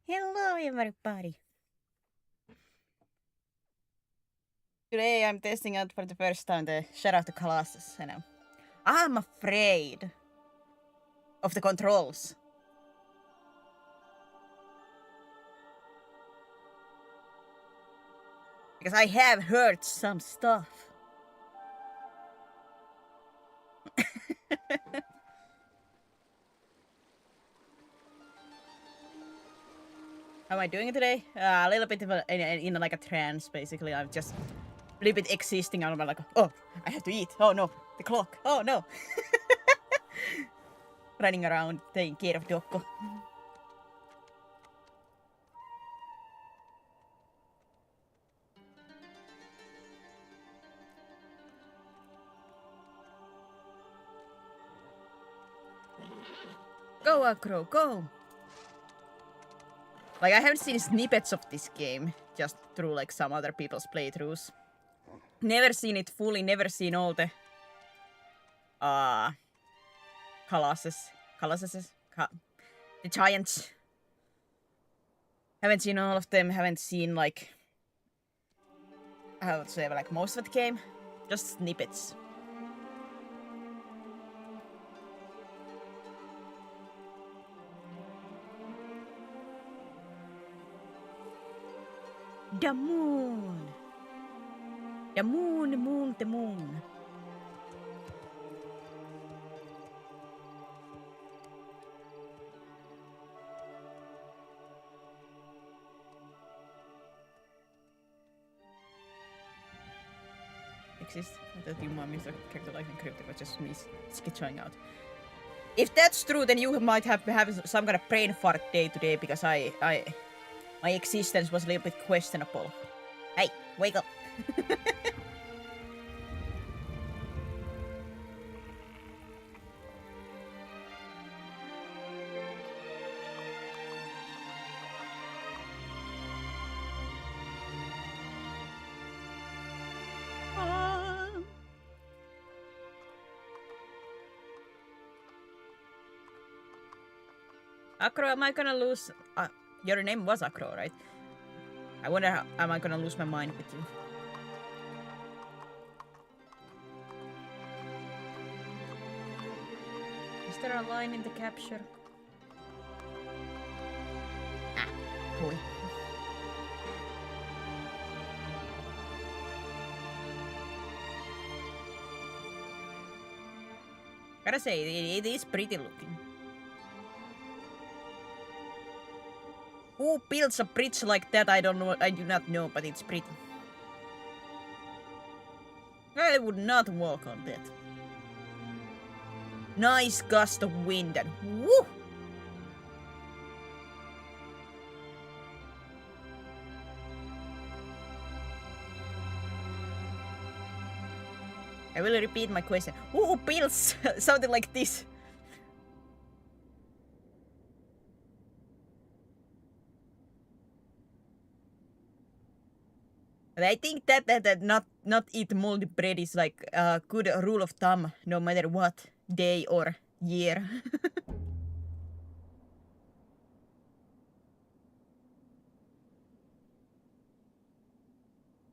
Hello, everybody. Today I'm testing out for the first time the Shout Out to Colossus, and I'm afraid of the controls. Because I have heard some stuff. How am I doing it today? A little bit of in like a trance, basically. I'm just a little bit existing. I'm like, oh, I have to eat. Oh no, the clock. Oh no. Running around taking care of Dokko. Go, Acro, go! Like, I haven't seen snippets of this game, just through like some other people's playthroughs. Never seen it fully, never seen all the Colossus, the giants. Haven't seen all of them, haven't seen like, I would say like most of the game, just snippets. The moon! The moon, the moon, the moon. Exist? I thought you might miss the character life encrypted, but just me sketching out. If that's true, then you might have some kind of brain fart day today, because my existence was a little bit questionable. Hey, wake up! Acro, am I gonna lose? Your name was Acro, right? I wonder how am I gonna lose my mind with you? Is there a line in the capture? Ah, boy. Gotta say, it is pretty looking. Who builds a bridge like that? I don't know. I do not know, but it's pretty. I would not walk on that. Nice gust of wind and woo! I will repeat my question. Who builds something like this? But I think that not eat moldy bread is like a good rule of thumb, no matter what day or year.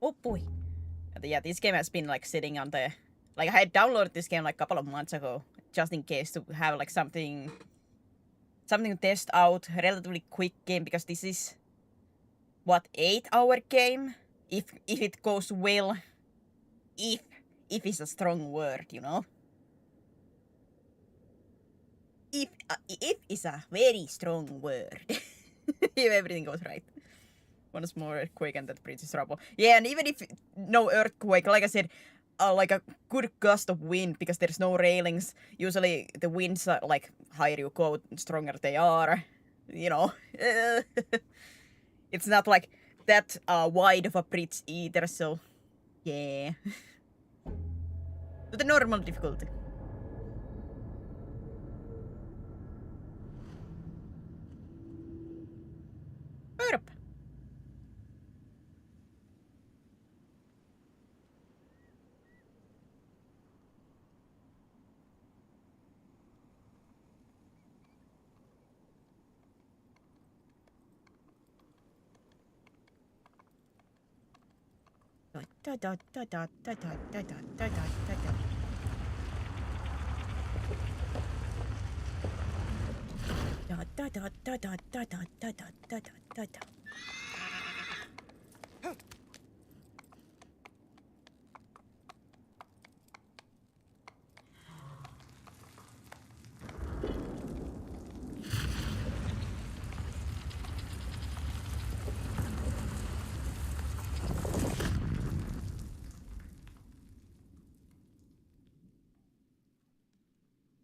Oh boy. Yeah, this game has been like sitting on the... Like, I had downloaded this game like a couple of months ago, just in case to have like something to test out, relatively quick game, because this is, what, 8-hour game? If it goes well. If is a strong word, you know? If is a very strong word. If everything goes right. Once more earthquake and that bridge is rubble. Yeah, and even if no earthquake, like I said, like a good gust of wind, because there's no railings. Usually the winds are like higher you go, stronger they are. You know, it's not like that wide of a bridge either. So yeah, to the normal difficulty. Burp.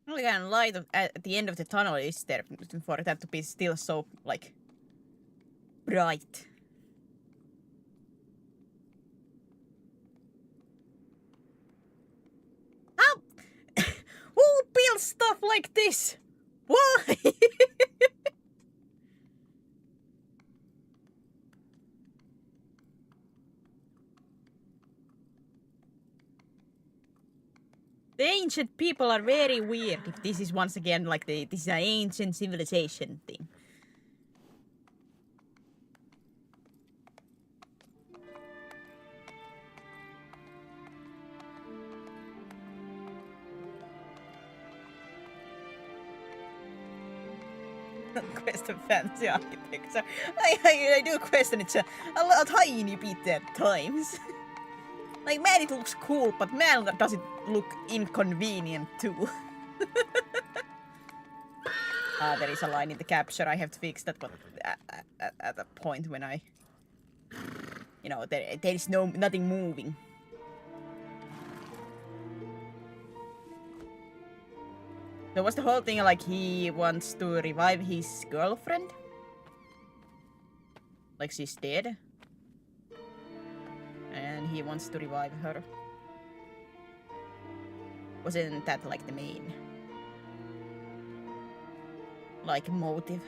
Only kind of light at the end of the tunnel is there for that to be still so like bright. How? Who builds stuff like this? Why? The ancient people are very weird. If this is once again like this is an ancient civilization thing. Question fancy architecture. I do question it a tiny bit at times. Like, man, it looks cool, but man, does it look inconvenient too. There is a line in the capture. I have to fix that, but at a point when I, you know, there is nothing moving. So was the whole thing like he wants to revive his girlfriend? Like she's dead? And he wants to revive her. Wasn't that like the main like motive?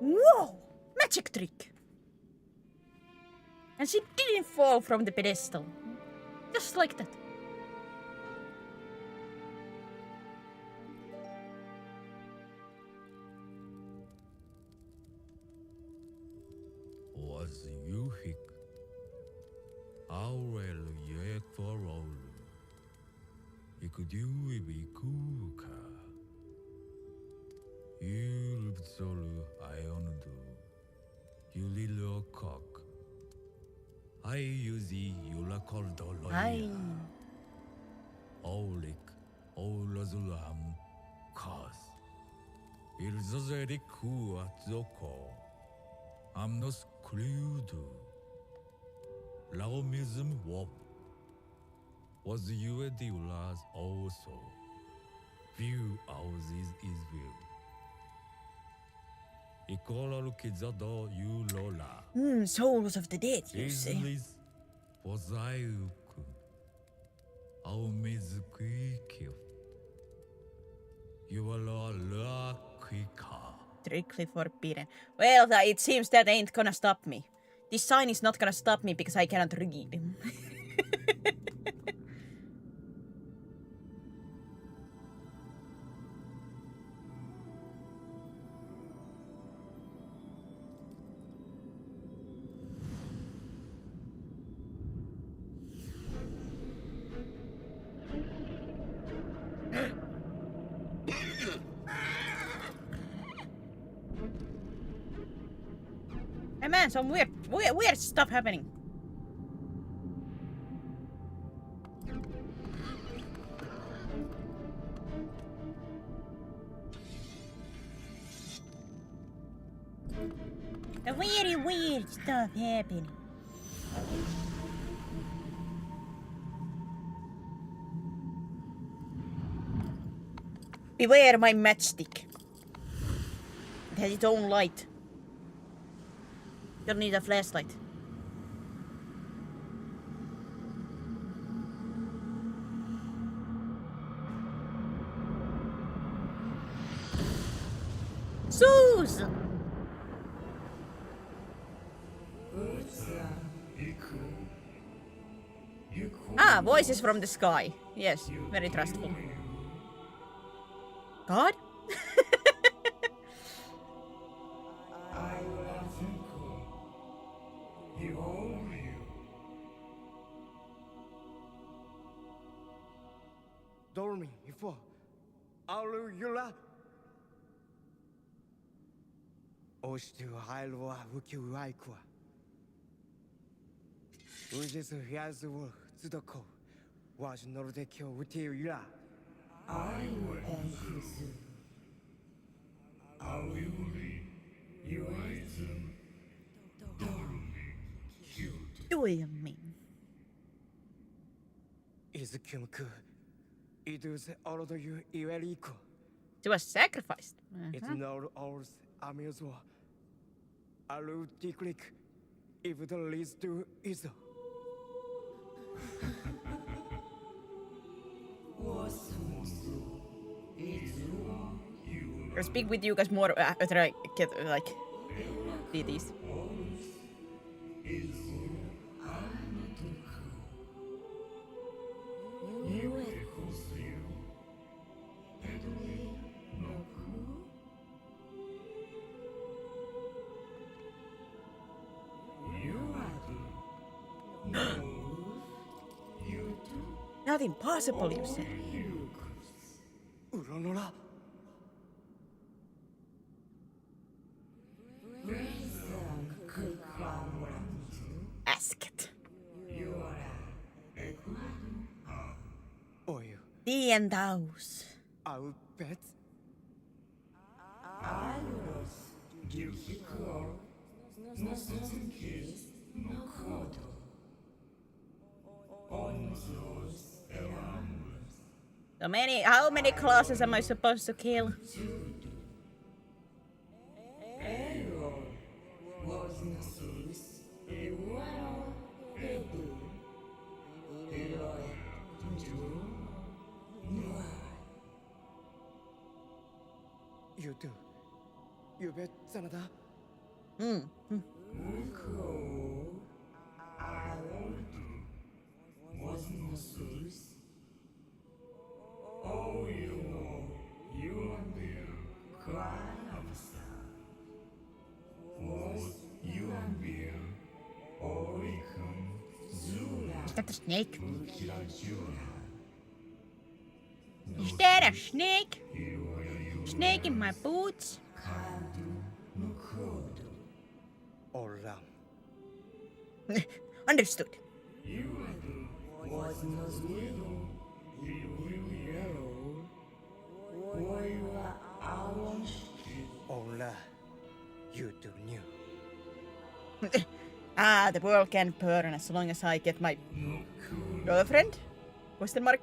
Whoa! Magic trick! And she didn't fall from the pedestal. Just like that. Was you hick? Aurel yek for all. Could you be kuka? You solo iondu. You little cock. I use you la cordo Ai. Aulik, Olazulam, cause. Ilzozeri kua zoko. I'm no screwed. Laomism wop. Was you a dealers also? View houses is view. Ikola kizado you lola. Souls of the dead, you say. Islis was I Aumizukikyo. You are la quicker. Strictly forbidden. Well, it seems that ain't gonna stop me. This sign is not gonna stop me because I cannot read. Hey man, some weird stuff happening. Very weird stuff happening. Beware my matchstick. It has its own light. Don't need a flashlight. Susan! Ah, voices from the sky. Yes, very trustful. God? Dormi, ifo. Alu yula. Oshtu hailwa wuki waikwa. Ujisu hiazu tsudoko. Was norde kyo wuti yula. Do you mean? Izukyumku. Iduse orodo yu iweriko. She was sacrificed. It's not ours amuswa. Alu tiklik. If the leads to Izo. I'll speak with you guys more after I get like these. Nothing possible, you said. Uronora. Ask it. Oyu. The and thous. Au bet. So many. How many Colossus am I supposed to kill? You do. You bet Sanada. Is that a snake? Is that a snake? Snake in my boots? Olam. Understood. Ola. You do new. Ah, the world can burn as long as I get my girlfriend? Question mark?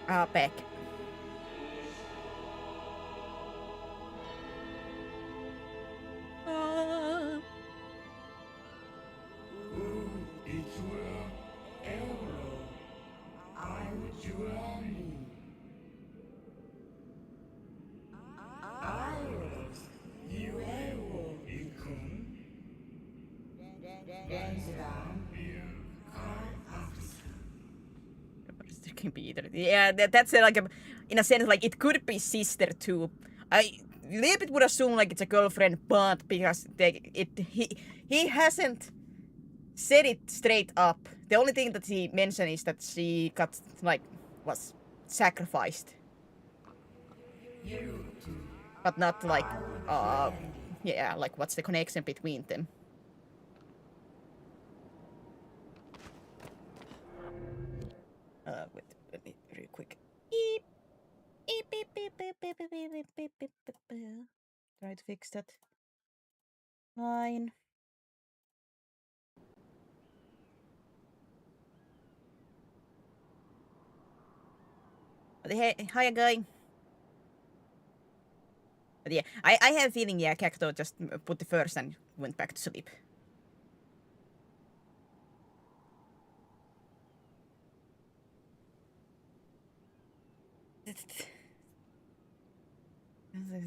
Ah, back. Ah. There can be either. Yeah, that's like a, in a sense, like it could be sister too. I little bit would assume like it's a girlfriend, but because he hasn't said it straight up. The only thing that he mentioned is that she got like was sacrificed, but not like yeah, like what's the connection between them? Wait, let me real quick. Beep. Beep, beep, beep, beep, beep, beep, beep, beep, beep, beep, beep, beep. Try to fix that. Fine. But hey, how you going? But yeah, I have a feeling, yeah, Cacto just put the first and went back to sleep.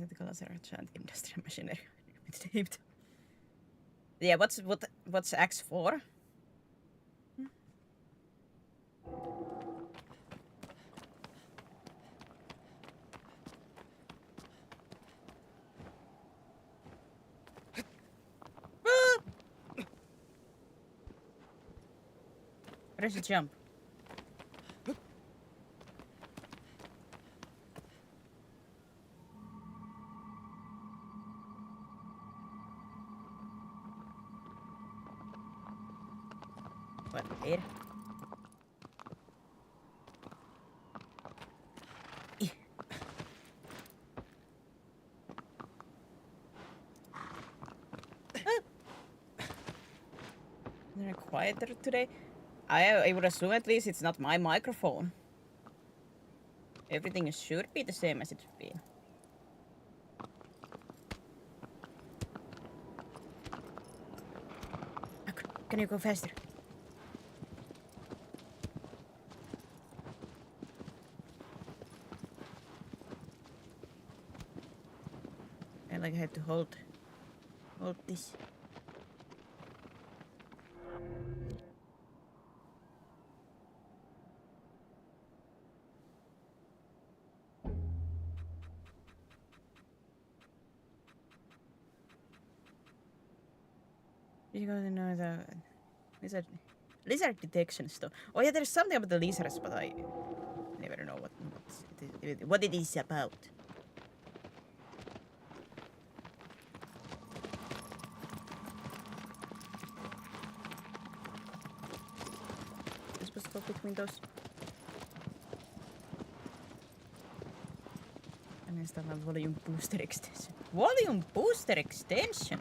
The Colossus industrial machinery. Yeah, what's X for? Where's the jump? What, here? Is it quieter today? I would assume at least it's not my microphone. Everything should be the same as it's been. Can you go faster? I like have to hold this. You gotta know the lizard detection stuff. Oh yeah, there's something about the lizards, but I never know what it is about. You're supposed to go between those. And then start a volume booster extension. Volume booster extension.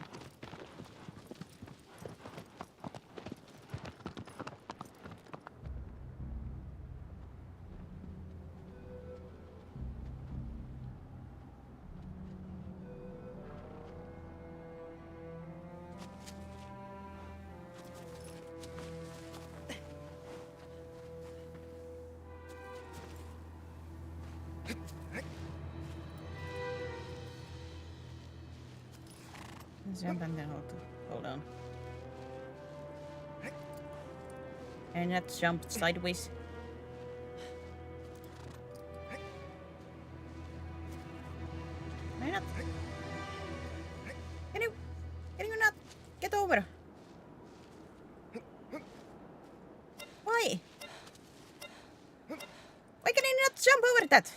Jump and then hold on. And not jump sideways. Why not? Can you not get over? Why? Why can you not jump over that?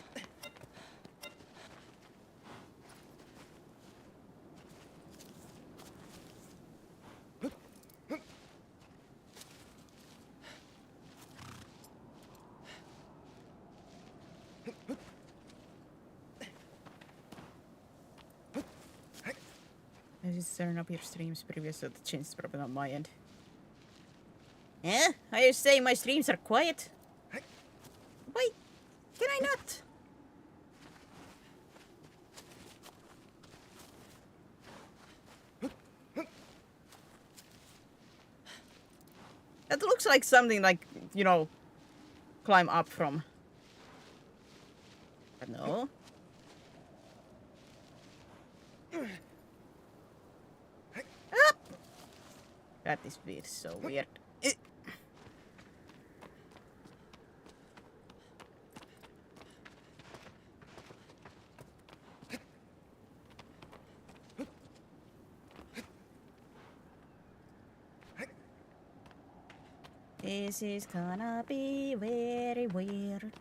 I just turned up your streams previous, so the change is probably on my end. Eh? Are you saying my streams are quiet? Why can I not? That looks like something like, you know, climb up from. But no. Up! That is weird, so weird. This is gonna be very weird.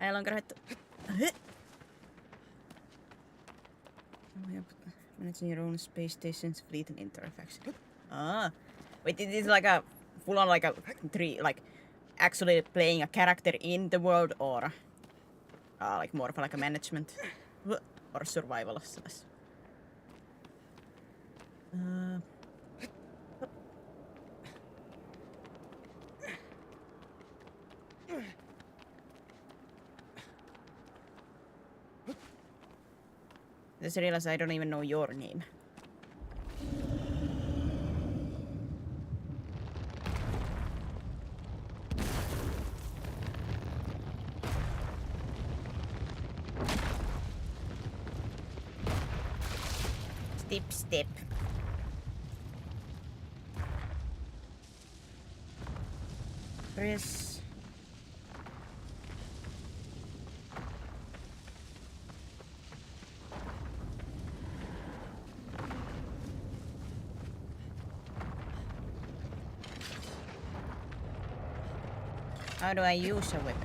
I no longer have to. Managing your own space station's fleet and interaction. Ah, wait, it is like a full on like a actually playing a character in the world, or like more of like a management or survival slash. Just realized I don't even know your name. Step, step. Press. How do I use a weapon?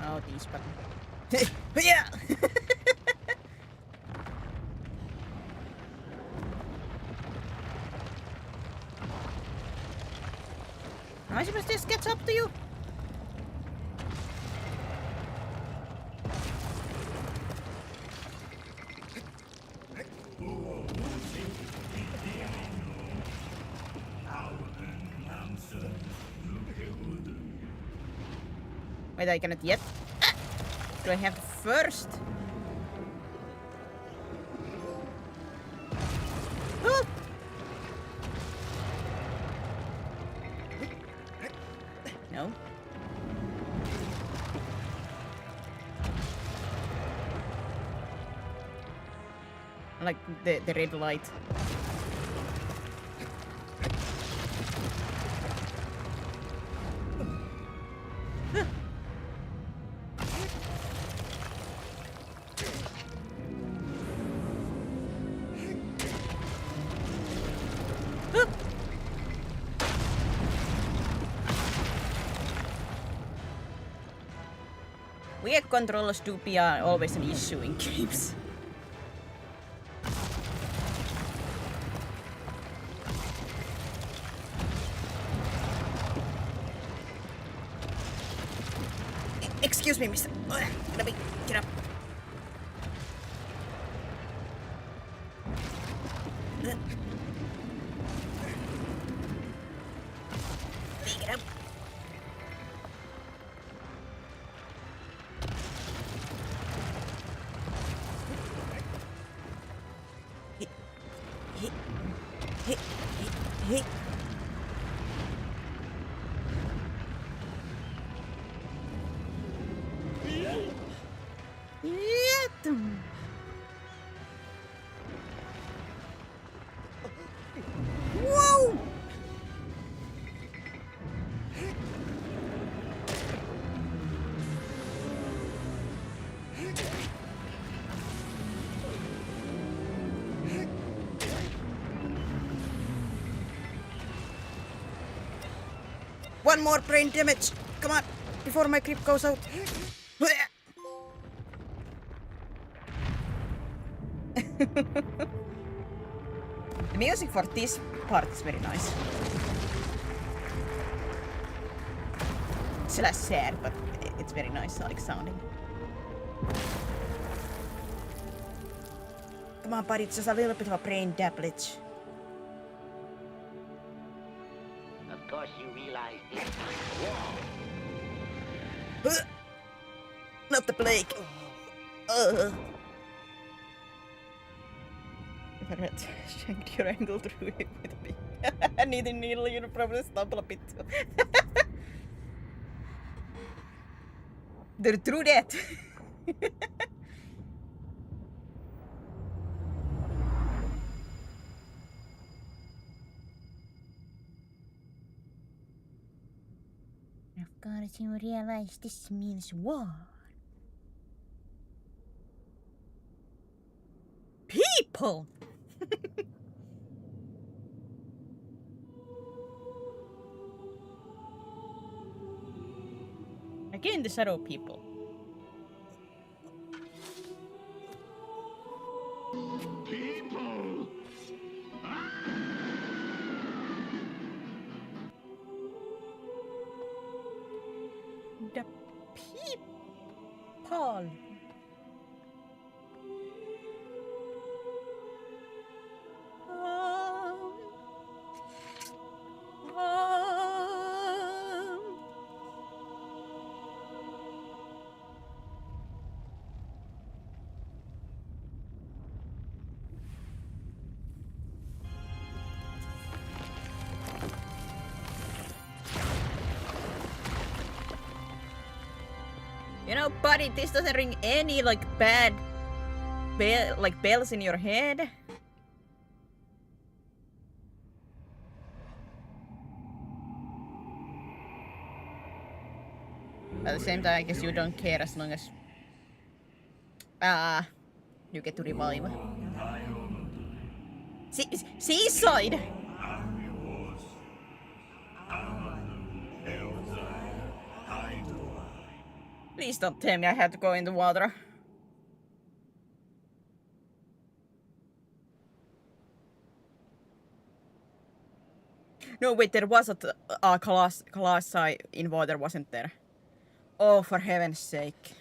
Oh, these buttons. Yeah! Am I supposed to just catch up to you? Wait, I cannot yet. Ah! Do I have to first? Oh! No. I like the red light. Weird controllers do be always an issue in games. Excuse me, mister. Let me get up. Pick it up. Hey. Whoa! One more brain damage. Come on, before my grip goes out. The music for this part is very nice. It's less sad, but it's very nice, like sounding. Come on, buddy, it's just a little bit of a brain damage. Of course you realize this. Not the plague. If I had shanked your angle through it with a big knitting needle, you'd probably stumble a bit too. They're true that. Of course you realize this means war. People! Again, the shadow people. People! The people. You know, buddy, this doesn't ring any like bad bells in your head. At the same time, I guess you don't care as long as you get to revive. Seaside! Please don't tell me I had to go in the water. No, wait, there was a Colossi in water, wasn't there? Oh, for heaven's sake.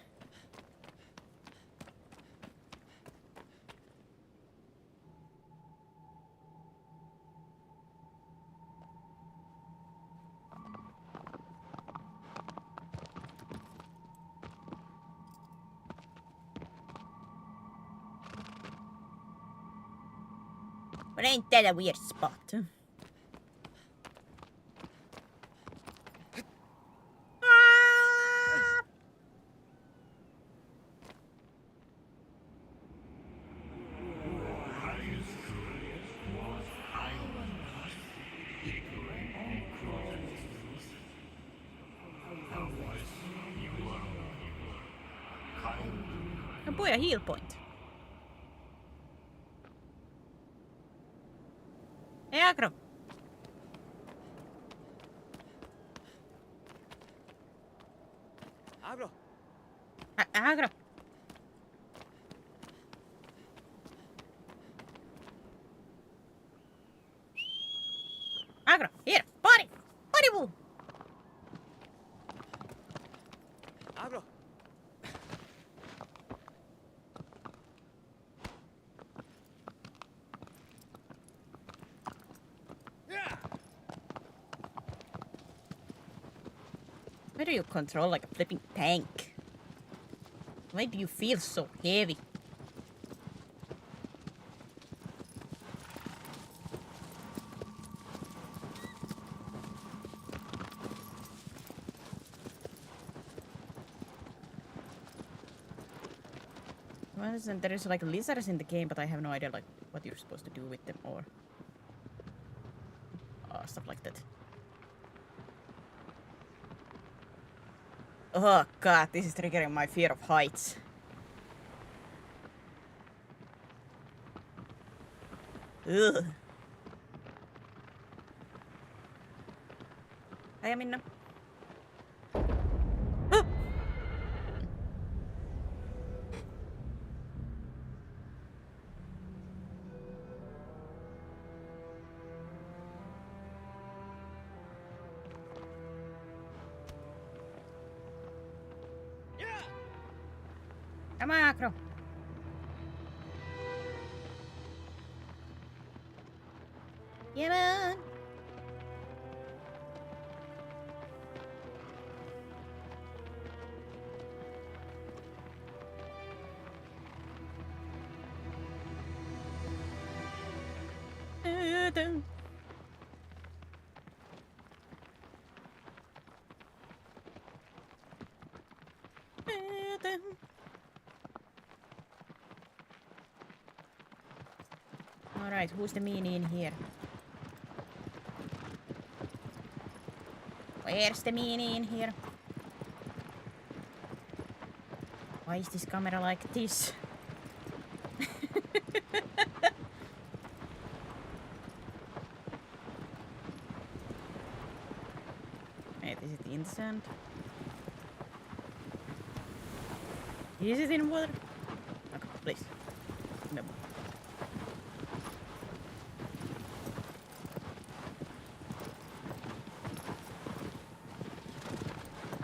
But ain't that a weird spot? Oh boy, a heal point. Hey, Agro. Agro. Agro. Agro, here, body! Body wool! Agro. Why do you control like a flipping tank? Why do you feel so heavy? Well, there is like lizards in the game, but I have no idea like what you're supposed to do with them or stuff like that. Oh god, this is triggering my fear of heights. Ugh. Hiya Minna. Ah! Come on, Acro. Yeah, man. Alright, who's the meanie in here? Where's the meanie in here? Why is this camera like this? Wait, is it in the sand? Is it in water? Okay, please. No.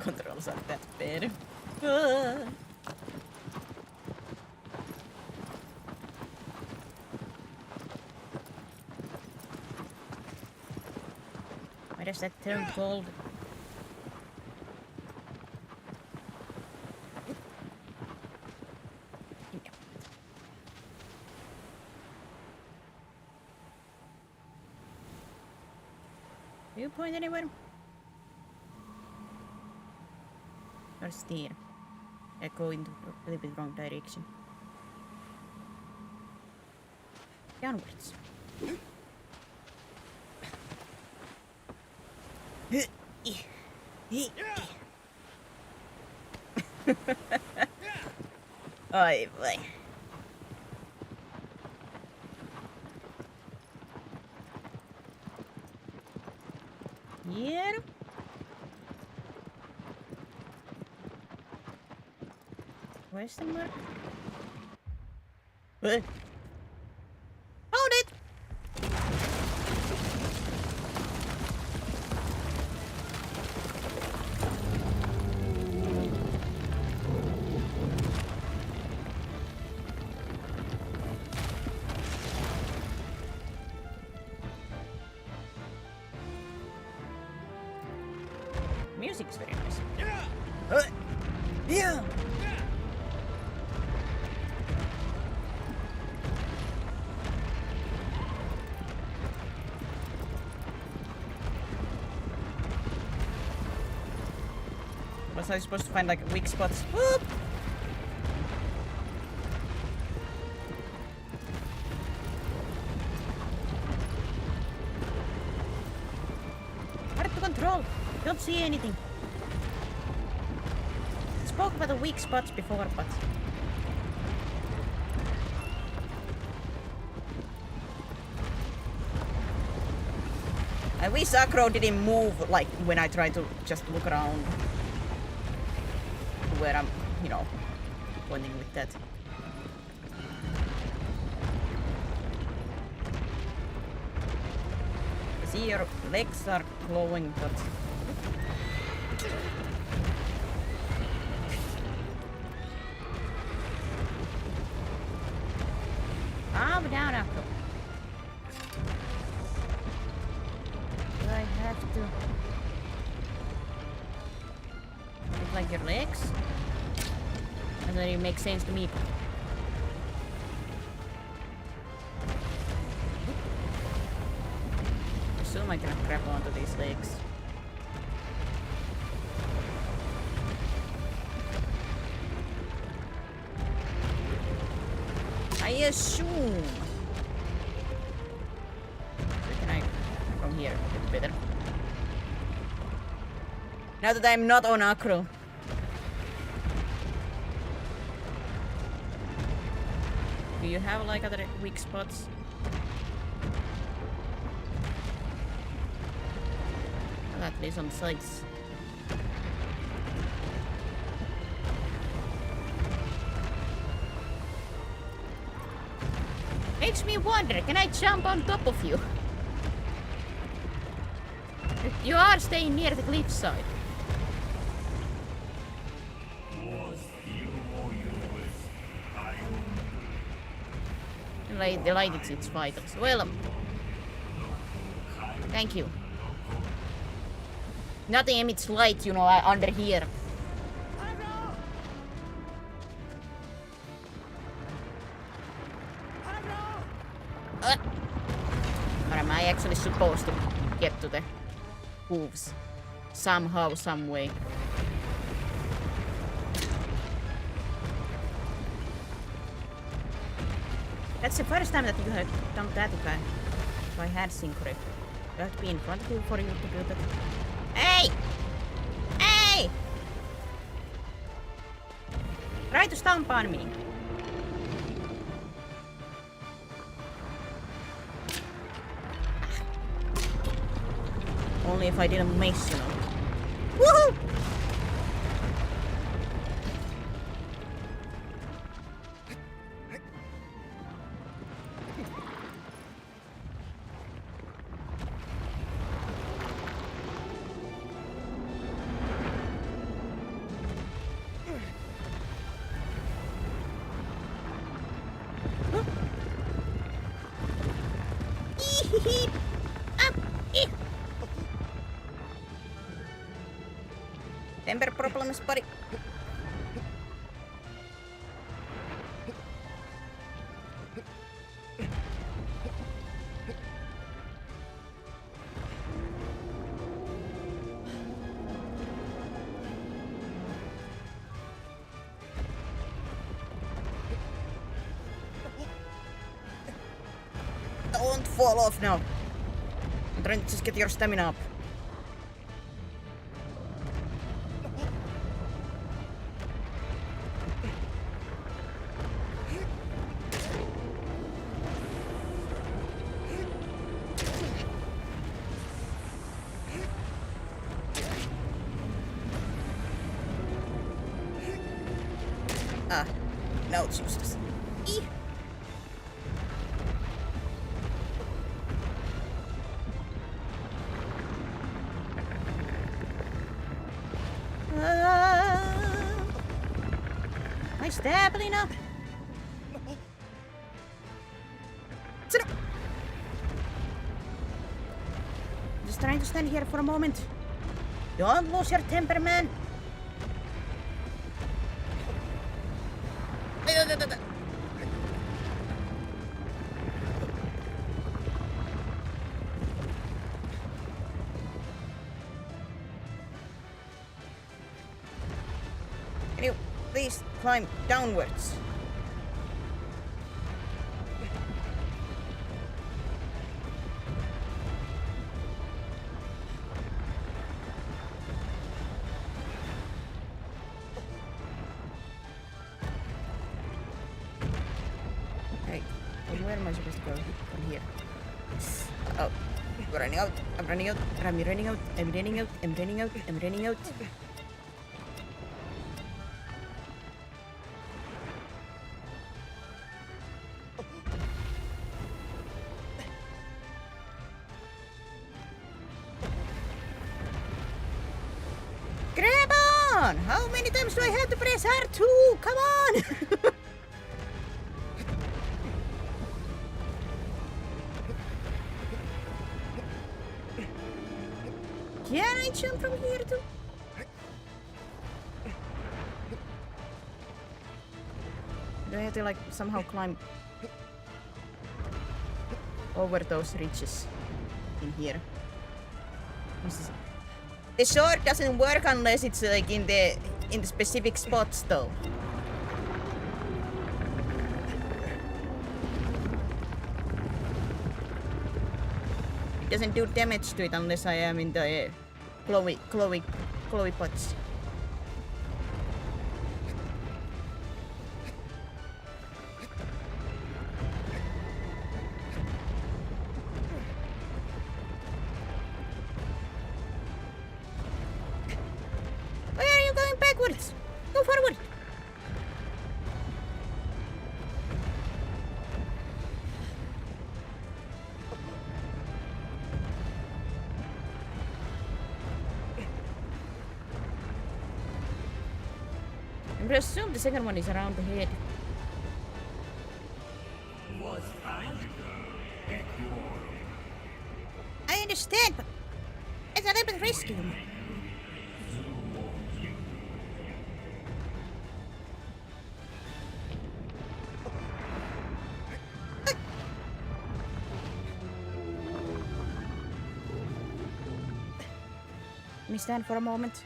Controls aren't that bad. Why does that turn cold? Do you point anywhere? Or steer? I go into a little bit wrong direction. Downwards. Oi boy. Yeah. Question mark? Found it! Music's very nice. Yeah! Was I supposed to find like weak spots? Whoop! Hard to control. Don't see anything. Spoke about the weak spots before, but I wish Acro didn't move like when I try to just look around where I'm, you know, pointing with that. I see your legs are glowing, but calm down, Acro. Do I have to look like your legs? And then it makes sense to me. I assume I can grab onto these legs. I assume. So can I from here a bit better? Now that I'm not on Acro. Do you have like other weak spots? Well, at least on sides. Makes me wonder, can I jump on top of you? You are staying near the cliffside. The light is its vitals. Well, thank you. Nothing emits light, you know, under here. Or am I actually supposed to get to the hooves? Somehow, some way. That's the first time that you have done that, if I had seen correctly. You have to be in front of you for you to do that. Hey! Hey! Try to stomp on me. Only if I didn't miss, you know. Woohoo! Temper problems, buddy. fall off now. I'm trying to just get your stamina up. Ah, now it's useless. Eeh. My stamina. Sit up. Just trying to stand here for a moment. Don't lose your temper, man. Can you please climb downwards? Hey, where am I supposed to go? From here. Oh, I'm running out. I'm running out. I'm running out. I'm running out. I'm running out. I'm running out. Grab on! How many times do I have to press R2? Come on! Can I jump from here too? Do I have to like somehow climb over those ridges in here? The sword doesn't work unless it's like in the specific spots though. It doesn't do damage to it unless I am in the glowy pots. Where are you going backwards? Go forward. I assume the second one is around the head. I understand, but it's a little bit risky. Let me stand for a moment.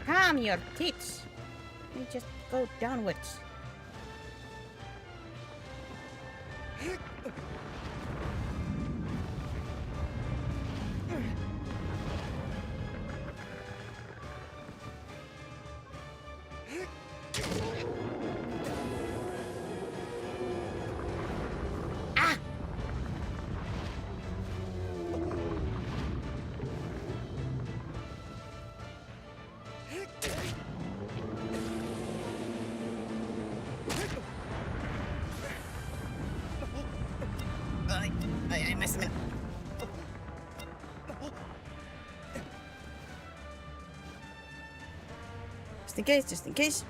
Calm your tits. Let me just go downwards. Ah! I messed him up. Just in case, just in case.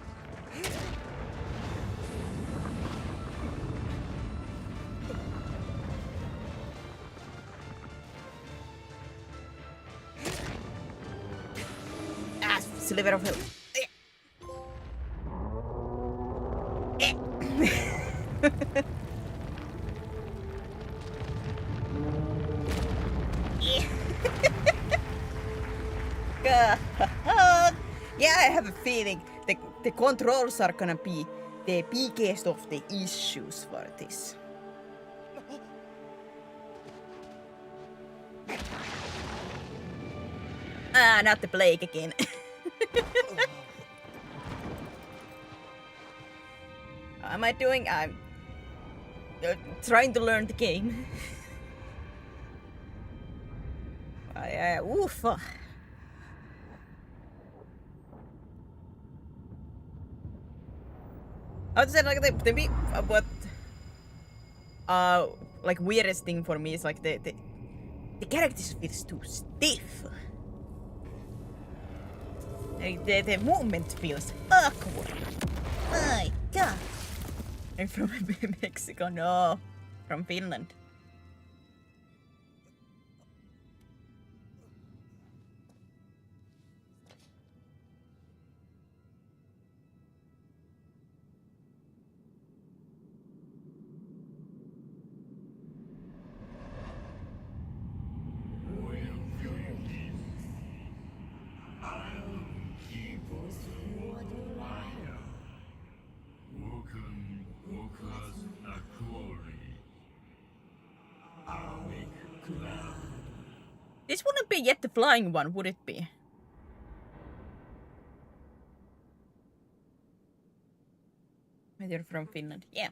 Ah, sliver of health. Yeah, I have a feeling the controls are gonna be the biggest of the issues for this. Ah, not the plague again. How am I doing? I'm trying to learn the game. Oof. I would say like what like weirdest thing for me is like the characters feels too stiff. Like the movement feels awkward. My god. I'm from Mexico, no. From Finland. This wouldn't be yet the flying one, would it be? You're from Finland, yeah.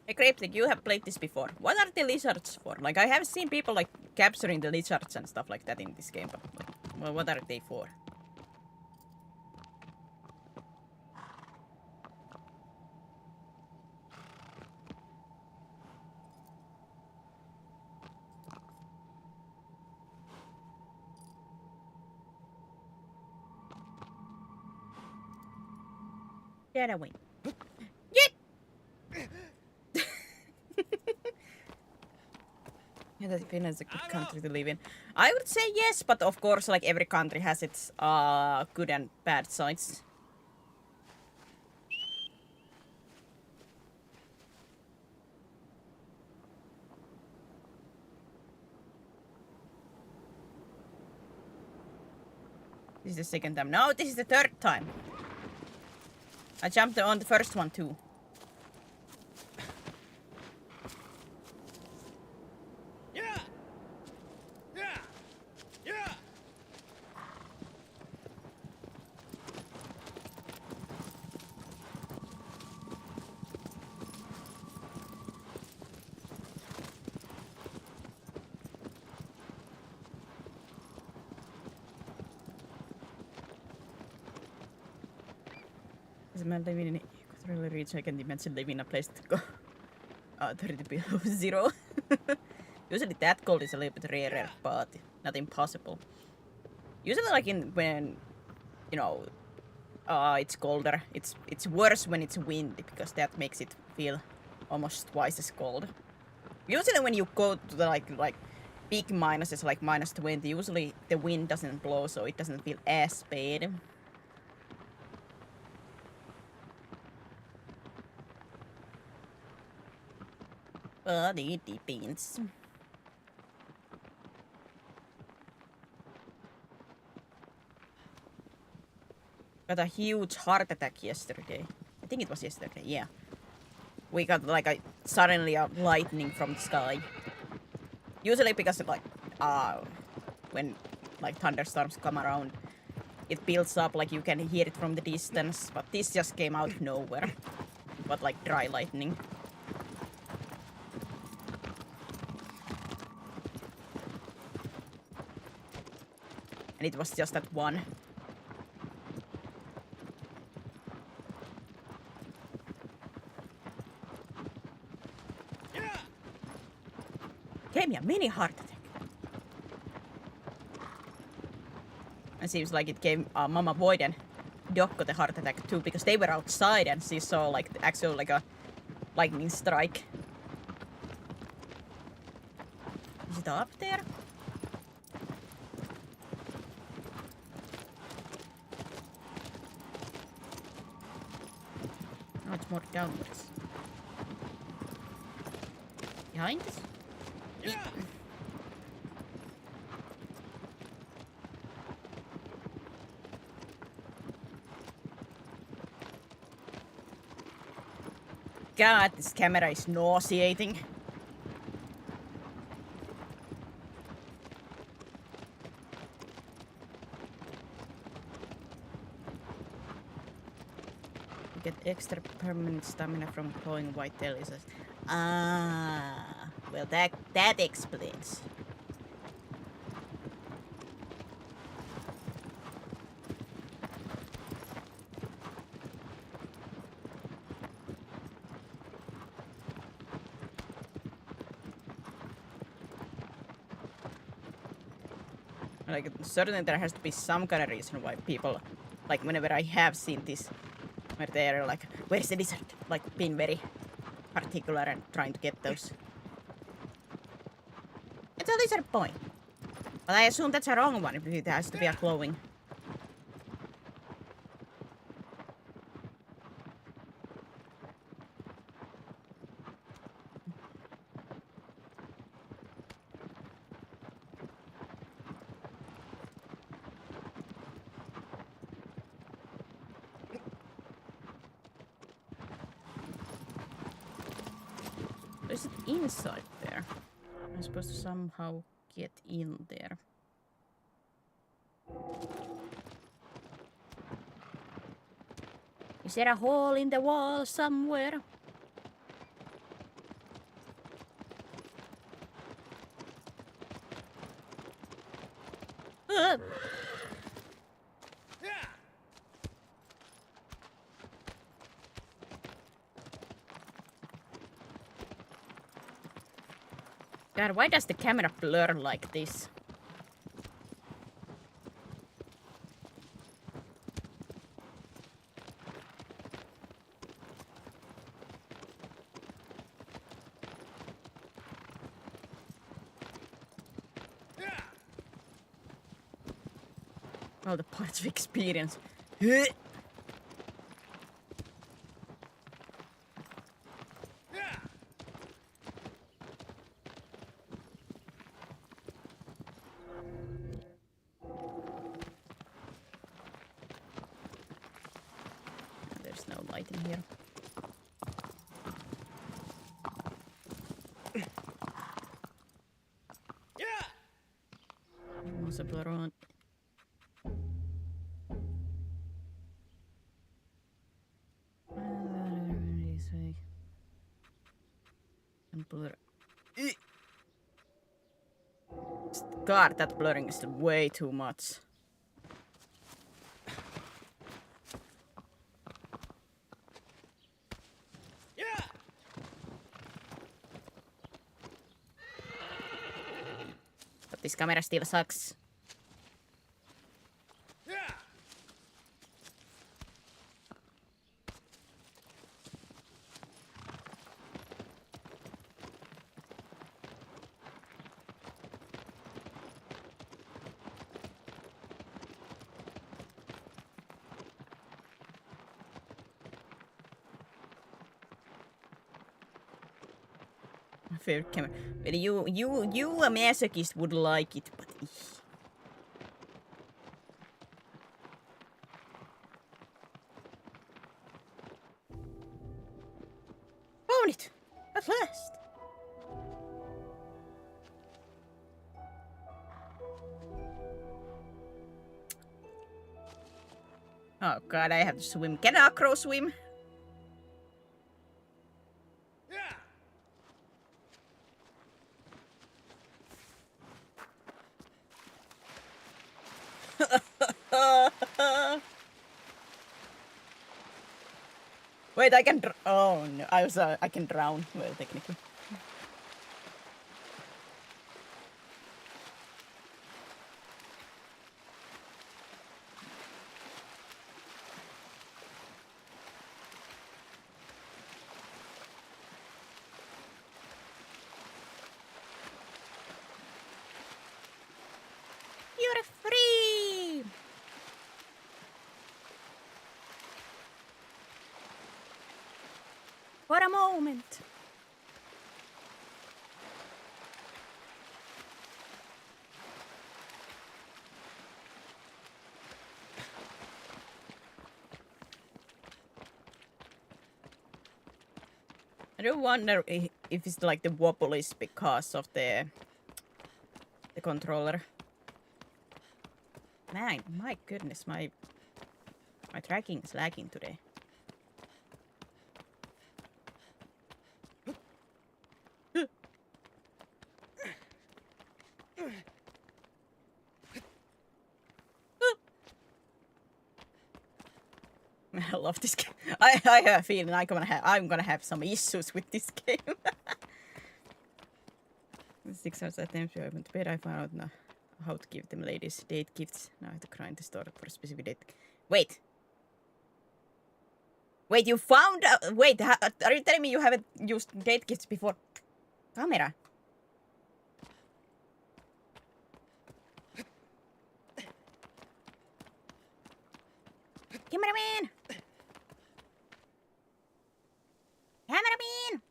Hey Cryptic, you have played this before. What are the lizards for? Like, I have seen people like capturing the lizards and stuff like that in this game, but like, well, what are they for? Get away. Yeah! Yeah, that Finland is a good country to live in. I would say yes, but of course, like every country has its good and bad sides. This is the second time. No, this is the third time. I jumped on the first one too. As a man living in equatorial region, I can imagine living in a place that go 30 below zero. Usually that cold is a little bit rarer, but not impossible. Usually like when you know it's colder, it's worse when it's windy because that makes it feel almost twice as cold. Usually when you go to the like big minuses like -20, usually the wind doesn't blow, so it doesn't feel as bad. But it depends. Got a huge heart attack yesterday. I think it was yesterday, yeah. We got like suddenly a lightning from the sky. Usually because of, like when like thunderstorms come around, it builds up, like you can hear it from the distance, but this just came out of nowhere. But like dry lightning. And it was just that one. Gave me a mini heart attack. It seems like it gave Mama Void and Dokko the heart attack too, because they were outside and she saw like the actual like a lightning strike. Is it up there? Oh, it's more Downwards. Behind us? God, this camera is nauseating. You get extra permanent stamina from glowing white Elysius. Ah, well that explains. Like, certainly there has to be some kind of reason why people, like, whenever I have seen this, where they're like, where's the lizard? Like, being very particular and trying to get those. It's a lizard boy. But I assume that's a wrong one if it has to be a glowing. Is it inside there? I'm supposed to somehow get in there. Is there a hole in the wall somewhere? God, why does the camera blur like this? Oh, the parts of experience. There's no light in here. Also blur on. And blur. God, that blurring is way too much. But this camera still sucks. My favorite camera. Well, you a masochist would like it, but found it at last. Oh God, I have to swim. Can Acro swim? Wait, I can. Oh no, I can drown. Well, technically. You're free. For a moment. I do wonder if it's like the wobble is because of the controller. Man, my goodness, my tracking is lagging today. I love this game. I have a feeling I'm gonna have some issues with this game. 6 hours attempts I went to bed. I found out now how to give them ladies date gifts. Now I have to grind the store for a specific date. Wait. Wait, you found out? Wait, are you telling me you haven't used date gifts before? Camera. Cameraman! Cameraman!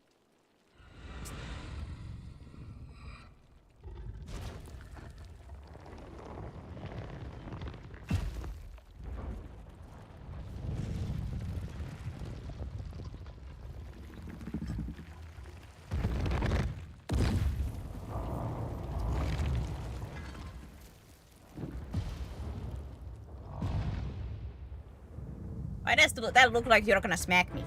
Why does that look like you're gonna smack me?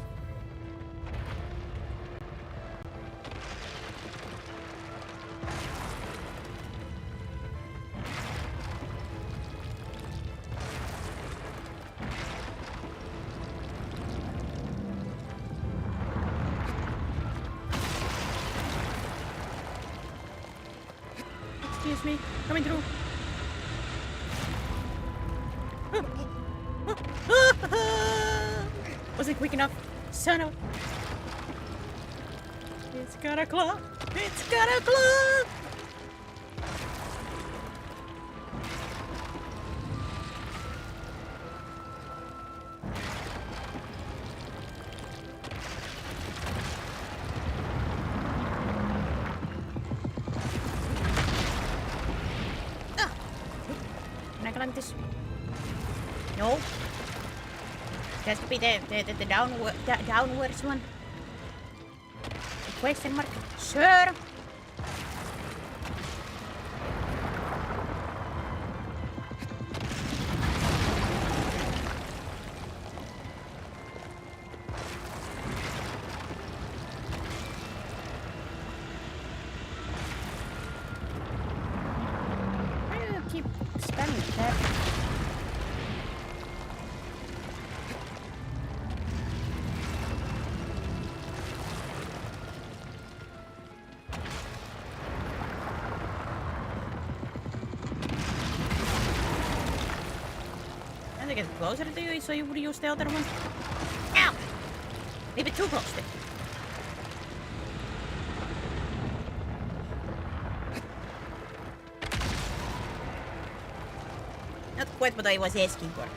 Excuse me, coming through. Was it quick enough? Son of... It's got a claw! It's got a claw! Ah! Can I climb this? No. It has to be the downwards one. Question mark. Sure. Why do you keep spamming that? Get closer to you so you would use the other one. Ow! Maybe too close then. Not quite what I was asking for.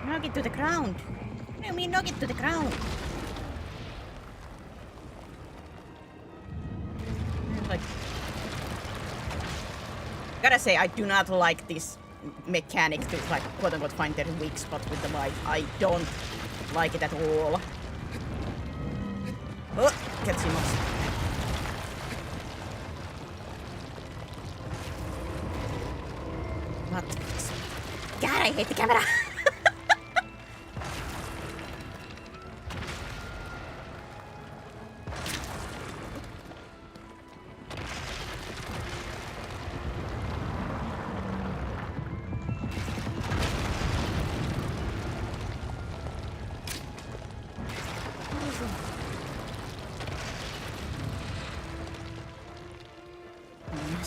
Knock it to the ground. What do you mean knock it to the ground? Like, gotta say, I do not like this mechanic to like quote unquote find their weak spot with the light. I don't like it at all. Oh, can't see much. What? God, I hate the camera.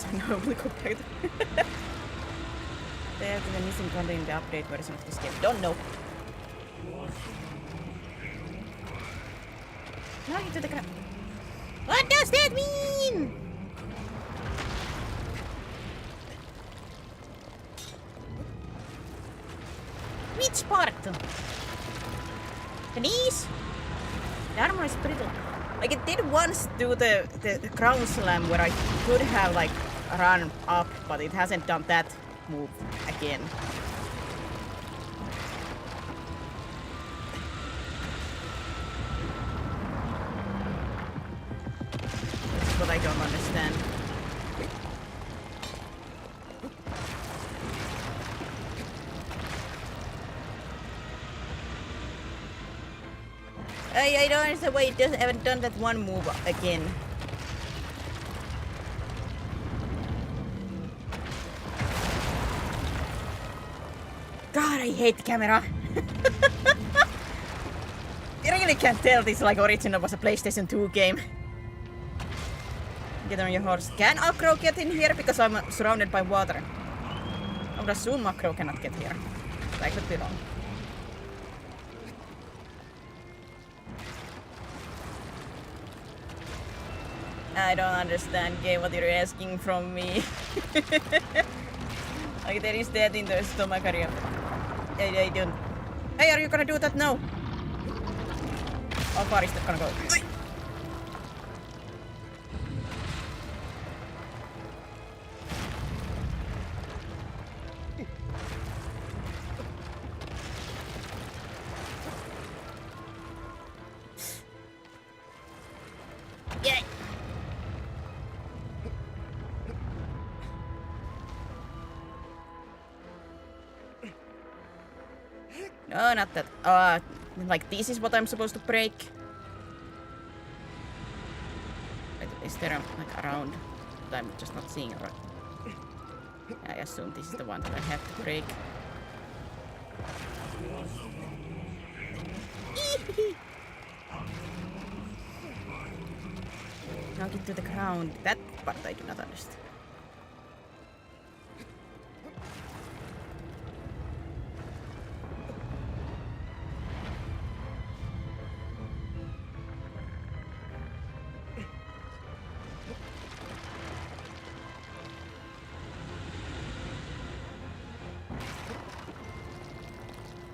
as I normally go back there. There's the missing content in the update version of this game. Don't know. Now into the crap. What does that mean? Which part? The knees? The armor is pretty... Like it did once do the crown slam where I could have like run up, but it hasn't done that move again. That's what I don't understand. I don't understand why it haven't done that one move again. God, I hate the camera. You really can't tell this like original was a PlayStation 2 game. Get on your horse. Can Acro get in here because I'm surrounded by water? I would assume Acro cannot get here. But I could be wrong. I don't understand, game, what you're asking from me. Like there is death in the stomach area. I don't. Hey, are you gonna do that now? How far is that gonna go? Yeah. No, not that. Like this is what I'm supposed to break. Is there like around that I'm just not seeing around? I assume this is the one that I have to break. Now get to the ground. That part I do not understand.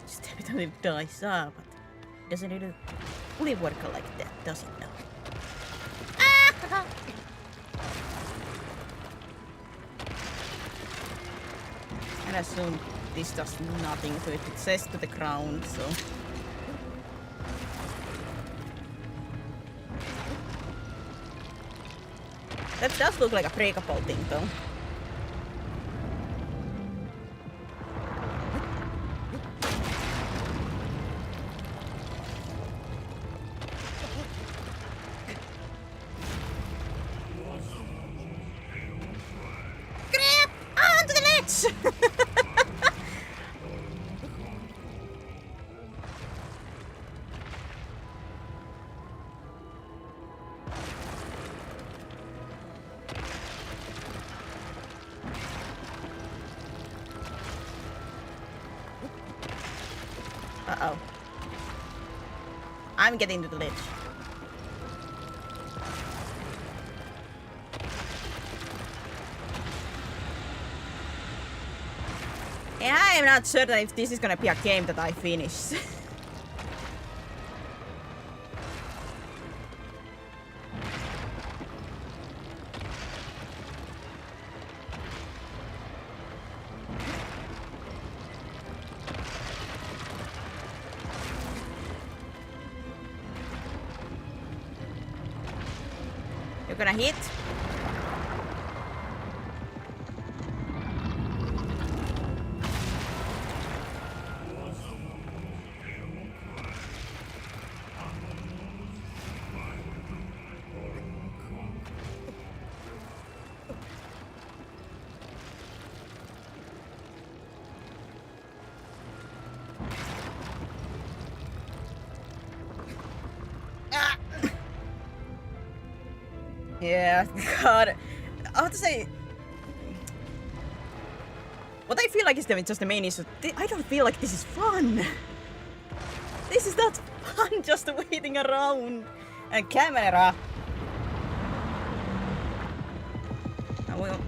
Step it until it dies, but doesn't it really work like that, does it now? And I assume this does nothing to it. It says to the ground, so. That does look like a breakable thing, though. Grab onto the ledge! Uh-oh. I'm getting to the ledge. Yeah, I'm not certain if this is gonna be a game that I finish. You're gonna hit? Yeah, God. I have to say, What I feel like is just the main issue. I don't feel like this is fun. This is not fun, just waiting around. And camera. Well,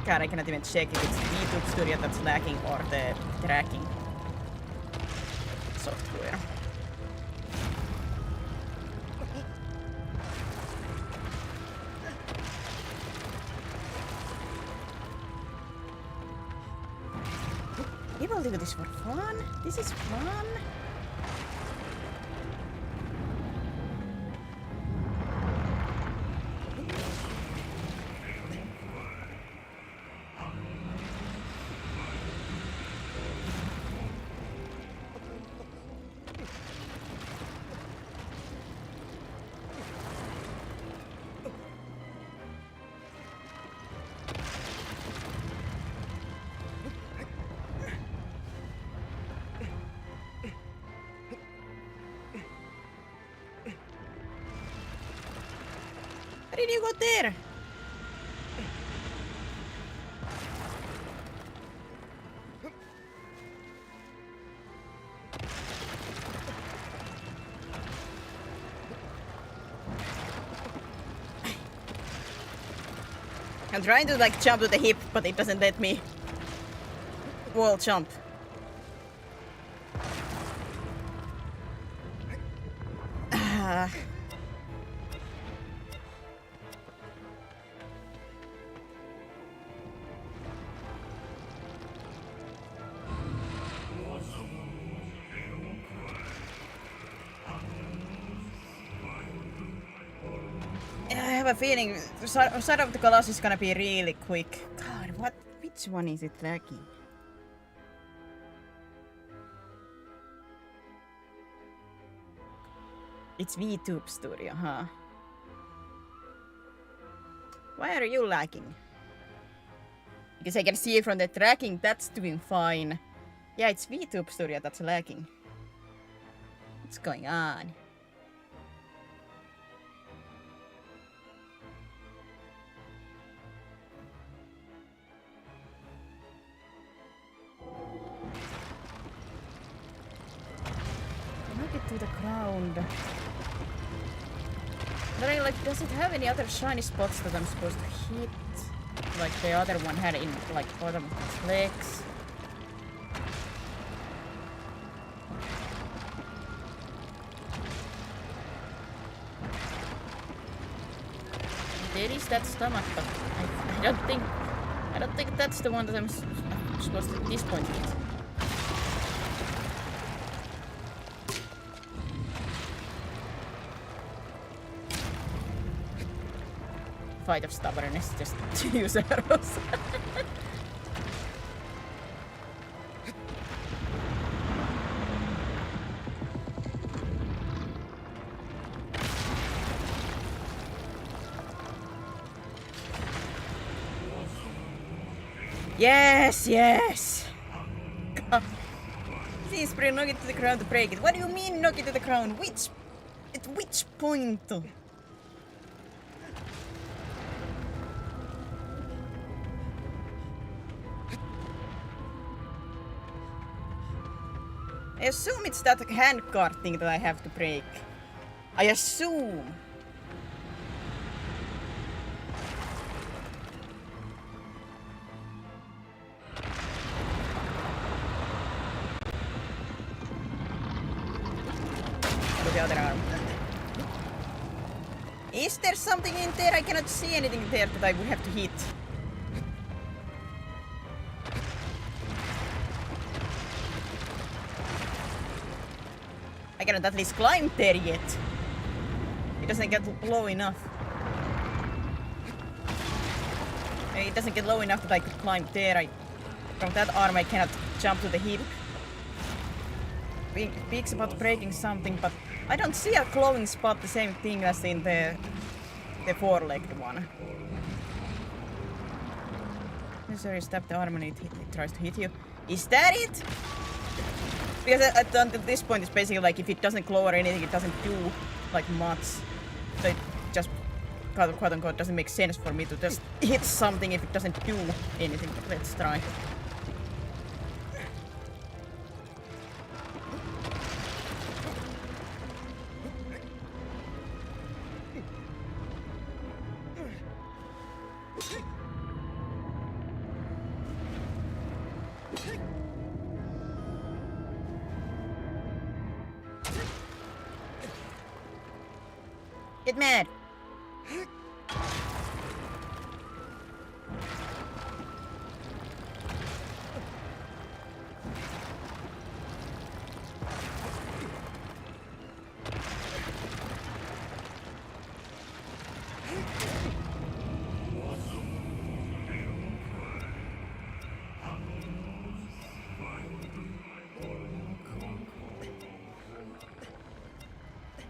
God, I cannot even check if it's YouTube Studio that's lacking or the tracking software. People do this for fun. This is fun. How did you go there? I'm trying to like jump to the hip, but it doesn't let me wall jump. I have a feeling side of the Colossus is gonna be really quick. God, what? Which one is it lacking? It's VTube Studio, huh? Why are you lagging? Because I can see from the tracking that's doing fine. Yeah, it's VTube Studio that's lagging. What's going on? Make it to the ground. But I like, does it have any other shiny spots that I'm supposed to hit? Like the other one had in like bottom of its legs. There is that stomach, but I don't think that's the one that I'm supposed to at this point hit. Fight of stubbornness, just use arrows. Yes, yes! Please, Spray, knock it to the ground to break it. What do you mean, knock it to the ground? At which point? I assume it's that handcart thing that I have to break. I assume. To the other arm. Is there something in there? I cannot see anything there that I would have to hit. I cannot at least climb there yet. It doesn't get low enough. It doesn't get low enough that I could climb there. From that arm I cannot jump to the hip. It speaks about breaking something, but I don't see a glowing spot, the same thing as in the four-legged one. Sorry, stab the arm and it tries to hit you. Is that it? Because until this point it's basically like if it doesn't glow or anything, it doesn't do like much. So it just quote unquote doesn't make sense for me to just hit something if it doesn't do anything. Let's try. Get mad!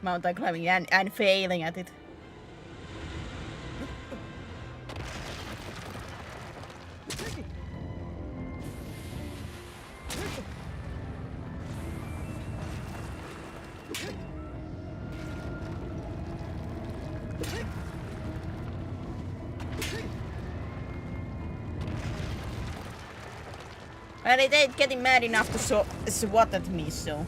Mountain climbing and failing at it. And it ain't getting mad enough to swat at me, so.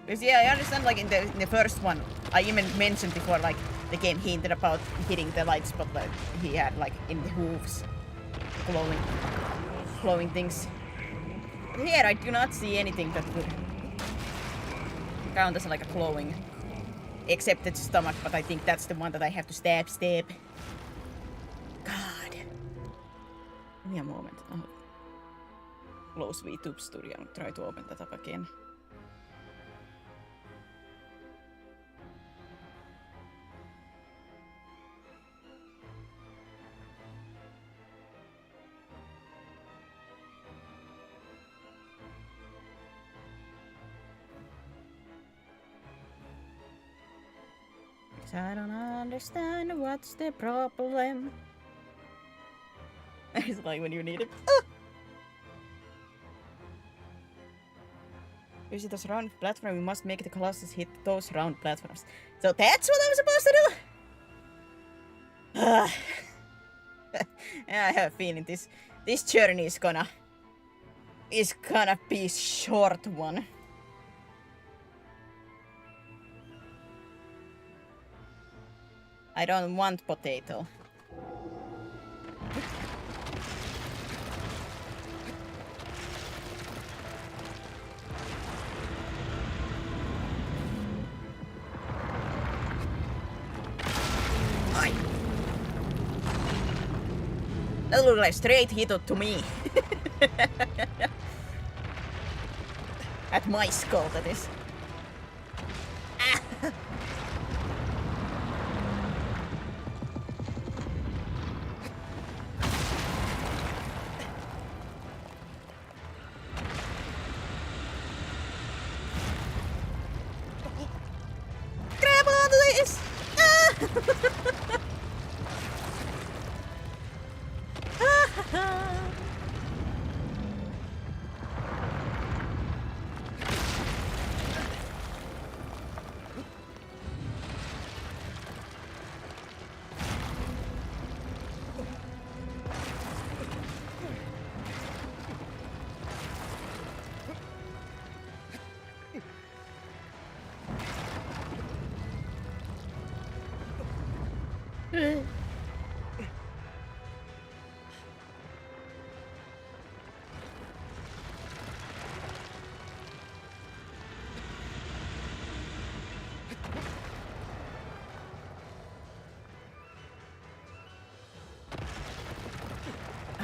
Because yeah, I understand like in the first one, I even mentioned before like the game hinted about hitting the light spot that he had like in the hooves, glowing things. But here I do not see anything that would count as like a glowing, except its stomach. But I think that's the one that I have to stab. God, give me a moment. Oh. Close VTube Studio and try to open that up again. I don't understand what's the problem. It's like when you need it. You see those round platforms, we must make the Colossus hit those round platforms. So that's what I'm supposed to do? I have a feeling this journey is gonna be a short one. I don't want potato. That looks like straight hit to me. At my skull, that is. Grab onto this!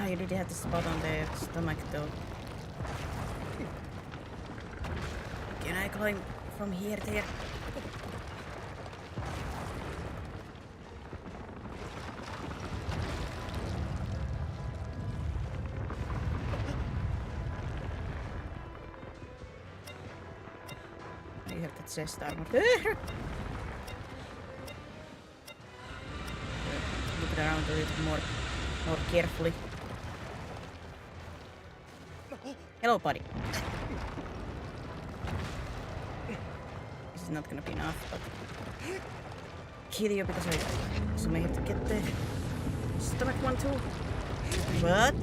You did have the spot on the stomach though. Can I climb from here there? I have the chest armor. Look around a little more carefully. Hello, buddy. This is not gonna be enough, but kill you because I may have to get the stomach one too. What?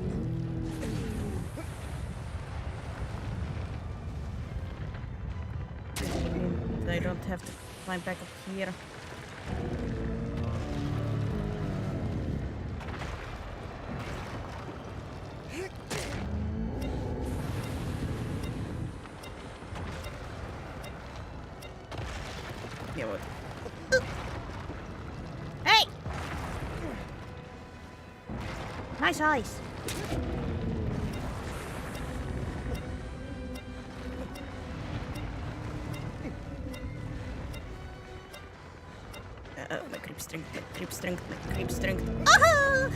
I don't have to climb back up here. Yeah, what? Hey! Nice eyes. My grip strength, my grip strength, my grip strength. Aha!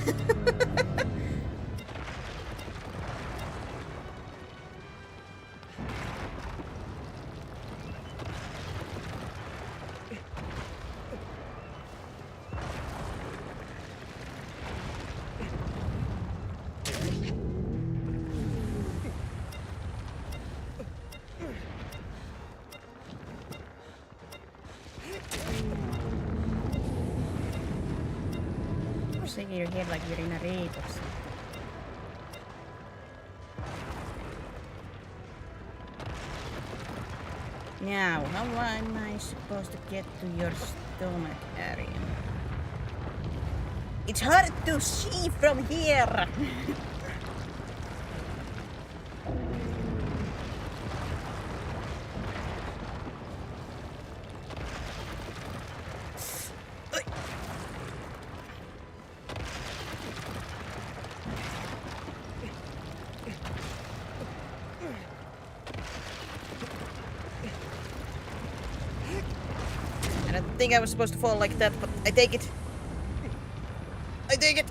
You're shaking your head like you're in a raid or something. Now, how am I supposed to get to your stomach area? It's hard to see from here! I don't think I was supposed to fall like that, but I take it. I take it.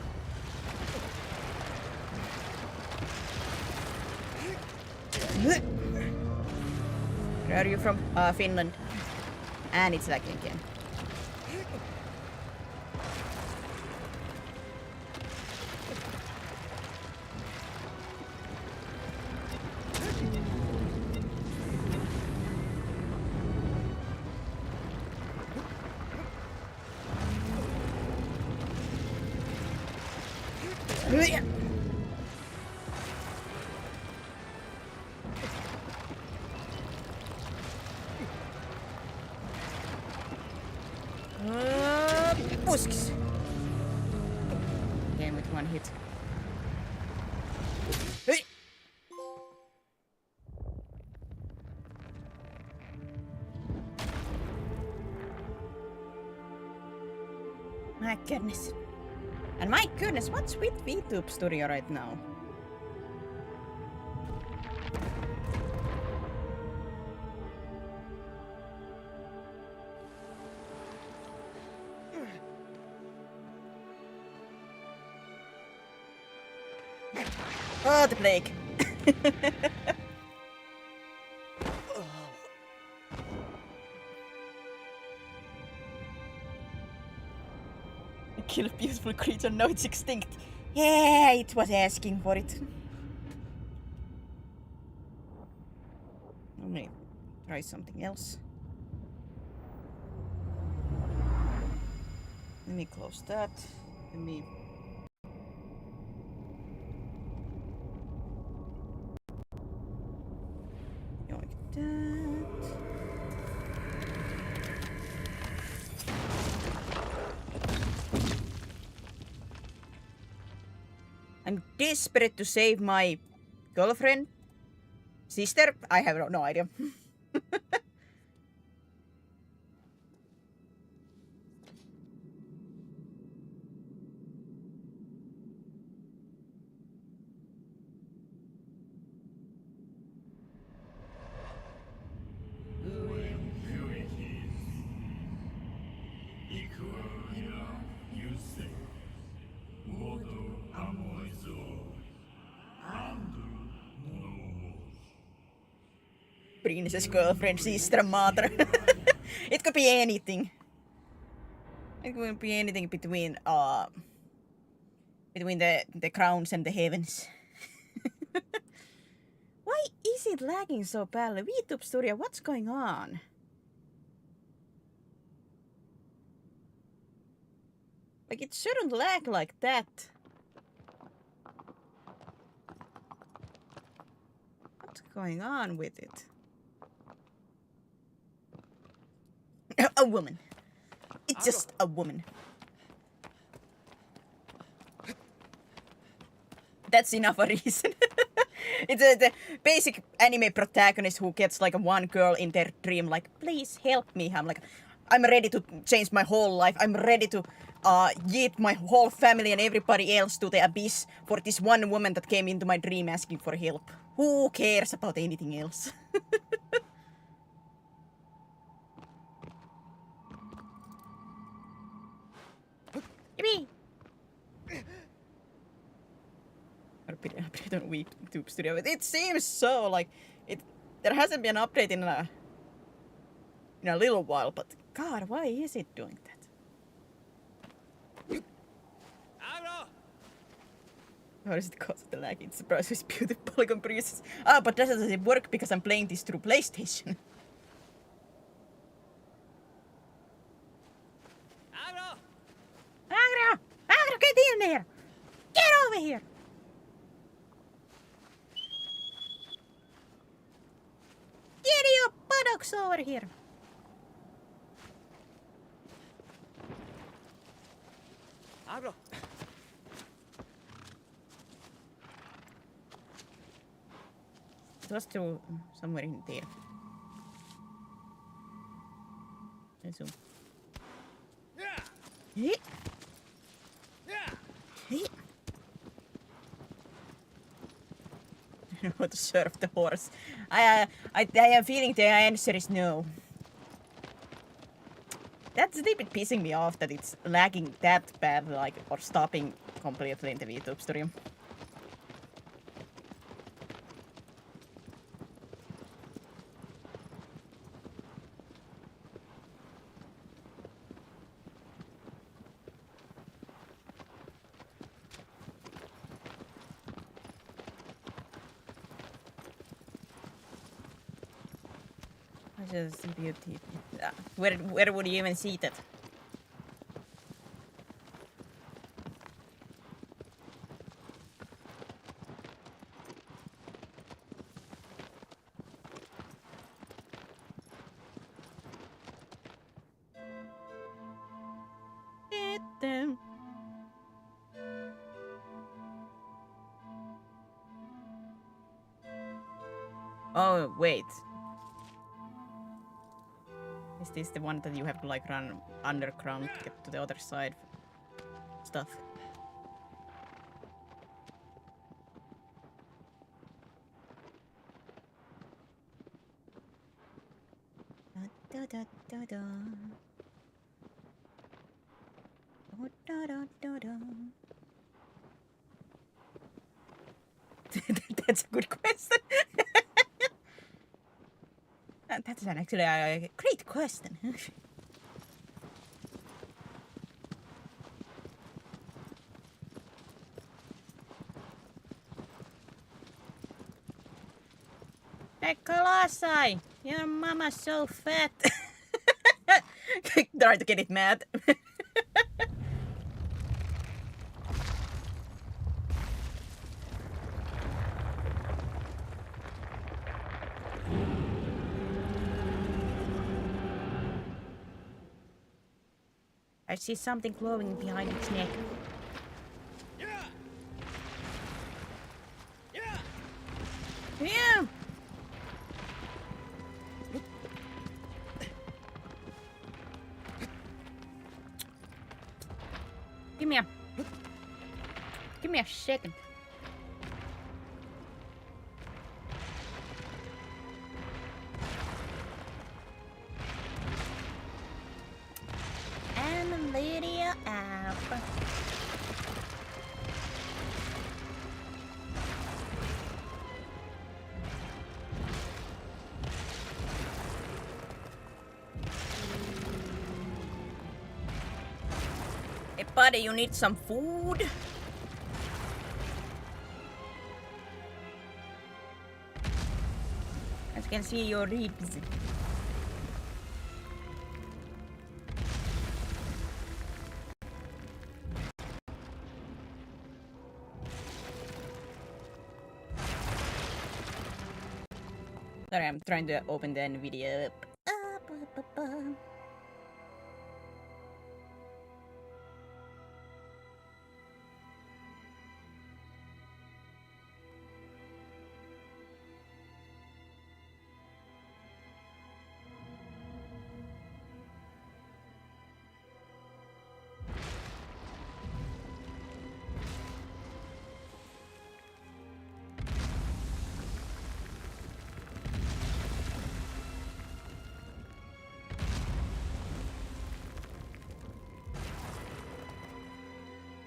Where are you from? Finland. And it's lagging again. Puskis. Again with one hit. Hey. My goodness. And my goodness, what's with VTube Studio right now? Oh, the plague. Kill a beautiful creature, now it's extinct. Yeah, it was asking for it. Let me try something else. Let me close that. Let me... Like that. I'm desperate to save my girlfriend. Sister? I have no idea. Princess, girlfriend, sister, mother. It could be anything. It could be anything between the crowns and the heavens. Why is it lagging so badly? VTube Studio, what's going on? Like, it shouldn't lag like that. What's going on with it? a woman. It's just a woman. That's enough a reason. It's the basic anime protagonist who gets like one girl in their dream, like, please help me. I'm like, I'm ready to change my whole life. I'm ready to yeet my whole family and everybody else to the abyss for this one woman that came into my dream asking for help. Who cares about anything else? Yippee! Update on YouTube Studio. It seems so like it. There hasn't been an update in a little while, but God, why is it doing that? How does it cause the lag? It's surprised with beautiful polygon presets. But doesn't it work because I'm playing this through PlayStation? Agro! Agro, get in there! Get over here! Get your buttocks over here! Agro. It was through somewhere in there. And so. Hey. Hey. I don't know how to surf the horse. I am feeling the answer is no. That's a bit pissing me off that it's lagging that bad, like, or stopping completely in the YouTube stream. Just beauty. Where would you even see that? Oh, wait. Is this the one that you have to like run underground to get to the other side stuff? Da, da, da, da. Oh, da, da, da, da. That's a good question. That's actually a great question. Hey, Colossi! Your mama's so fat! Try to get it mad. I see something glowing behind its neck. Yeah! Give me a second. And Lydia up. Hey buddy, you need some food? As you can see your ribs. Sorry, I'm trying to open the NVIDIA up.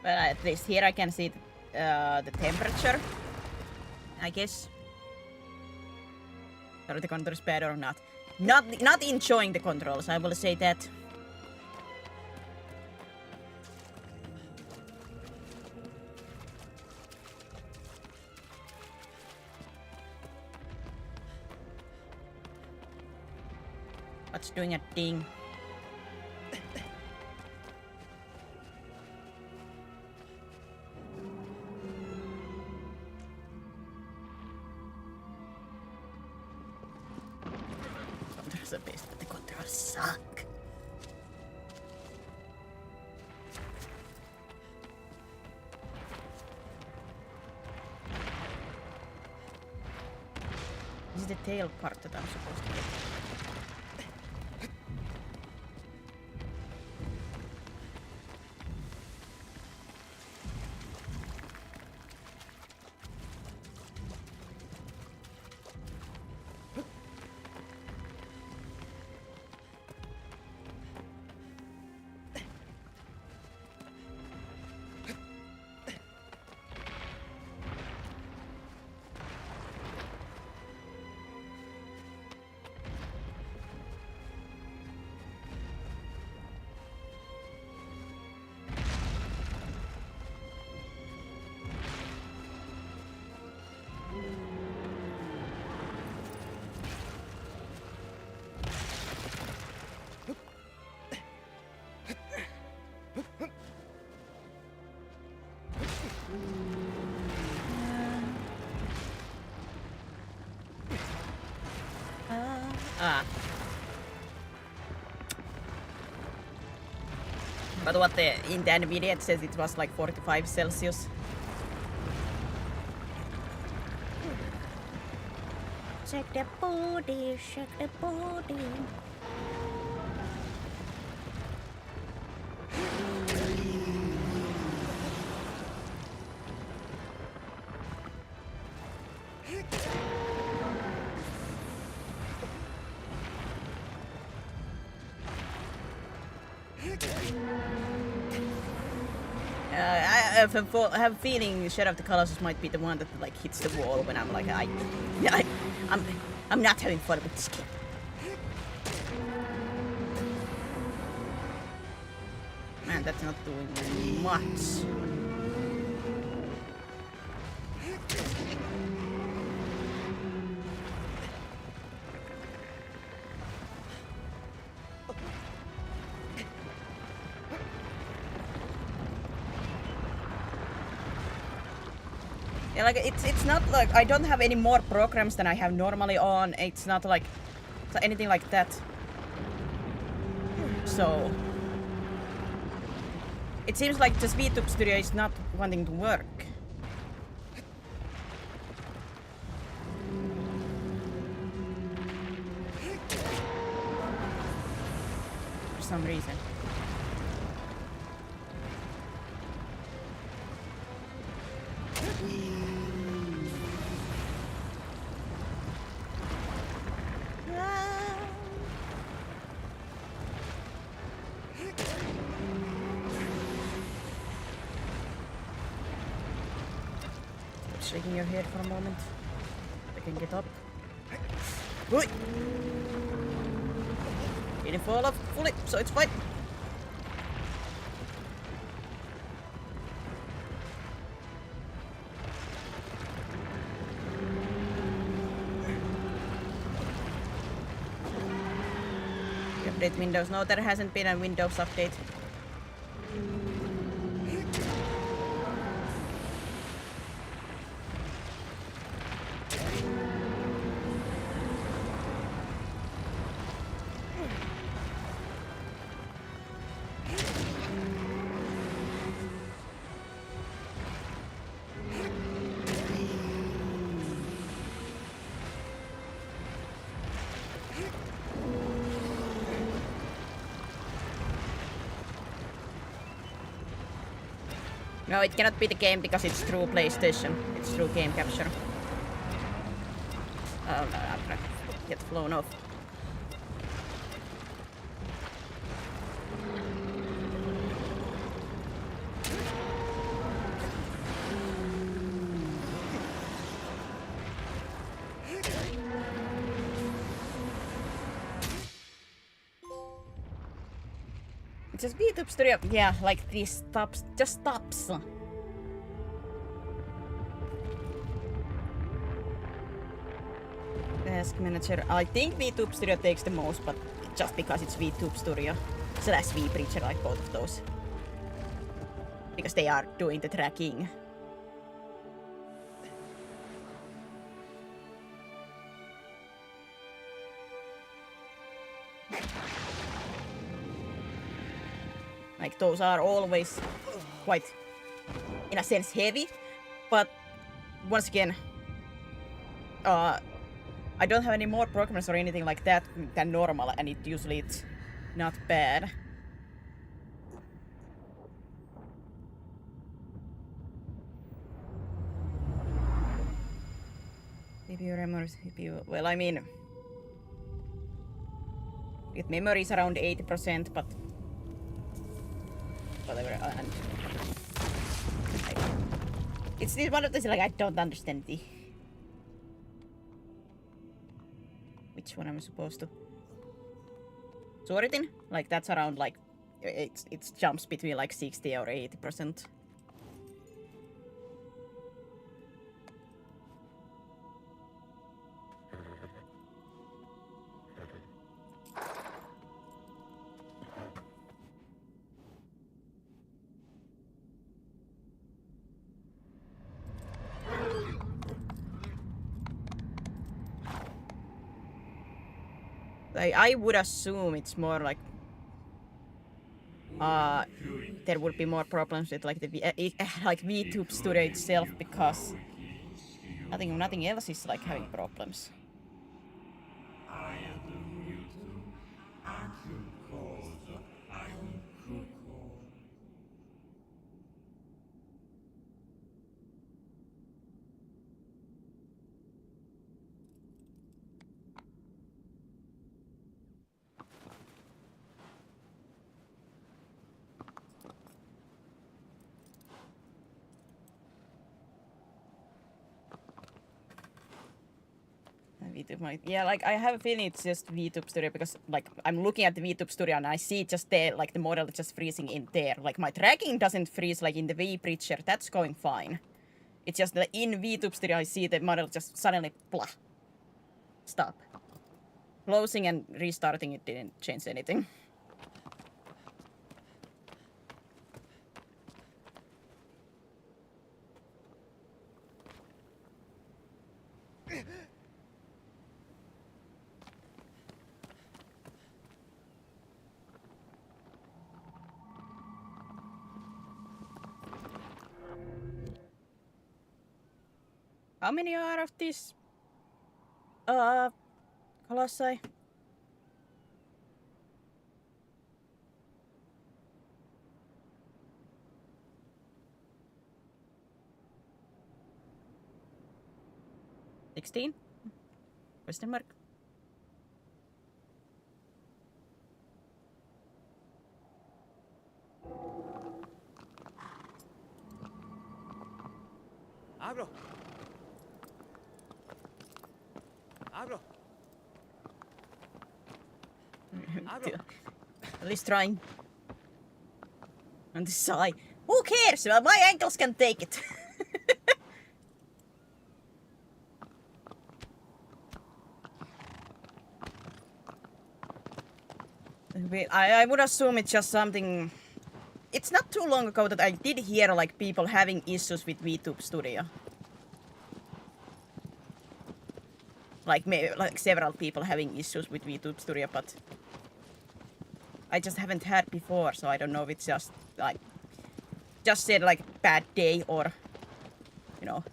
Well, at least here I can see the temperature, I guess. Are the controls bad or not? Not enjoying the controls, I will say that. What's doing a ding? Controls are best, but the controls suck. This is the tail part that I'm supposed to get. But what in the NVIDIA it says it was like 45 Celsius. Shake the booty, shake the booty. I have a feeling Shadow of the Colossus might be the one that like hits the wall when I'm like I'm not having fun with this game. Man, that's not doing much. Yeah, like it's not like I don't have any more programs than I have normally on. It's not like anything like that. So it seems like the VTube Studio is not wanting to work. For some reason. Shaking your head for a moment. I can get up. Oi! Didn't fall off fully, so it's fine. Update Windows. No, there hasn't been a Windows update. No, it cannot be the game because it's through PlayStation. It's through game capture. Oh no, I'm gonna get flown off. Just VTube Studio, yeah, like these stops, just stops. Task manager, I think VTube Studio takes the most, but just because it's VTube Studio slash VBridge, like both of those. Because they are doing the tracking. Like those are always quite, in a sense, heavy, but once again, I don't have any more programs or anything like that than normal, and usually it's not bad. CPU memory, CPU. Well, I mean, with memory is around 80%, but whatever. And it's one of those like I don't understand the which one I'm supposed to sort it in. Like that's around like it jumps between like 60 or 80%. I would assume it's more like there would be more problems with like the like VTube Studio itself because I think nothing else is like having problems. VTube might, yeah, like I have a feeling it's just VTube Studio because like I'm looking at the VTube Studio and I see just there like the model just freezing in there. Like my tracking doesn't freeze like in the VBridger, that's going fine. It's just that in VTube Studio I see the model just suddenly blah. Stop. Closing and restarting it didn't change anything. How many are of these Colossi? $16? Question mark. Abro. Abro. Abro. At least trying. On the side. Who cares? Well, my ankles can take it. I would assume it's just something. It's not too long ago that I did hear like people having issues with VTube Studio. Like maybe like several people having issues with VTube Studio, but I just haven't had before, so I don't know if it's just like just said like bad day or you know.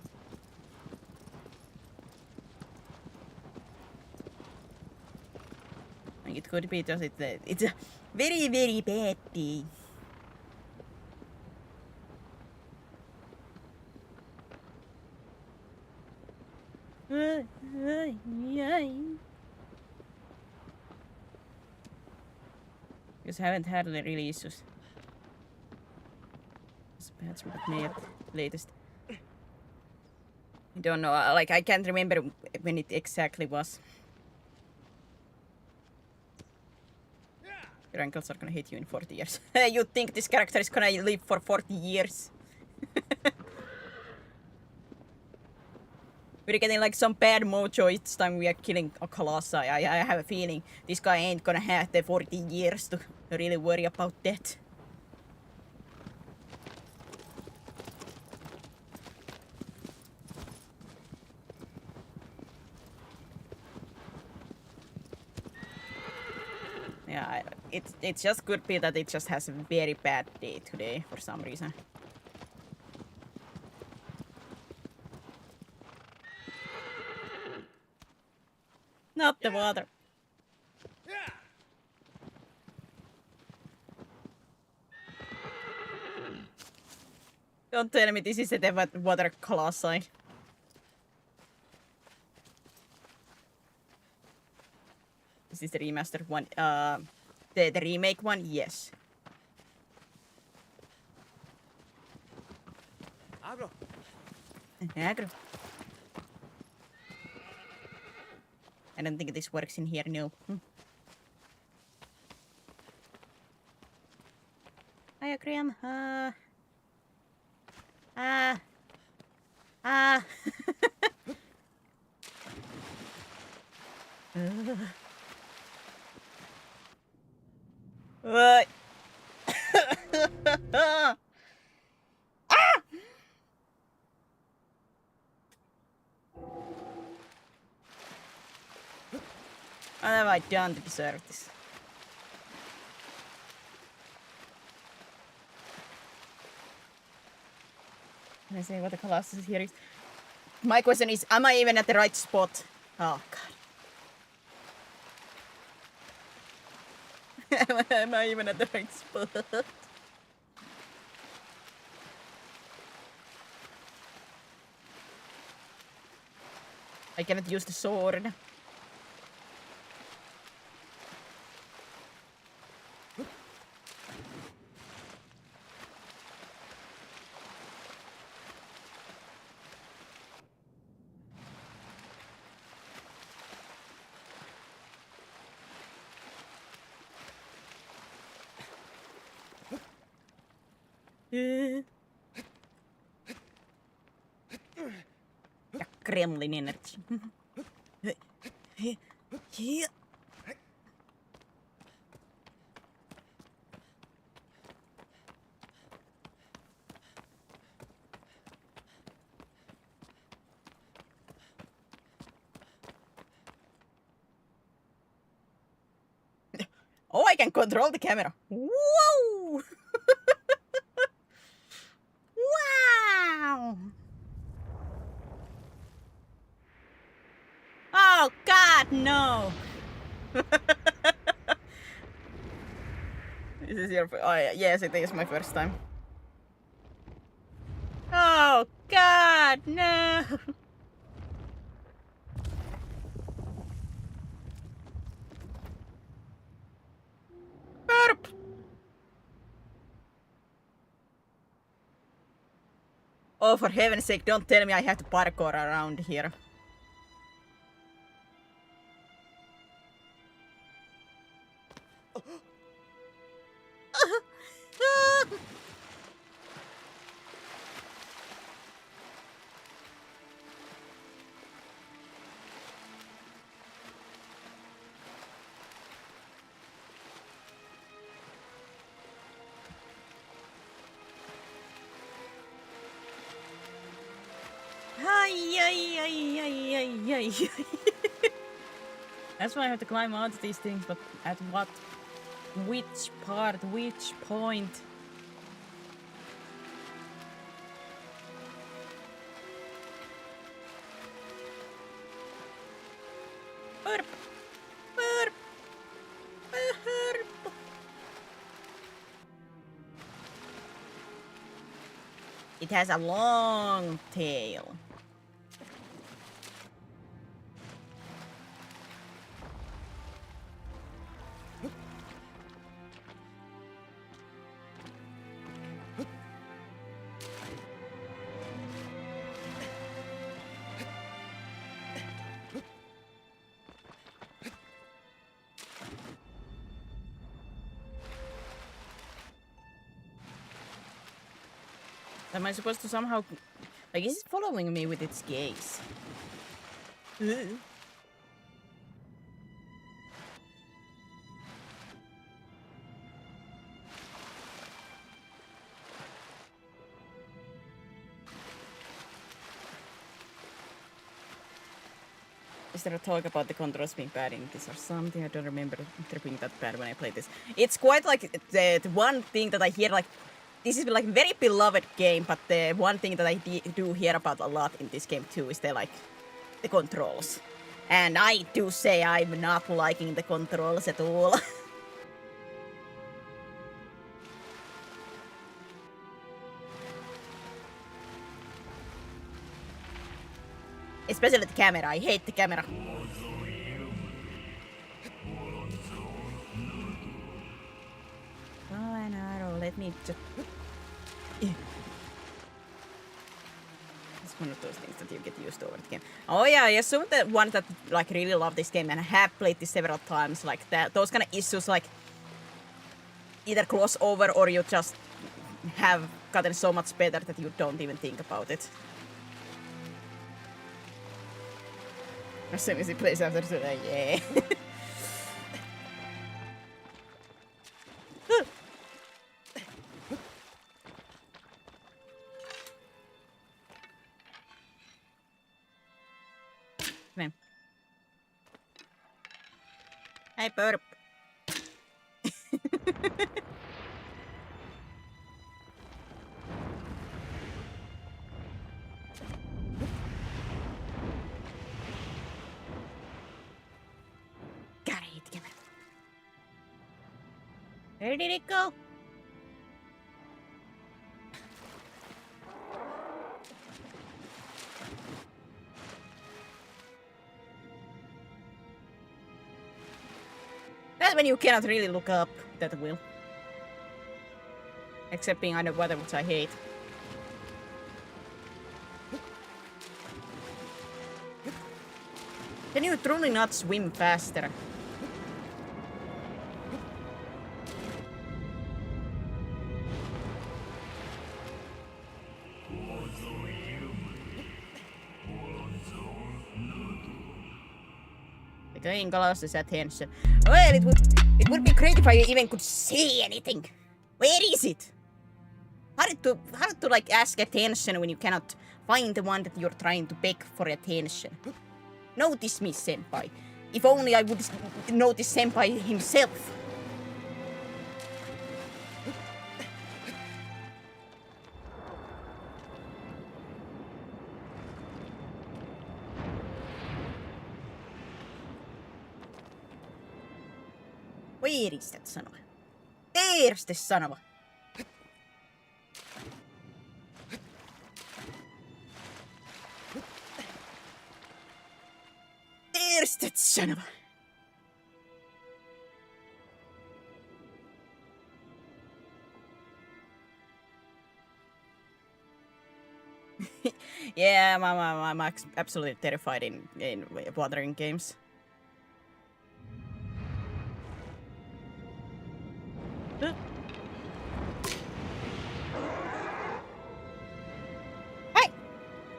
It could be just it's a very, very bad day. Because I haven't had any really issues. That's what made latest. I don't know, like I can't remember when it exactly was. Your ankles are gonna hit you in 40 years. You think this character is gonna live for 40 years? We're getting like some bad mojo each time we are killing a Colossi. I have a feeling this guy ain't gonna have the 40 years to really worry about that. Yeah, it just could be that it just has a very bad day today for some reason. Not the water. Don't tell me this is the water colossi. Is this the remastered one? The remake one? Yes. Agro. Agro. I don't think this works in here, no. Hi, Graham. What? What have I done to deserve this? Can I say what the Colossus here is? My question is, am I even at the right spot? Oh, God. Am I even at the right spot? I cannot use the sword. Ja Kremlin energy. Oh, I can control the camera. Whoa! Wow! Oh God, no! This is your. Oh yeah, yes, it is my first time. Oh God, no! Burp! Oh, for heaven's sake, don't tell me I have to parkour around here. That's why I have to climb onto these things, but at what? Which part? Which point? Burp! Burp! Burp! It has a long tail. Am I supposed to somehow... Like, is it following me with its gaze? Is there a talk about the controls being bad in this or something? I don't remember it being that bad when I played this. It's quite like the one thing that I hear, like, this is like very beloved game, but the one thing that I do hear about a lot in this game too is the controls. And I do say I'm not liking the controls at all. Especially the camera, I hate the camera. Oh, an arrow, let me just... It's one of those things that you get used to over the game. Oh yeah, I assume the one that like really love this game and have played this several times, like that, those kind of issues like either cross over or you just have gotten so much better that you don't even think about it. As soon as he plays after today, yeah. Man. Hey, burp. Gotta hate the camera. Where did it go? That's when you cannot really look up that will. Except being underwater, which I hate. Can you truly not swim faster? Again, Colossus attention. Well, it would be great if I even could see anything. Where is it? How to like ask attention when you cannot find the one that you're trying to beg for attention? Notice me, senpai. If only I would notice senpai himself. Where is that son of a... There's the son of a... There's that son of a... Yeah, I'm absolutely terrified in watering games. Hey!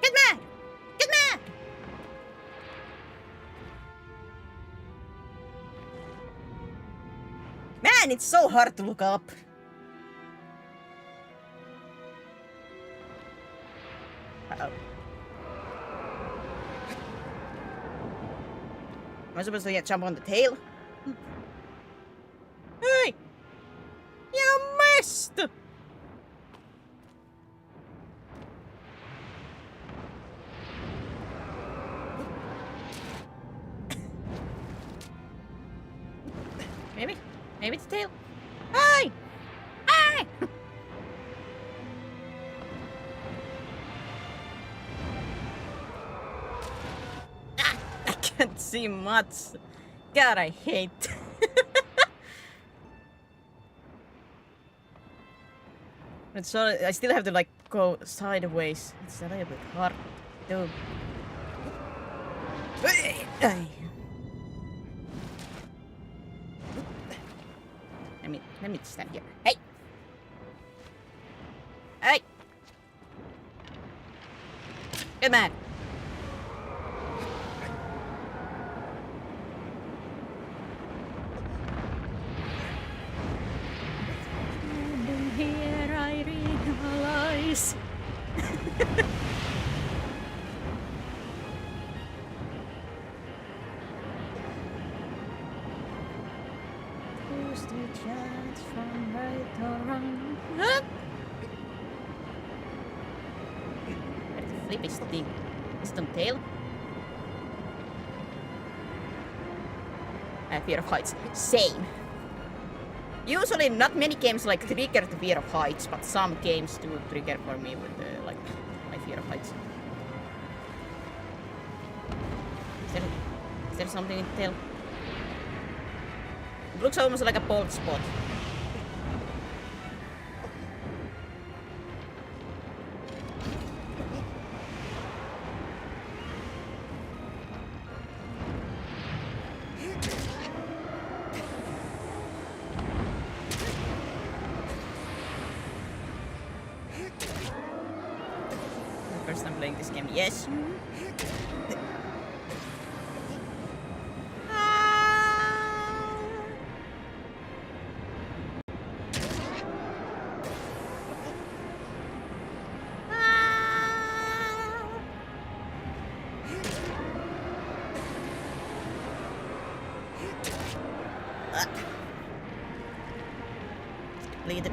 Get mad! Get mad! Man, it's so hard to look up. Uh-oh. Am I supposed to jump on the tail? Hey! You missed! Maybe it's the tail. Hey! Hey! I can't see much. God, I hate. But so I still have to like go sideways. It's a little bit hard to do. Let me stand here. Hey! Hey! Come on. And here I realize. Who's the chance from right or wrong? Huh? Where the flip is the thing? Is it on tail? Fear of heights. Same. Usually not many games like trigger the fear of heights, but some games do trigger for me with like my fear of heights. Is there something in the tail? It looks almost like a bald spot. First time playing this game, yes. Lead it.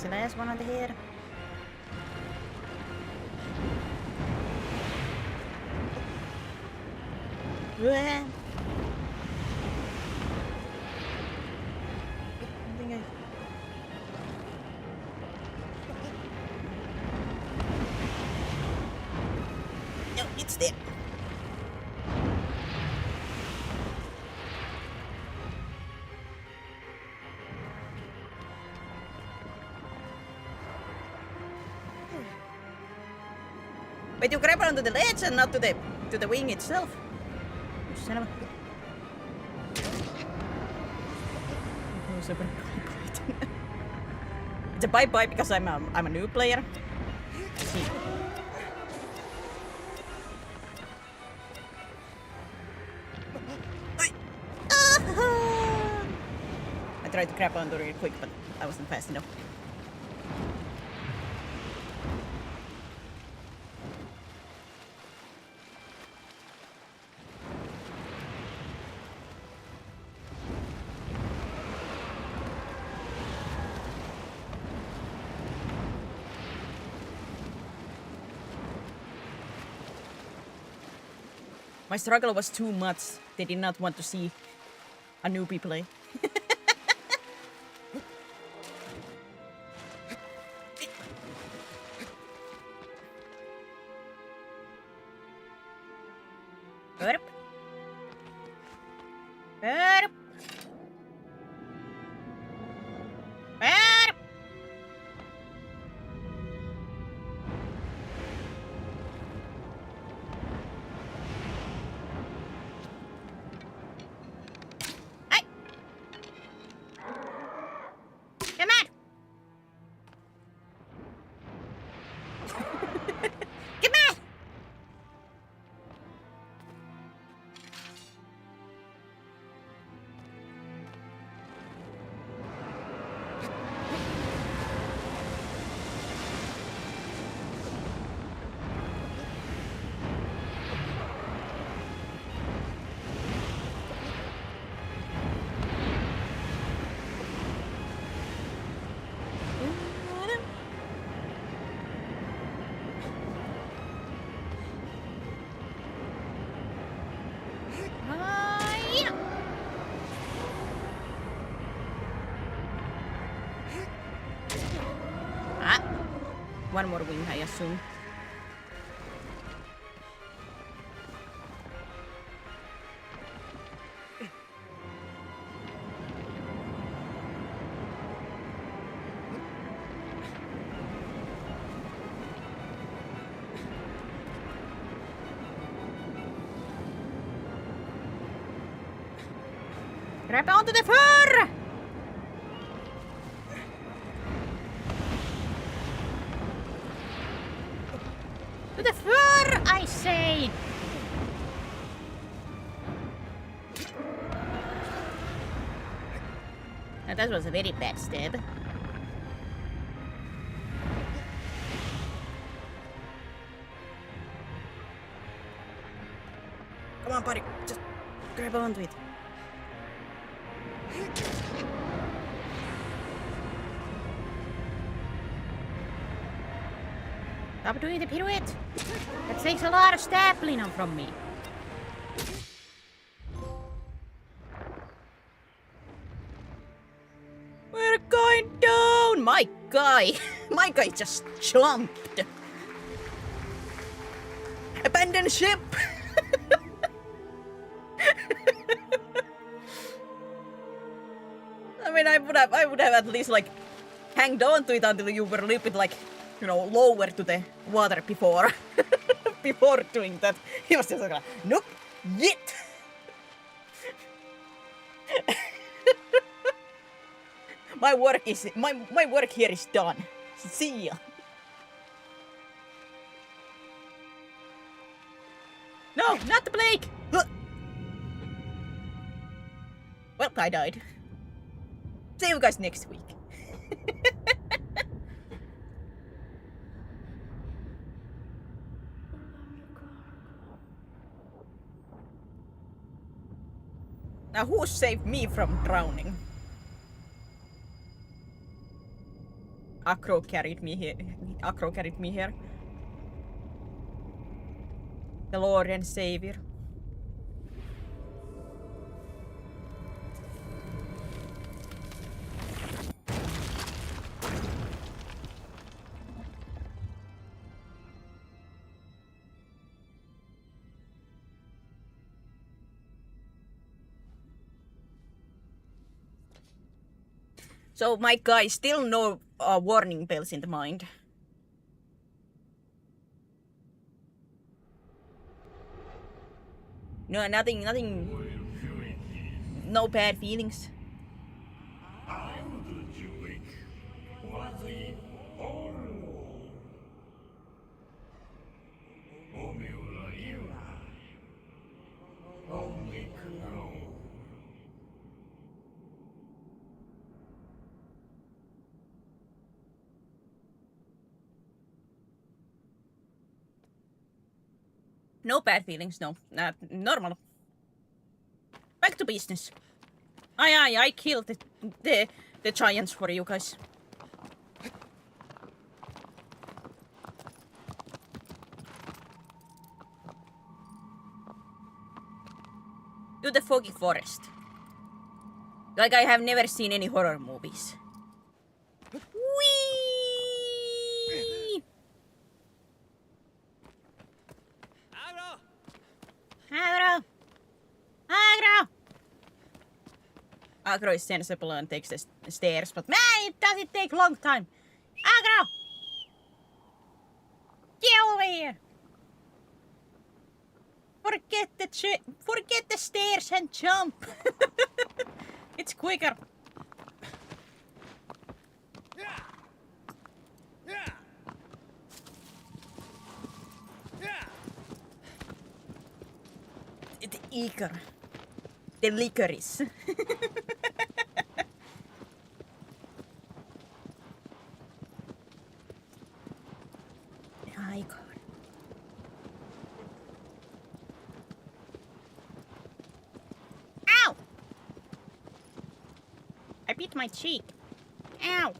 The last one on the head. I think I... No, it's there. But you grab onto the ledge and not to the wing itself. You son of a... Oh, super bye-bye. It's a bye-bye because I'm a new player. I see. I tried to grab onto really quick, but I wasn't fast enough. My struggle was too much. They did not want to see a newbie play. Burp. Burp. Burp. Hey. Come on. Come on. One more wing, I assume. Grab onto the fur! To the fur, I say! Now that was a very bad stab. Come on, buddy. Just grab onto it. Stop doing the pirouette. That takes a lot of stamina from me. We're going down! My guy just jumped. Abandon ship! I mean, I would have at least like hanged on to it until you were a little bit like, you know, lower to the water before before doing that. He was just like, nope, yet. My work here is done. See ya. No, not the Blake. Well, I died. See you guys next week. Now who saved me from drowning? Acro carried me here. The Lord and Savior. So my guy, still no warning bells in the mind. No, nothing, no bad feelings. No bad feelings, no. Normal. Back to business. I killed the giants for you guys. To the foggy forest. Like I have never seen any horror movies. Whee! Agro! Agro is sensible and takes the stairs, but man, it doesn't take long time. Agro! Get over here! Forget the stairs and jump. It's quicker. The eager. The licorice. My God. Ow! I bit my cheek. Ow! Ow!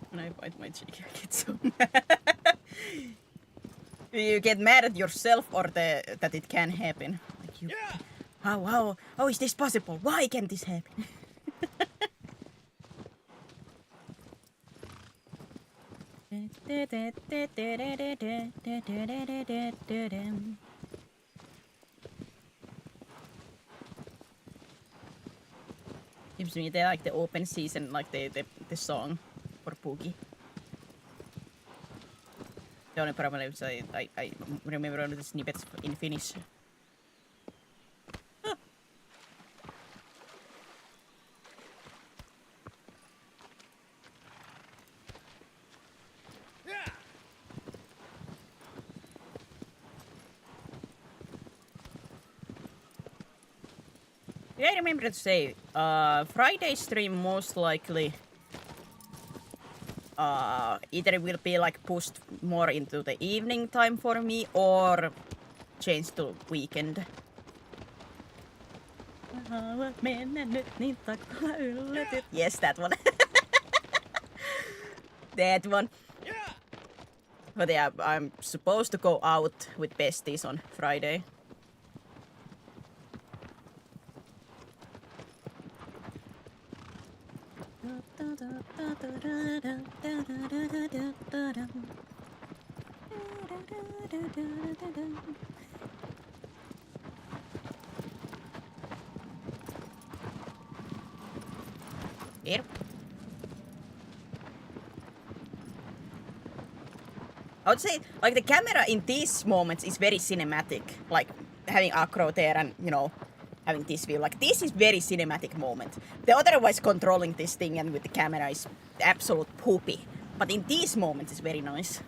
When I bite my cheek, I get so mad. You get mad at yourself or that it can happen. Like you, how is this possible? Why can't this happen? Gives me the like the open season, like the song for Pookie. The only problem is I remember only the snippets in Finnish. I remember to say, Friday stream most likely either will be like pushed more into the evening time for me or change to weekend. Yes, that one. That one. But yeah, I'm supposed to go out with besties on Friday. Here. I would say, like, the camera in these moments is very cinematic. Like, having Acro there and, you know, having this view. Like, this is very cinematic moment. The otherwise controlling this thing and with the camera is absolute poopy. But in these moments, it's very nice.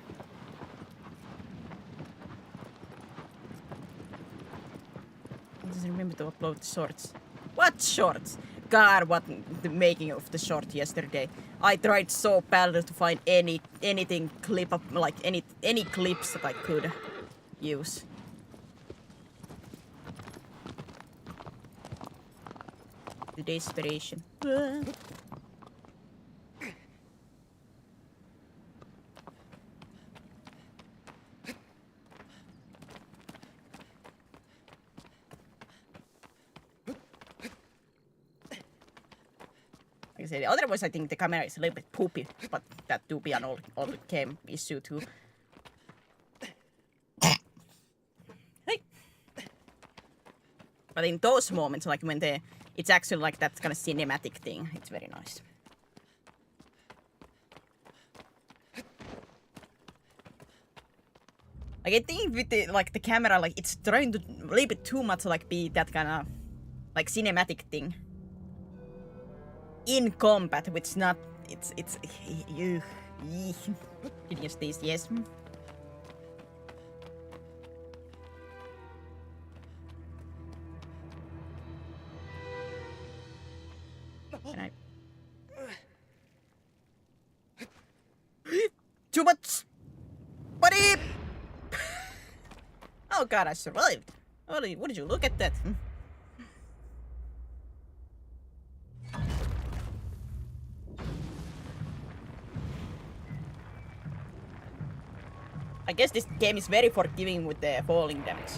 Just remember to upload the shorts. What shorts? God, what the making of the short yesterday. I tried so badly to find anything clip up, like any clips that I could use. The desperation. Like I said, otherwise I think the camera is a little bit poopy, but that do be an old game issue too. Hey. But in those moments, like when it's actually like that kind of cinematic thing, it's very nice. Like I think with the camera, like it's trying to a little bit too much like be that kind of like cinematic thing. In combat, which not it's use these, yes. Can I? Too much, buddy. Oh god, I survived. Holy, what did you look at that? I guess this game is very forgiving with the falling damage.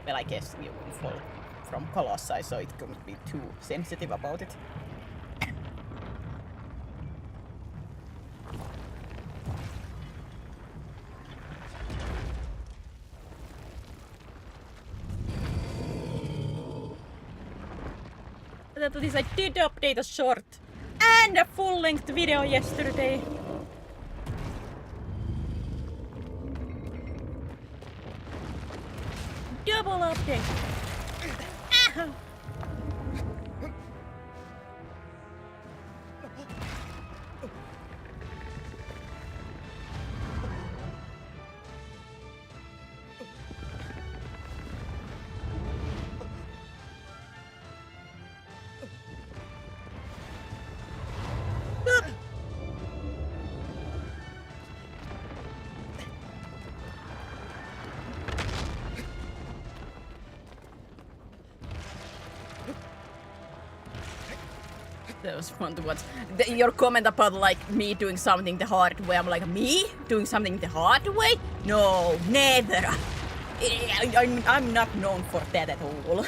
Well, I guess you can fall from Colossus, so it couldn't be too sensitive about it. At least I did update a short and a full-length video yesterday. Double update. Ah. That was fun to watch. Your comment about like me doing something the hard way. I'm like, me doing something the hard way? No, never. I'm not known for that at all.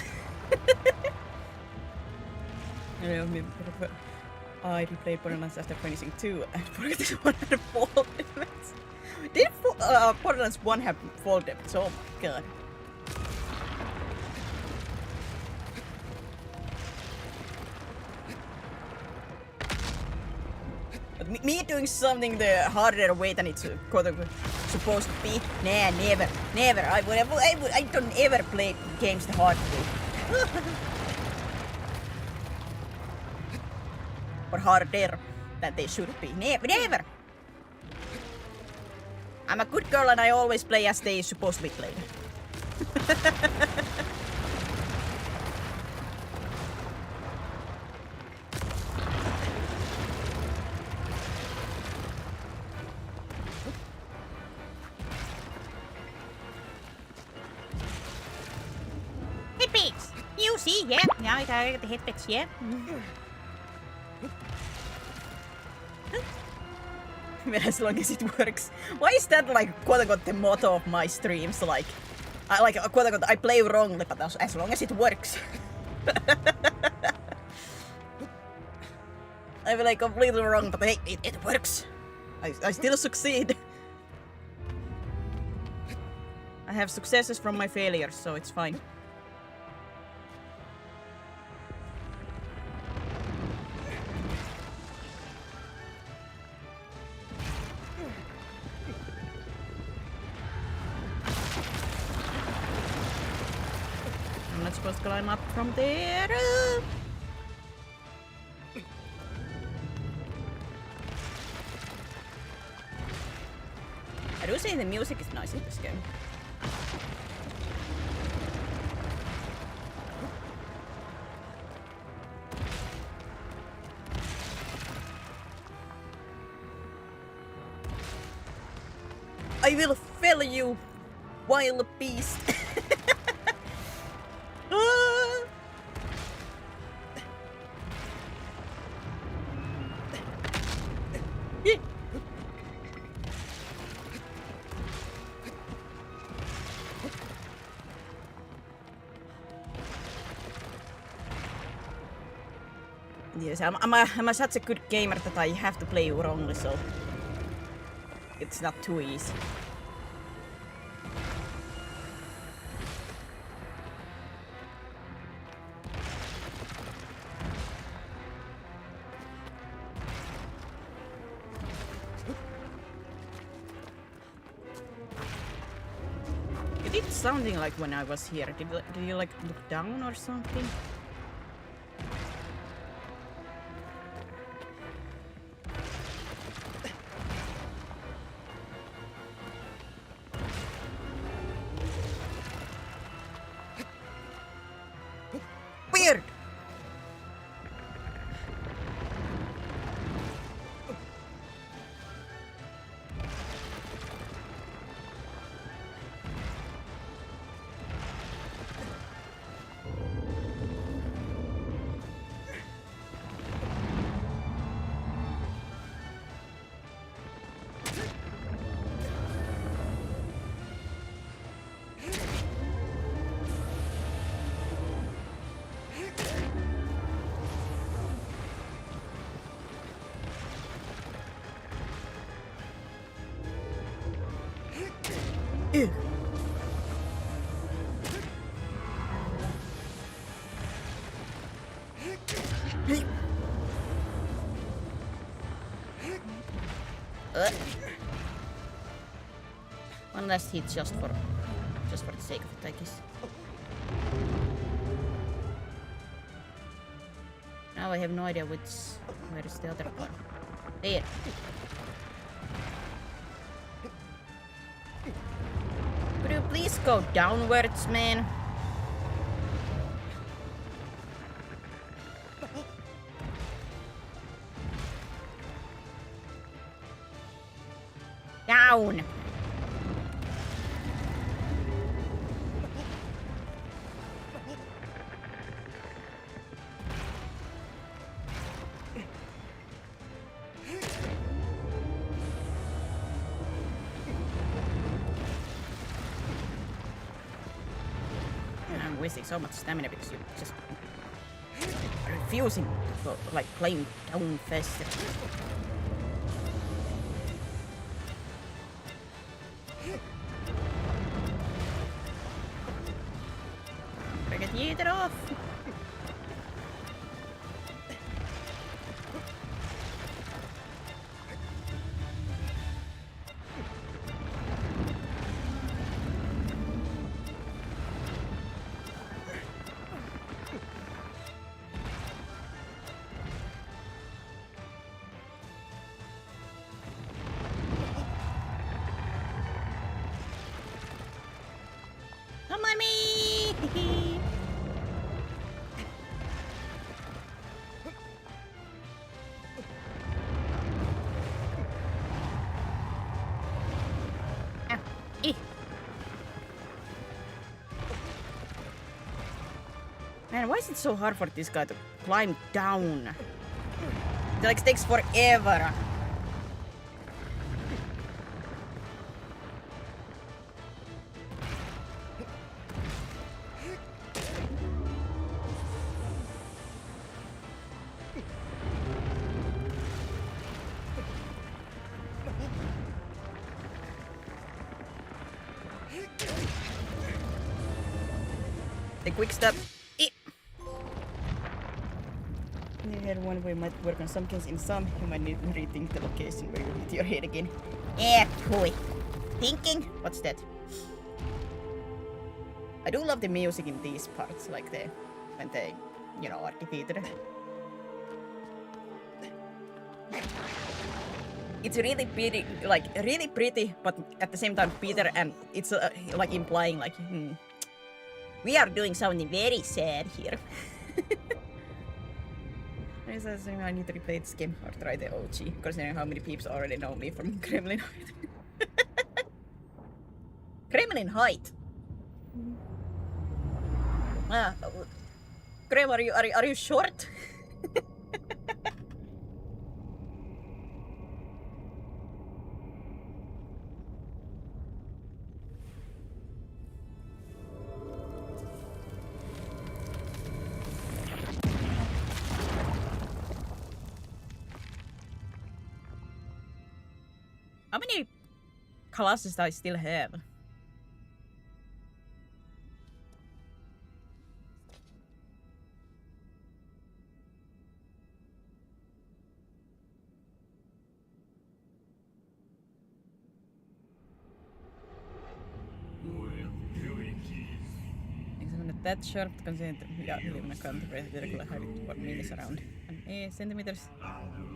I replayed Borderlands after finishing 2 and forgot this one had fall damage. Did Borderlands 1 have fall damage? Oh my god. Me doing something the harder way than it's quote unquote supposed to be. Nah, never. I don't ever play games the hard way. Or harder than they should be. Never. I'm a good girl and I always play as they supposed to be played. Headpicks! You see, yeah. Yeah, I got the headpicks, yeah. Well, as long as it works. Why is that like quote unquote the motto of my streams? Like, I like quote unquote I play wrongly, but as long as it works. I feel like completely wrong, but hey, it works. I still succeed. I have successes from my failures, so it's fine. I'm not supposed to climb up from there. I do say the music is nice in this game. I will fell you, wild beast. Ah. Yeah. Yes, I'm such a good gamer that I have to play wrongly, so it's not too easy. It did something like when I was here. Did you like look down or something? Weird! Ew. Hey. One last hit just for the sake of it, I guess. Now I have no idea where is the other one. There. Could you please go downwards, man? Down! I'm wasting so much stamina because you just refusing to go, like playing down faster. Get yeeted off. Come on me! Ah, eh. Man, why is it so hard for this guy to climb down? It like takes forever. The quick step. Had one way might work on some cases. In some, you might need to rethink the location where you hit your head again. Boy. Thinking? What's that? I do love the music in these parts, like when they, you know, are defeated. It's really pretty, but at the same time bitter, and it's like implying like, we are doing something very sad here. I need to replay this game or try the OG, considering how many peeps already know me from Kremlin Height. Kremlin Height! Krem, are you short? How many Colossus do I still have? Examine that sharp consider leaving a contemplate the regular height what means around. And centimeters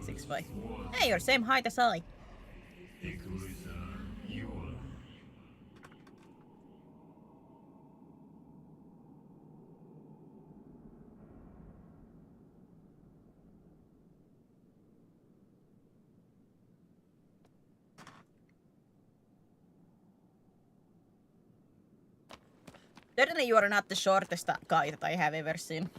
6'5". Hey, you're same height as I. Certainly you are not the shortest guy that I have ever seen.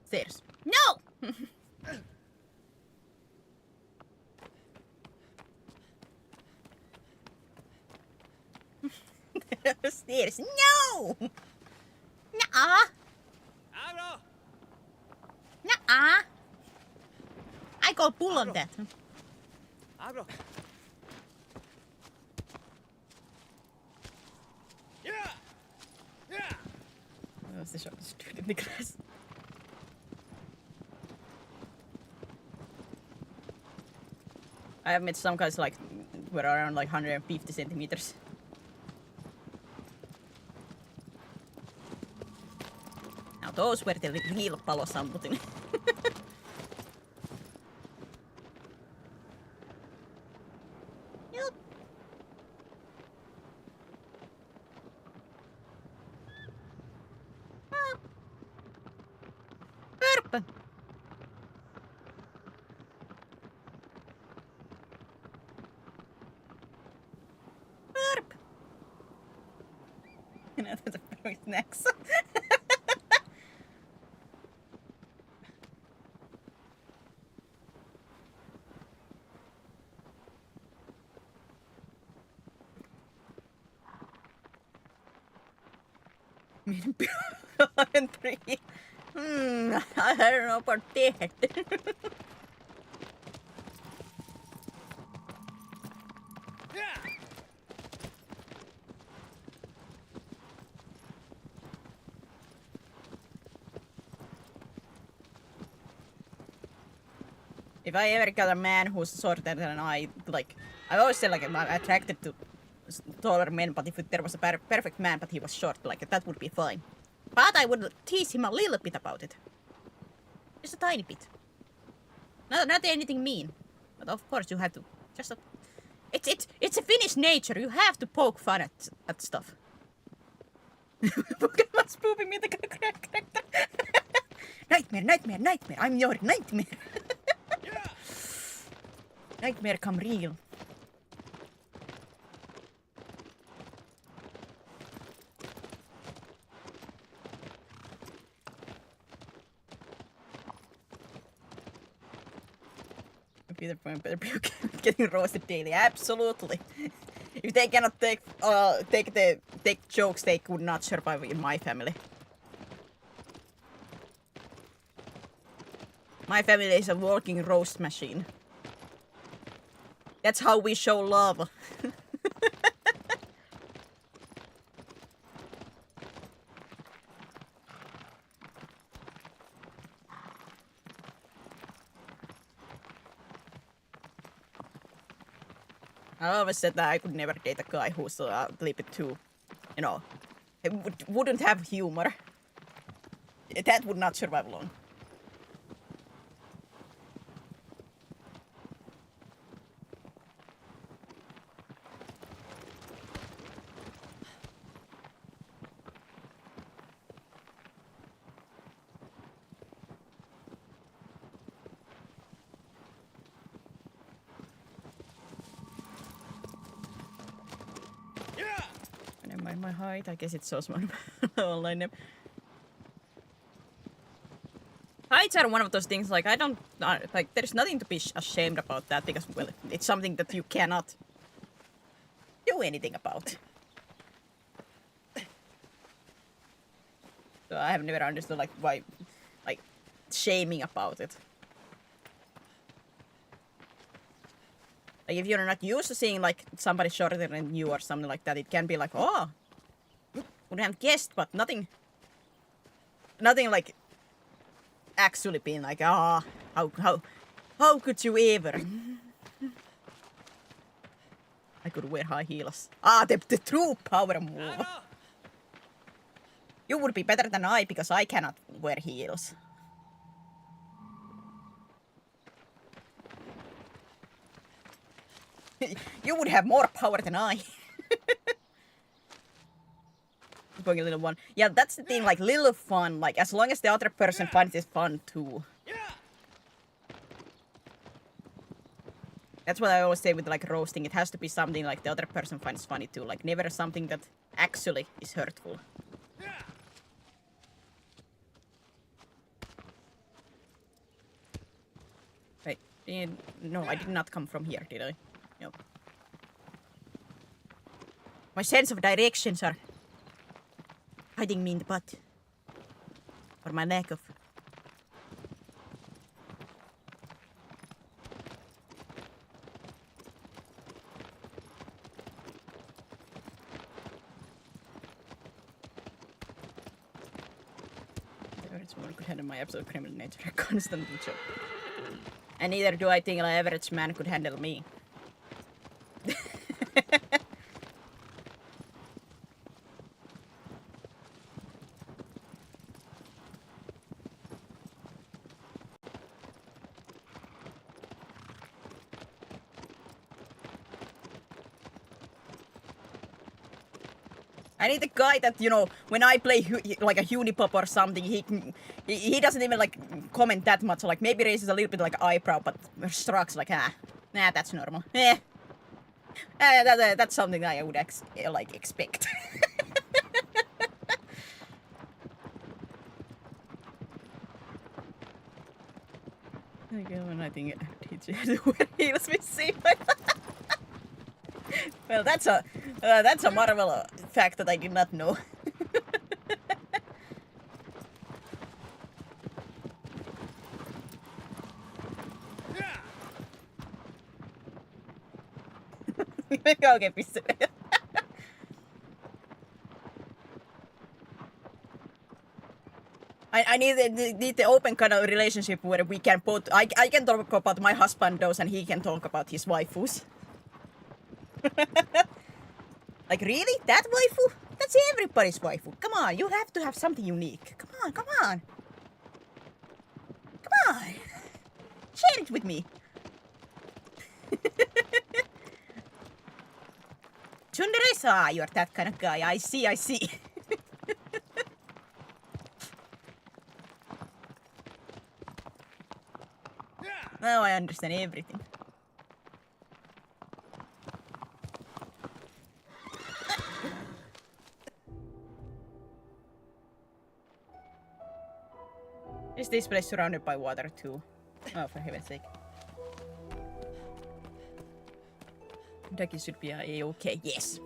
Stairs. No! Stairs. No! Nuh-uh. Nuh-uh. I go pull on that. Abro. That was the shortest dude in the class. I have met some guys like were around like 150 centimeters. Now those were the real palosammutin. Yep. Burp. Burp. That's a very next. And three. I don't know about that. If I ever got a man who's shorter than I, like, I always say like I'm attracted to taller men, but if there was a perfect man but he was short, like that would be fine. But I would tease him a little bit about it. Just a tiny bit. Not anything mean. But of course you have to just it's a Finnish nature. You have to poke fun at stuff. Pokemon spooping me the character. Nightmare. I'm your nightmare. Nightmare come real. Peter Pan better be getting roasted daily. Absolutely. If they cannot take jokes, they could not survive in my family. My family is a walking roast machine. That's how we show love. I always said that I could never date a guy who's a little bit too, you know, wouldn't have humor. That would not survive long. Never mind my height. I guess it's so small. Online name. Heights are one of those things. Like I don't like. There's nothing to be ashamed about that because well, it's something that you cannot do anything about. So I have never understood like why, like, shaming about it. Like if you're not used to seeing like somebody shorter than you or something like that, it can be like, oh, would have guessed, but nothing like actually being like, ah, how could you ever? I could wear high heels. Ah, the true power move. You would be better than I because I cannot wear heels. You would have more power than I. Going a little one. Yeah, that's the thing, like little fun, like as long as the other person finds it fun too. That's what I always say with like roasting. It has to be something like the other person finds funny too. Like never something that actually is hurtful. Wait, no, I did not come from here, did I? No. My sense of directions are hiding me in the butt. Or my lack of. Someone could handle my absolute criminal nature constantly joke. And neither do I think an average man could handle me. I need a guy that, you know, when I play like a Unipop or something, he doesn't even like comment that much. Like maybe raises a little bit like eyebrow, but shrugs like, nah, that's normal. That's something I would like expect. When I think teach you to wear heels with seat. Well, that's a Marvel fact that I did not know. Okay, piste. I need the open kind of relationship where we can both. I can talk about my husbandos and he can talk about his waifus. Like really, that waifu? That's everybody's waifu. Come on, you have to have something unique. Come on, come on, come on. Share it with me. Tsundere-san, you're that kind of guy. I see, I see. Now I understand everything. Is this place surrounded by water too? Oh, for heaven's sake. Ducky should be a-okay, yes.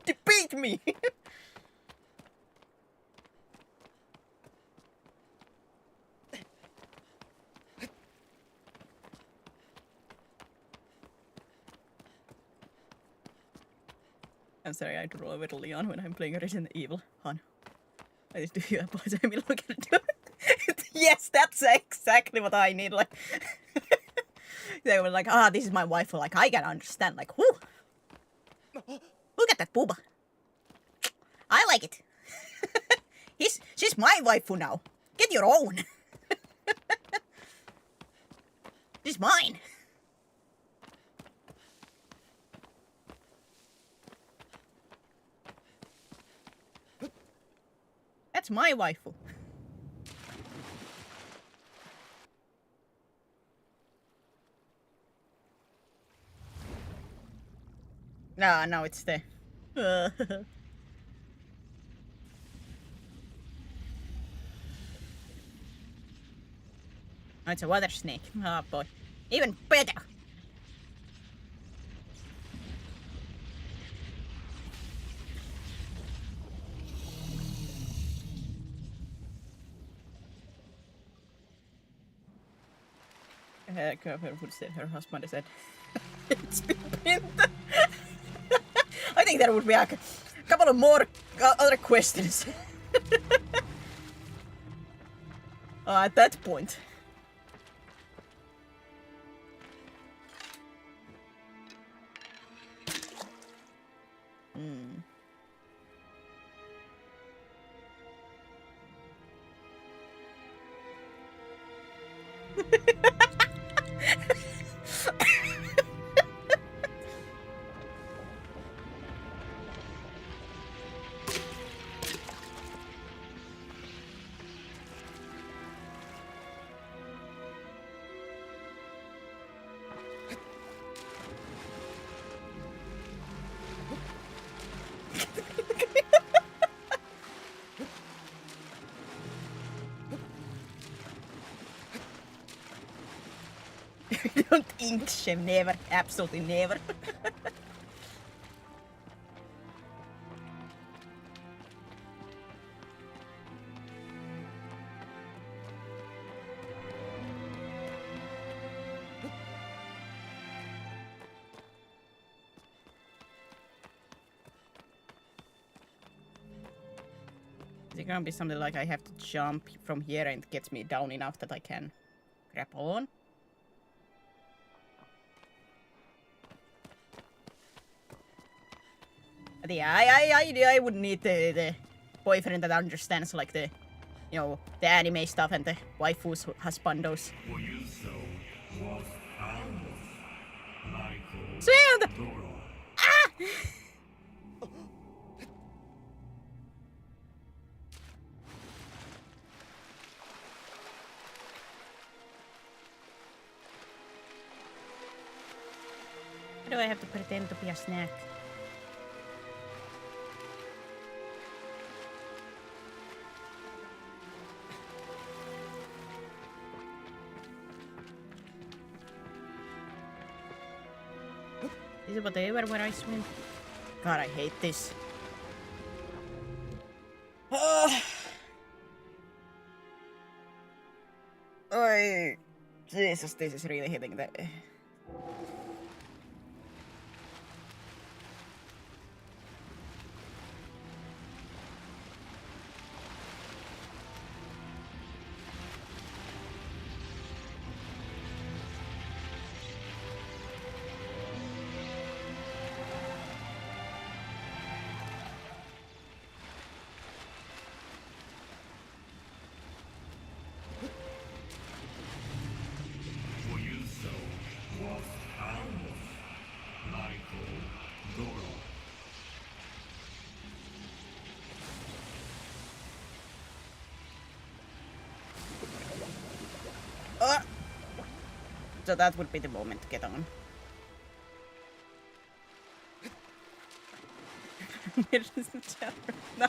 Debate me! I'm sorry, I roll over to Leon when I'm playing Resident Evil. Han. I just do you apologize. I mean, look at it. Yes, that's exactly what I need. Like, they were like, this is my wife. Like, I can understand. Like, whoo. Look at that booba. I like it. She's my waifu now. Get your own. She's mine. That's my waifu. No, now it's the... Oh, it's a water snake. Oh boy. Even better! Girlfriend would say her husband said it's been pinned. I think there would be a couple of more other questions. At that point. Don't ink shame, never, absolutely never. Is it gonna be something like I have to jump from here and it gets me down enough that I can grab on? But yeah, I would need the boyfriend that understands like the, you know, the anime stuff and the waifus, husbandos. Swim! Ah! Why do I have to pretend to be a snack? Is it whatever when I swim? God, I hate this. Oh, Jesus, this is really hitting the... So that would be the moment to get on. No.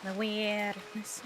The weirdness.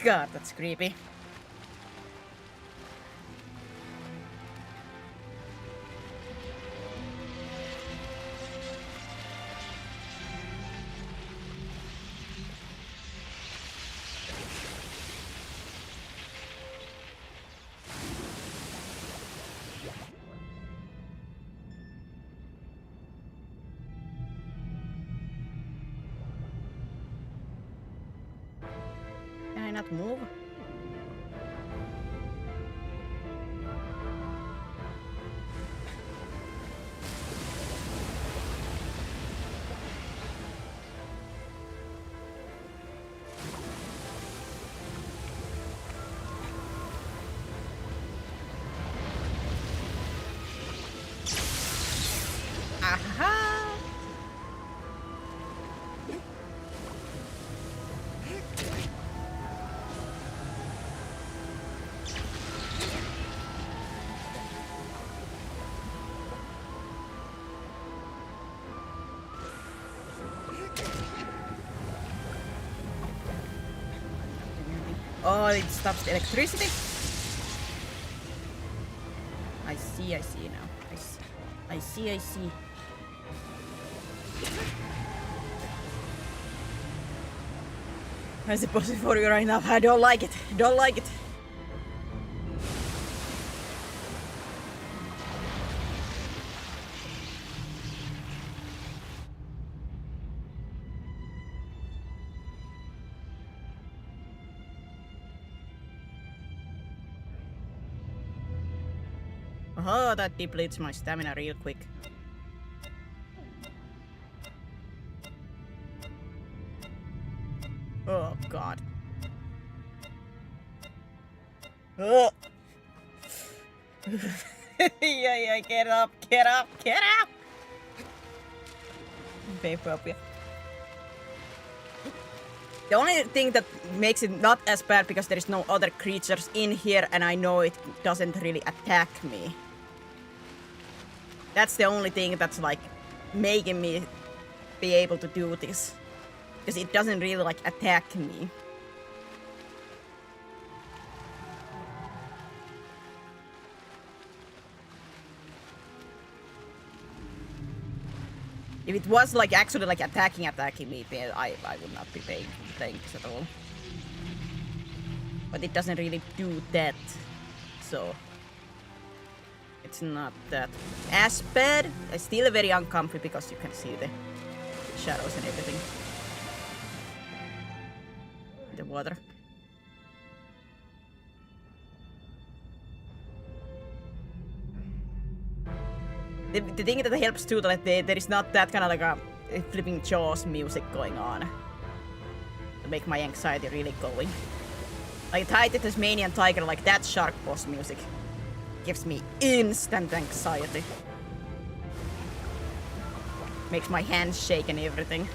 God, that's creepy. Can I not move? Aha! Oh, it stops the electricity. I see now. I see. How's it possible for you right now? I don't like it. Don't like it. Oh, that depletes my stamina real quick. Oh god. Oh. yeah, get up. Vaporware. The only thing that makes it not as bad because there is no other creatures in here and I know it doesn't really attack me. That's the only thing that's like making me be able to do this. Because it doesn't really like attack me. If it was like actually like attacking me, then I would not be playing this at all. But it doesn't really do that, so it's not that as bad. It's still very uncomfy because you can see the shadows and everything. The water. The thing that helps too, that there is not that kind of like a flipping Jaws music going on to make my anxiety really going. Like Titan Tasmanian Tiger, like that shark boss music gives me instant anxiety. Makes my hands shake and everything.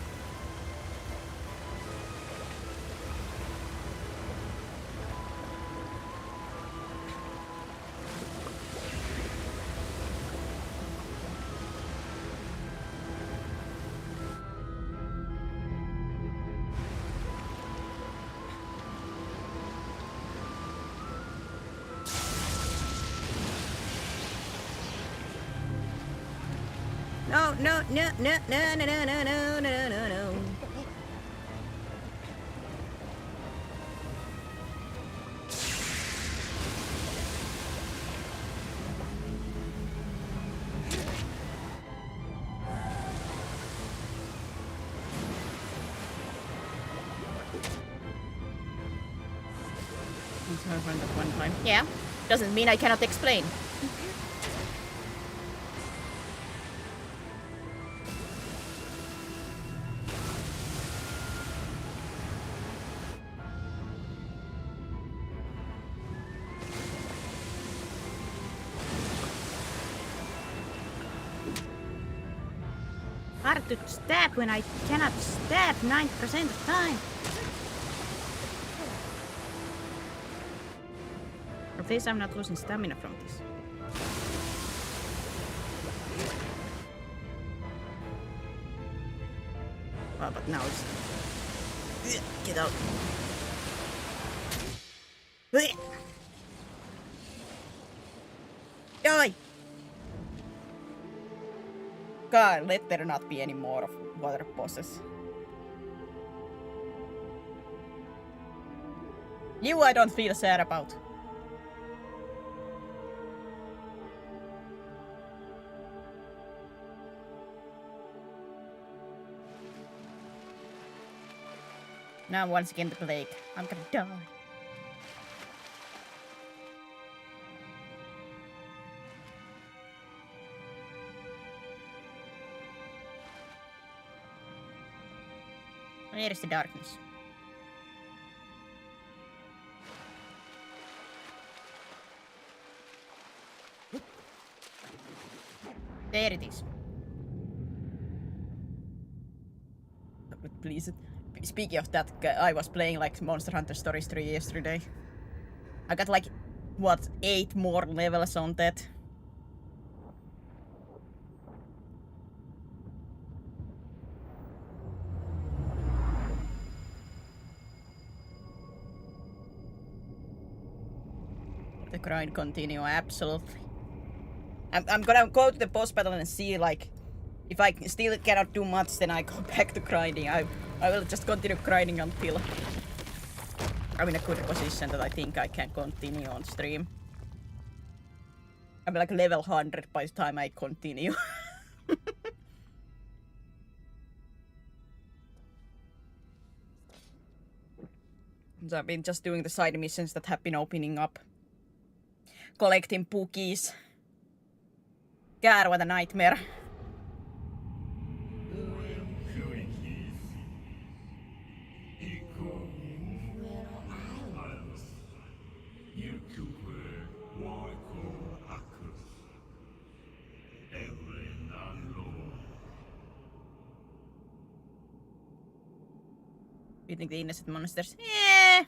No. It's her friend at one time. Yeah. Doesn't mean I cannot explain. Hard to stab when I cannot stab 9% of the time. At least I'm not losing stamina from this. Well, but now it's... Get out. Die! God, let there not be any more of water bosses. You I don't feel sad about. Now once again the plague. I'm gonna die. Where is the darkness? There it is. Please. Speaking of that, I was playing like Monster Hunter Stories 3 yesterday. I got like, what, 8 more levels on that. The grind continue, absolutely. I'm gonna go to the boss battle and see like if I still cannot do much, then I go back to grinding. I will just continue grinding until I'm in a good position that I think I can continue on stream. I'm like level 100 by the time I continue. So I've been just doing the side missions that have been opening up. Collecting bookies. God, what a nightmare. Beating the innocent monsters. Eh.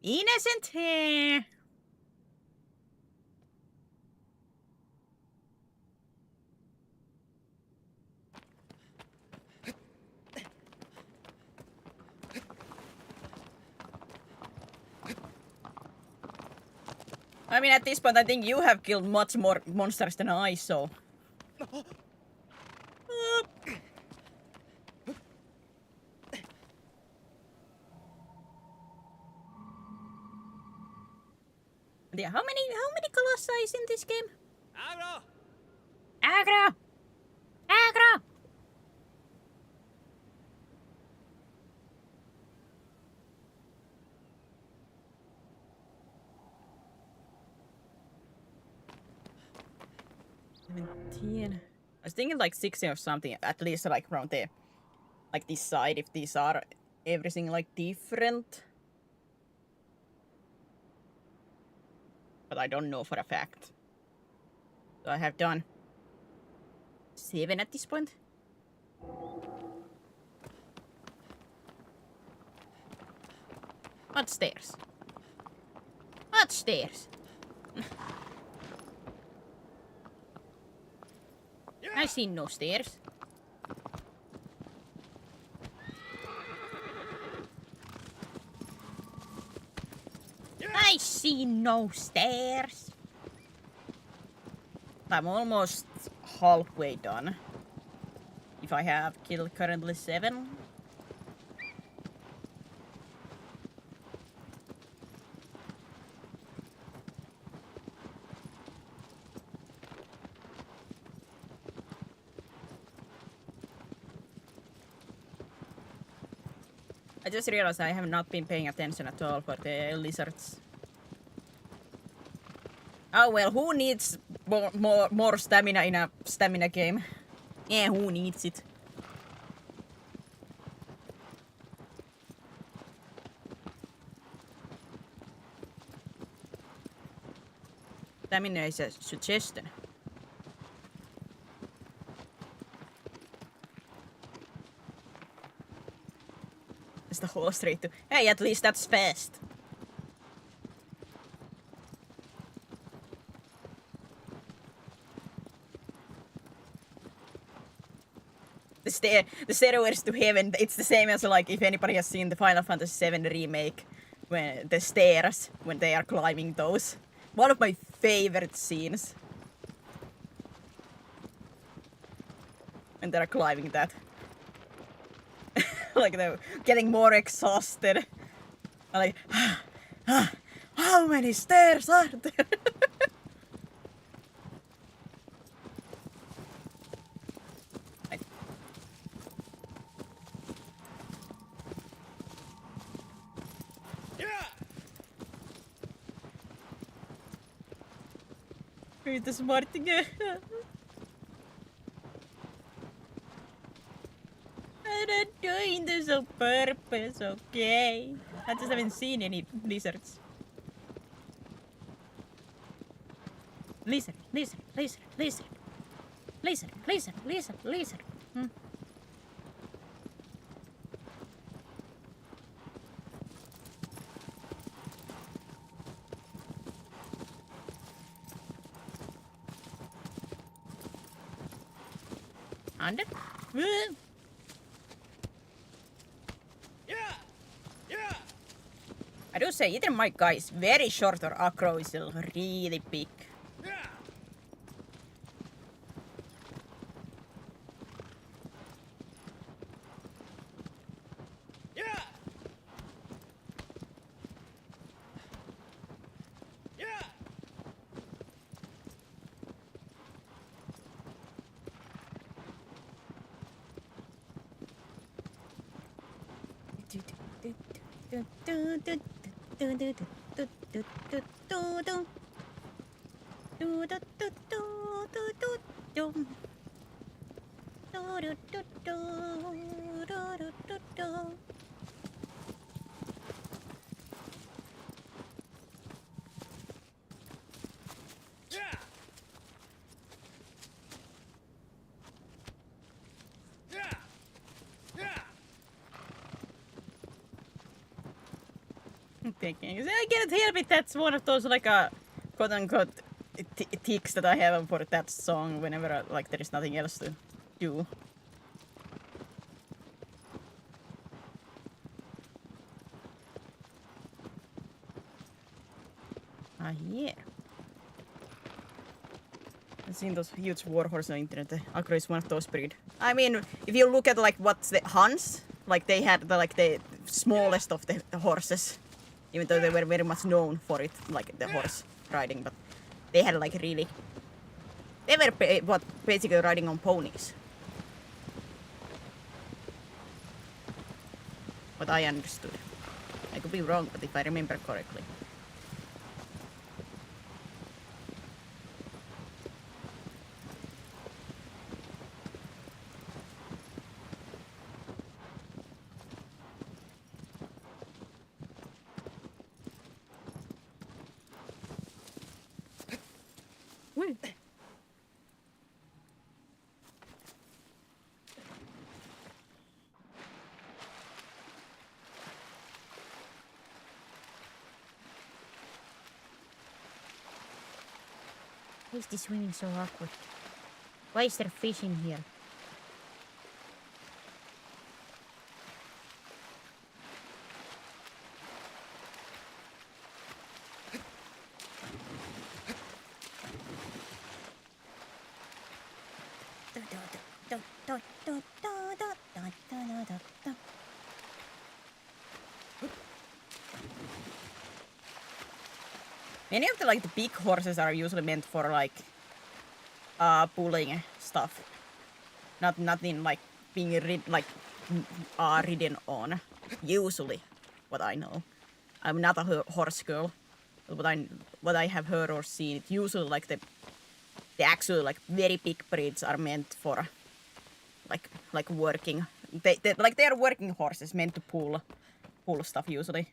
Innocent. Eh. I mean, at this point, I think you have killed much more monsters than I, so... Yeah, how many Colossi is in this game? Agro! Aggro! Aggro! I was thinking like 60 or something, at least like around there. Like this side, if these are everything like different. But I don't know for a fact. So I have done 7 at this point. What stairs? What stairs? I see no stairs. I see no stairs. I'm almost halfway done. If I have killed currently 7. I just realized I have not been paying attention at all for the lizards. Oh well, who needs more stamina in a stamina game? Yeah, who needs it? Stamina is a suggestion. It's the whole straight to. Hey, at least that's fast. The stairways to heaven, it's the same as like if anybody has seen the Final Fantasy VII remake, when the stairs, when they are climbing those. One of my favorite scenes. When they're climbing that. Like they're getting more exhausted. Like, how many stairs are there? Inte smartinge. I'm not doing this on purpose, okay? I just haven't seen any lizards. Lizard, lizard, lizard, lizard. Lizard, lizard, lizard, lizard. Under? I do say either my guy is very short or Acro is really big. Thinking, I can't help it. That's one of those like a quote unquote ticks that I have for that song whenever like there is nothing else to do. Yeah. I've seen those huge warhorses on the internet. The Agro is one of those breed. I mean, if you look at like what's the Huns, like they had the smallest of the horses. Even though they were very much known for it, like the horse riding, but they had like really. They were basically riding on ponies. What I understood. I could be wrong, but if I remember correctly. Why is this swimming so awkward? Why is there fish in here? Many of the big horses are usually meant for pulling stuff, not in like being ridden on. Usually, what I know. I'm not a horse girl. But what I have heard or seen, it usually like the actual like very big breeds are meant for like working. They are working horses meant to pull stuff usually.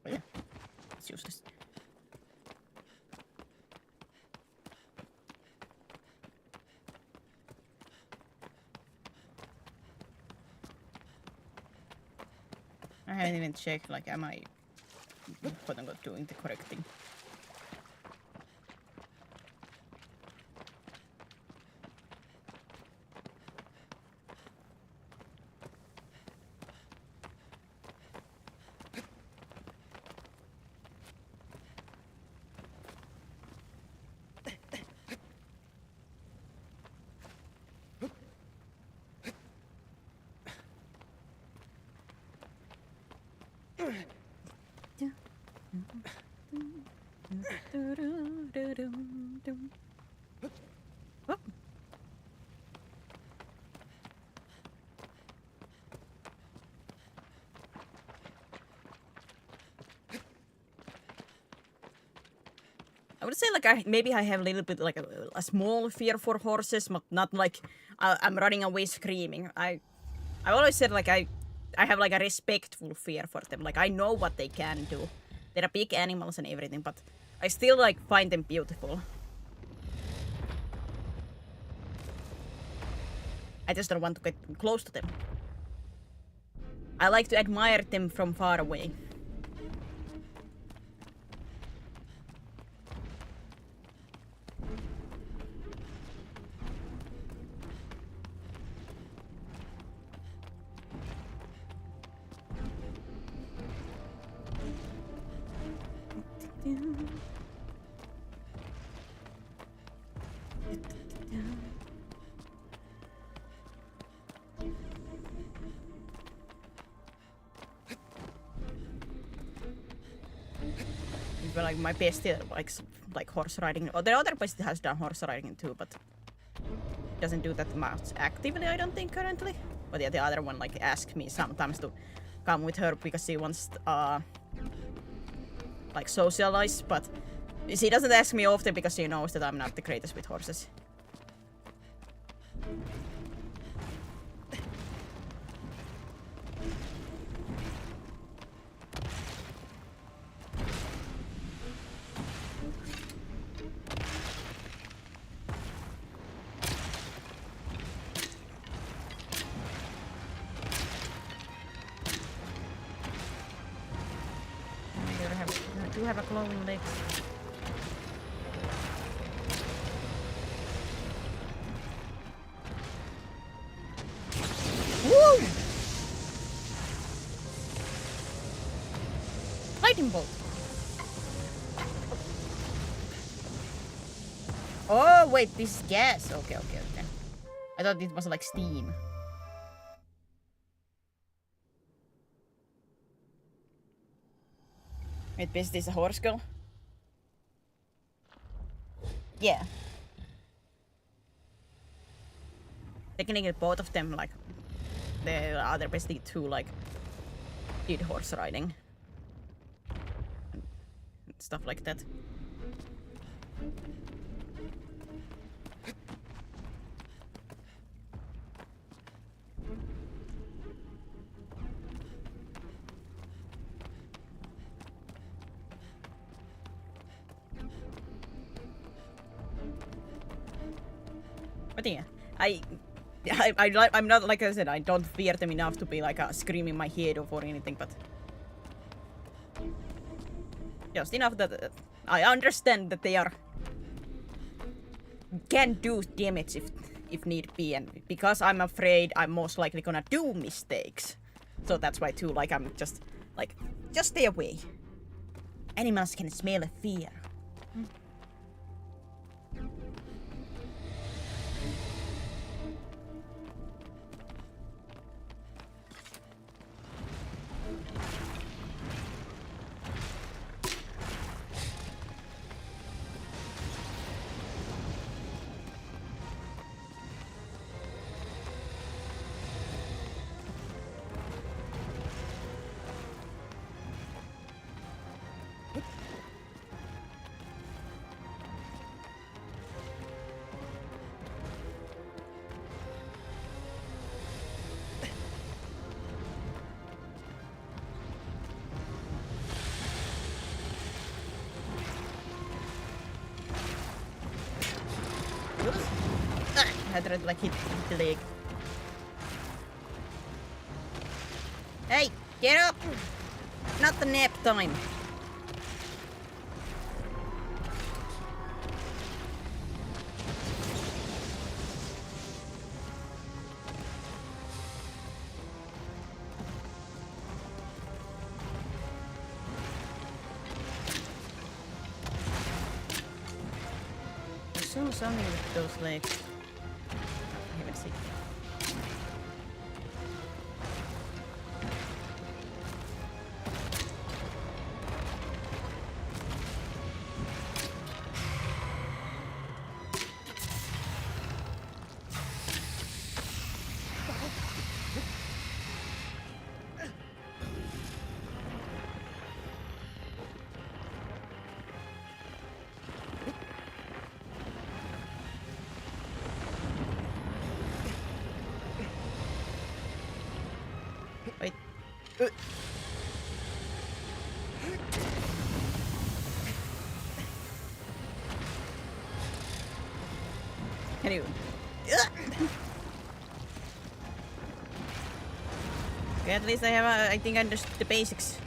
But yeah, it's useless. I haven't even checked, like, am I quote unquote doing the correct thing? Oh. I would say like maybe I have a little bit like a small fear for horses, but not like I'm running away screaming. I always said like I have like a respectful fear for them. Like I know what they can do. They're big animals and everything, but I still like find them beautiful. I just don't want to get close to them. I like to admire them from far away. But like my bestie likes like horse riding. Oh, the other bestie has done horse riding too, but doesn't do that much actively, I don't think currently. But yeah, the other one like asks me sometimes to come with her because she wants like socialize, but she doesn't ask me often because she knows that I'm not the greatest with horses. I do have a glowing leg. Woo! Lightning bolt. Oh wait, this is gas. Okay. I thought it was like steam. Wait, is this a horse girl? Yeah. Technically both of them, like, the other bestie too, like, did horse riding. And stuff like that. But yeah, I'm not, like I said, I don't fear them enough to be like screaming my head off or anything, but just enough that I understand that they can do damage if need be, and because I'm afraid I'm most likely gonna do mistakes. So that's why too, like I'm just stay away. Animals can smell fear. try to like hit the leg. Hey, get up! Not the nap time. So something with those legs. I haven't seen. Wait. Can you? Okay, at least I have. I think I understood the basics.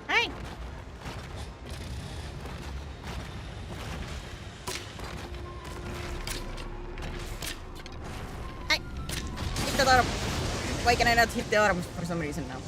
Hey! Hey! Hit that arm! Why can I not hit the arms for some reason now?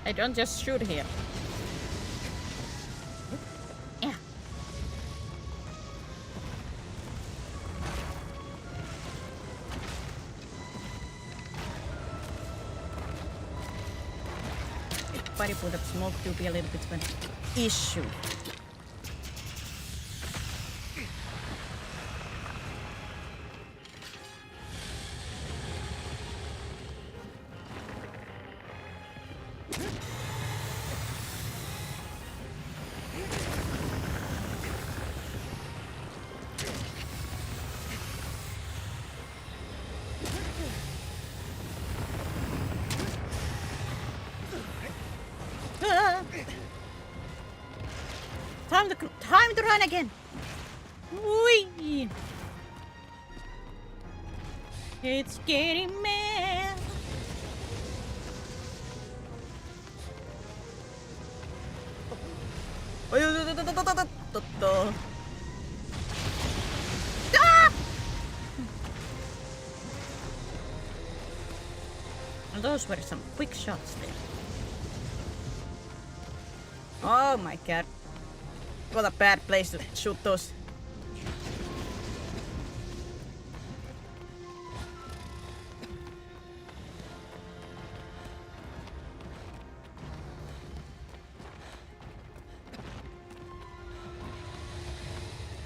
I don't just shoot here. Yeah. Body put up smoke to be a little bit of an issue. Time to run again. Whee! It's getting mad. Ah! Those were some quick shots there. Oh my god. What a bad place to shoot those.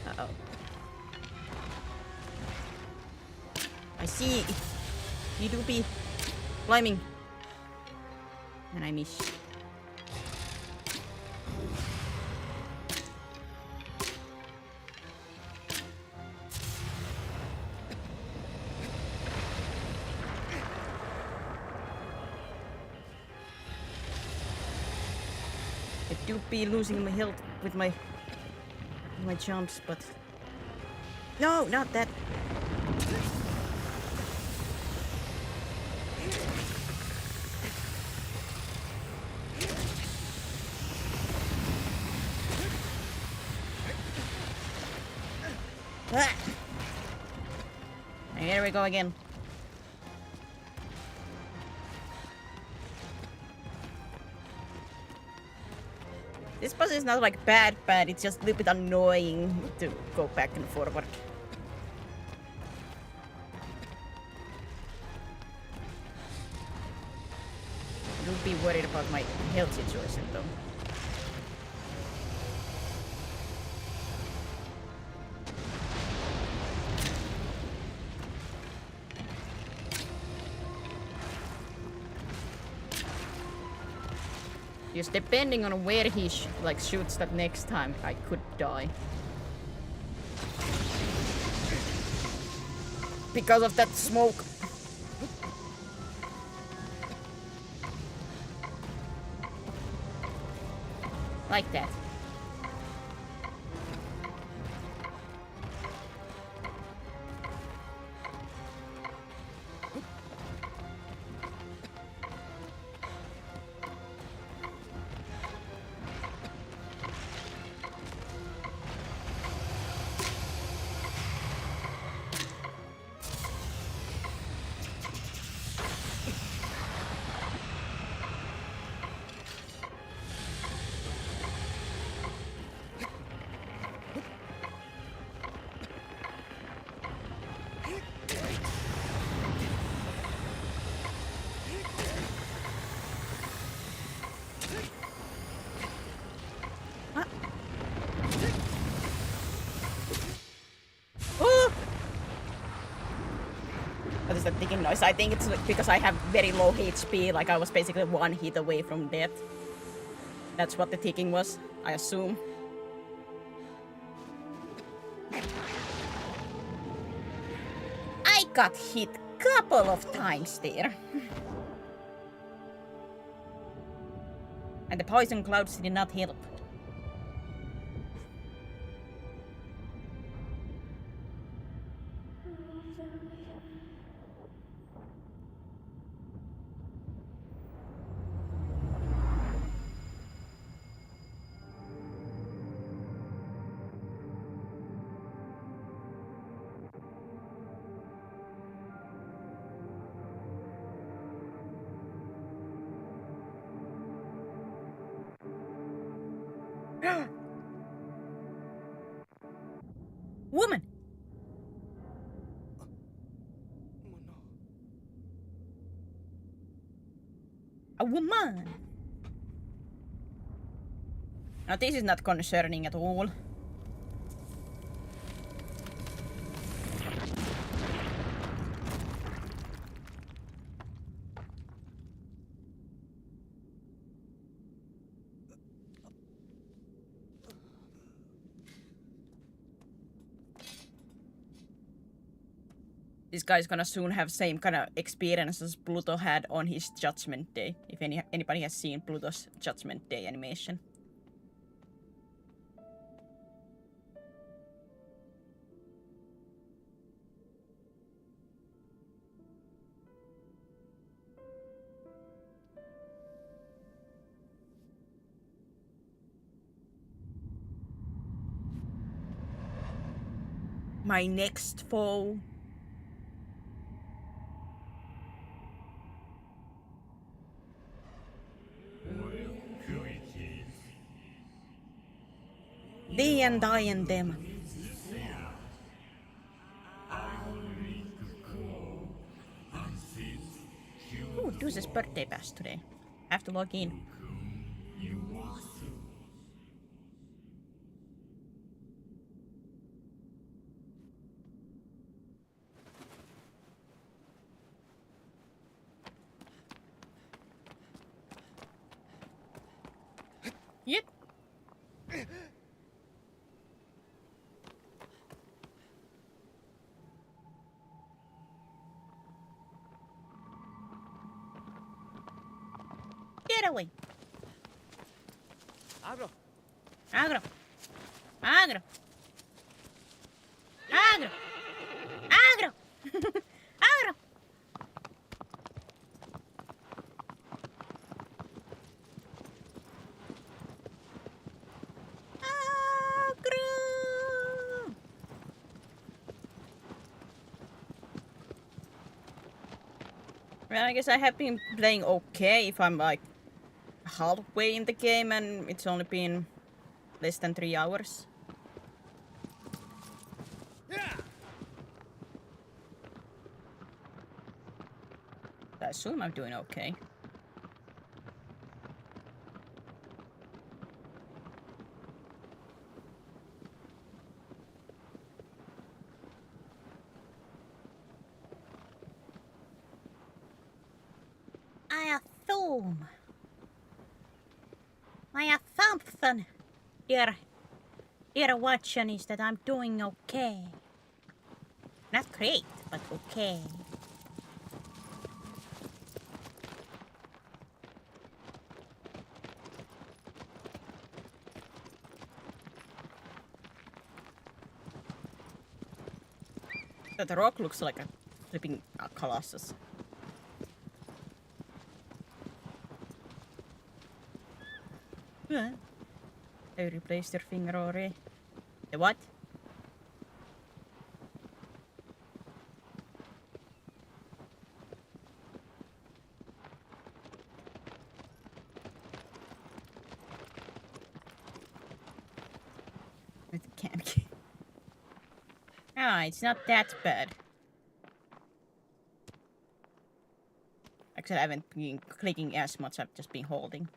Uh-oh. I see. You do be climbing. And I miss. I do be losing my health with my jumps, but no, not that. Ah. There we go again. This boss is not like bad, it's just a little bit annoying to go back and forward. Don't be worried about my health situation though. Just depending on where he like shoots that next time, I could die. Because of that smoke. Like that. What is that ticking noise? I think it's because I have very low HP, like I was basically one hit away from death. That's what the ticking was, I assume. I got hit couple of times there. And the poison clouds did not help. Woman! A woman! Now this is not concerning at all. This guy's gonna soon have same kind of experience as Pluto had on his Judgment Day, if anybody has seen Pluto's Judgment Day animation. My next foe. Thee and I and them. Ooh, Deuce's birthday pass today. Have to log in. Yep. Get away. Agro. Agro. Agro. Agro. Agro. Agro. Agro. Well, I guess I have been playing okay if I'm like halfway in the game and it's only been less than 3 hours. I assume I'm doing okay. I assume. I assumption here watching is that I'm doing okay. Not great, but okay. The rock looks like a flipping Colossus. I replaced your finger already. The what? With the candy cane. Ah, it's not that bad. Actually, I haven't been clicking as much, I've just been holding.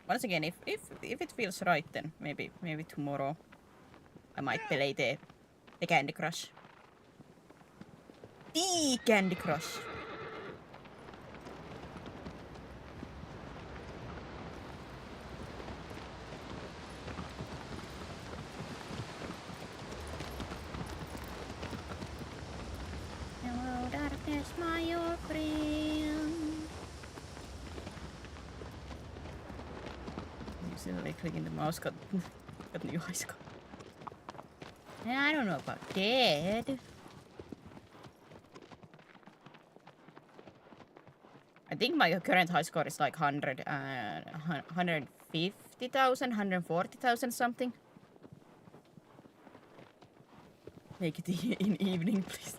Once again, if it feels right, then maybe tomorrow I might play the Candy Crush. The Candy Crush. Hello, darkness, my old friend. Usually clicking the mouse got new high score. I don't know about that. I think my current high score is like 150,000, 140,000 something. Make it in evening, please.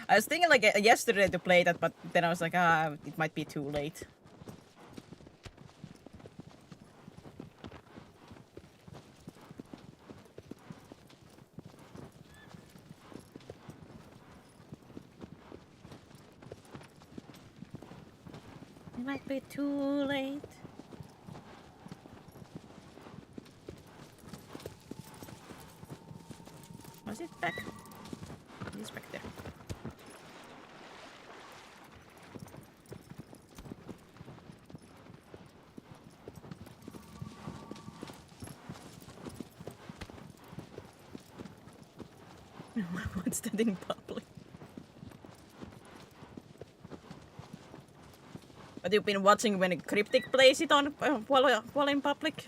I was thinking like yesterday to play that, but then I was like, it might be too late. It might be too late. Was it back? It is back there. What's that in public? But you've been watching when Cryptic plays it on while in public.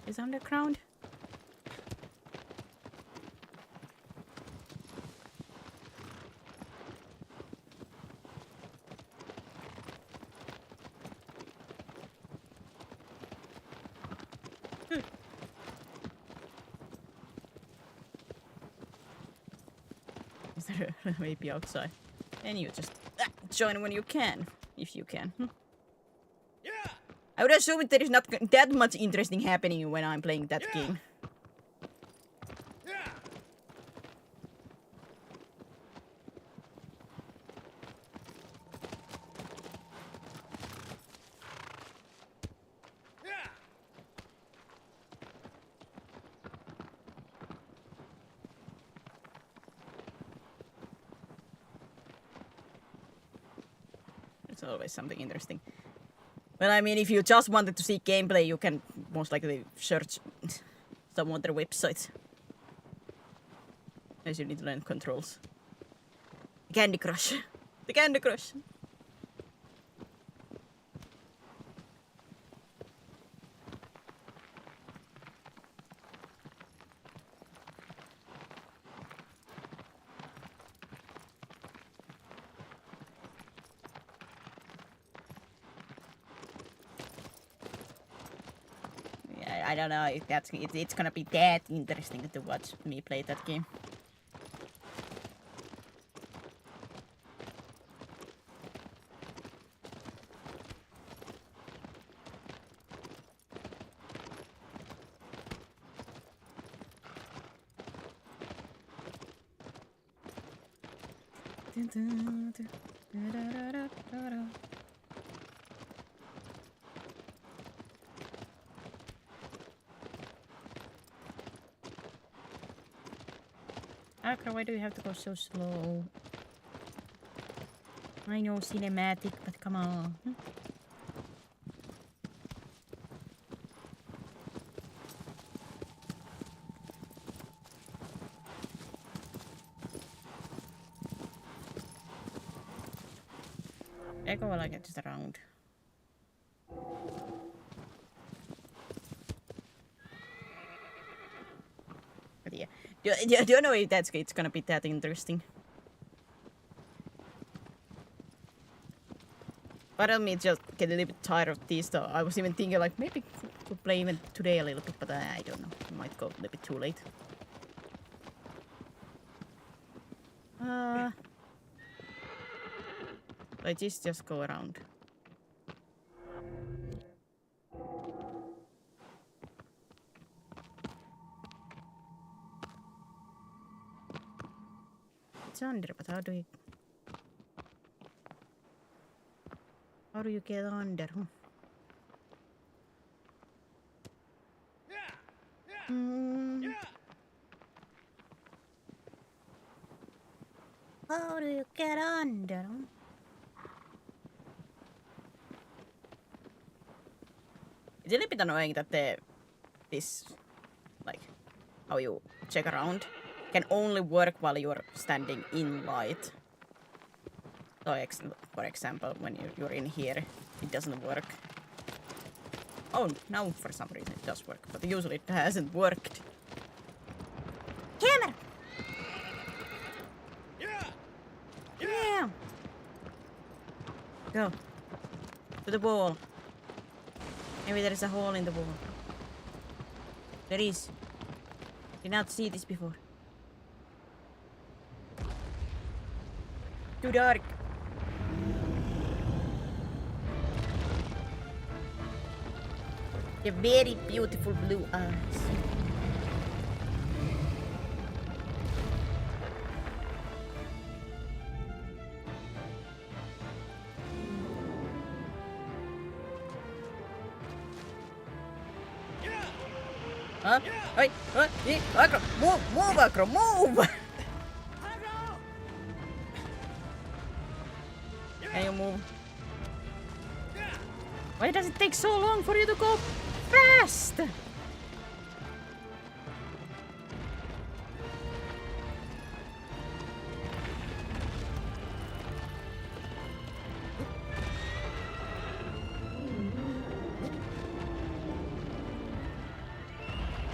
Is underground? Is there maybe outside? And you just join when you can, if you can. I would assume there is not that much interesting happening when I'm playing that game. It's always something interesting. Well, I mean, if you just wanted to see gameplay, you can most likely search some other websites. As you need to learn controls. The Candy Crush. The Candy Crush. I don't know if it's gonna be that interesting to watch me play that game. Akra, why do you have to go so slow? I know cinematic, but come on. I go like just around. But yeah, do you know if it's gonna be that interesting? Part of me just get a little bit tired of this. Though I was even thinking like maybe could play even today a little bit, but I don't know. It might go a little bit too late. Like just go around. It's under, but how do you get under? How do you get under? It's a little bit annoying that this, like, how you check around can only work while you're standing in light. So, for example, when you're in here, it doesn't work. Oh, now for some reason it does work, but usually it hasn't worked. Camera! Yeah! Go. To the wall. Maybe there is a hole in the wall. There is. Did not see this before. Too dark. The very beautiful blue eyes. Huh? Wait, what? Agro, move, Agro, move! Can you move? Why does it take so long for you to go fast?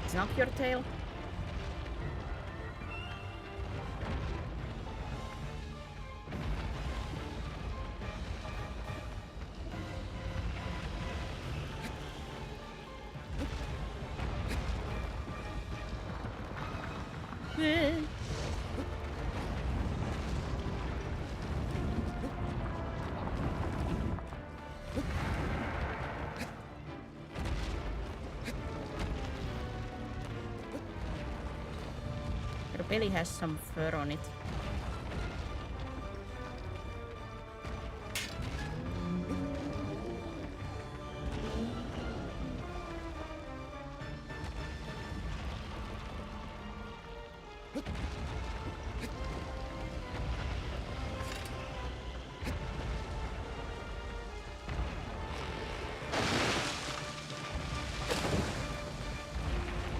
It's not your tail. Your belly has some fur on it.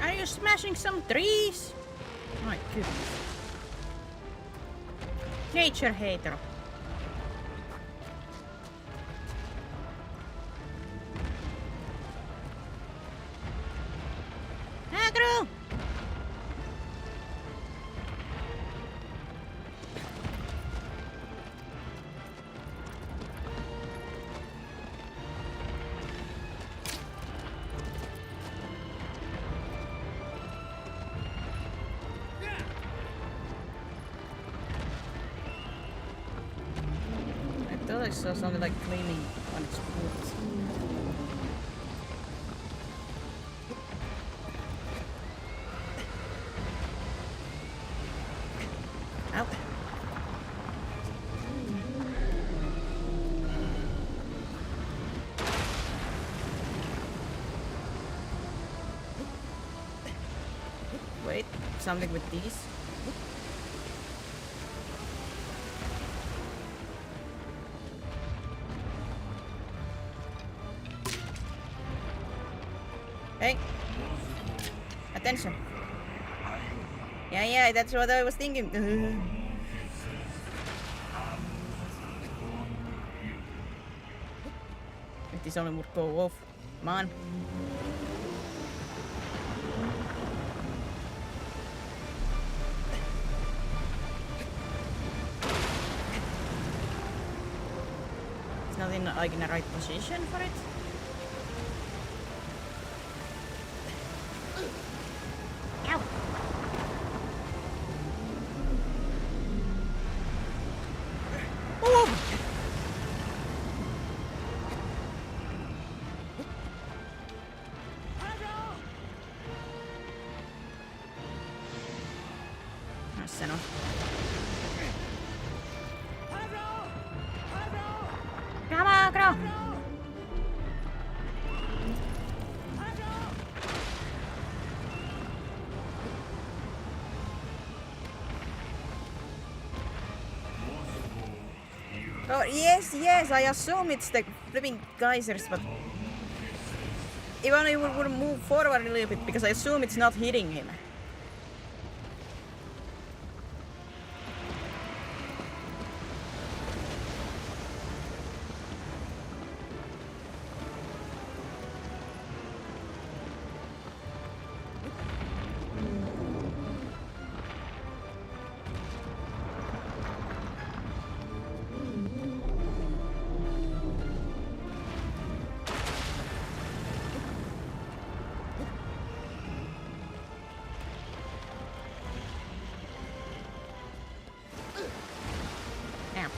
Are you smashing some trees? My goodness. Nature hater. Agro! I thought I saw something like cleaning on its foot. Ow. Wait, something with these? Hey! Attention! Yeah, that's what I was thinking. If this only would go off. Come on. It's not in like in the right position for it. Ow! Oh! Tässä no. Come on, girl! Oh, yes, I assume it's the flipping geysers, but if only we would move forward a little bit, because I assume it's not hitting him. Ow.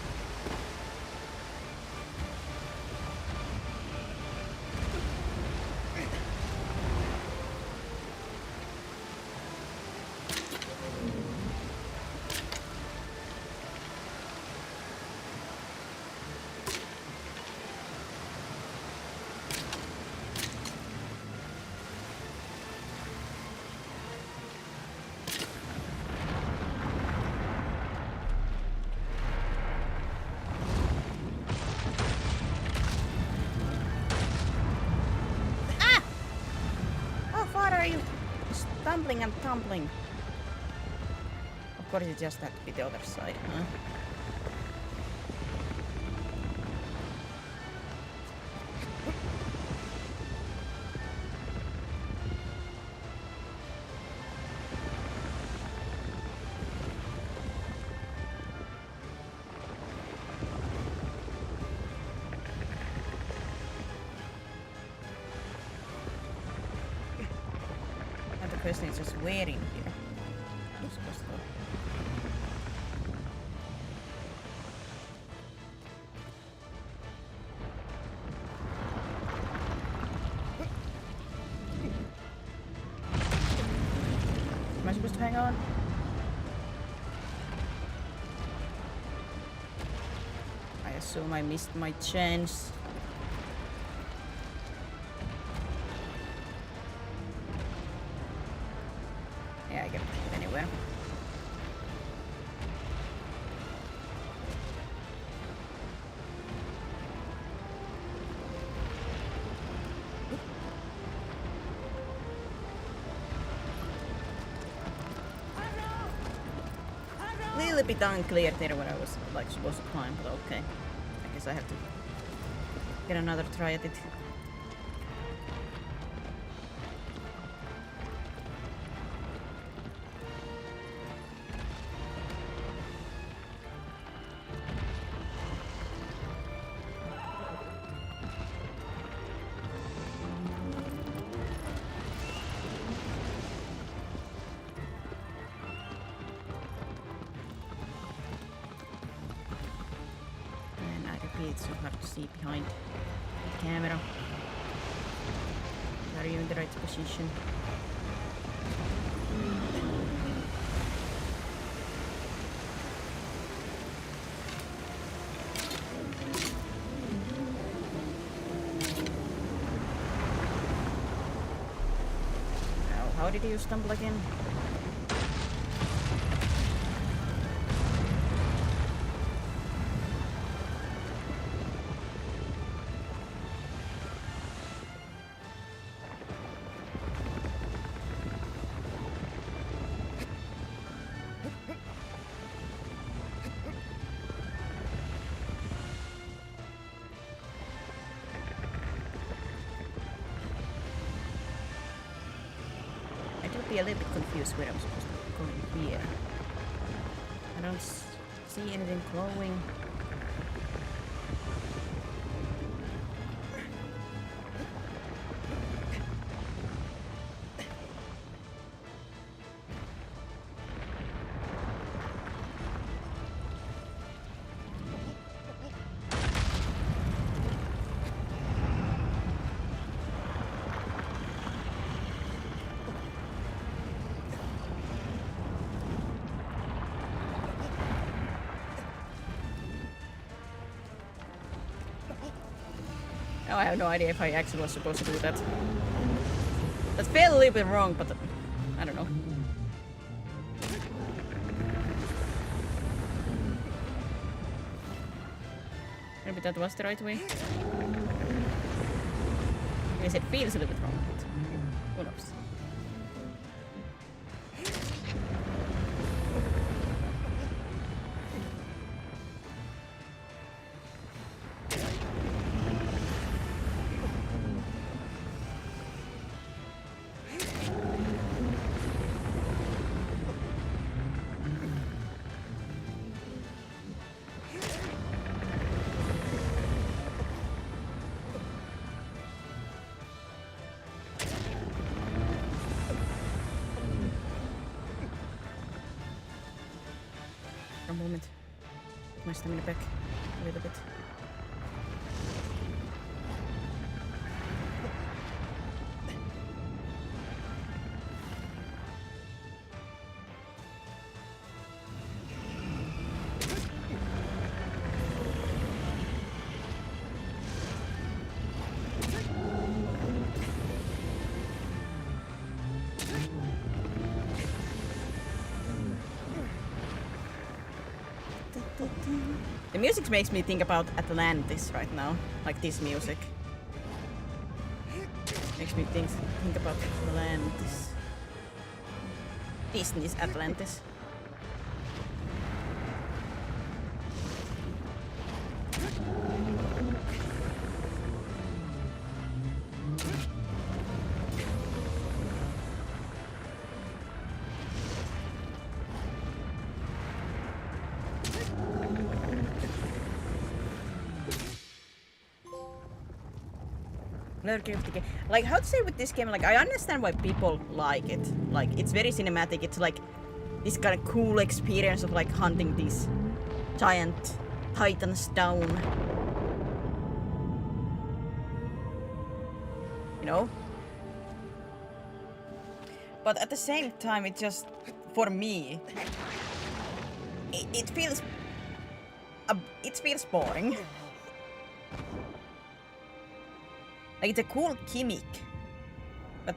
Stumbling and tumbling. Of course, it just had to be the other side, huh? The question is just where in here? I'm supposed to. Am I supposed to hang on? I assume I missed my chance. Yeah, I can put it anywhere. little bit unclear there when I was like supposed to climb, but okay. I guess I have to get another try at it. It's so hard to see behind the camera. Are you in the right position? How did you stumble again? A little bit confused where I'm supposed to go in here. I don't see anything glowing. Oh, I have no idea if I actually was supposed to do that. That felt a little bit wrong, but I don't know. Maybe that was the right way. I guess it feels a little bit wrong, but who knows. For a moment. Put my stamina back a little bit. The music makes me think about Atlantis right now, like this music. Makes me think about Atlantis. Disney's Atlantis. Like, how to say with this game, like, I understand why people like it. Like, it's very cinematic. It's like this kind of cool experience of like hunting these giant titans down. You know? But at the same time, it just, for me, it feels boring. Like, it's a cool gimmick, but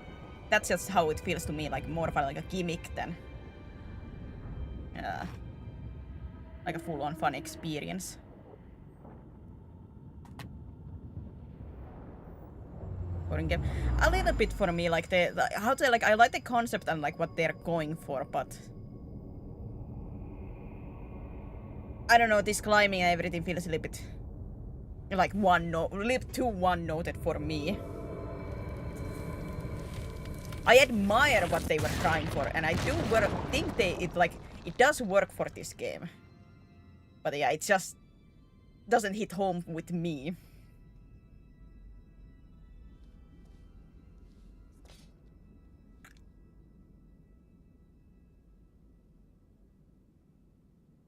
that's just how it feels to me, like more of like a gimmick than like a full-on fun experience. Boring game. A little bit for me, like the how to say, like, I like the concept and like what they're going for, but I don't know, this climbing and everything feels a little bit like a little too one-noted for me. I admire what they were trying for, and I do think it does work for this game. But yeah, it just doesn't hit home with me.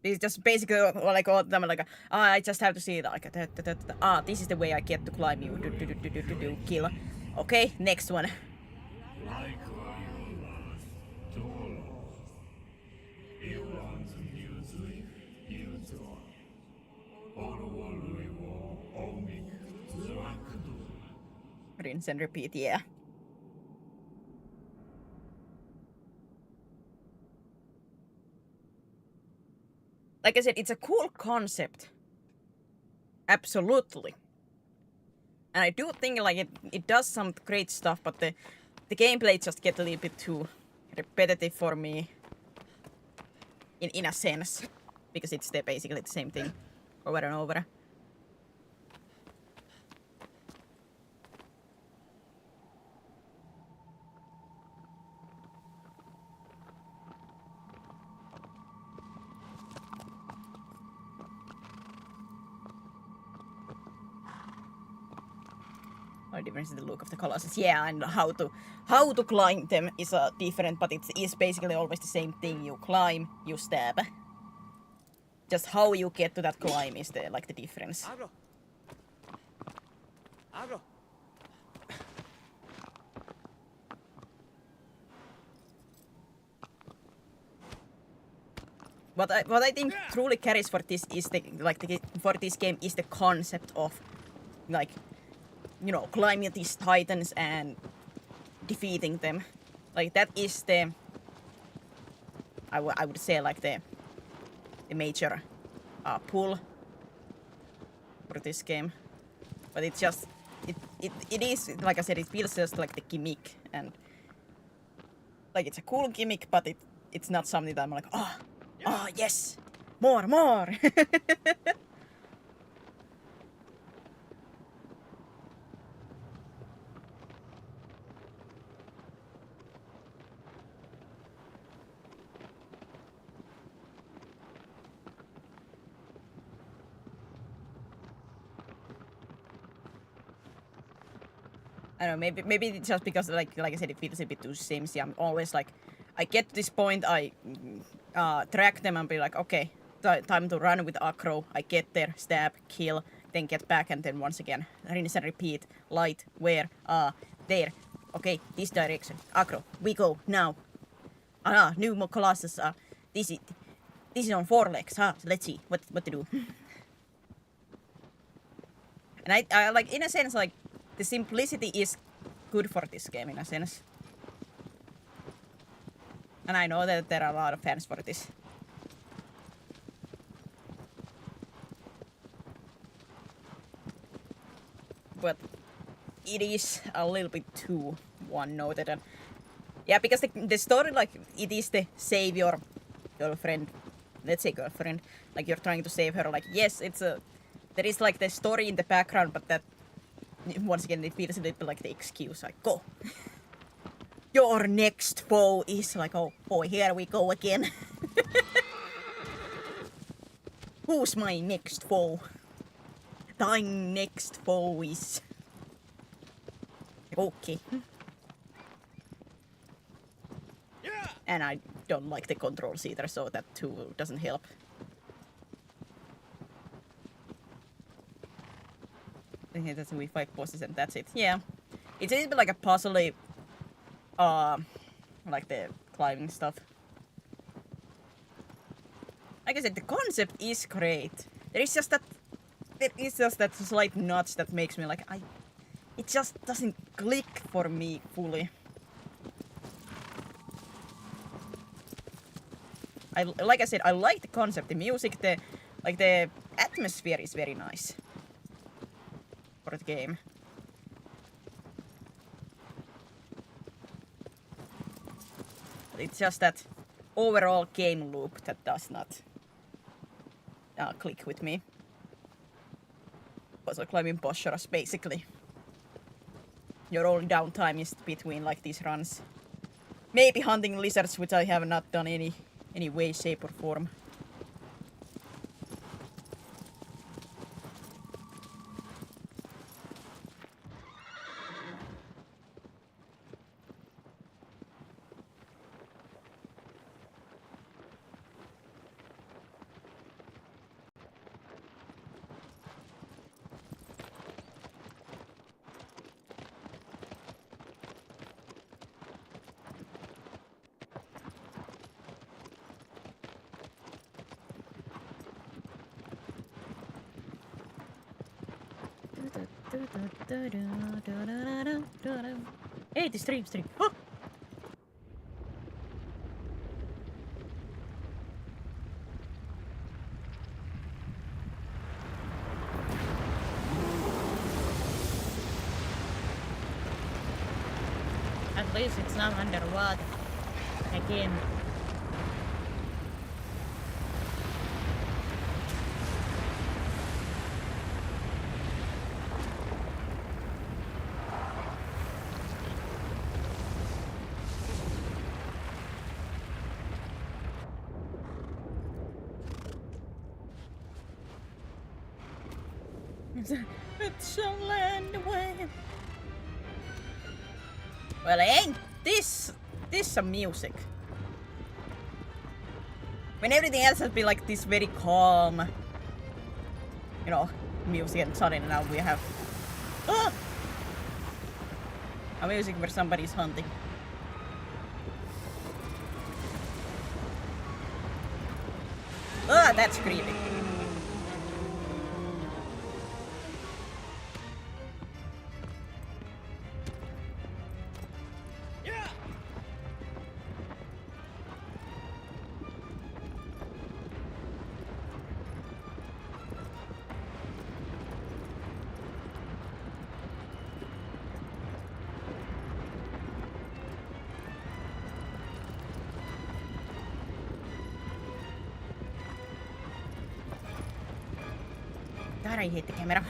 It's just basically like all of them like, I just have to see like, this is the way I get to climb you. Kill. Okay, next one. Rinse and repeat, yeah. Like I said, it's a cool concept. Absolutely. And I do think like it does some great stuff, but the gameplay just gets a little bit too repetitive for me. In a sense. Because it's basically the same thing over and over. What difference is the look of the Colossus? Yeah, and how to climb them is different, but it is basically always the same thing. You climb, you stab. Just how you get to that climb is the difference. Agro. What I think truly carries for this is for this game is the concept of like, you know, climbing these titans and defeating them. Like that is I would say like the major pull for this game. But it's just it is, like I said, it feels just like the gimmick, and like it's a cool gimmick, but it's not something that I'm like, oh yes, more. I don't know, maybe it's just because like I said, it feels a bit too samey. I'm always like, I get to this point, I track them and be like, okay, time to run with Acro. I get there, stab, kill, then get back, and then once again, rinse and repeat. Light, where, there. Okay, this direction. Acro, we go now. New Colossus. This is on 4 legs. Let's see what to do. And I like, in a sense, like, the simplicity is good for this game, in a sense. And I know that there are a lot of fans for this. But it is a little bit too one-noted. And yeah, because the story, like, it is the save your girlfriend. Let's say girlfriend. Like, you're trying to save her. Like, yes, there is like the story in the background, but that, once again, it feels a little bit like the excuse. Like, go. Your next foe is like, oh boy, here we go again. Who's my next foe? Thy next foe is... Okay. And I don't like the controls either, so that too doesn't help. Yeah, that's we fight bosses and that's it. Yeah. It's a little bit like a puzzly, like the climbing stuff. Like I said, the concept is great. There is just that slight notch that makes me like, it just doesn't click for me fully. Like I said, I like the concept, the music, the atmosphere is very nice for the game. But it's just that overall game loop that does not click with me. Also climbing Boshoras, basically. Your only downtime is between like these runs. Maybe hunting lizards, which I have not done any way, shape or form. Hey, the stream. Huh? At least it's not underwater. Again. It shall land away. Well, ain't this some music? When everything else has been like this very calm, you know, music, and suddenly now we have a music where somebody's hunting. That's creepy. God, I hate the camera.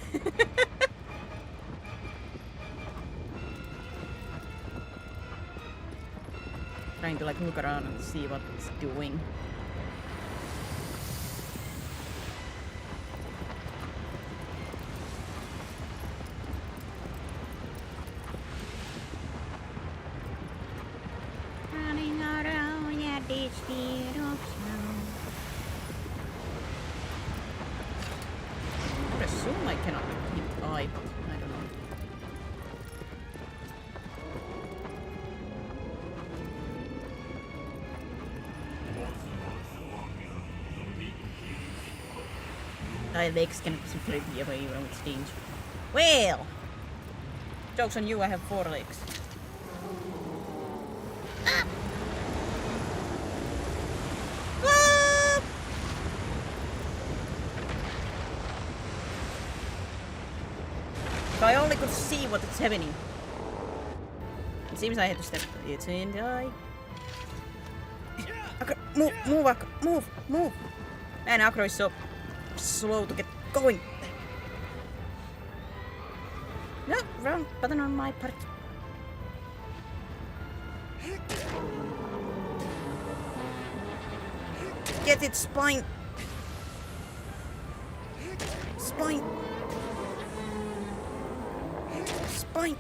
Trying to like look around and see what it's doing. Running around at the speed of sound. I assume I cannot hit I, but I don't know. My legs can simply be away from its danger. Well! Joke's on you, I have 4 legs. Ah! Ah! If I only could see what it's happening. It seems I had to step. It's in the eye. Move, Akro, move! Man, Akro is so slow to get going. No, wrong button on my part. Get its spine. Spine. Spine.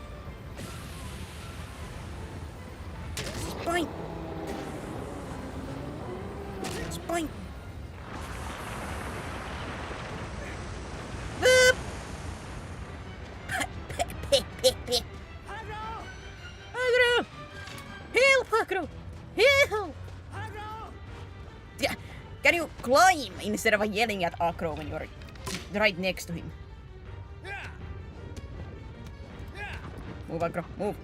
Spine. Spine. Agro! Help, Agro! Help! Yeah. Can you climb instead of yelling at Agro when you're right next to him? Move, Agro. Move.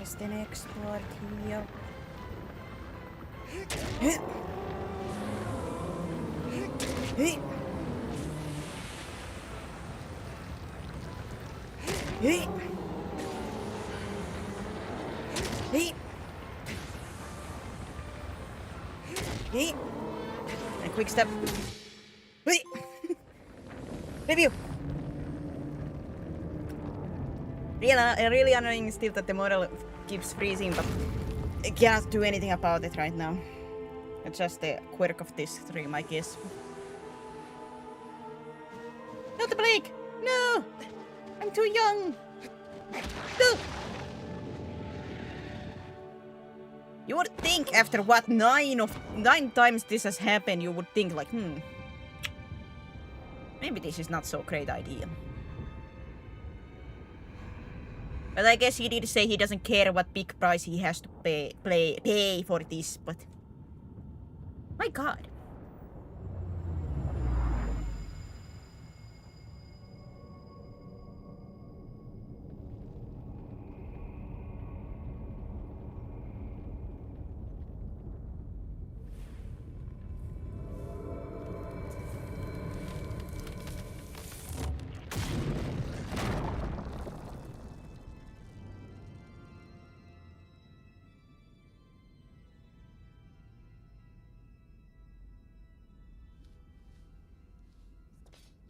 Where's the next part here? And quick step. Review. Really annoying still that the model keeps freezing, but I cannot do anything about it right now. It's just the quirk of this stream, I guess. Not the Blake! No! I'm too young! No! You would think after what, 9 times this has happened, you would think like, maybe this is not so great idea. But I guess he did say he doesn't care what big price he has to pay for this, but... My god.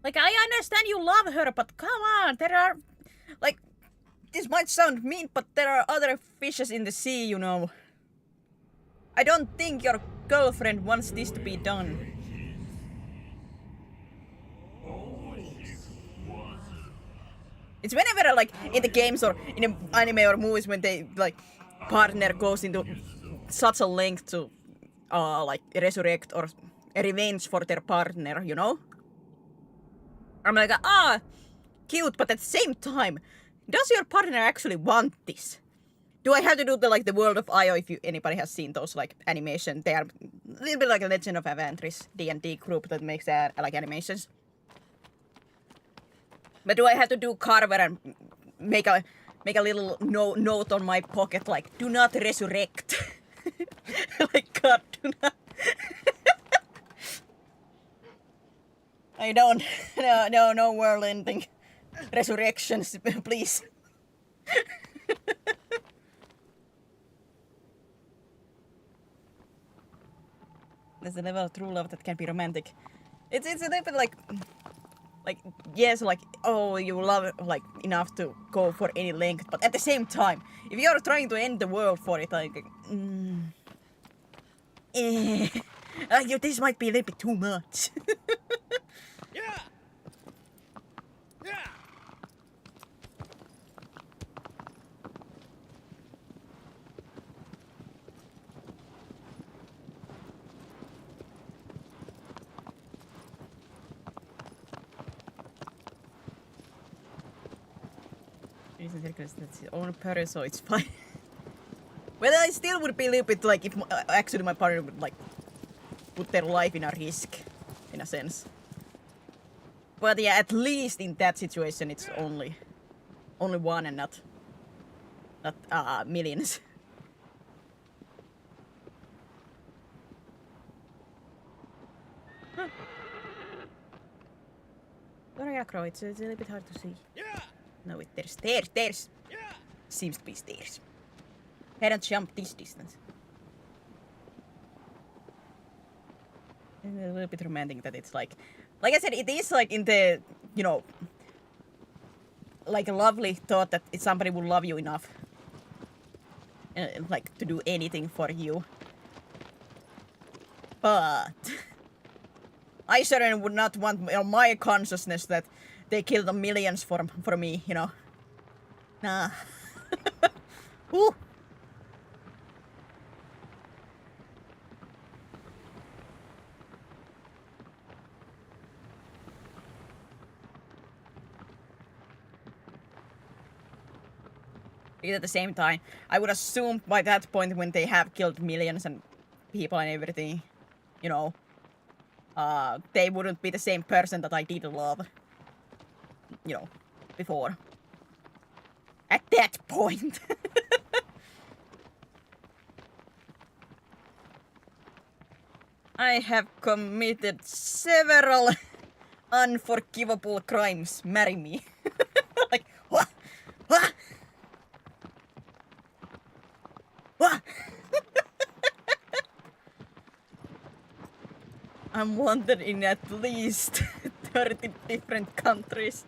Like, I understand you love her, but come on, there are... Like, this might sound mean, but there are other fishes in the sea, you know. I don't think your girlfriend wants this to be done. It's whenever, like, in the games or in an anime or movies when they, like, partner goes into such a length to, like, resurrect or revenge for their partner, you know? I'm like, cute, but at the same time, does your partner actually want this? Do I have to do the World of Io if anybody has seen those like animation? They are a little bit like a Legend of Avantris D&D group that makes like animations. But do I have to do Carver and make a little note on my pocket like, do not resurrect? Like, God, do not. I don't. No world ending. Resurrections, please. There's a level of true love that can be romantic. It's a little bit like yes, like, oh, you love it like enough to go for any length, but at the same time, if you're trying to end the world for it, like, this might be a little bit too much. Yeah! Yeah! That's his own parent, so it's fine. Well, I still would be a little bit like if actually my partner would like put their life in a risk, in a sense. But yeah, at least in that situation, it's only one and not millions. Huh. Acro, it's a little bit hard to see. Yeah! No, there's stairs. Yeah! Seems to be stairs. I don't jump this distance. It's a little bit romantic that it's like I said, it is like in the, you know, like a lovely thought that somebody would love you enough, like to do anything for you. But I certainly would not want my consciousness that they kill the millions for me, you know. Nah. Ooh. At the same time, I would assume by that point when they have killed millions and people and everything, you know, they wouldn't be the same person that I did love, you know, before. At that point. I have committed several unforgivable crimes. Marry me. Like, what? What? What? I'm wanted in at least 30 different countries.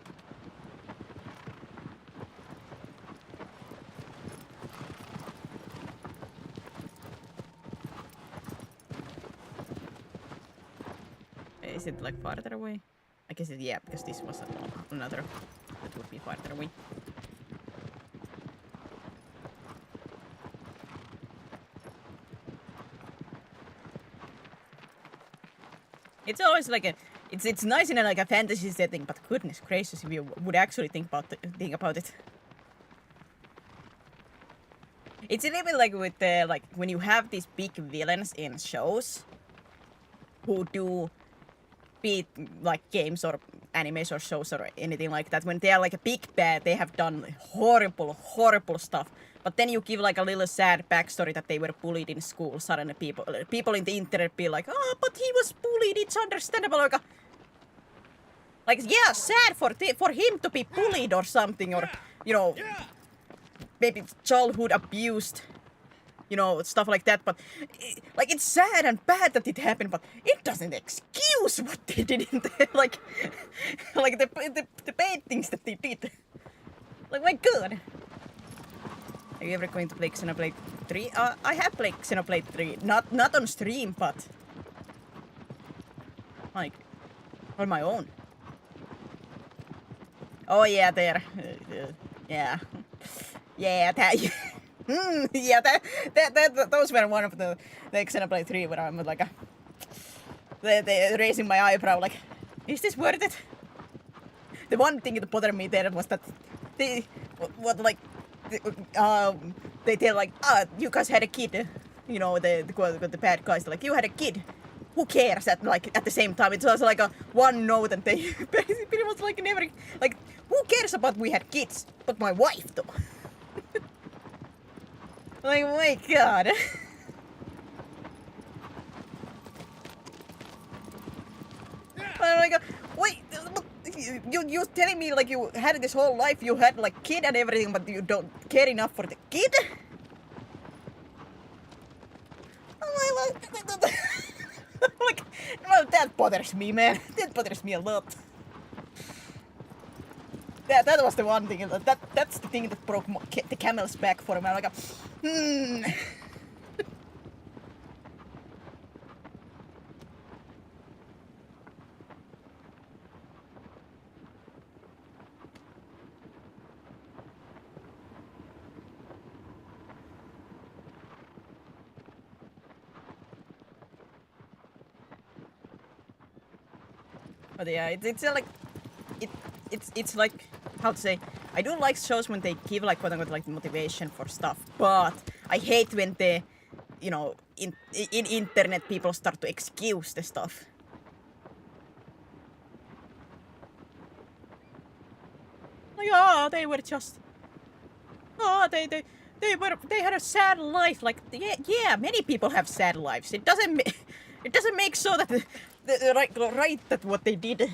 Is it like farther away? I guess it, yeah, because this was another that would be farther away. It's always like it's nice in a fantasy setting, but goodness gracious, if you would actually think about it. It's a little bit like with like when you have these big villains in shows who do beat like games or animes or shows or anything like that. When they are like a big bad, they have done horrible stuff. But then you give like a little sad backstory that they were bullied in school. Suddenly people in the internet be like, oh, but he was bullied. It's understandable. Like yeah, sad for him to be bullied or something, or you know, maybe childhood abused, you know, stuff like that. But like it's sad and bad that it happened, but it doesn't excuse what they did in the, like the bad things that they did. Like my god. Are you ever going to play Xenoblade 3? I have played Xenoblade 3, not on stream, but like on my own. Oh yeah, there. Yeah. Yeah, that. Yeah, that those were one of the Xenoblade 3 where I'm like raising my eyebrow like, is this worth it? The one thing that bothered me there was that they tell like, you guys had a kid, you know, the bad guys, like, you had a kid. Who cares at the same time? It's also like a one note and they pretty much like never like, who cares about we had kids? But my wife though. Like, oh my god. I'm like, wait, you're telling me like you had this whole life, you had like kid and everything, but you don't care enough for the kid? Like, well, that bothers me, man. That bothers me a lot. That was the one thing. That's the thing that broke the camel's back for me. I'm like, But yeah, it's like it's like, how to say, I do like shows when they give like quote unquote like motivation for stuff, but I hate when the, you know, in internet people start to excuse the stuff. Like, oh, they were just, oh, they had a sad life. Like, yeah, many people have sad lives. It doesn't make so that the right that what they did.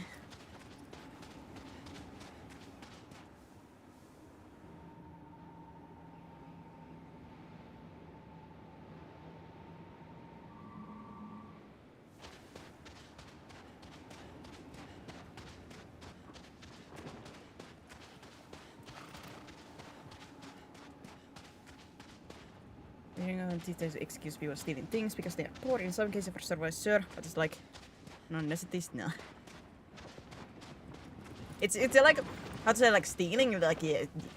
Teachers excuse people stealing things because they are poor. In some cases for survival, sure, but it's like non-necessities, no. It's like, how to say, like stealing, like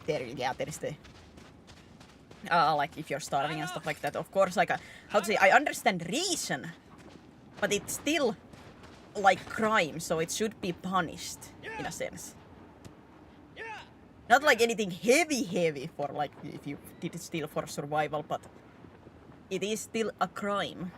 there is the like if you're starving and stuff like that. Of course, like how to say, I understand reason, but it's still like crime, so it should be punished in a sense. Not like anything heavy for like if you did steal for survival, but it is still a crime.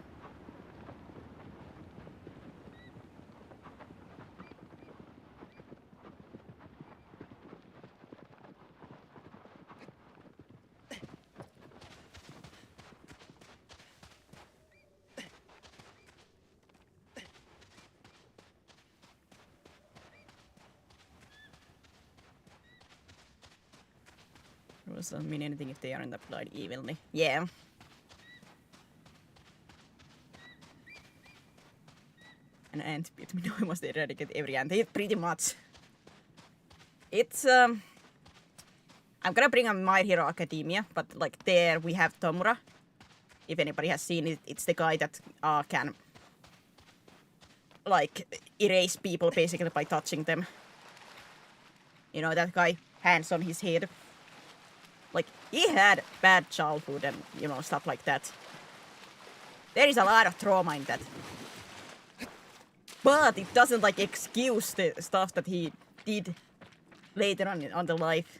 doesn't mean anything if they aren't applied evenly. Yeah. An ant bit me. No, I must eradicate every ant. Pretty much. It's I'm gonna bring up My Hero Academia, but like there we have Tomura. If anybody has seen it, it's the guy that can like erase people basically by touching them. You know that guy, hands on his head. Like he had bad childhood and you know stuff like that. There is a lot of trauma in that. But it doesn't like excuse the stuff that he did later on the life.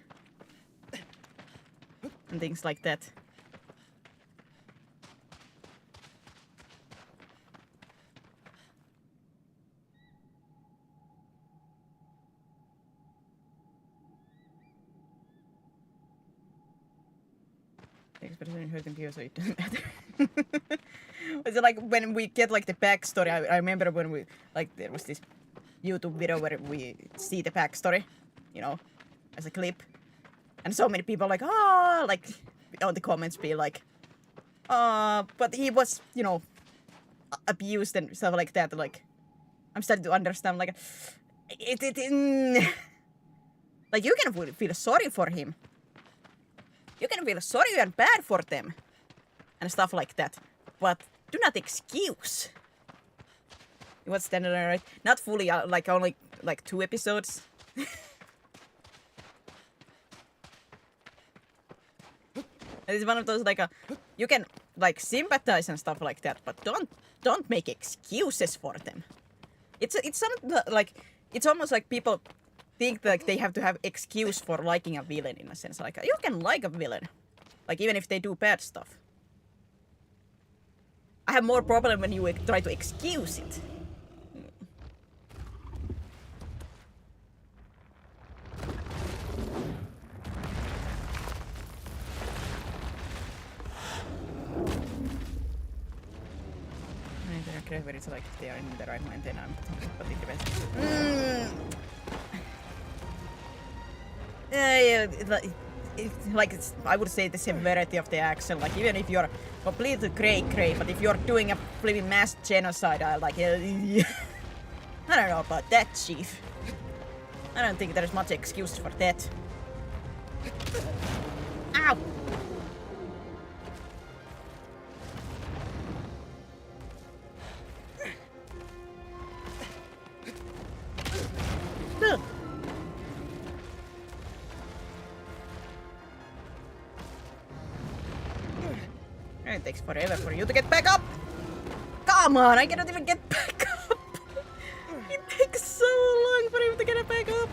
And things like that. Expression hurting people, so it doesn't matter. It's like when we get like the backstory. I remember when we like there was this YouTube video where we see the backstory, you know, as a clip, and so many people like like on the comments be like, but he was you know abused and stuff like that. Like I'm starting to understand like like you can feel sorry for him. You can feel sorry and bad for them and stuff like that, but do not excuse. What's standard right? Not fully, like only like 2 episodes. It's one of those like you can like sympathize and stuff like that, but don't make excuses for them. It's some like it's almost like people think like they have to have excuse for liking a villain in a sense. Like you can like a villain, like even if they do bad stuff. I have more problem when you try to excuse it. Where it's like they are in the right mind, then I'm but it depends. Like I would say the severity of the action. Like even if you're completely cray, but if you're doing a flipping mass genocide, I like I don't know about that, Chief. I don't think there's much excuse for that. Ow! It takes forever for you to get back up! Come on, I cannot even get back up! It takes so long for him to get back up!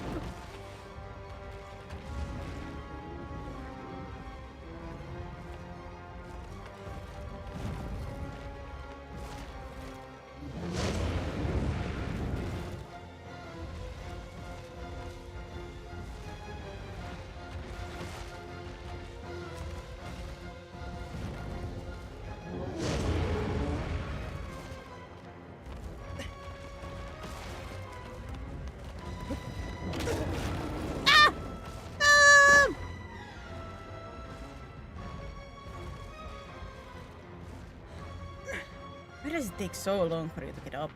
Why does it take so long for you to get up?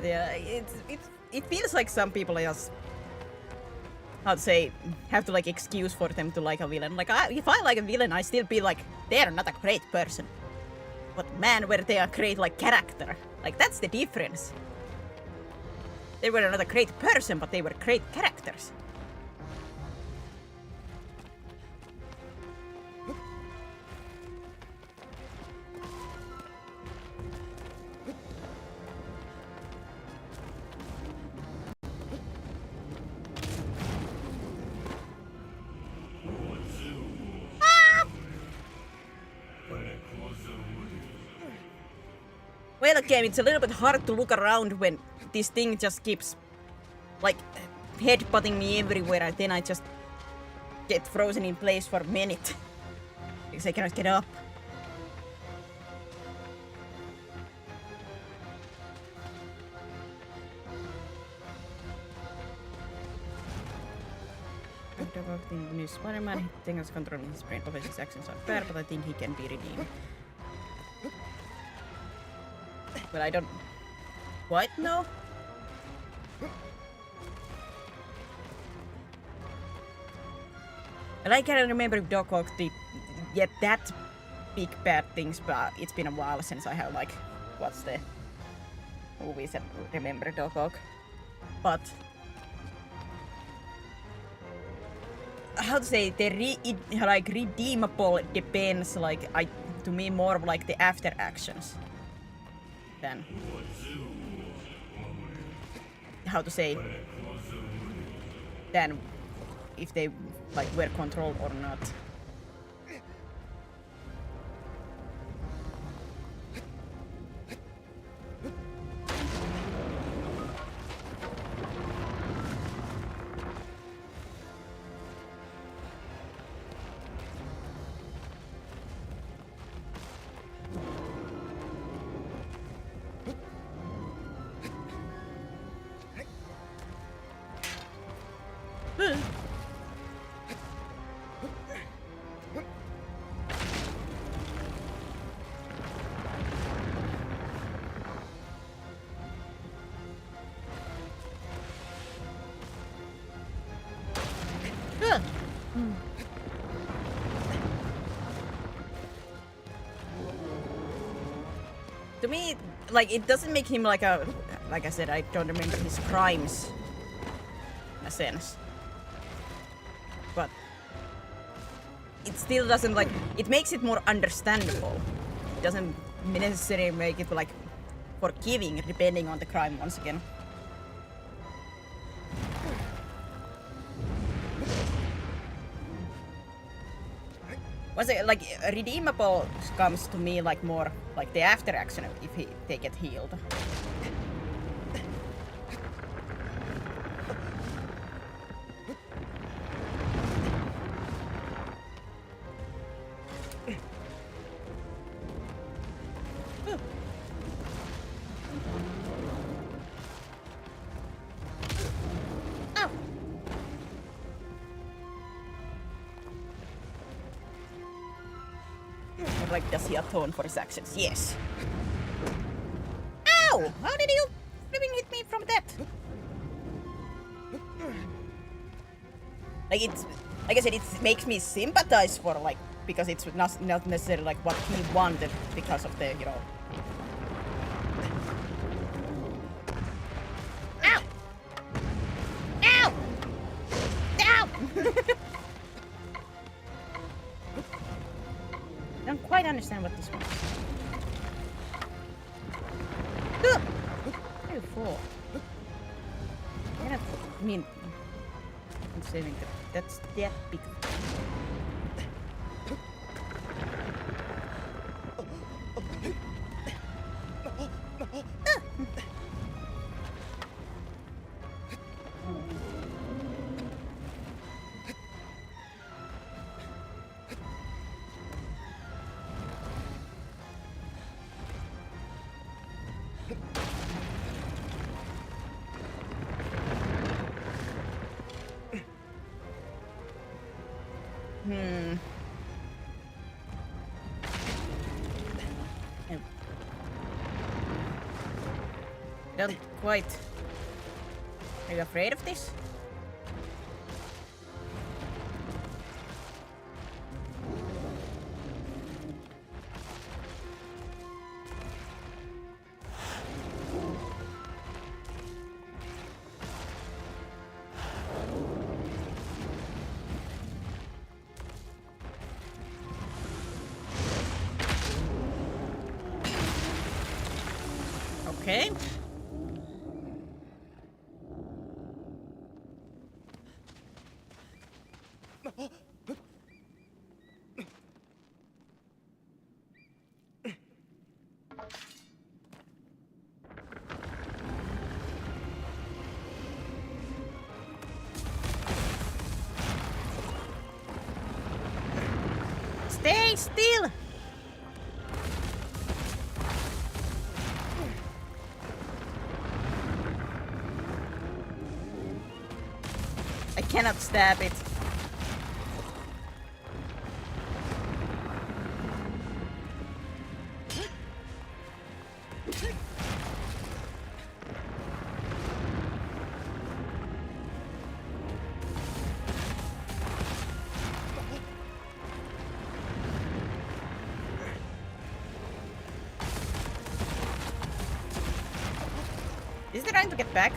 Yeah, it feels like some people just, how to say, have to like excuse for them to like a villain. Like if I like a villain, I still be like, they're not a great person. But man, where they are great like character. Like that's the difference. They were not a great person, but they were great characters. Well, okay, it's a little bit hard to look around when this thing just keeps, like, headbutting me everywhere and then I just get frozen in place for a minute. Because I cannot get up. In the new Spider-Man, he thinks controlling his brain. Obviously his actions are bad, but I think he can be redeemed. But I don't quite know. And I can't remember if Doc Ock did yet that big bad things, but it's been a while since I have like watched the movies and remember Doc Ock. But how to say, like redeemable depends like to me more of like the after actions than how to say than if they like were controlled or not. To me, like, it doesn't make him like a... Like I said, I don't remember his crimes, in a sense. But it still doesn't, like... It makes it more understandable. It doesn't necessarily make it, like, forgiving, depending on the crime once again. Was it like redeemable comes to me like more like the after action if they get healed. Like, does he atone for his actions? Yes. Ow! How did you flipping hit me from that? Like, it's... Like I said, it makes me sympathize for, like... Because it's not necessarily, like, what he wanted because of the, you know... Ow! Ow! Ow! I don't quite understand what this was. What are you for? I mean, I'm saving that's that big. I don't quite... Are you afraid of this? Okay. Stay Stay still! I cannot stab it. Is he trying to get back?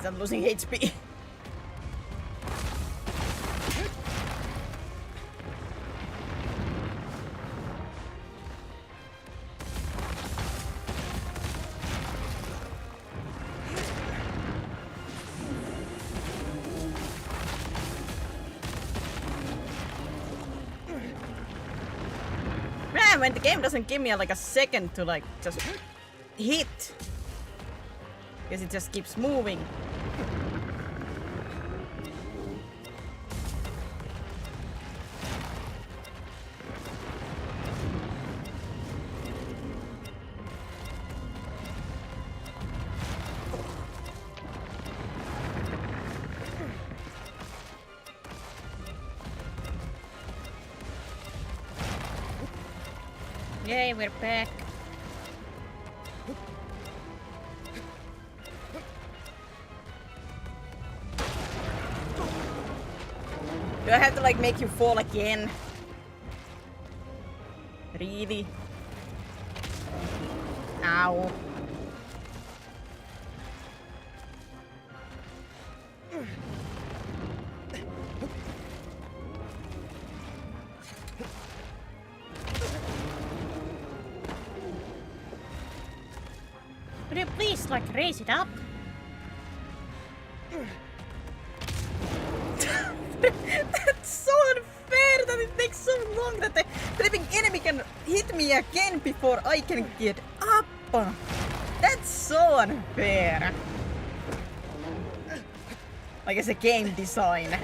I'm losing HP. Man, when the game doesn't give me like a second to like just hit, because it just keeps moving. Yay, we're back. Do I have to like make you fall again? Really? Ow. Could you please like raise it up? That's so unfair that it takes so long that the flipping enemy can hit me again before I can get up. That's so unfair. Like it's a game design.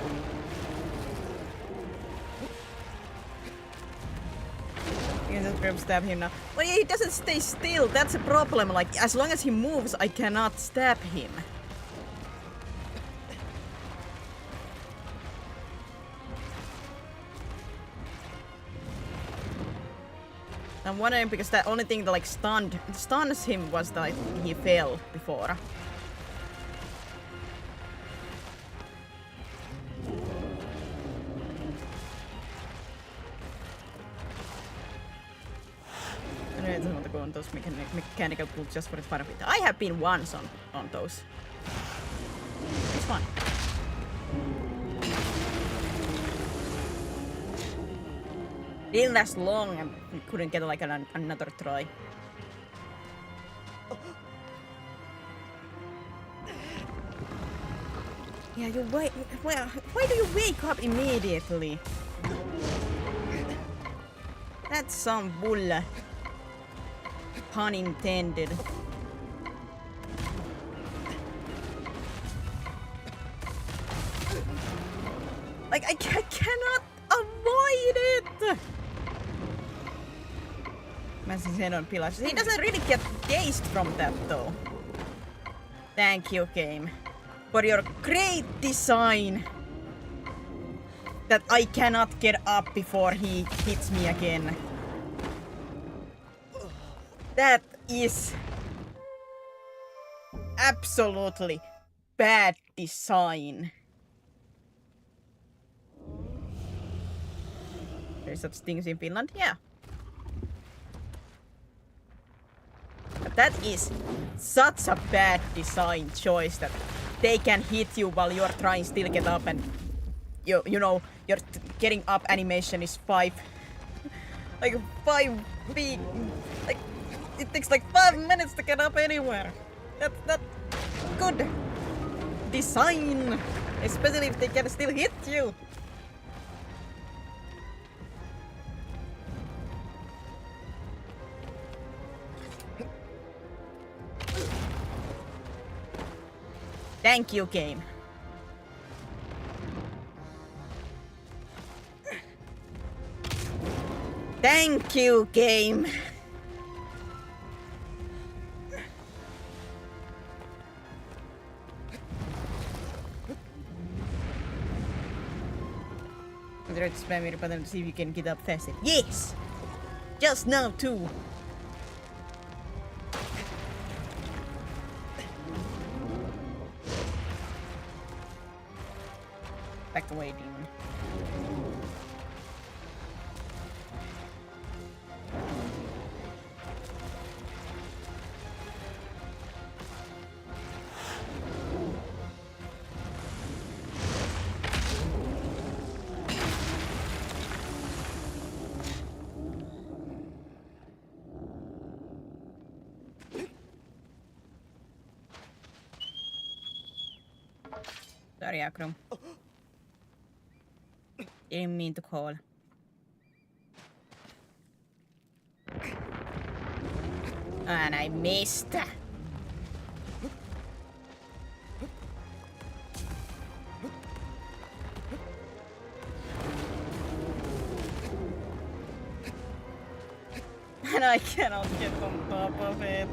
You can just grab stab him now. Well, yeah, he doesn't stay still. That's a problem. Like as long as he moves, I cannot stab him. I'm wondering because the only thing that like stuns him was that he fell before. I don't want to go on those mechanical pulls just for the fun of it. I have been once on those. It's fun. Didn't last long and we couldn't get like another try. Yeah, you wait. Well, why do you wake up immediately? That's some bull. Pun intended. Like I cannot avoid it. Massive head on pillars. He doesn't really get dazed from that though. Thank you, game, for your great design. That I cannot get up before he hits me again. That is absolutely bad design. There's such things in Finland, yeah. But that is such a bad design choice that they can hit you while you're trying still get up and you know your getting up animation is 5 feet. Like it takes like 5 minutes to get up anywhere. That's not good design, especially if they can still hit you. Thank you, game. Thank you, game. Try to spam your button to see if you can get up faster. Yes! Just now, too. Back away, demon. Sorry, Akron. Didn't mean to call. And I missed. And I cannot get on top of it.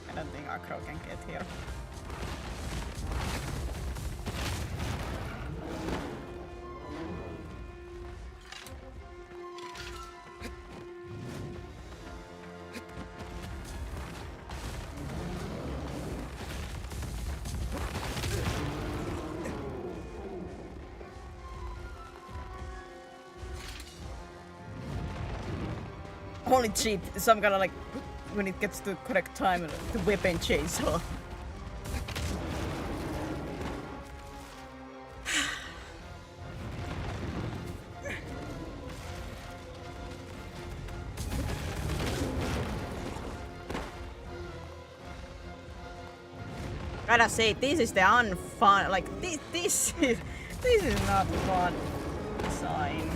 I don't think Akro can get here. Only cheat some kind of like when it gets to the correct time the weapon chainsaw. Gotta say, this is the unfun. Like this is not fun design.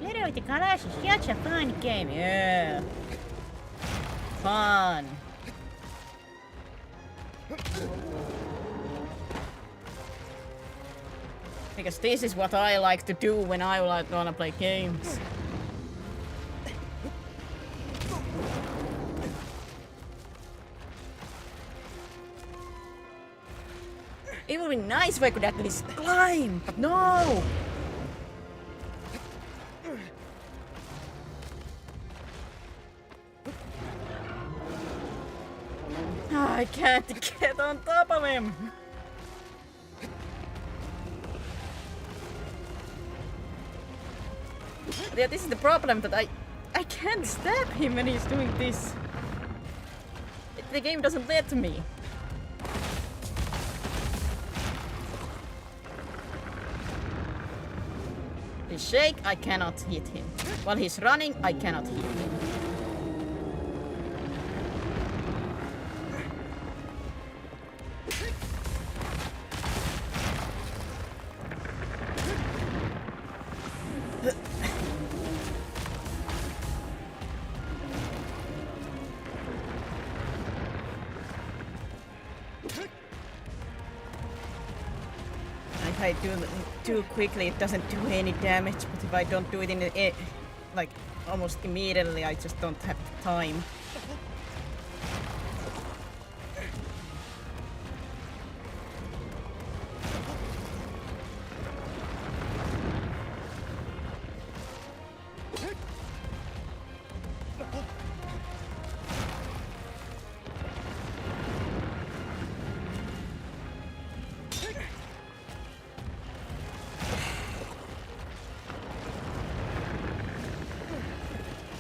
Literally, the Colossus is such a fun game. Yeah. Fun. Because this is what I like to do when I wanna play games. It would be nice if I could at least climb, but no! I can't get on top of him! Yeah, this is the problem, that I can't stab him when he's doing this. The game doesn't let me. His shake, I cannot hit him. While he's running, I cannot hit him. If I do it too quickly, it doesn't do any damage, but if I don't do it in like almost immediately, I just don't have the time.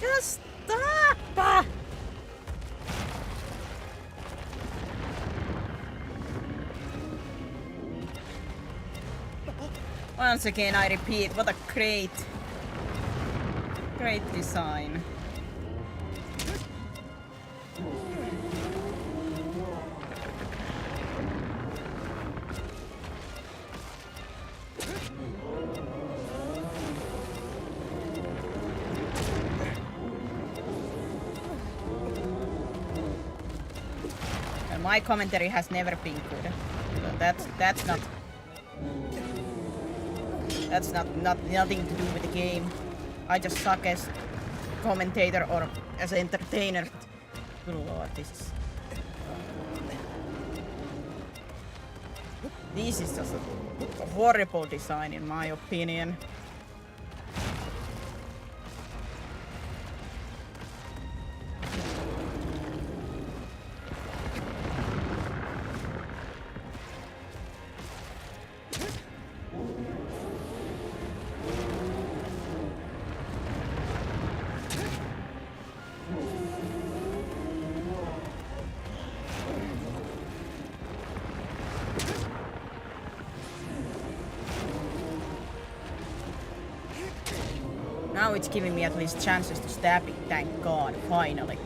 Just stop! Once again, I repeat, what a great design. And my commentary has never been good. So that's not nothing to do with the game. I just suck as commentator or as an entertainer. Good lord, this is just a horrible design in my opinion. Now it's giving me at least chances to stab it, thank god, finally.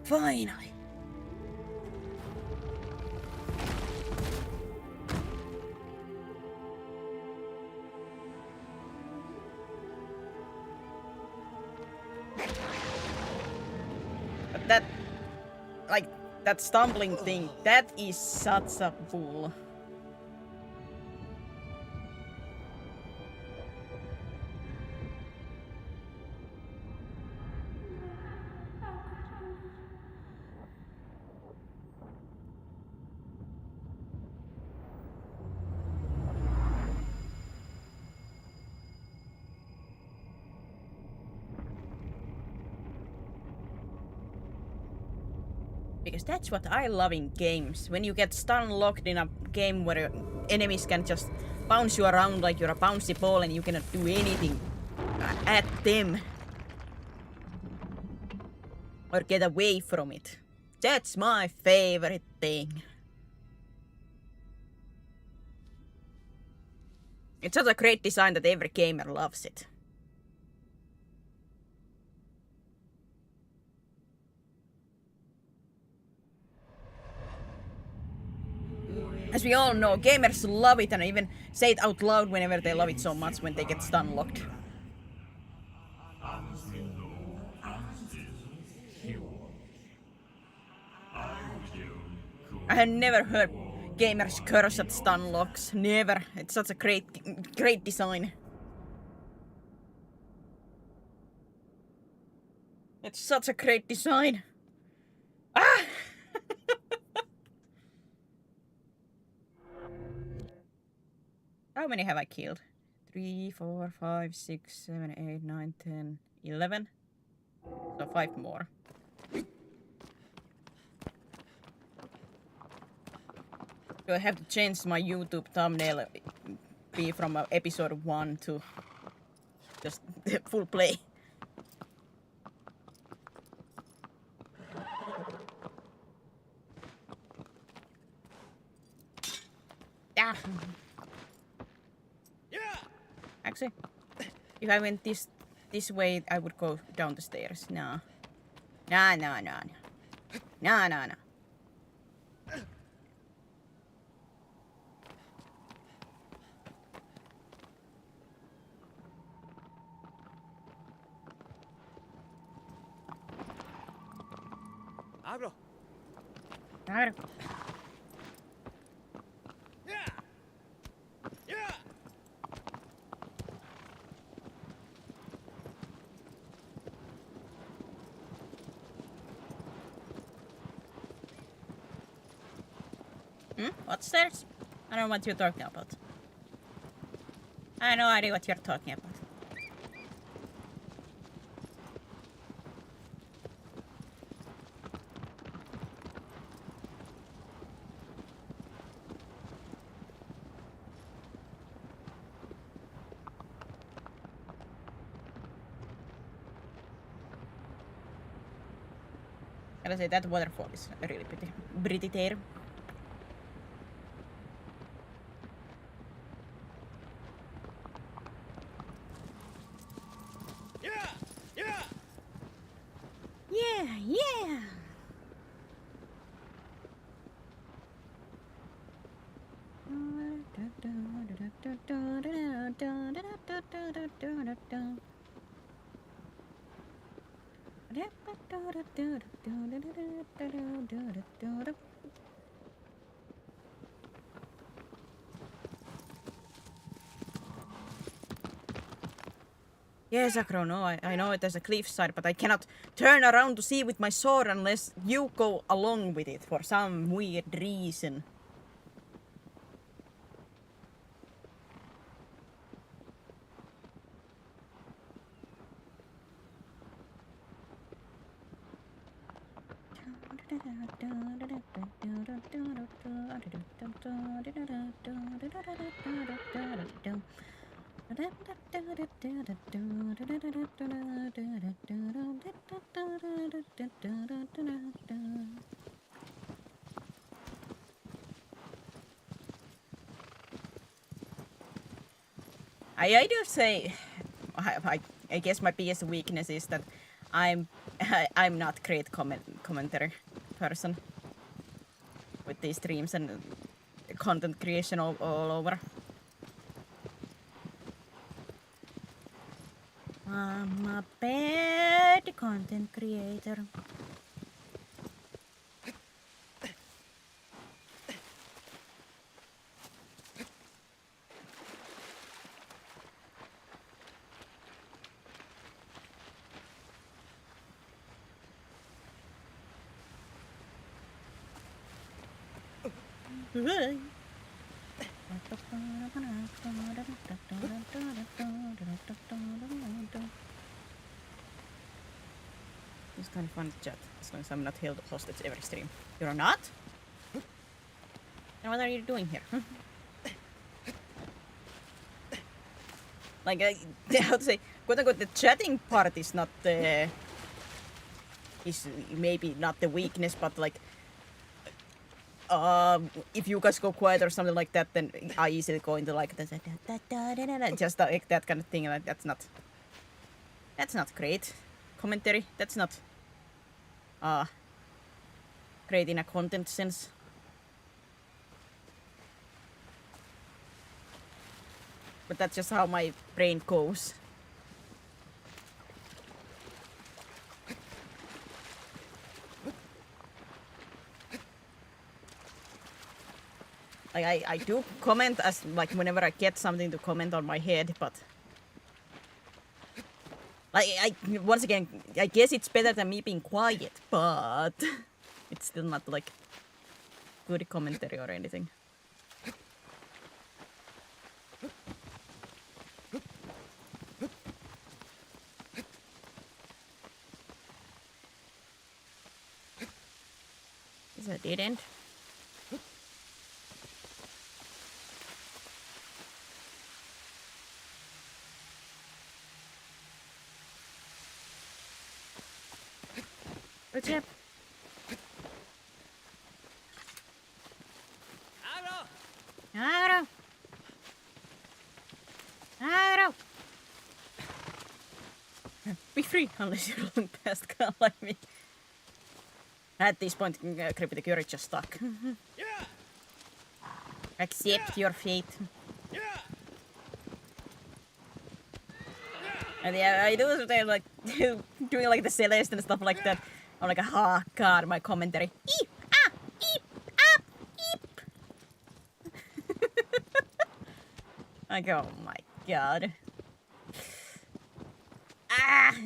Finally. But that stumbling thing, that is such a bull. Because that's what I love in games. When you get stun locked in a game where enemies can just bounce you around like you're a bouncy ball and you cannot do anything at them. Or get away from it. That's my favorite thing. It's such a great design that every gamer loves it. As we all know, gamers love it and even say it out loud whenever they love it so much when they get stun locked. I have never heard gamers curse at stun locks. Never. It's such a great design. It's such a great design. Ah! How many have I killed? 3, 4, 5, 6, 7, 8, 9, 10, 11. So 5 more. Do I have to change my YouTube thumbnail be from episode 1 to just full play? Ah. Actually, if I went this way, I would go down the stairs. No. No. Abro. What's stairs? I don't know what you're talking about. I have no idea what you're talking about. Gotta say that waterfall is really pretty there. Yeah. Yes, Akro, no, I know there's a cliffside, but I cannot turn around to see with my sword unless you go along with it for some weird reason. I do say, I guess my biggest weakness is that I'm I'm not great commentary person with these streams and content creation all over. I'm a bad content creator. It's kind of fun to chat, as long as I'm not held hostage every stream. You're not? Then what are you doing here? Like, how to say, quote unquote, the chatting part is not the... is maybe not the weakness, but like... if you guys go quiet or something like that, then I easily go into like... just like that kind of thing, like that's not... That's not great commentary. That's not... great in a content sense. But that's just how my brain goes. Like I do comment as like whenever I get something to comment on my head, but like once again I guess it's better than me being quiet, but it's still not like good commentary or anything. Is that a dead end? What's up? Agro! Be free unless you're rolling past kind like me. At this point, Cryptic, you're just stuck. Accept your fate. And yeah, I do something like doing like the Celeste and stuff like that. I'm like, ah, god, my commentary. Eep, ah, eep, ah, eep. Like, oh my god. Ah.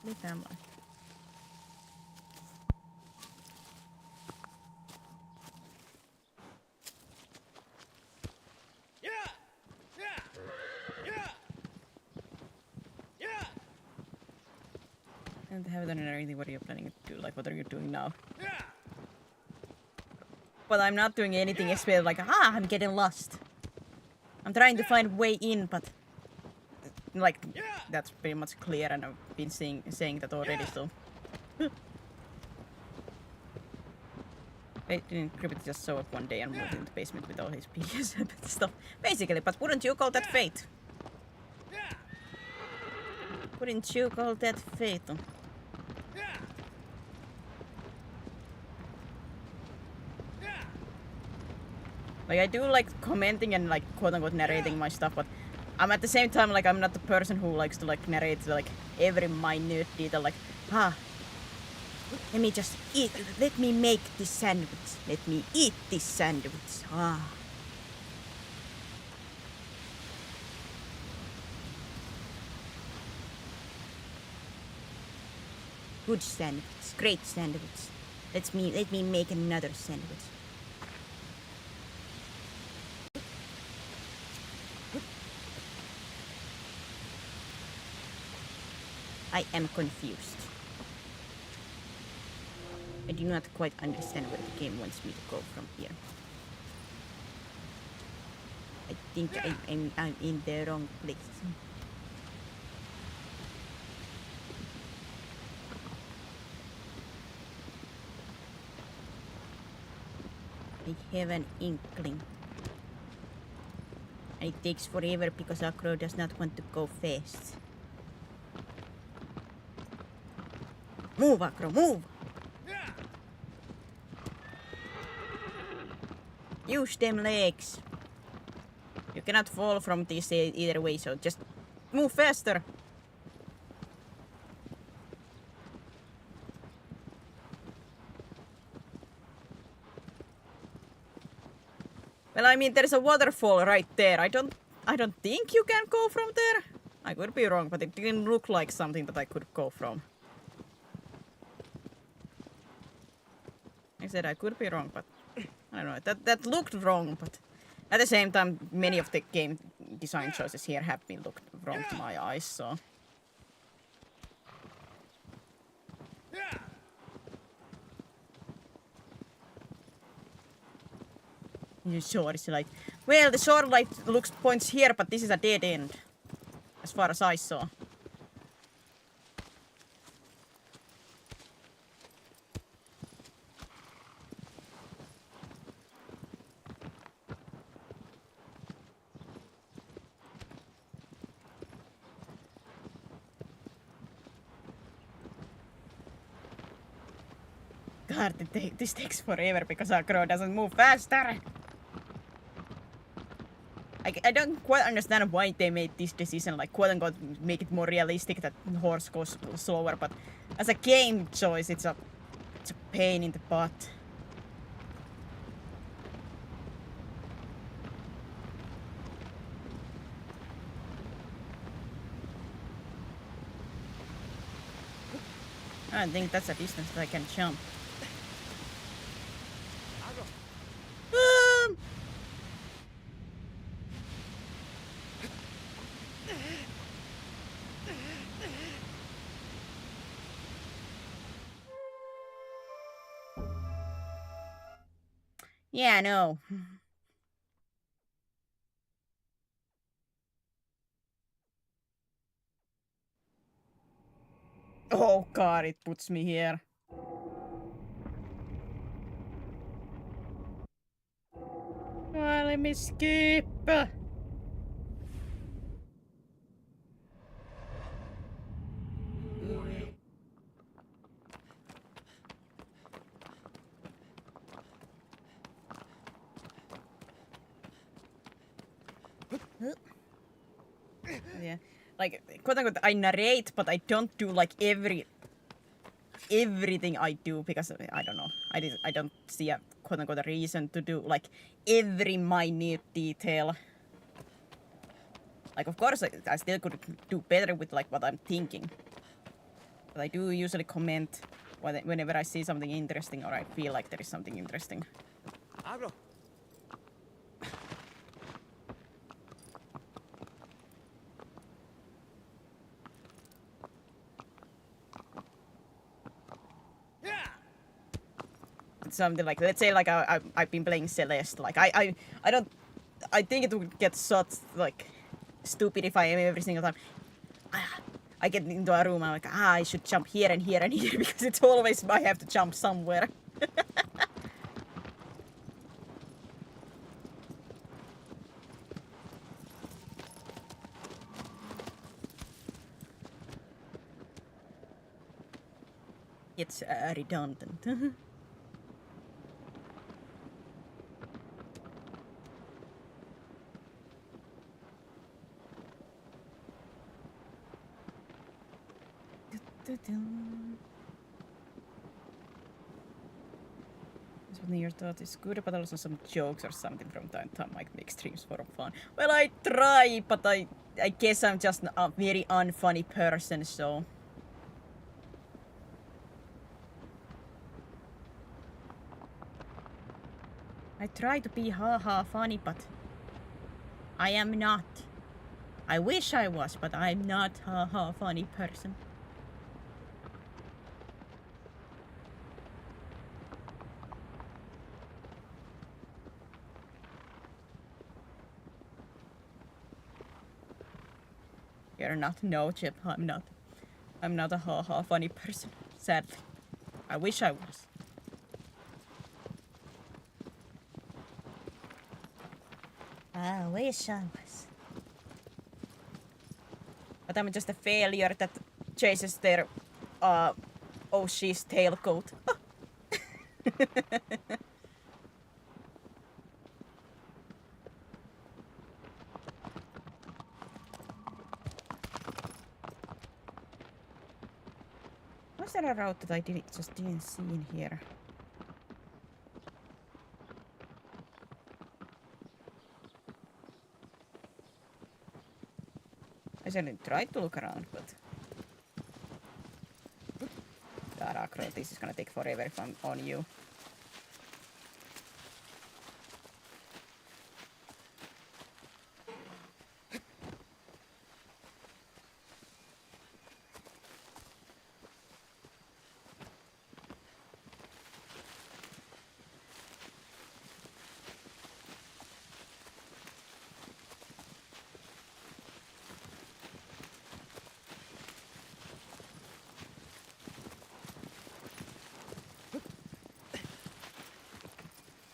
Lovely family. And haven't done anything. What are you planning to do? Like, what are you doing now? But I'm not doing anything except like, I'm getting lost. I'm trying to find way in, but like that's pretty much clear, and I've been saying that already. So, I didn't Cribbit just show up one day and moved into the basement with all his PS stuff, basically. But wouldn't you call that fate? Wouldn't you call that fate? Like, I do like commenting and like quote-unquote narrating my stuff, but I'm at the same time like I'm not the person who likes to like narrate like every minute detail. Like, let me just eat. Let me make this sandwich. Let me eat this sandwich. Good sandwich. Great sandwich. Let me make another sandwich. I am confused. I do not quite understand where the game wants me to go from here. I think I'm in the wrong place. I have an inkling. And it takes forever because Acro does not want to go fast. Move, Acro, move! Use them legs. You cannot fall from this either way, so just move faster. Well, I mean, there's a waterfall right there. I don't think you can go from there. I could be wrong, but it didn't look like something that I could go from. I said I could be wrong, but I don't know. That looked wrong, but at the same time, many of the game design choices here have been looked wrong to my eyes, so. The sword is like, well, the sword light points here, but this is a dead end, as far as I saw. God, this takes forever because our crow doesn't move faster. I don't quite understand why they made this decision, like quote unquote make it more realistic that the horse goes slower, but as a game choice it's a pain in the butt. I don't think that's a distance that I can jump. Yeah, no. Oh god, it puts me here. Let me skip. Yeah, like quote unquote, I narrate, but I don't do like everything I do because I don't know. I don't see a quote unquote a reason to do like every minute detail. Like of course I still could do better with like what I'm thinking. But I do usually comment whenever I see something interesting or I feel like there is something interesting. Abro. It's something like, let's say like I've been playing Celeste. Like I don't. I think it would get such like stupid if I am every single time. I get into a room, I'm like, I should jump here and here and here because it's always I have to jump somewhere. It's redundant. Something your thought is good, but also some jokes or something from time to time, like make streams for fun. Well, I try, but I guess I'm just a very unfunny person, so. I try to be haha funny, but I am not. I wish I was, but I'm not haha funny person. You're not, no, Chip. I'm not. I'm not a haha funny person. Sadly, I wish I was. I wish I was. But I'm just a failure that chases their Oshi's tailcoat. Was there a route that I didn't see in here? I certainly tried to look around, but Darakro, this is gonna take forever if I'm on you.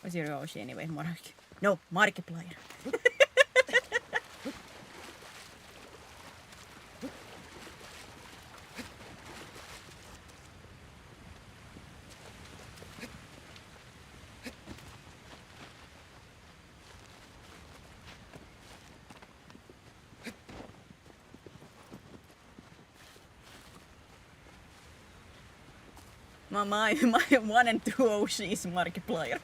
What's your Oshi anyway, Mark? No, Markiplier. My 1 and 2 Oshi is Markiplier.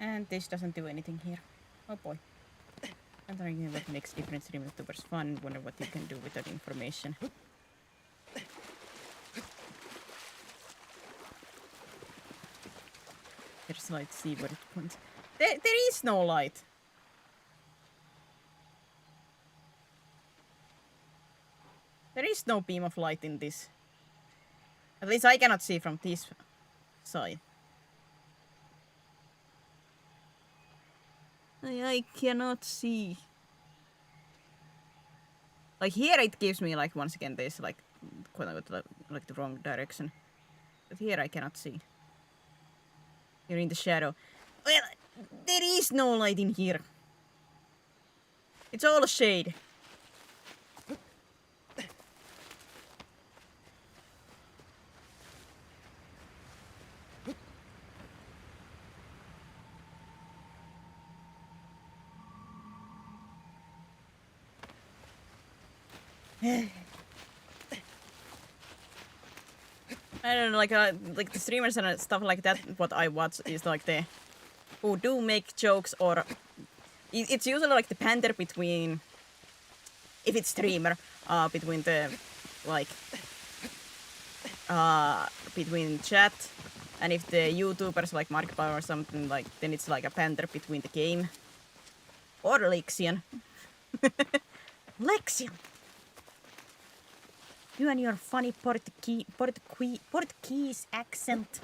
And this doesn't do anything here. Oh boy. I'm thinking what makes different stream YouTubers fun. Wonder what you can do with that information. There's light, see what it points. There is no light. There is no beam of light in this. At least I cannot see from this side. I cannot see. Like here it gives me like once again this like quite like the wrong direction. But here I cannot see. You're in the shadow. Well, There is no light in here. It's all a shade. I don't know, like the streamers and stuff like that. What I watch is like the who do make jokes, or it's usually like the banter between, if it's streamer, between the like between chat, and if the YouTubers like Markiplier or something, like then it's like a banter between the game or Lexion. Lexion. You and your funny Portuguese accent.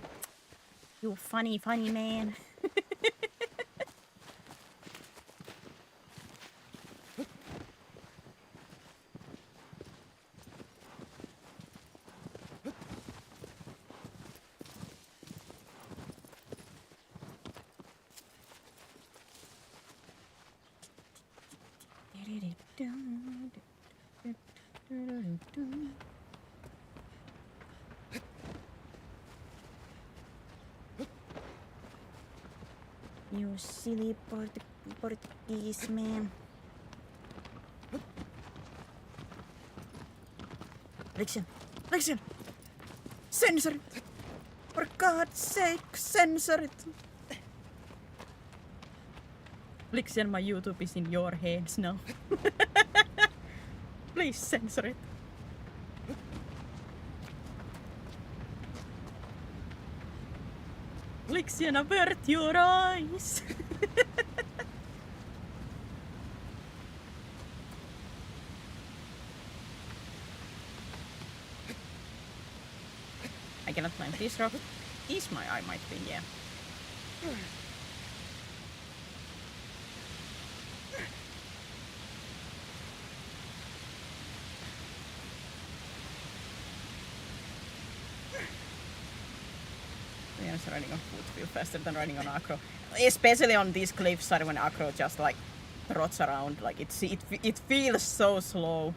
You funny man. You silly Portuguese man. Lexion! Censor it! For God's sake, censor it! Lexion, my YouTube is in your hands now. Please censor it. Lexion, avert your eyes! I cannot climb this rock. Is my eye might be, yeah. Riding on foot feel faster than riding on acro, especially on these cliffs when acro just like trots around. Like it feels so slow.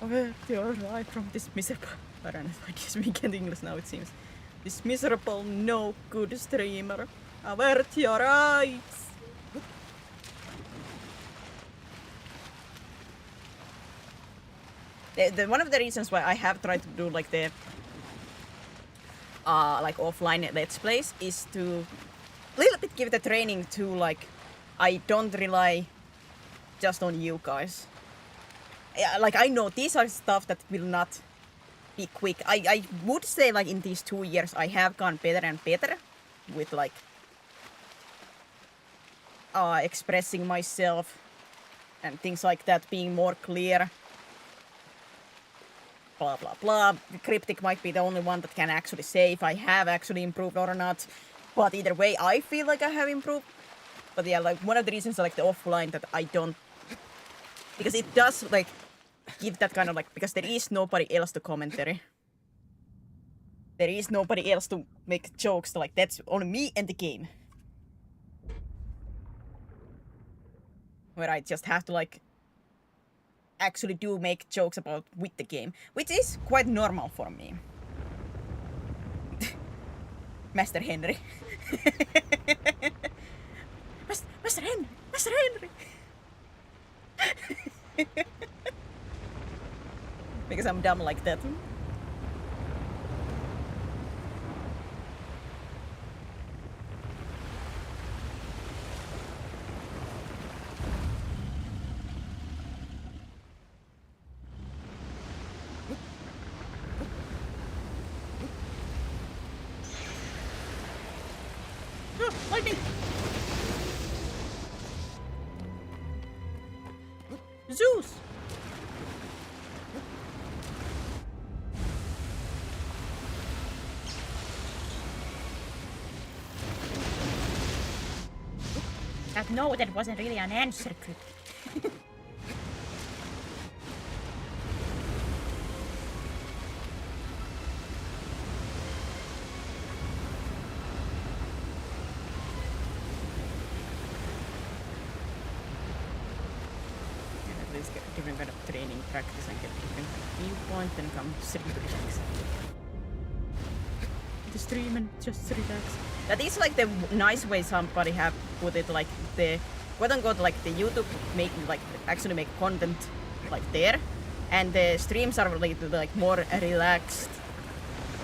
Avert your eye from this miserable. I don't know if I can speak in English now. It seems this miserable, no good streamer. Avert your eyes! One of the reasons why I have tried to do like the like offline let's plays is to little bit give the training to like I don't rely just on you guys. Yeah, like I know these are stuff that will not be quick. I would say like in these 2 years I have gone better and better with like expressing myself and things like that, being more clear. Blah blah blah. Cryptic might be the only one that can actually say if I have actually improved or not. But either way, I feel like I have improved. But yeah, like one of the reasons I like the offline that I don't, because it does like give that kind of like, because there is nobody else to commentary. There is nobody else to make jokes. Like that's only me and the game. Where I just have to like actually do make jokes about with the game, which is quite normal for me. Master Henry. Master Henry. Because I'm dumb like that. Lightning! Zeus! That no, that wasn't really an answer. At least get different kind of training practice and get different kind of viewpoint and come stream to relax. The stream and just relax. That is like the nice way somebody have put it, like the quote unquote like the YouTube make like actually make content like there, and the streams are like more relaxed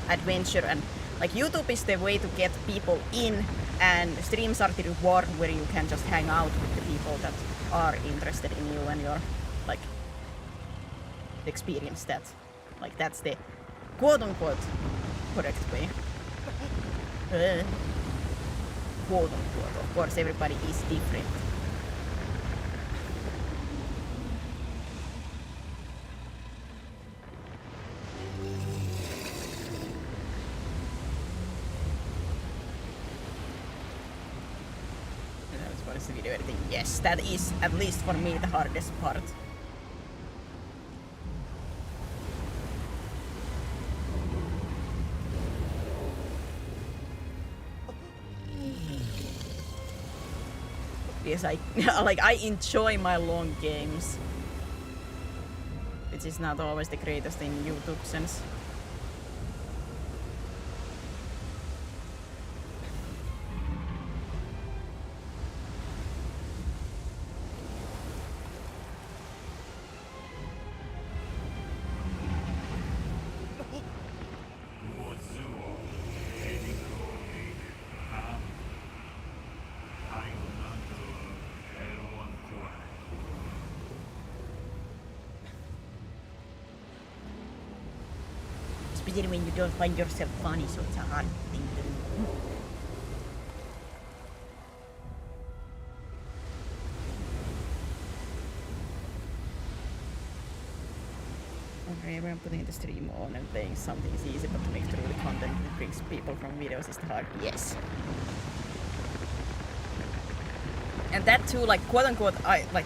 adventure, and like YouTube is the way to get people in, and streams are the reward where you can just hang out with the people that are interested in you and your like experience that. Like that's the quote unquote correct way. Quote unquote. Of course everybody is different. The video editing. Yes, that is at least for me the hardest part. Yes, I like I enjoy my long games, which is not always the greatest in YouTube sense. Especially when you don't find yourself funny, so it's a hard thing to do. Okay, I'm putting the stream on and playing something is easy, but to make through the content that brings people from videos is hard. Yes. And that too, like quote unquote, I like.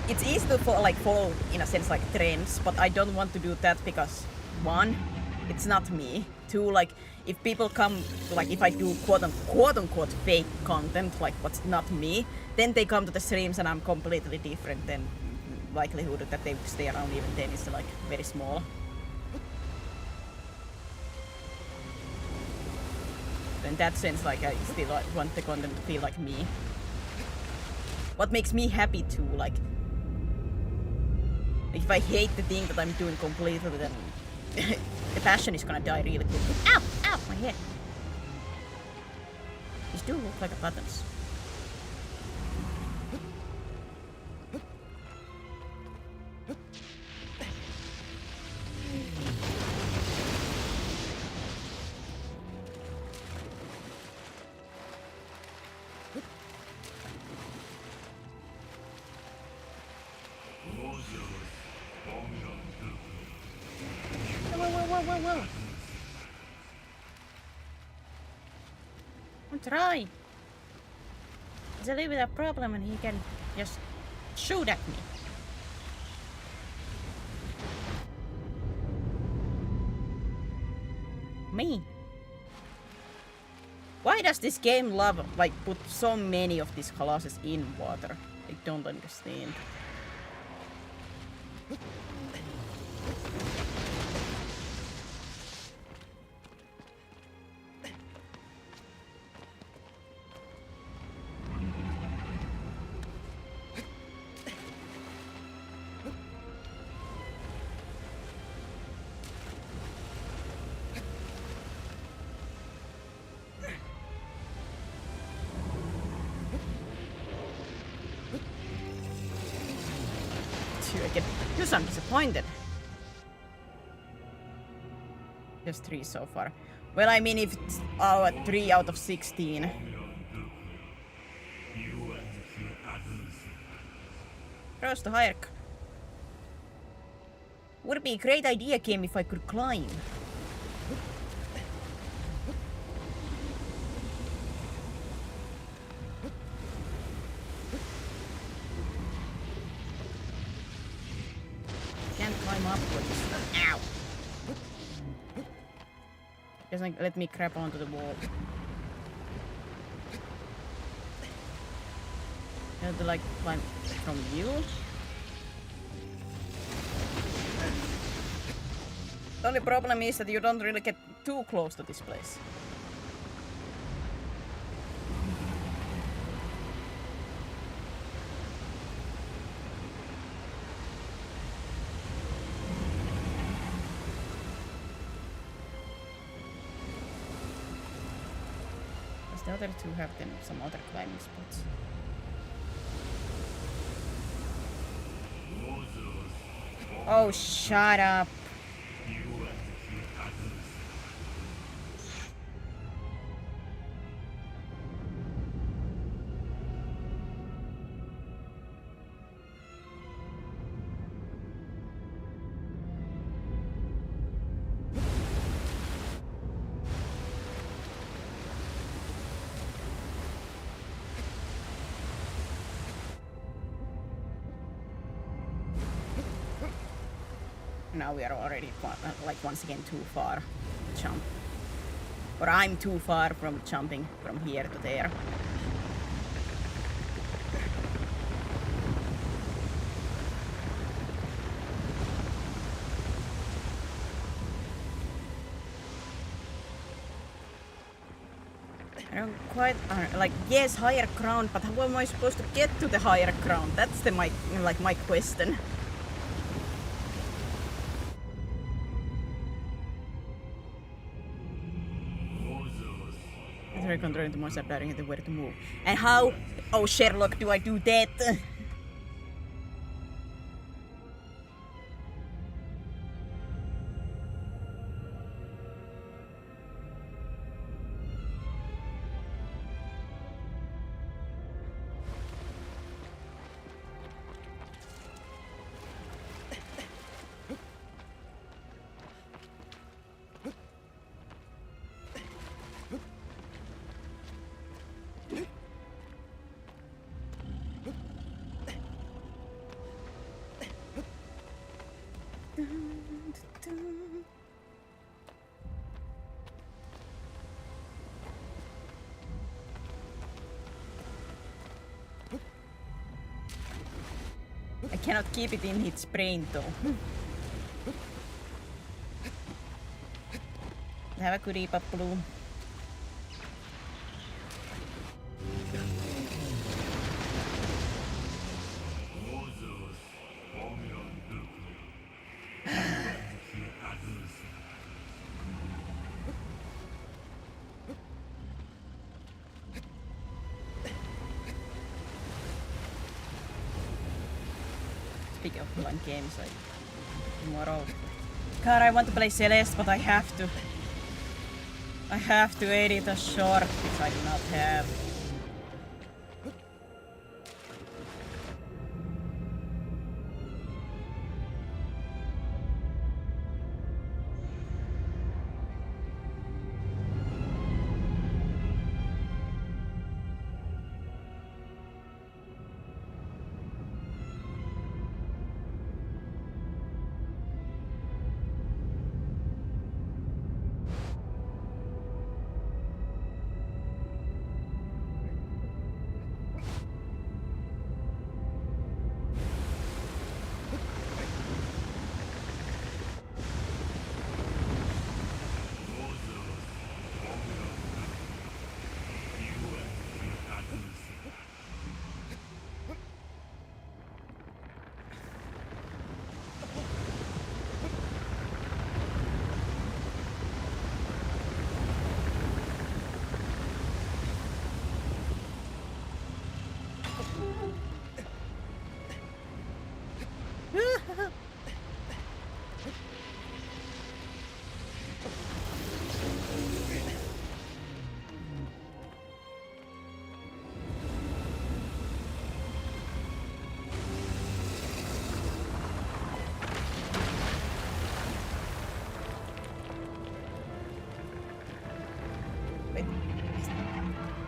It's easy to follow in a sense like trends, but I don't want to do that because one, it's not me. Two, like if people come, like if I do quote unquote fake content, like what's not me, then they come to the streams and I'm completely different. Then likelihood that they would stay around even then is like very small. In that sense, like I still want the content to feel like me. What makes me happy too, like if I hate the thing that I'm doing completely, then the passion is gonna die really quickly. Ow! Ow! My head! These do look like buttons. Whoa. I'll try. It's a little bit of a problem and he can just shoot at me. Me. Why does this game love like put so many of these Colossus in water? I don't understand. Because I'm disappointed. Just 3 so far. Well, I mean, if it's 3 out of 16. Cross the hierarchy. Would be a great idea, game, if I could climb. up, please. Ow! Just like, let me grab onto the wall. I have to like climb from you. The only problem is that you don't really get too close to this place. Does the other two have then some other climbing spots? Oh, shut up. Now we are already like once again too far to jump. Or I'm too far from jumping from here to there. I don't quite like yes, higher ground, but how am I supposed to get to the higher ground? That's the my question. Controlling the monster directing the where to move. And how, oh Sherlock, do I do that? I cannot keep it in its brain though. Have a goodie, Papaloo. Speaking of long games, like tomorrow. God, I want to play Celeste, but I have to edit a short which I do not have.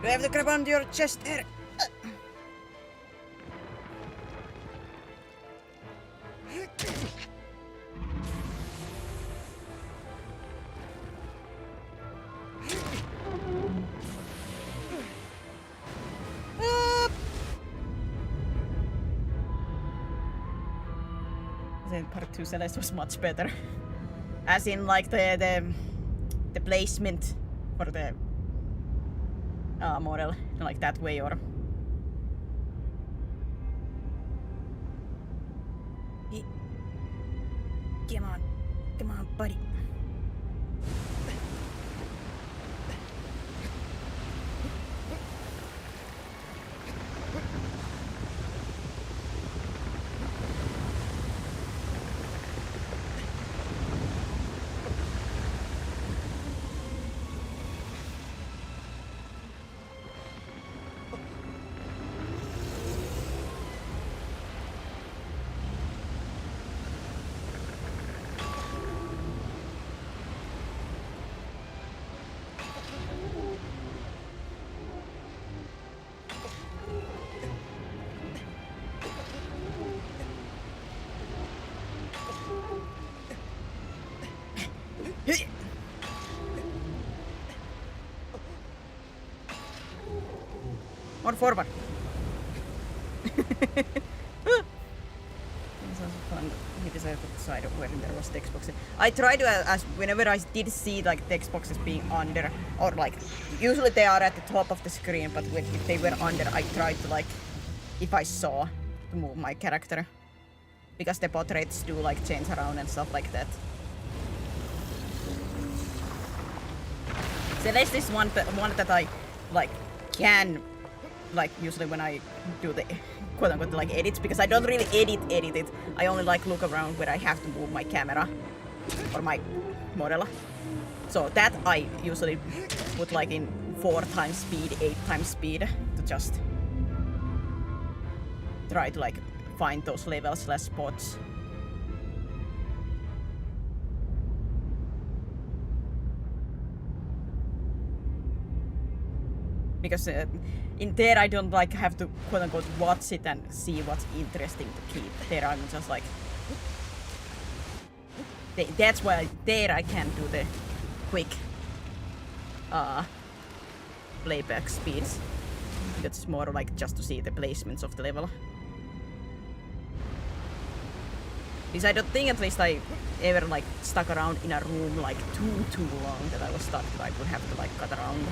Do I have to grab onto your chest there? think part 2 Celeste was much better. As in like the placement for the model, like that way, or come on, buddy. More forward. It was also fun. He decided to decide where there was text boxes. I tried to, as whenever I did see like text boxes being under, or like usually they are at the top of the screen, but if they were under, I tried to like, if I saw, to move my character, because the portraits do like change around and stuff like that. Celeste is one that I like can like usually when I do the quote-unquote like edits, because I don't really edit it. I only like look around where I have to move my camera or my model. So that I usually put like in 4 times speed, 8 times speed to just try to like find those levels / spots. Because in there I don't like have to quote-unquote watch it and see what's interesting to keep. There I'm just like... That's why there I can do the quick playback speeds. Because it's more like just to see the placements of the level. Because I don't think at least I ever like stuck around in a room like too long that I was stuck, that I would have to like cut around.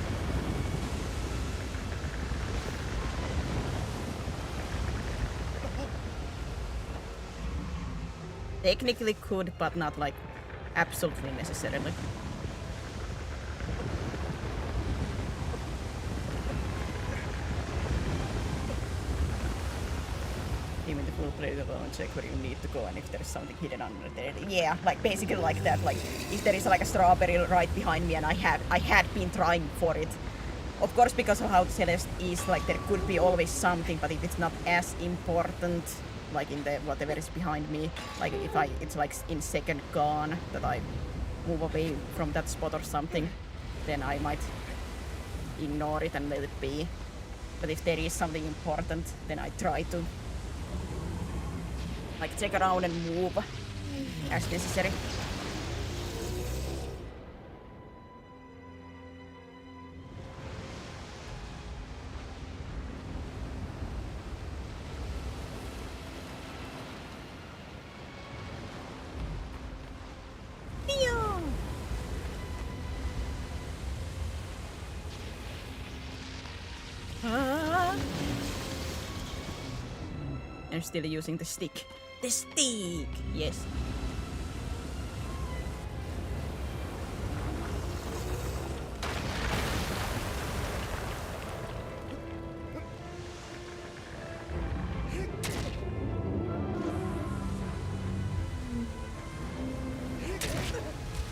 Technically could, but not like absolutely necessarily. Even the full play level and check where you need to go and if there is something hidden under there. Yeah, like basically like that. Like if there is like a strawberry right behind me and I had been trying for it. Of course, because of how Celeste is, like there could be always something, but if it's not as important, like in the whatever is behind me, like if it's like in second gone that I move away from that spot or something, then I might ignore it and let it be. But if there is something important, then I try to like check around and move as necessary. I'm still using the stick. The stick! Yes.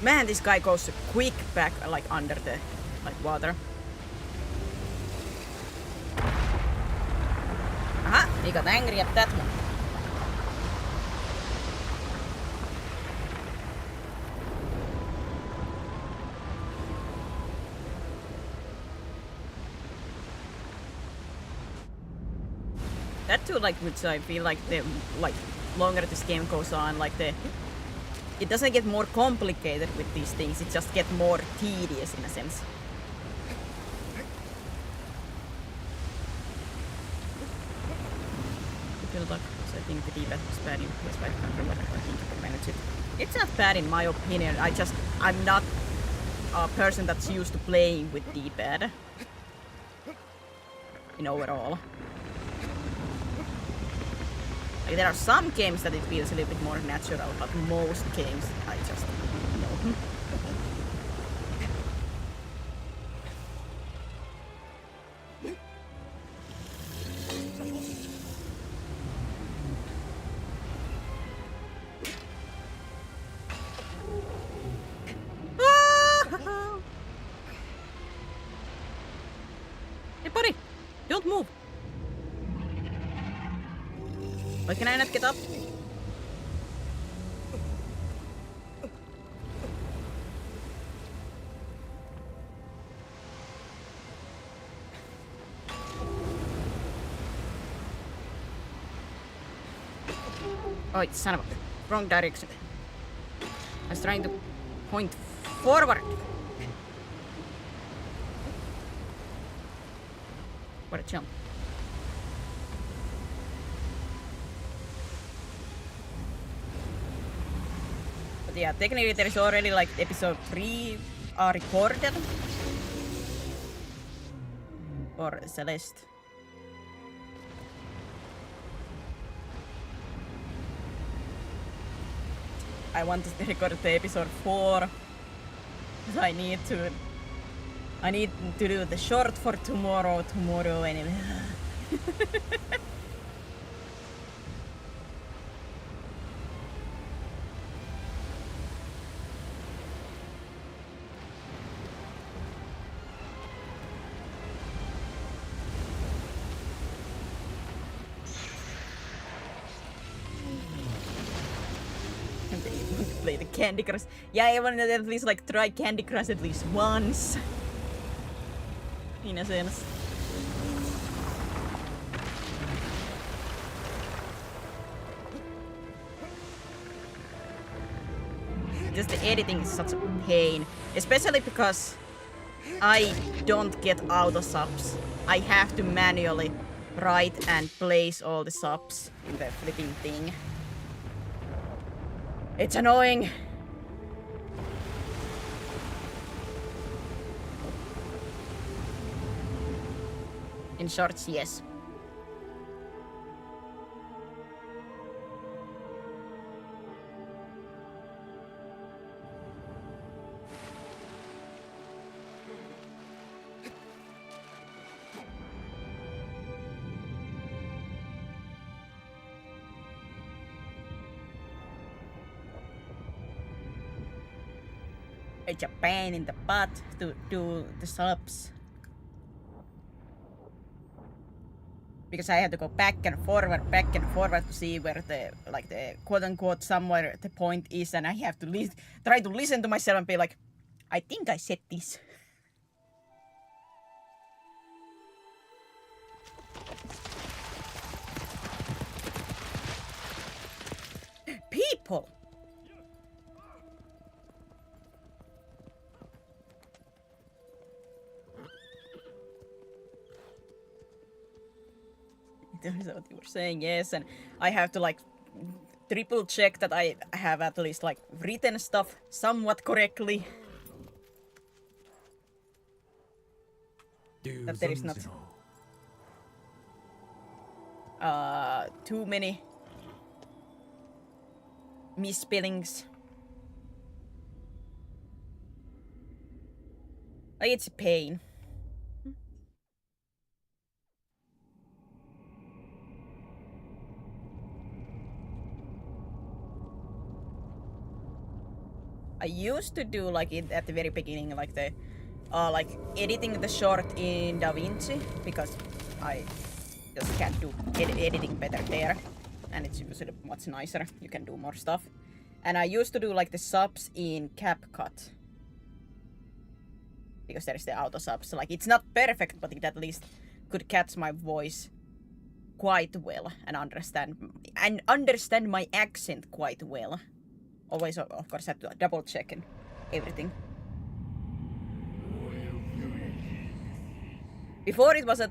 Man, this guy goes quick back like under the like water. Aha, he got angry at that one. That too, like, which I feel like the longer this game goes on, like it doesn't get more complicated with these things. It just gets more tedious in a sense. Good luck, I think the D-pad was bad in PS5 controller. I think you can manage it. It's not bad in my opinion. I'm not a person that's used to playing with D-pad. In overall. Like, there are some games that it feels a little bit more natural, but most games I just no. Hey buddy, don't move. Why can I not get up? Oh, it's son of a wrong direction. I was trying to point forward. What a jump. But yeah, technically there is already like episode 3 are recorded. For Celeste. I want to record the episode 4. So I need to do the short for tomorrow anyway. Play the Candy Crush. Yeah, I want to at least like try Candy Crush at least once. In a sense. Just the editing is such a pain. Especially because I don't get auto subs. I have to manually write and place all the subs in the flipping thing. It's annoying. In shorts, yes. It's a pain in the butt to do the subs. Because I have to go back and forward to see where the quote unquote somewhere the point is, and I have to try to listen to myself and be like, I think I said this. People! That's what you were saying, yes, and I have to like triple check that I have at least like written stuff somewhat correctly. That there is not too many misspellings. Like, it's a pain. I used to do like it at the very beginning, like the like editing the short in DaVinci, because I just can't do editing better there, and it's usually much nicer. You can do more stuff. And I used to do like the subs in CapCut, because there is the auto subs. So, like, it's not perfect, but it at least could catch my voice quite well and understand my accent quite well. Always, of course, have to double check and everything. Before it was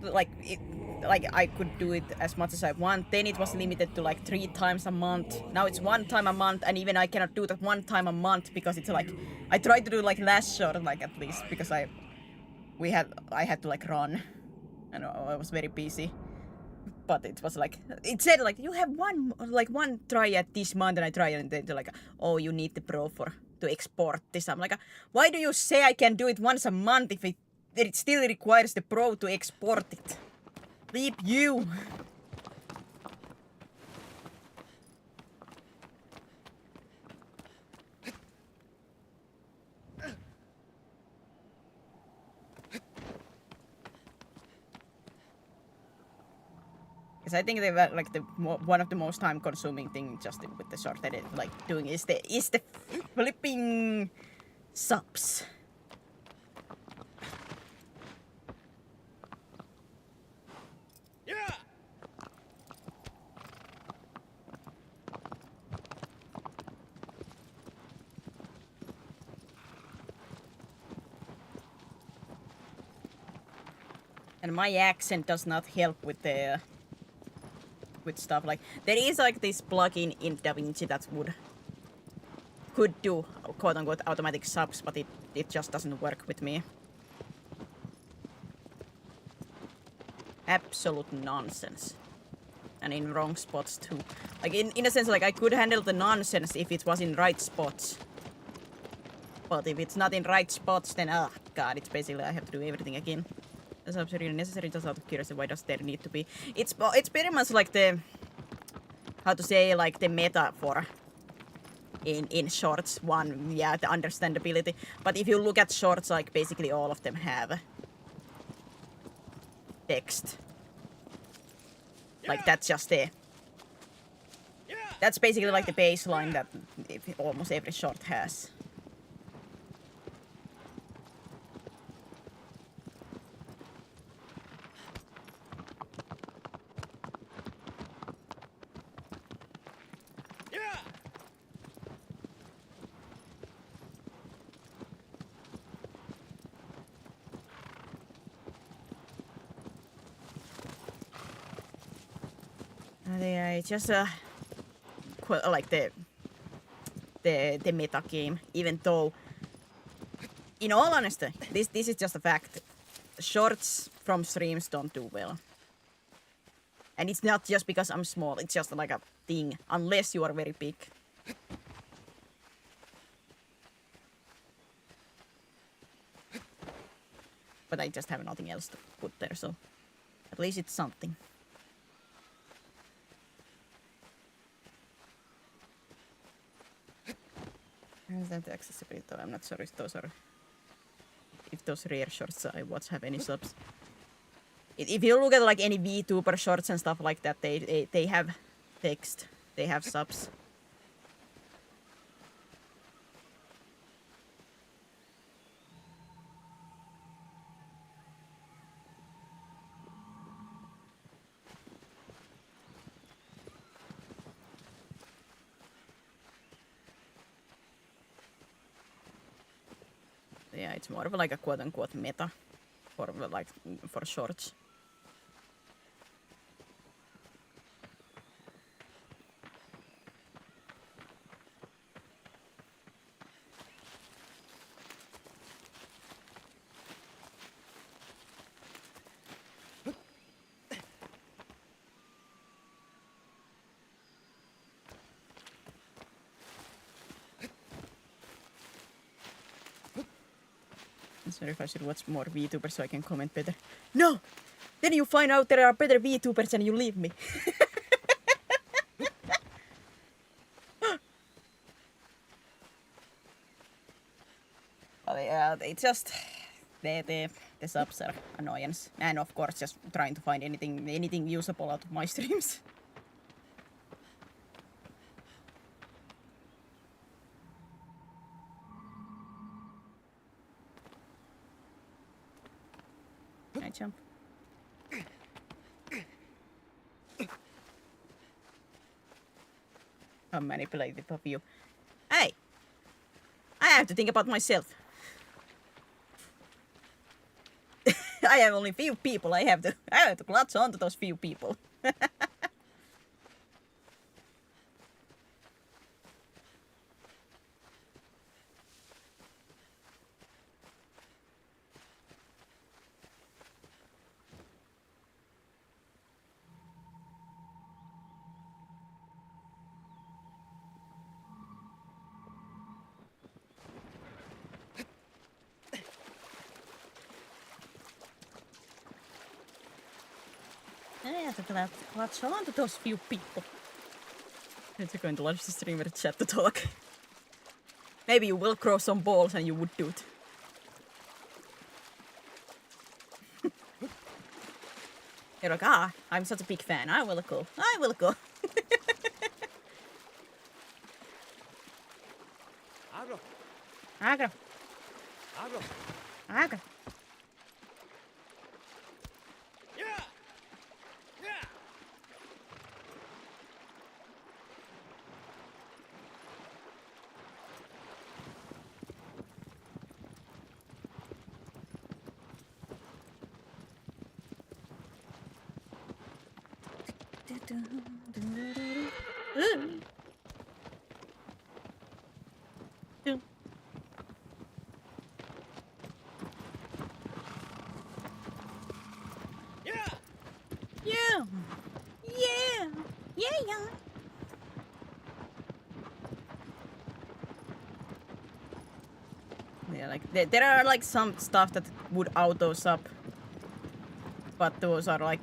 like I could do it as much as I want. Then it was limited to like 3 times a month. Now it's 1 time a month, and even I cannot do that 1 time a month because it's like I tried to do like last short, like at least because I had to like run, and I was very busy. But it was like it said like you have one try at this month, and I tried, and then they're like, oh, you need the pro to export this. I'm like, why do you say I can do it once a month if it still requires the pro to export it? Leave you. Because I think they were like one of the most time-consuming thing just with the short edit, like doing is the flipping subs. And my accent does not help with the with stuff like there is like this plugin in DaVinci that could do quote-unquote automatic subs, but it just doesn't work with me. Absolute nonsense. And in wrong spots too. Like in a sense, like I could handle the nonsense if it was in right spots. But if it's not in right spots, then oh god, it's basically I have to do everything again. That's absolutely necessary. Just out of curiosity, why does there need to be? It's pretty much like the how to say, like the metaphor in shorts. One, yeah, the understandability. But if you look at shorts, like basically all of them have text. Like that's just that's basically like the baseline that almost every short has. It's just like the meta game, even though in all honesty this is just a fact. Shorts from streams don't do well, and it's not just because I'm small, it's just like a thing unless you are very big. But I just have nothing else to put there, so at least it's something. Is that the accessibility? I'm not sure if those rare shorts I watch have any subs. If you look at like any VTuber shorts and stuff like that, they have text, they have subs. Yeah, it's more of like a quote-unquote meta for shorts. I'm sorry if I should watch more VTubers so I can comment better. No! Then you find out there are better VTubers and you leave me. But yeah, it's just the subs are annoyance. And of course just trying to find anything usable out of my streams. I jump. How manipulative of you. Hey! I have to think about myself. I have only few people. I have to clutch onto those few people. I have to clutch onto those few people. It's going to launch the streamer chat to talk. Maybe you will cross some balls and you would do it. You're like, I'm such a big fan. I will go. I will go. Agro. Agro. Agro. Agro. Yeah. Yeah. Yeah. Yeah. Yeah. Yeah. Yeah, like there are like some stuff that would auto sub, but those are like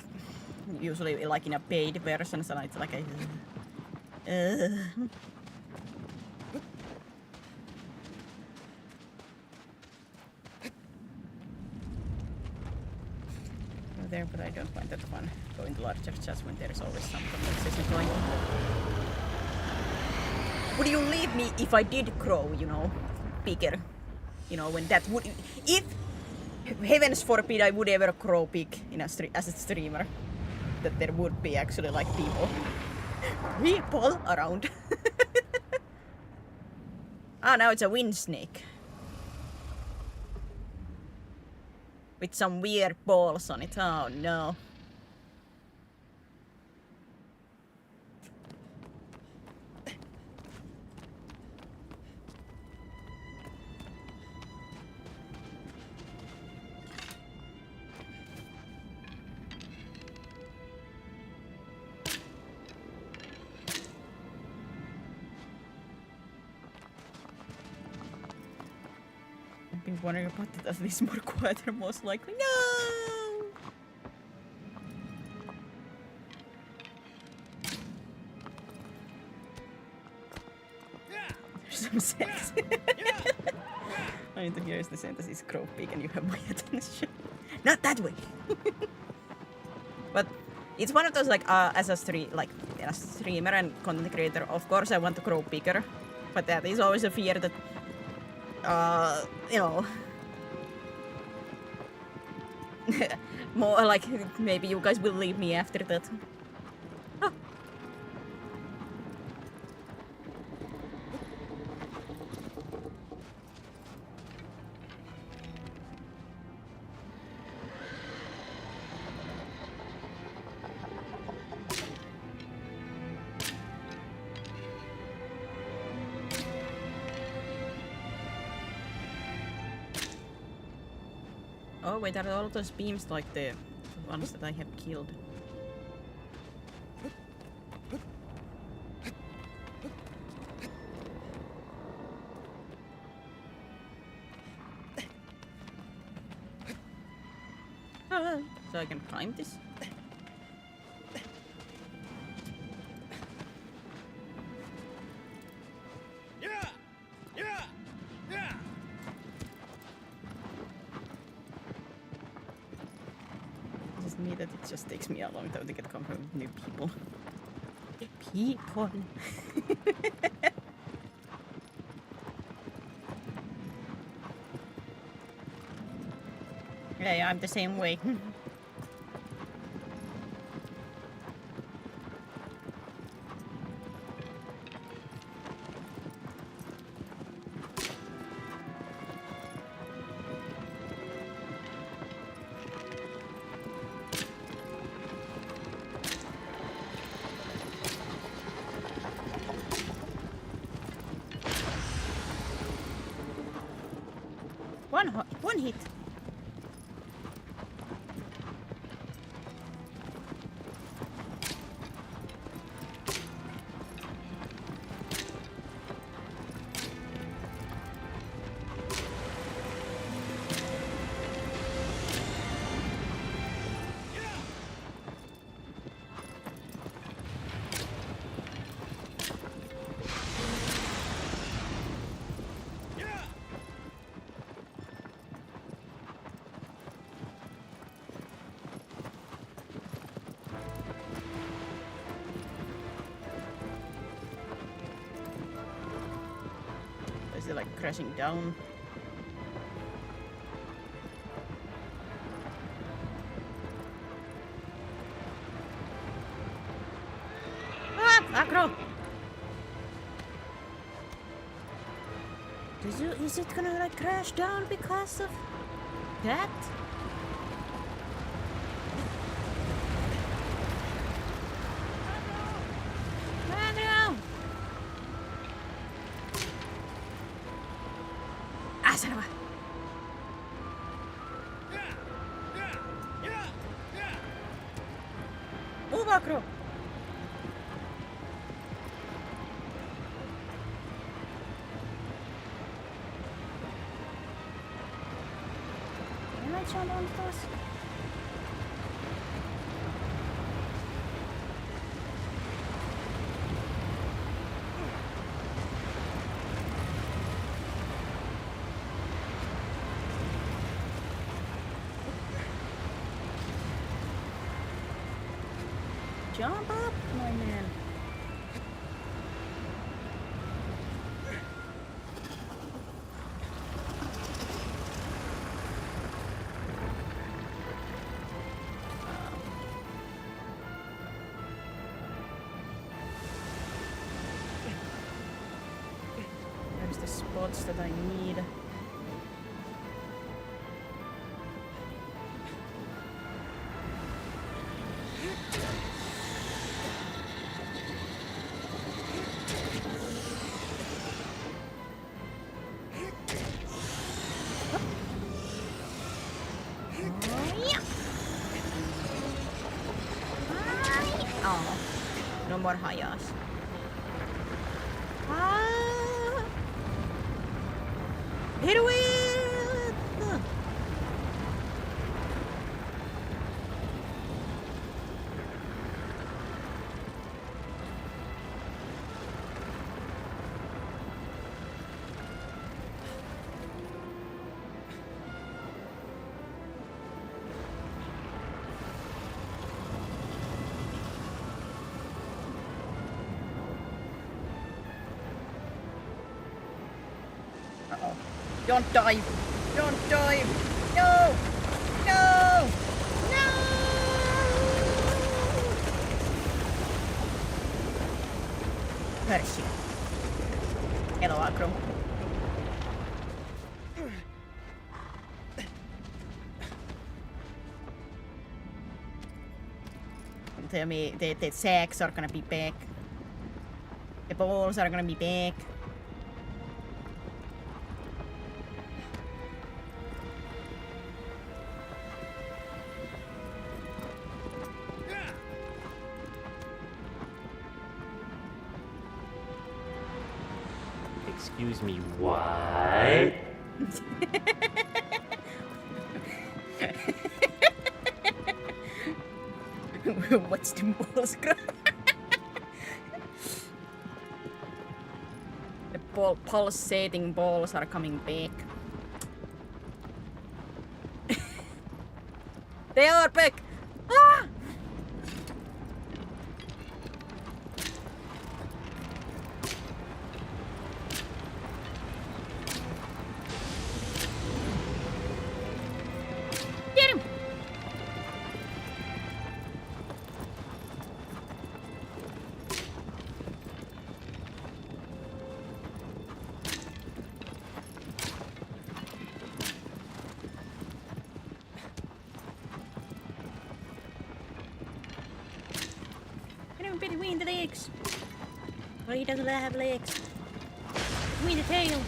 usually like in a paid version, so it's like a. There, but I don't find that fun going to larger chats when there is always some conversation going on. Would you leave me if I did grow, bigger? When that would... If, heavens forbid, I would ever grow big as a streamer, that there would be actually like people around. Now it's a wind snake. With some weird balls on it. Oh no. I've been wondering about it at least more quieter, most likely. No! There's some sex. I need to hear the sentence is grow big and you have my attention. Not that way! But it's one of those like as a streamer and content creator, of course I want to grow bigger. But that is always a fear that more like maybe you guys will leave me after that. Oh. Oh wait, are all those beams like the ones that I have killed? So I can climb this? Just me that it just takes me a long time to get comfortable with new people. People. Yeah, I'm the same way. one hit. Is it like crashing down? Ah! Acro! Is it gonna like crash down because of that? Acro! Ah, son of a... Move, Acro! Can I jump on those? Jump up, my man. There's the spots that I need. Oh, no more hayas. Ah! Hit away! Uh-oh. Don't dive! Don't dive! No! No! No! Where is she? Hello, Acro. Tell me the sacks are gonna be back. The balls are gonna be back. Excuse me, what? What's the balls? The pulsating balls are coming back. They are back! Ah! Get him! Get him between the legs. Well, he doesn't have legs. Between the tail.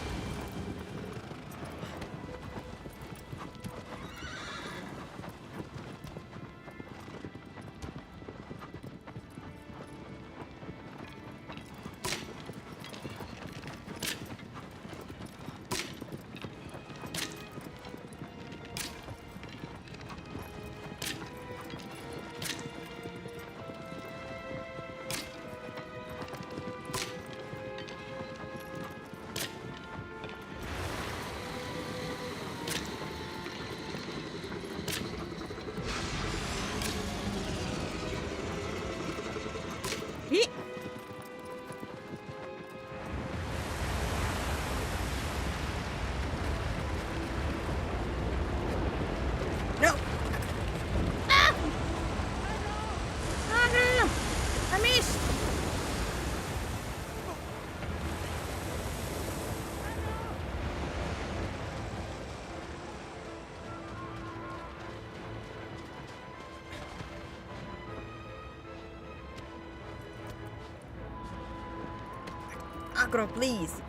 Acro, please.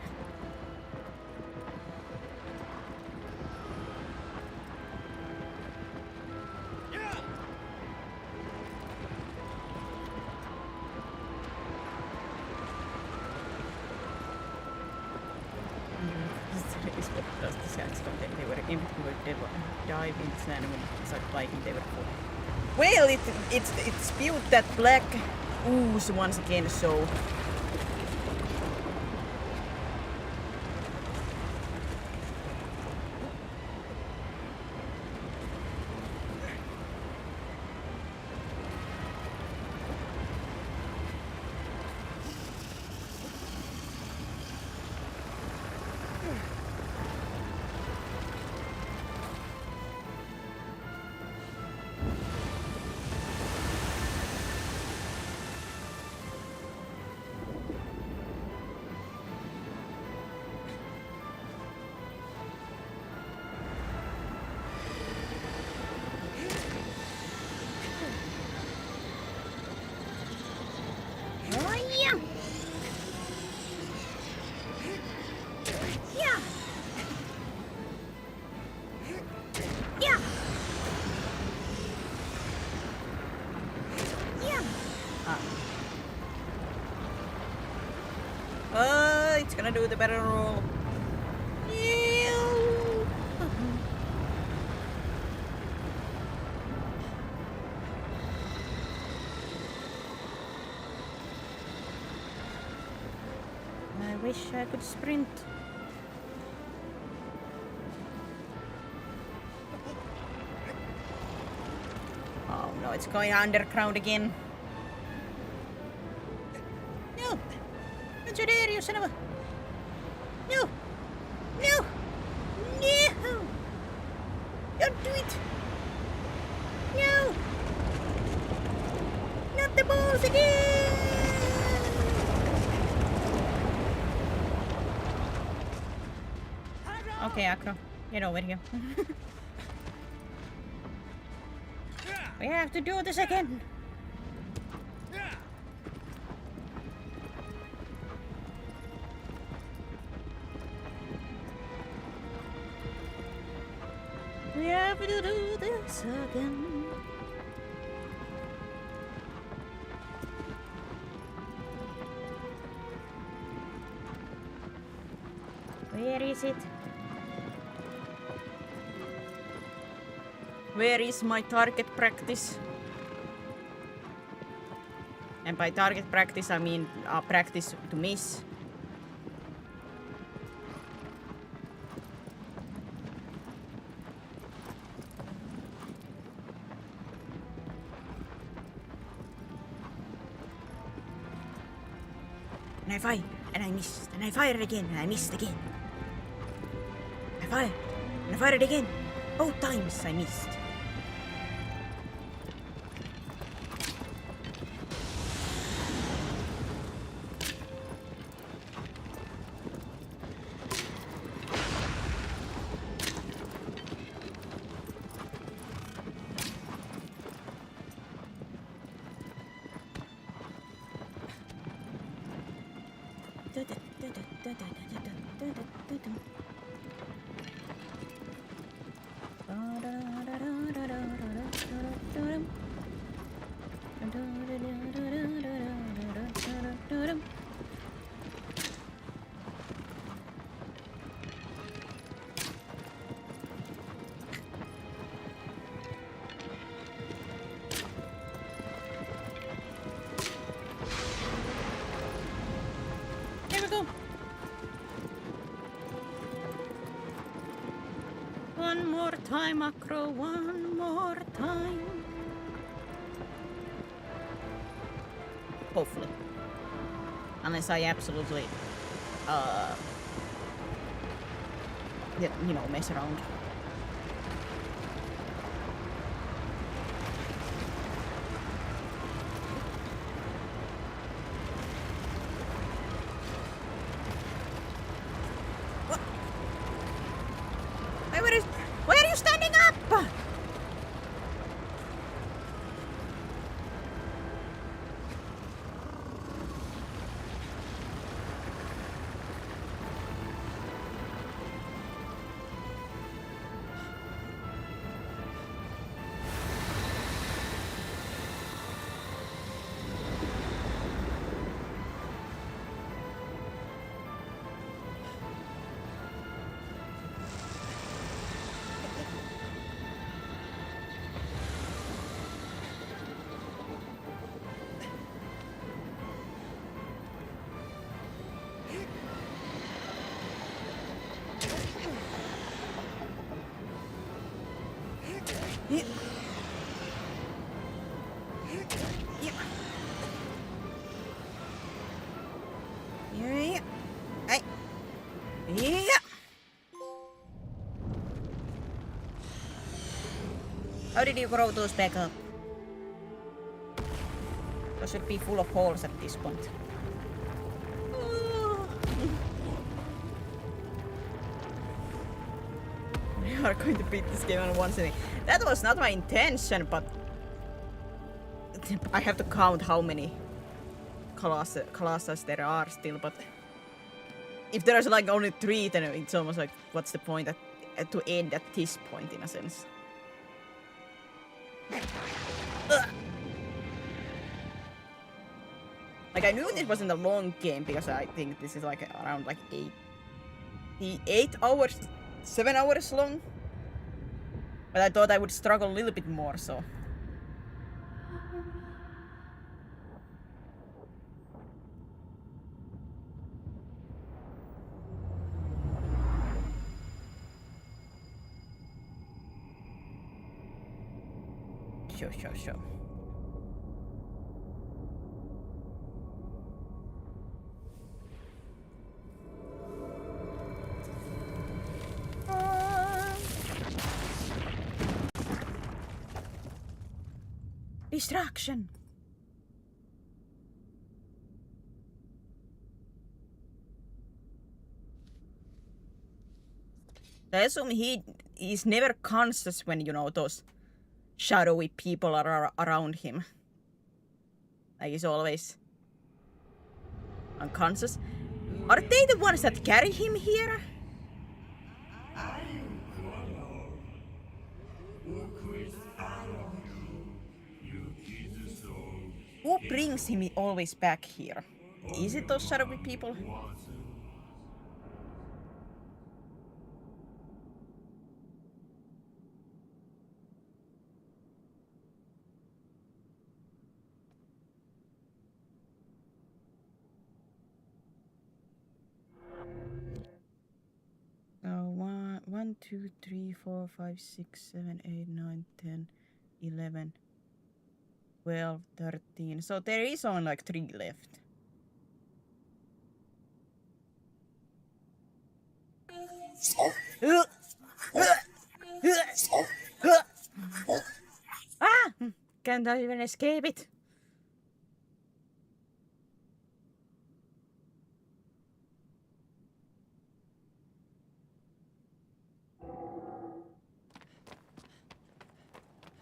Does this guy contain? They were aimed to dive into and when it's like biting they were full. Well, it spewed that black ooze once again, so it's gonna do the better roll. I wish I could sprint. Oh no, it's going underground again. No! Don't you dare, you son of a... No! No! No! Don't do it! No! Not the balls again! Okay, Acro, get over here. We have to do this again. We have to do this again. Where is it? Where is my target practice? And by target practice, I mean practice to miss. And I fired, and I missed, and I fired again, and I missed again. I fired, and I fired again. Both times I missed. There we go. One more time, Acro, one more time. Hopefully. Unless I absolutely, mess around. What? Why are you standing up? How did you grow those back up? Those should be full of holes at this point. We are going to beat this game on one sitting. That was not my intention, but I have to count how many Colossus there are still, but if there's like only 3, then it's almost like, what's the point to end at this point in a sense? Like I knew this wasn't a long game because I think this is like around like 8 hours, 7 hours long. But I thought I would struggle a little bit more, so. Sure. Distraction. I assume he's never conscious when, you know, those shadowy people are around him. Like he's always unconscious. Are they the ones that carry him here? Who brings him always back here? Is it those shadowy people? Oh, 1, 2, 3, 4, 5, 6, 7, 8, 9, 10, 11, 12, 13. So there is only like 3 left. Ah! Can't I even escape it?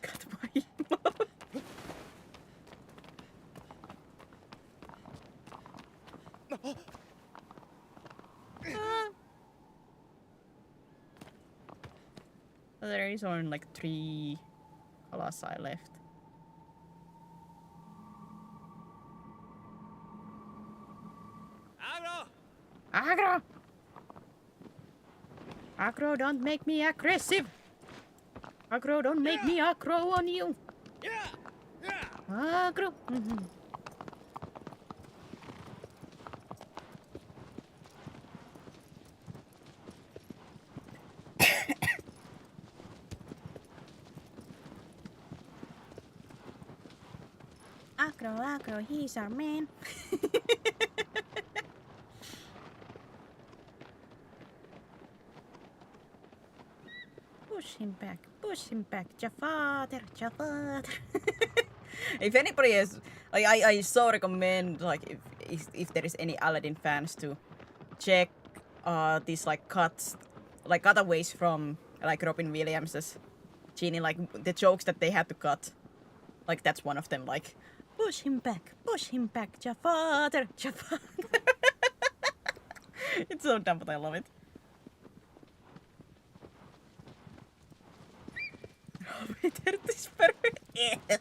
Cut my mouth. There is only like 3 Colossi left. Agro! Agro, don't make me aggressive! Agro, don't make me aggro on you! Agro! Agro, he's our man. Push him back, Jafar. If anybody is, like, I so recommend, like, if there is any Aladdin fans to check these like cutaways from like Robin Williams's Genie, like the jokes that they had to cut. Like that's one of them. Like, push him back, Jafar. It's so dumb, but I love it. Meter this perfect. Yeah.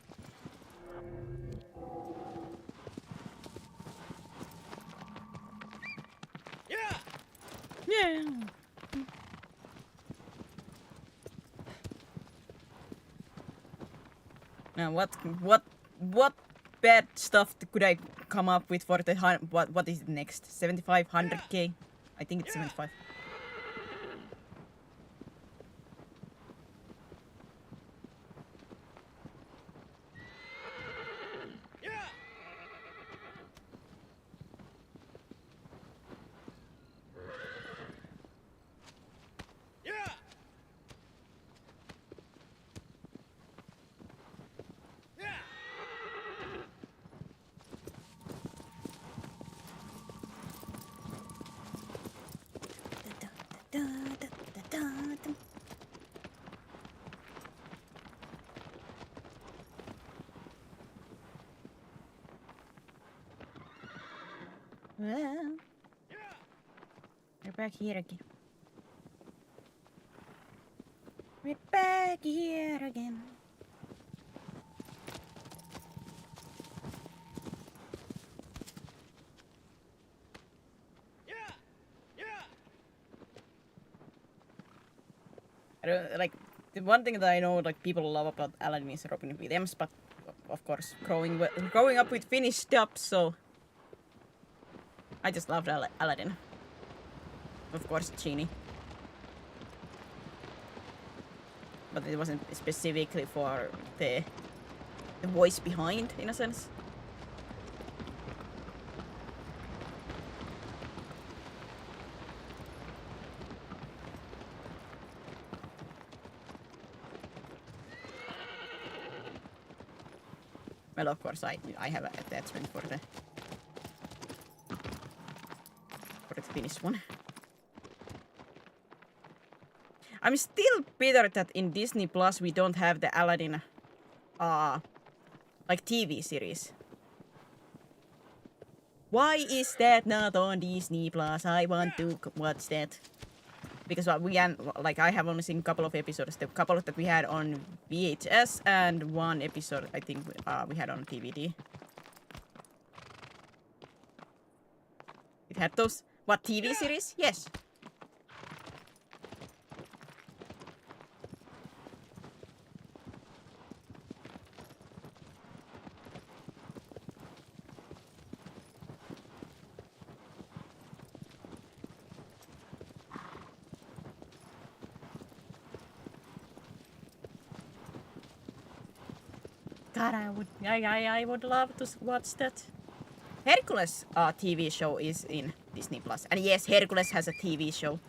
Now what bad stuff could I come up with for the what is it next? 7,500k? I think it's 75. Well, we're back here again. We're back here again. I don't, like the one thing that I know like people love about Aladdin is Robin Williams, but of course growing up with Finnish dubs, so I just loved Aladdin. Of course, Genie. But it wasn't specifically for the voice behind, in a sense. Well, of course, I have an attachment for the Finnish one. I'm still bitter that in Disney Plus we don't have the Aladdin like TV series. Why is that not on Disney Plus? I want to watch that. Because I have only seen a couple of episodes. The couple that we had on VHS and one episode I think we had on DVD. It had those. What, TV series? Yes. God, I would love to watch that. Hercules TV show is in Disney Plus, and yes, Hercules has a TV show.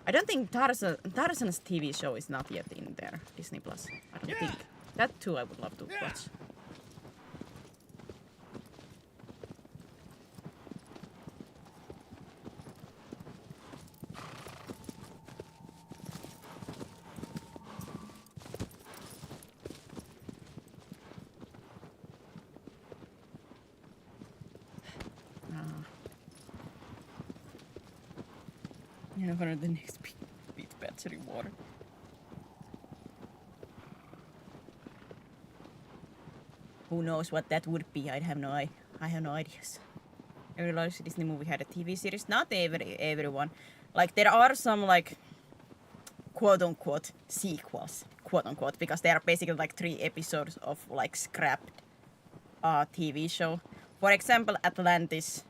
I don't think Tarzan's TV show is not yet in there, Disney Plus. I don't think. That too I would love to watch. Yeah, what are the next beat battery water? Who knows what that would be? I have no ideas. Every large Disney movie had a TV series. Not everyone. Like there are some like quote unquote sequels, quote unquote, because they are basically like 3 episodes of like scrapped TV show. For example, Atlantis.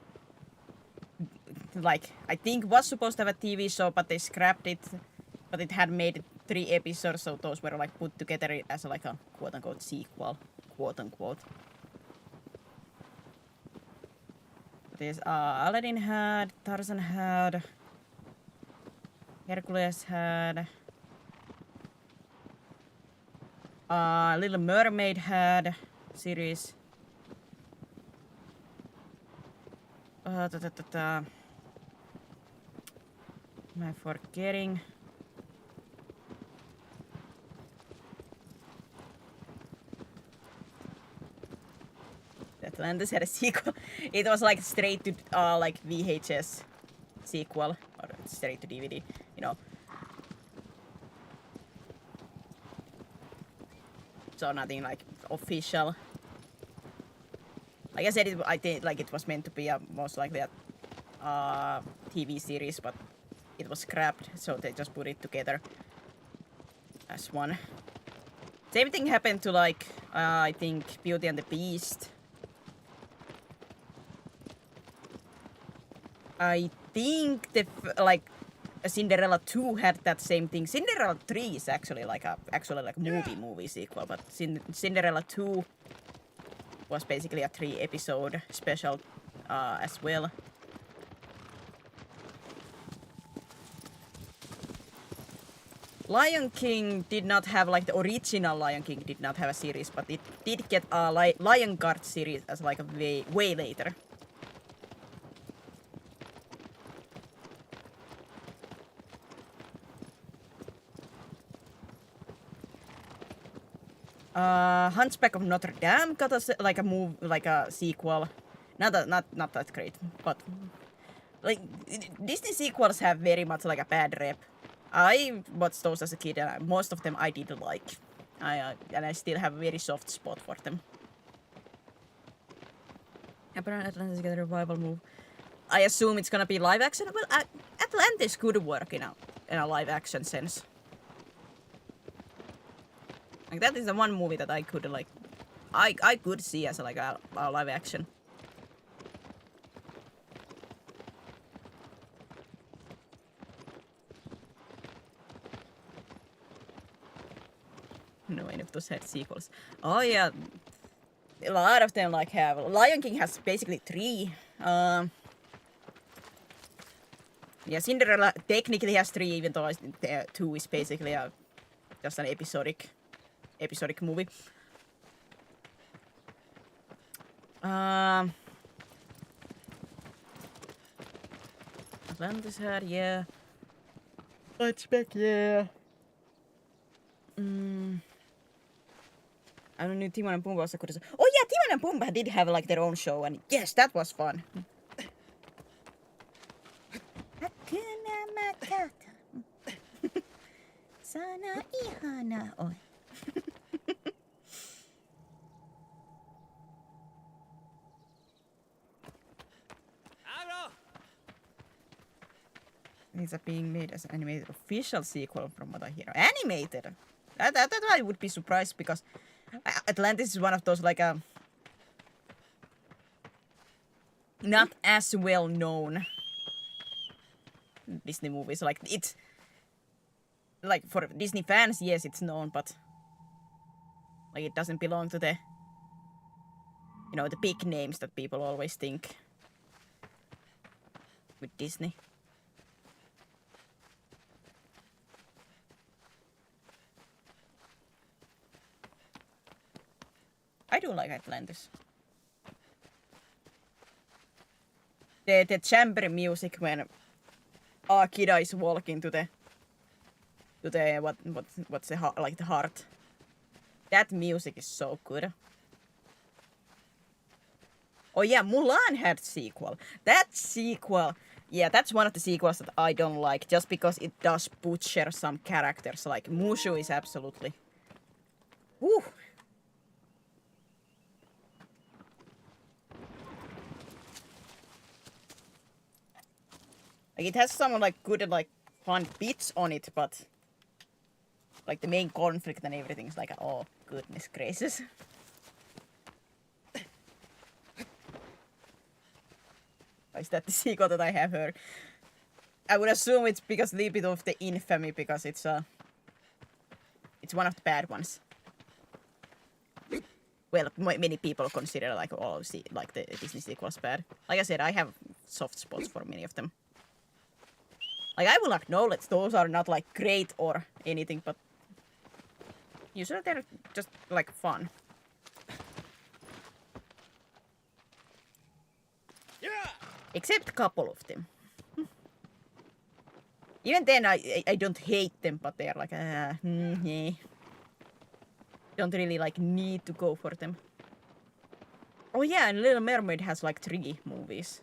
Like I think was supposed to have a TV show, but they scrapped it. But it had made 3 episodes, so those were like put together as like a quote unquote sequel, quote unquote. This Aladdin had, Tarzan had, Hercules had, Little Mermaid had series. Am I forgetting? Atlantis had a sequel. It was like straight to like VHS sequel or straight to DVD, you know. So nothing like official. Like I said, I think like it was meant to be most likely a TV series, but it was scrapped, so they just put it together as one. Same thing happened to like I think Beauty and the Beast. I think the like Cinderella 2 had that same thing. Cinderella 3 is actually like a movie sequel, but Cinderella 2 was basically a 3 episode special as well. Lion King did not have like the original Lion King did not have a series, but it did get a Lion Guard series as like a way later. Hunchback of Notre Dame got like a move, like a sequel. Not that great, but like Disney sequels have very much like a bad rep. I watched those as a kid, and most of them I did like. And I still have a very soft spot for them. Apparently Atlantis got a revival move. I assume it's gonna be live action. Well, Atlantis could work in a live action sense. Like that is the one movie that I could like, I could see as like a live action. No, any of those had sequels. Oh yeah, a lot of them like have. Lion King has basically 3. Yeah, Cinderella technically has 3, even though 2 is basically just an episodic movie. Atlantis had, yeah. Hunchback, yeah. I don't know, Timon and Pumbaa was a good. Oh yeah, Timon and Pumbaa did have like their own show, and yes, that was fun. Hakuna Matata. Sana ihana oi. These are being made as an animated official sequel from what I hear. Animated? That I would be surprised because Atlantis is one of those like not as well known Disney movies. Like it's like for Disney fans, yes, it's known, but like it doesn't belong to the the big names that people always think with Disney. I do like Atlantis. The chamber music when Akira is walking to the what's the like the heart. That music is so good. Oh yeah, Mulan had sequel. That sequel, yeah, that's one of the sequels that I don't like, just because it does butcher some characters. Like Mushu is absolutely. Woo. Like it has some like good like fun bits on it, but like the main conflict and everything is like, oh goodness gracious. Is that the sequel that I have heard? I would assume it's because a little bit of the infamy, because it's one of the bad ones. Well, many people consider like like the Disney sequels bad. Like I said, I have soft spots for many of them. Like I will acknowledge those are not like great or anything, but usually they're just like fun. Yeah! Except a couple of them. Even then, I don't hate them, but they're like, yeah. Don't really like need to go for them. Oh yeah, and Little Mermaid has like 3 movies.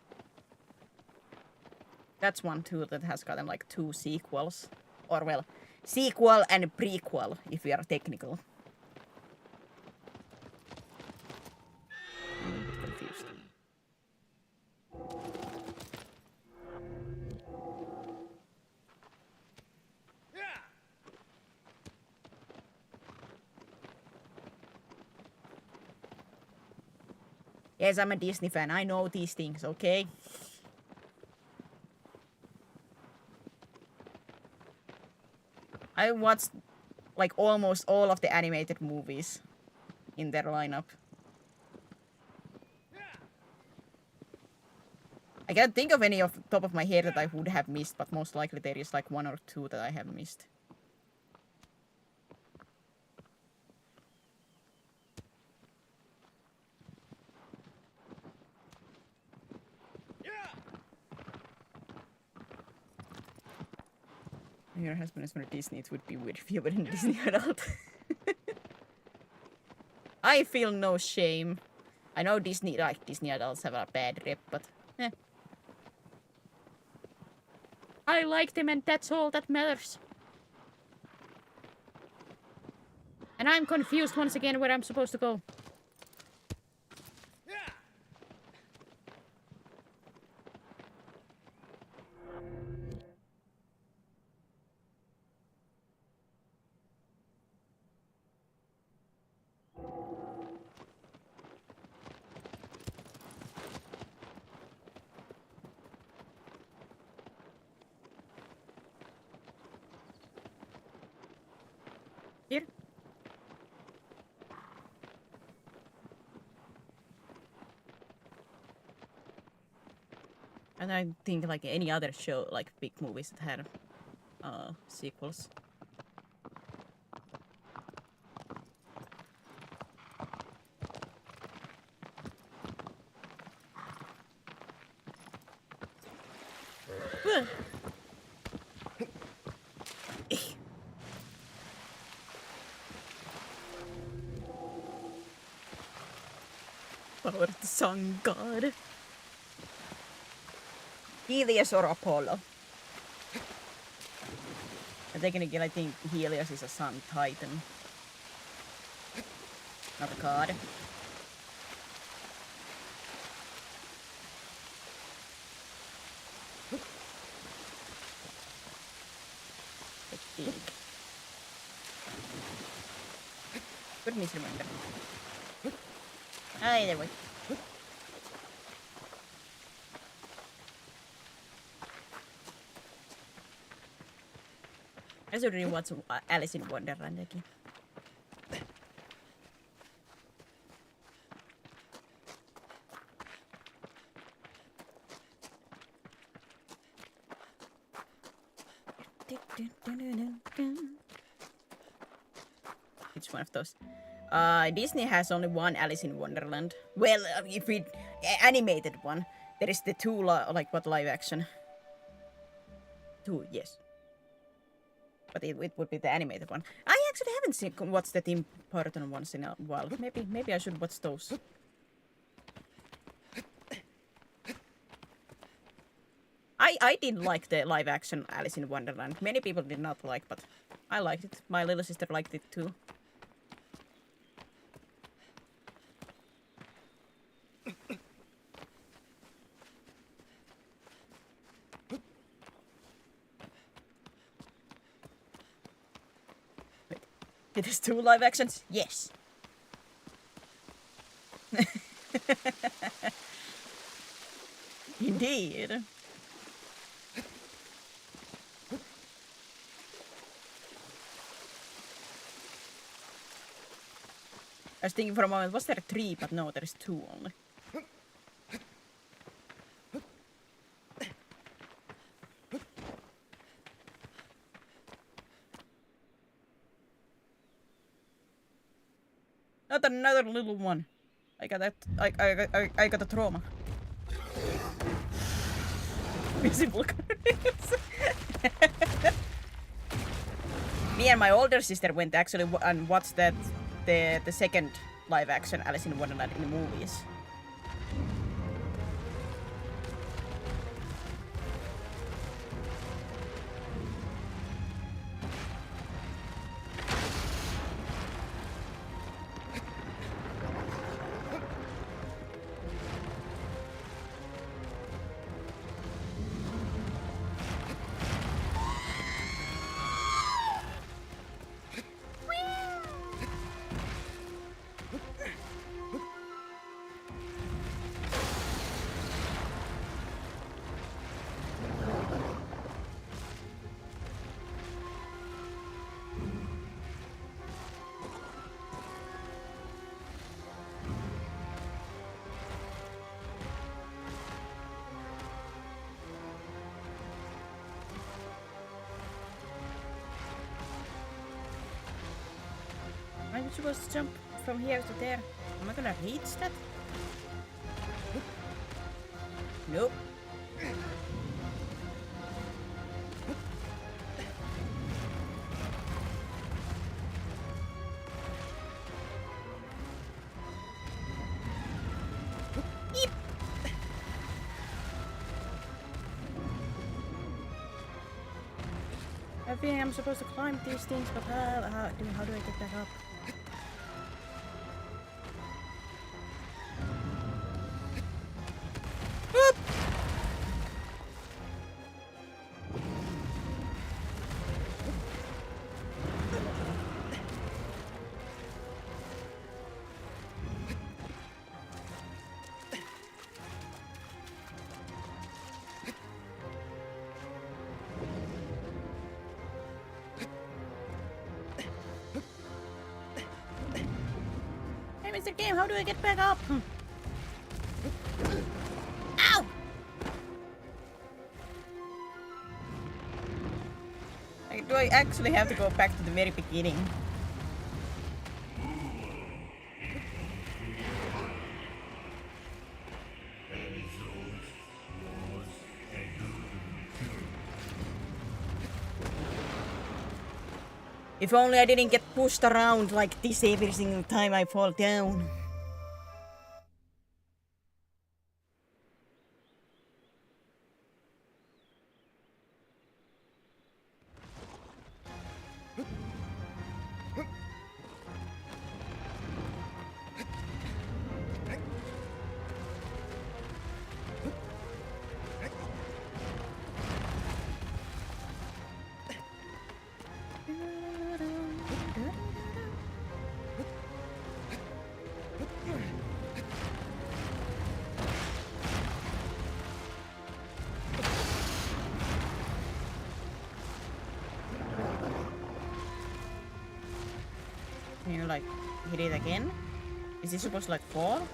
That's one too that has gotten like 2 sequels. Or well, sequel and prequel, if we are technical. I'm a bit confused. Yes, I'm a Disney fan. I know these things, okay? I watched like almost all of the animated movies in their lineup. I can't think of any off the top of my head that I would have missed, but most likely there is like 1 or 2 that I have missed. Your husband is from Disney, it would be weird if you were in Disney adult. I feel no shame. I know Disney adults have a bad rep, but eh. I like them and that's all that matters. And I'm confused once again where I'm supposed to go. Here. And I think like any other show, like big movies that had sequels. Power of the sun god. Helios or Apollo. And then again, I think Helios is a sun titan. Not a god. I think. Good misremember. Ah, either way. I should really watch Alice in Wonderland again. It's one of those. Disney has only one Alice in Wonderland. Well, if we animated one, there is the two live action. Two, yes. But it would be the animated one. I actually haven't watched the Tim Burton ones in a while. Maybe I should watch those. I didn't like the live action Alice in Wonderland. Many people did not like, but I liked it. My little sister liked it too. Wait, it is two live actions? Yes. Indeed. I was thinking for a moment, was there three? But no, there is two only. Not another little one. I got that. I got a trauma. Visible. Me and my older sister went actually and watched that the second live action Alice in Wonderland in the movies. I'm supposed to jump from here to there. Am I gonna reach that? Nope. be I'm supposed to climb these things, but how do I get back up? Whoop! Hey, Mr. Game, how do I get back up? Ow! Like, do I actually have to go back to the very beginning? If only I didn't get pushed around like this every single time I fall down. Can you like hit it again? Is it supposed to like fall?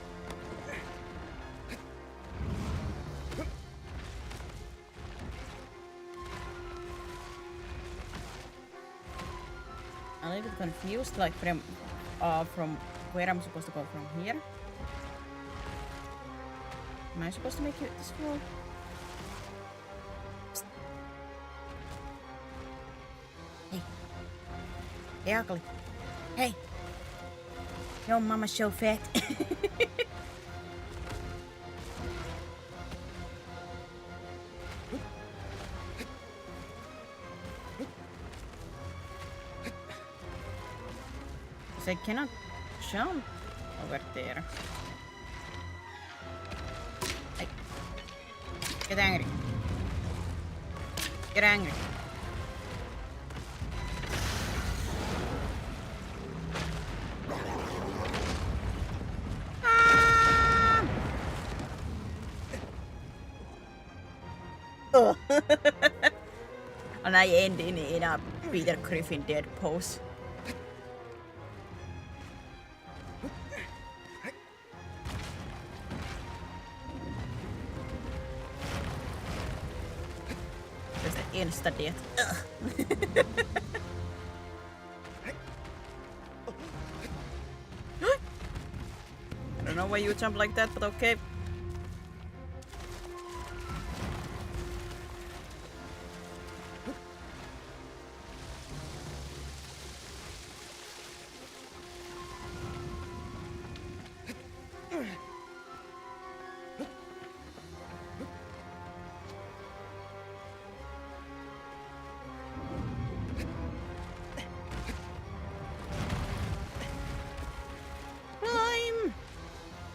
I'm a little bit confused, like from where I'm supposed to go from here. Am I supposed to make it this fall? Psst. Hey. Hey, ugly. Hey. Your mama's so fat. I cannot jump over there. Hey. Get angry. Get angry. Ah! Oh. And I end in a Peter Griffin dead pose. Insta death. I don't know why you jump like that, but okay.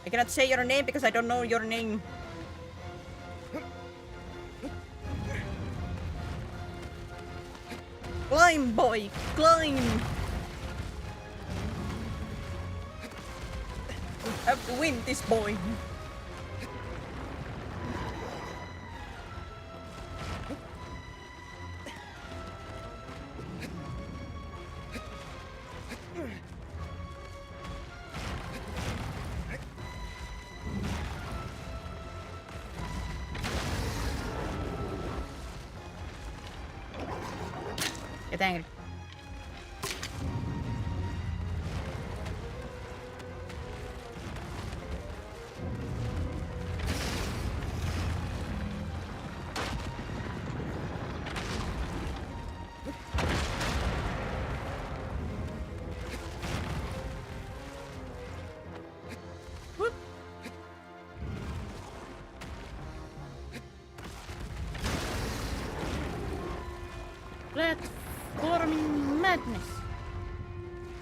I cannot say your name because I don't know your name. Climb, boy, climb! We have to win this, boy. Get angry. Whoop.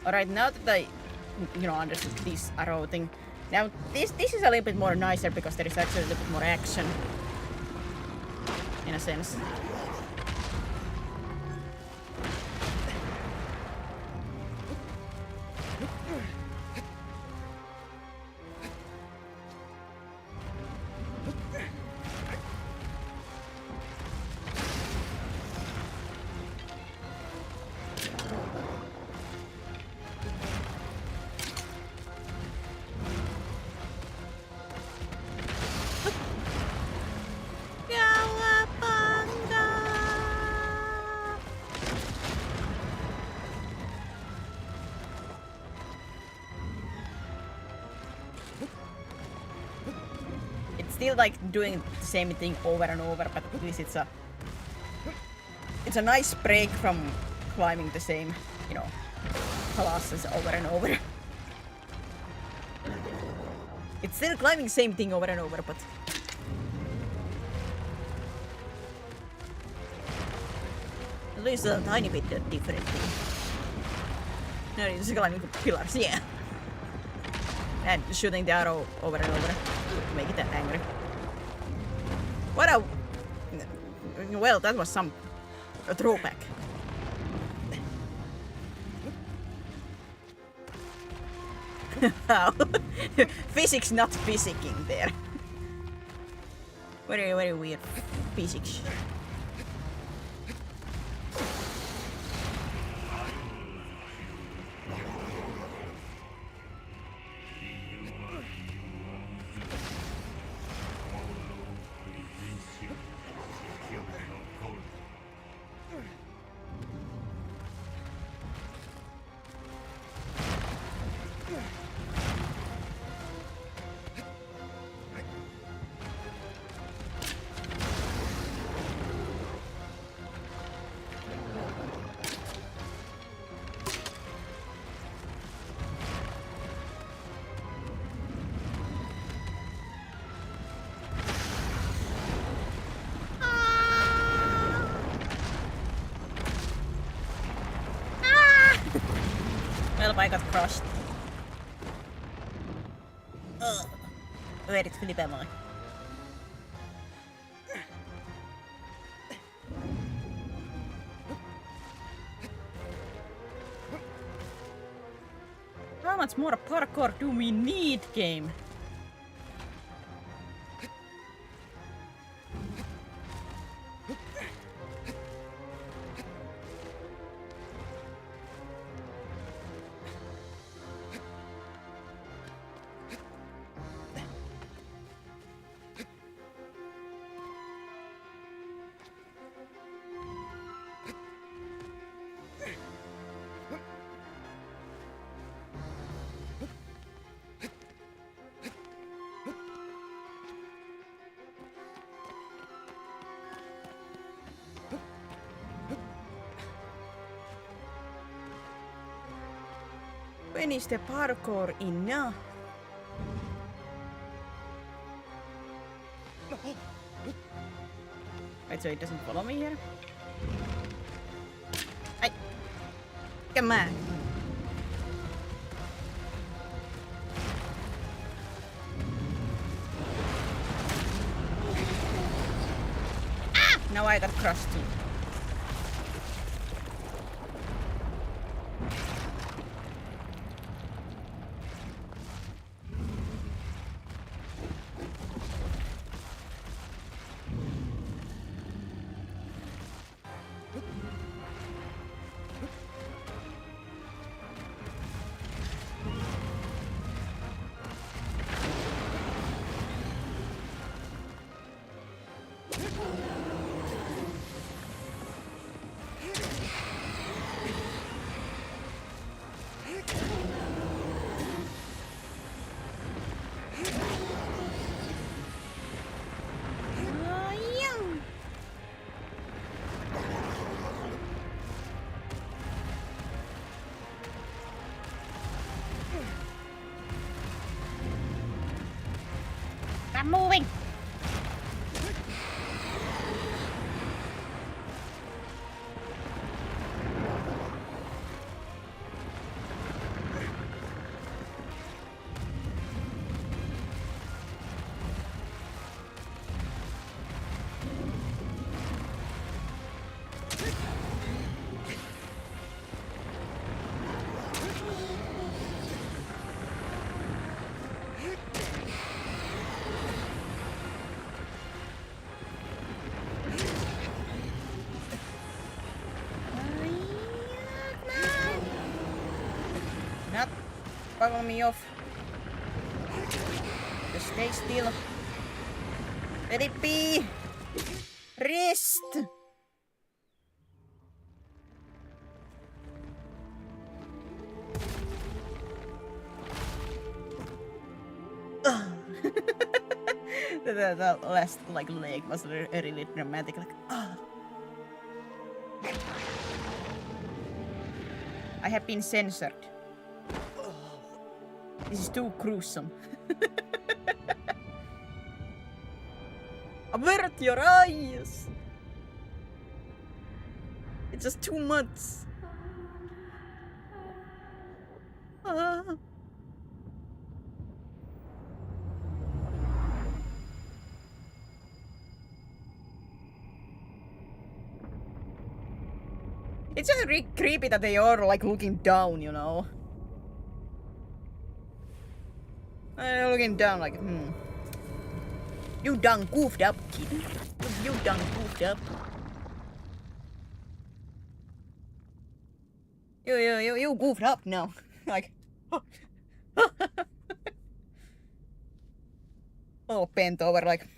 Alright, now that I, understood this arrow thing, now this is a little bit more nicer because there is actually a little bit more action. In a sense. Still like doing the same thing over and over, but at least it's a nice break from climbing the same, Colossus over and over. It's still climbing the same thing over and over, but at least a tiny bit different thing. No, it's just climbing pillars, yeah. And shooting the arrow over and over to make it angry. What a... Well, that was a throwback. Physics not physicking there. Very, very weird physics. Well, I got crushed. Vedit flipeamaan. How much more parkour do we need, game? When is the parkour enough? Wait, so it doesn't follow me here? Ay! Come on! Ah! Now I got crushed too. I'm moving. buckle me off. Just stay still. Let it be. Rest. The last like leg was really dramatic. Like, I have been censored. This is too gruesome. Avert your eyes! It's just too much. It's just really creepy that they are like looking down, you know. They're looking down like, You done goofed up, kid. You done goofed up. You goofed up now. Like, all bent over like,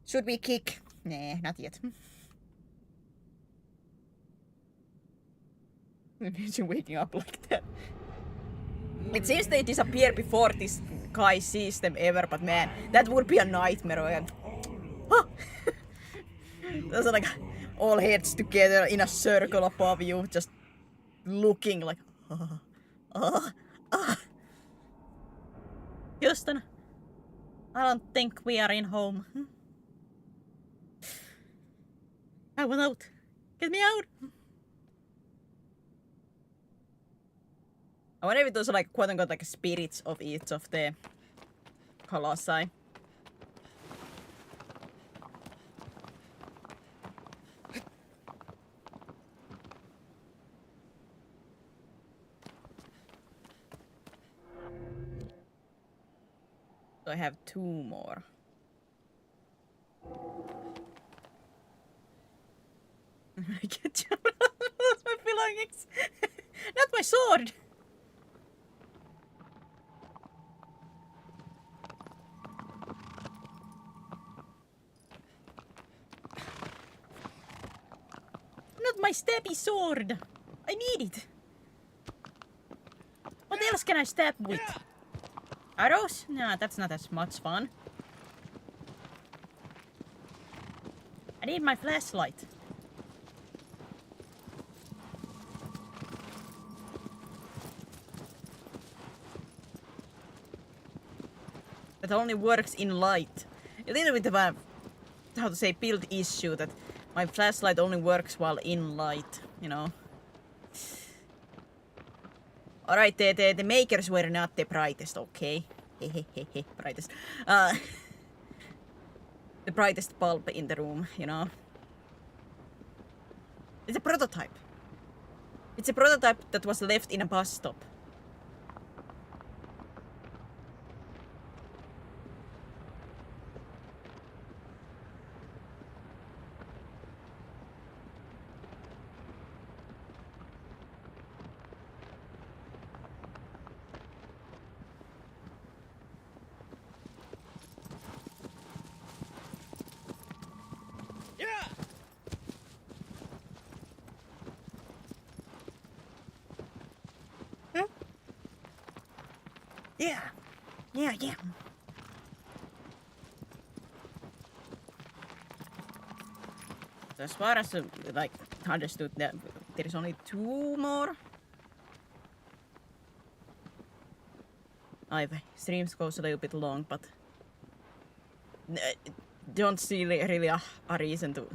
should we kick? Nah, not yet. Imagine waking up like that. It seems they disappear before this guy sees them ever, but man, that would be a nightmare. Those are like all heads together in a circle above you, just looking like. Houston, I don't think we are in home. I want out. Get me out. I wonder if those are like quote unquote like spirits of each of the Colossi. So I have 2 more. I can't jump. Lost my belongings. Not my sword. Not my stabby sword. I need it. What else can I stab with? Arrows? Nah, that's not as much fun. I need my flashlight. That only works in light. A little bit of a, how to say, build issue that my flashlight only works while in light, you know. Alright, the makers were not the brightest, okay? Hehehehe, brightest. The brightest bulb in the room, you know. It's a prototype. It's a prototype that was left in a bus stop. Yeah. So as far as like understood that there is only 2 more. Streams goes a little bit long, but don't see really a reason to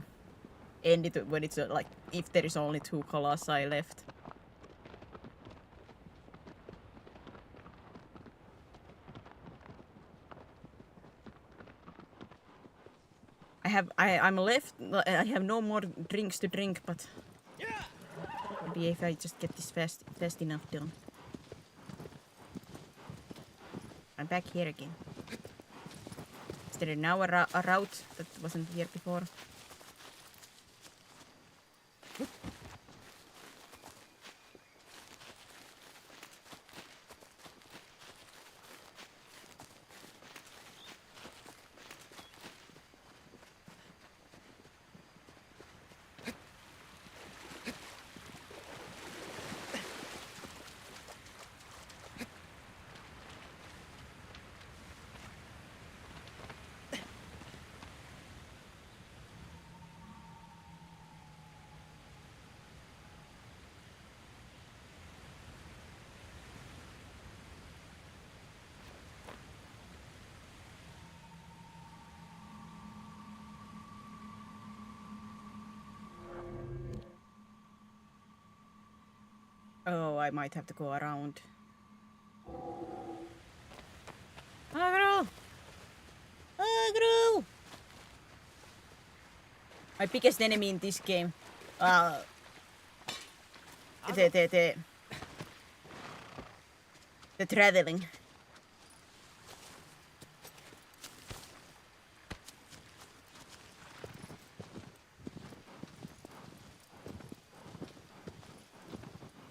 end it when it's like if there is only 2 Colossi left. I'm left. I have no more drinks to drink, but maybe if I just get this fast enough done. I'm back here again. Is there now a route that wasn't here before? Oh, I might have to go around. Agro! Agro! My biggest enemy in this game. The traveling.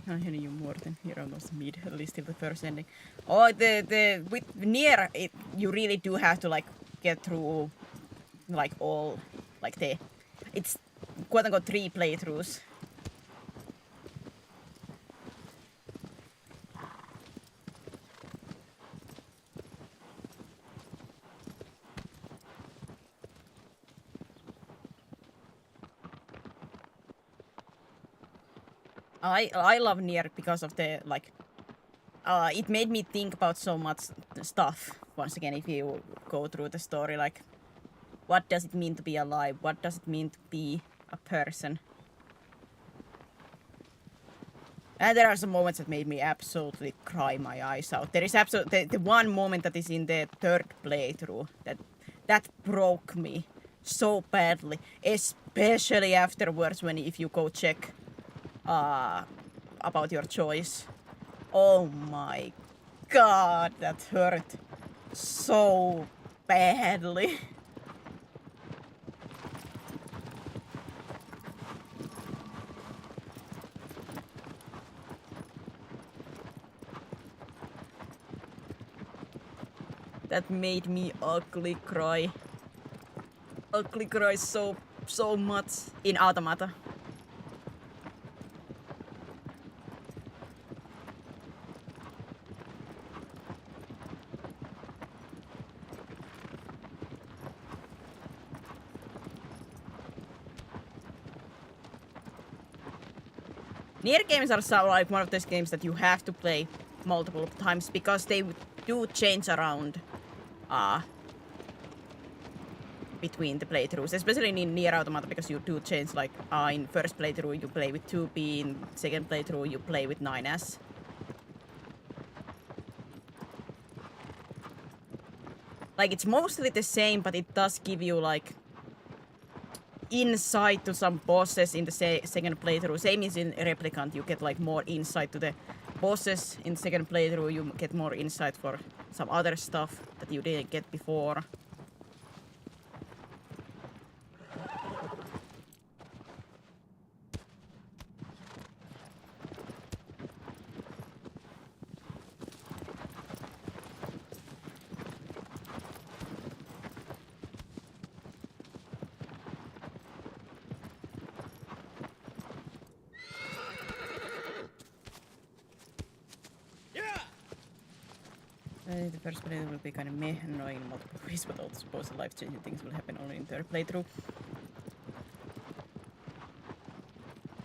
I hear you more than here almost mid, at least till the first ending. Oh, the with near it, you really do have to like get through like all like the it's quote unquote 3 playthroughs. I love Nier because of the like it made me think about so much stuff once again. If you go through the story, like what does it mean to be alive, what does it mean to be a person, and there are some moments that made me absolutely cry my eyes out. There is absolutely the one moment that is in the 3rd playthrough that broke me so badly, especially afterwards when if you go check about your choice. Oh my god, that hurt so badly. That made me ugly cry. Ugly cry so much in Automata. Nier games are so like one of those games that you have to play multiple times because they do change around between the playthroughs, especially in Nier Automata because you do change like in first playthrough you play with 2B, in second playthrough you play with 9S. Like it's mostly the same, but it does give you like insight to some bosses in the second playthrough. Same as in Replicant, you get like more insight to the bosses in second playthrough. You get more insight for some other stuff that you didn't get before. The first playthrough will be kind of meh, annoying in multiple ways, but all the supposed life-changing things will happen only in third playthrough.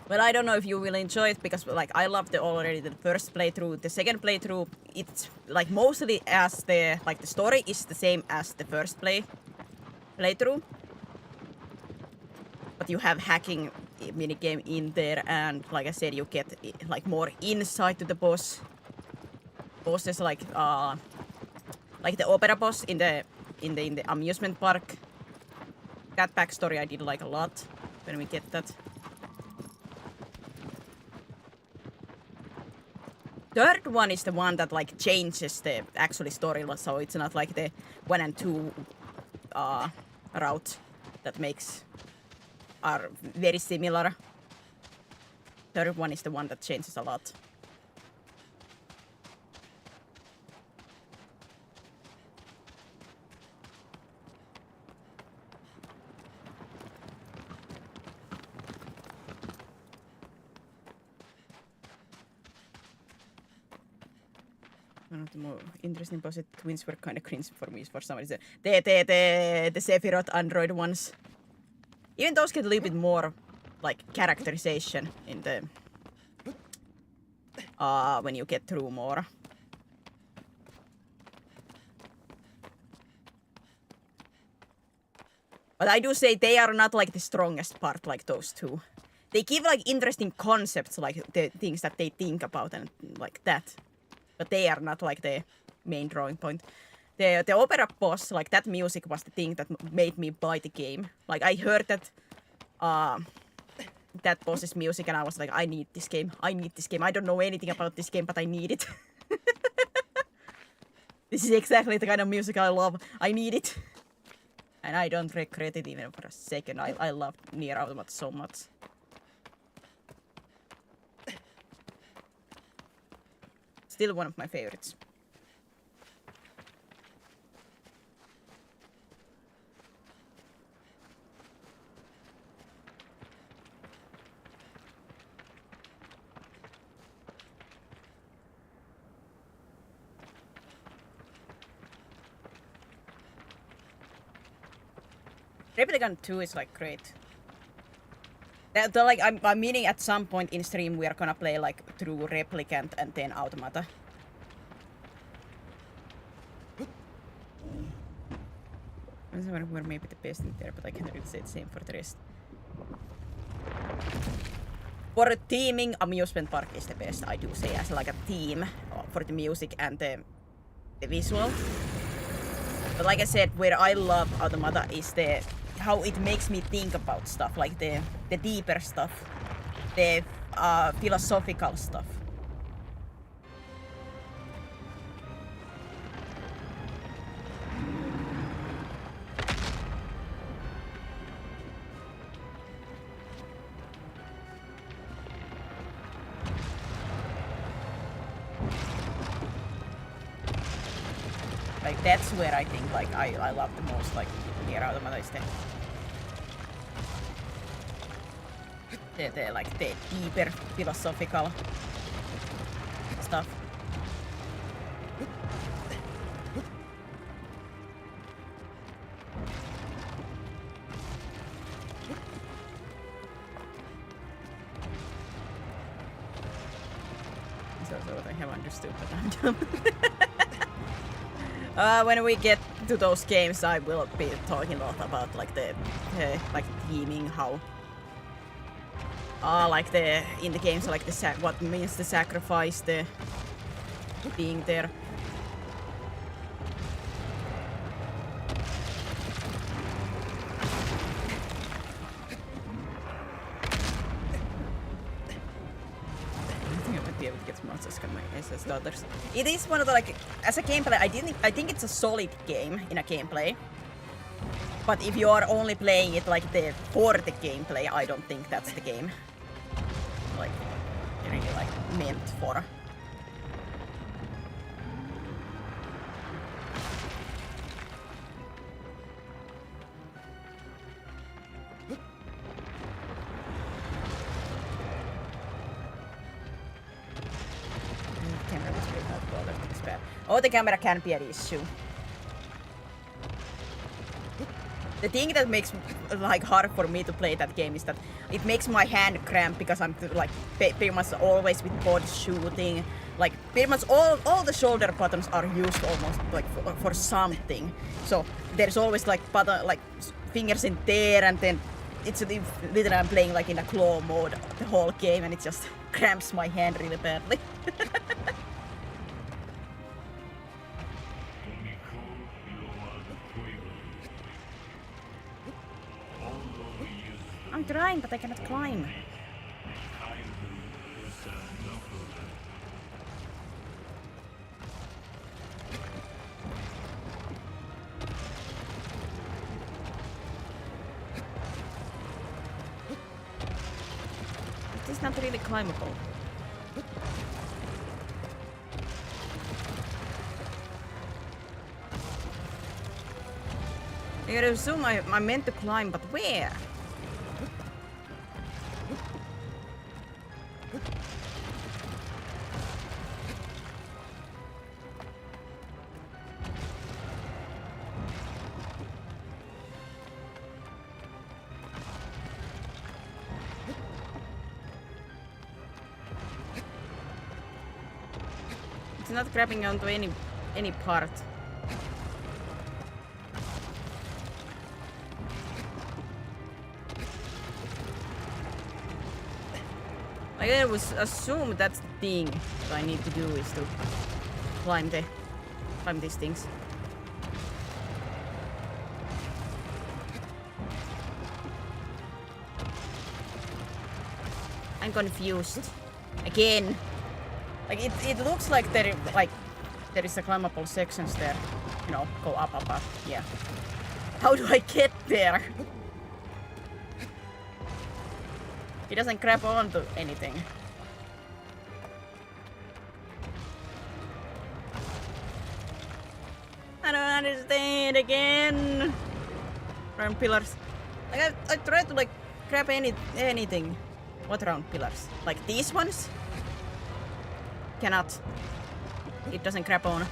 But I don't know if you will enjoy it because like I loved already the first playthrough. The second playthrough, it's like mostly as the like the story is the same as the first playthrough. But you have hacking minigame in there, and like I said, you get like more insight to the bosses like the opera boss in the amusement park. That backstory I did like a lot when we get that. Third one is the one that like changes the actually story, so it's not like the 1 and 2 route that are very similar. Third one is the one that changes a lot. One of the more interesting bosses, twins were kind of cringe for me for some reason. The Sephiroth android ones. Even those get a little bit more like characterization in the when you get through more. But I do say they are not like the strongest part like those two. they give like interesting concepts, like the things that they think about and like that, but they are not like the main drawing point. The opera boss, like that music was the thing that made me buy the game. Like I heard that boss's music and I was like, I need this game. I need this game. I don't know anything about this game, but I need it. This is exactly the kind of music I love. I need it. And I don't regret it even for a second. I love Nier Automata so much. Still one of my favorites. Replicant 2 is like great. Like I'm meaning at some point in stream we are gonna play like through Replicant and then Automata. We're maybe the best in there, but I can't really say the same for the rest. For teaming, Amusement Park is the best, I do say, as like a team for the music and the visual. But like I said, where I love Automata is how it makes me think about stuff, like the deeper stuff, the philosophical stuff. Like that's where I think like I love the most, like Nier Automata is the deeper philosophical stuff. So what I have understood, but I'm dumb. When we get to those games, I will be talking a lot about like the like theming, how like in the games, like what means the sacrifice, the being there. SS daughters. It is one of the like as a gameplay. I think it's a solid game in a gameplay. But if you are only playing it like for the gameplay, I don't think that's the game. Like really like meant for. Oh, the camera can be an issue. The thing that makes like hard for me to play that game is that it makes my hand cramp because I'm like pretty much always with body shooting. Like pretty much all the shoulder buttons are used almost like for something. So there's always like button like fingers in there, and then it's literally I'm playing like in a claw mode the whole game, and it just cramps my hand really badly. I'm trying, but I cannot climb. It is not really climbable. I gotta assume I meant to climb, but where? It's not grabbing onto any part. I was assume that's the thing that I need to do is to climb these things. I'm confused again. Like it looks like there is a climbable sections there. You know, go up. Yeah. How do I get there? He doesn't grab onto anything. I don't understand again. Round pillars. Like I tried to like grab anything. What round pillars? Like these ones? Cannot. It doesn't grab on.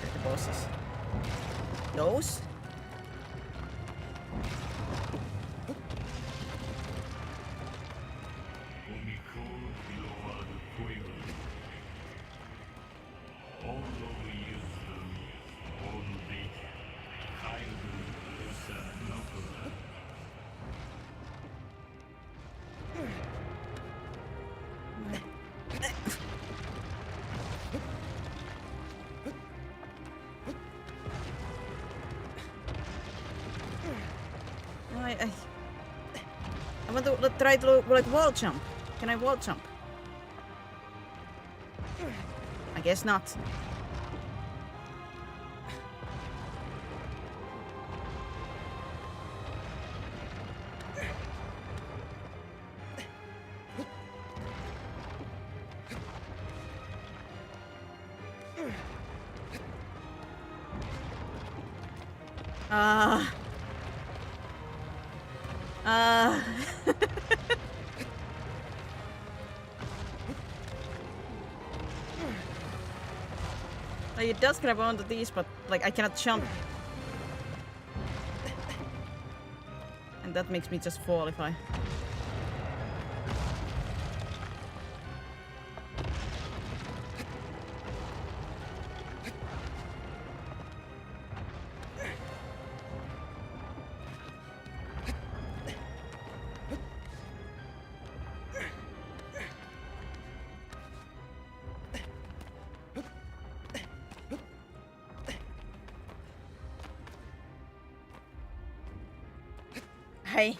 The bosses. Those? I want to try to like wall jump. Can I wall jump? I guess not. Like, it does grab onto these, but like I cannot jump. And that makes me just fall if I... Hey.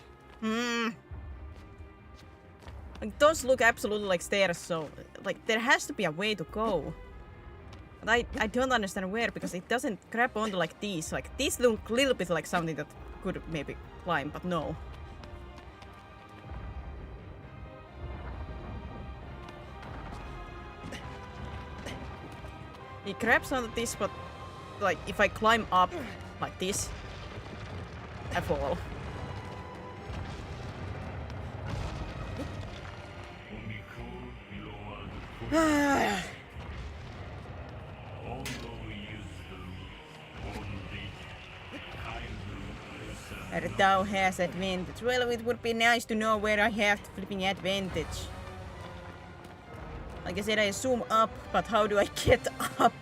Like, those look absolutely like stairs, so like there has to be a way to go. But I don't understand where, because it doesn't grab onto like these. Like these look a little bit like something that could maybe climb, but no. It grabs onto this, but like if I climb up like this, I fall. Thou has advantage. Well, it would be nice to know where I have the flipping advantage. Like I said, I zoom up, but how do I get up?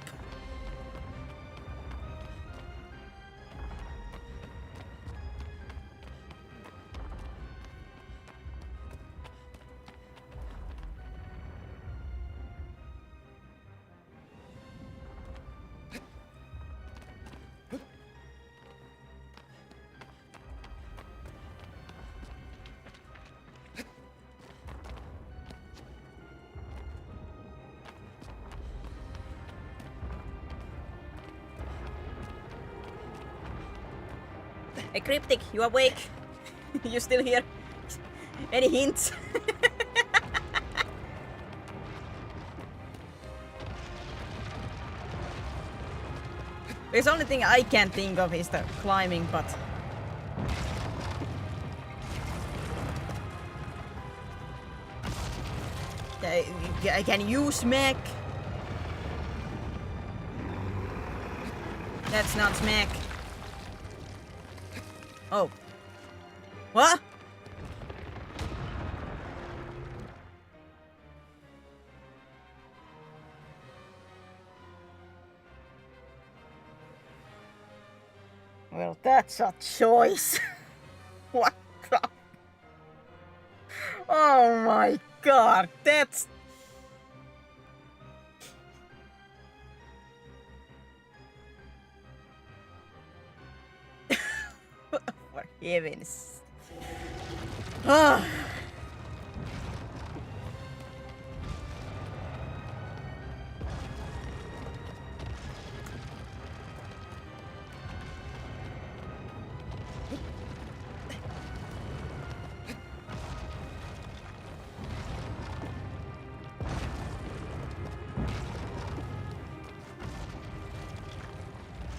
Hey, Cryptic, you awake? You still here? Any hints? The only thing I can think of is the climbing, but... I can use mech. That's not smack. Oh. What? That's a choice. What the? Oh my god, that's... For heavens. Ah.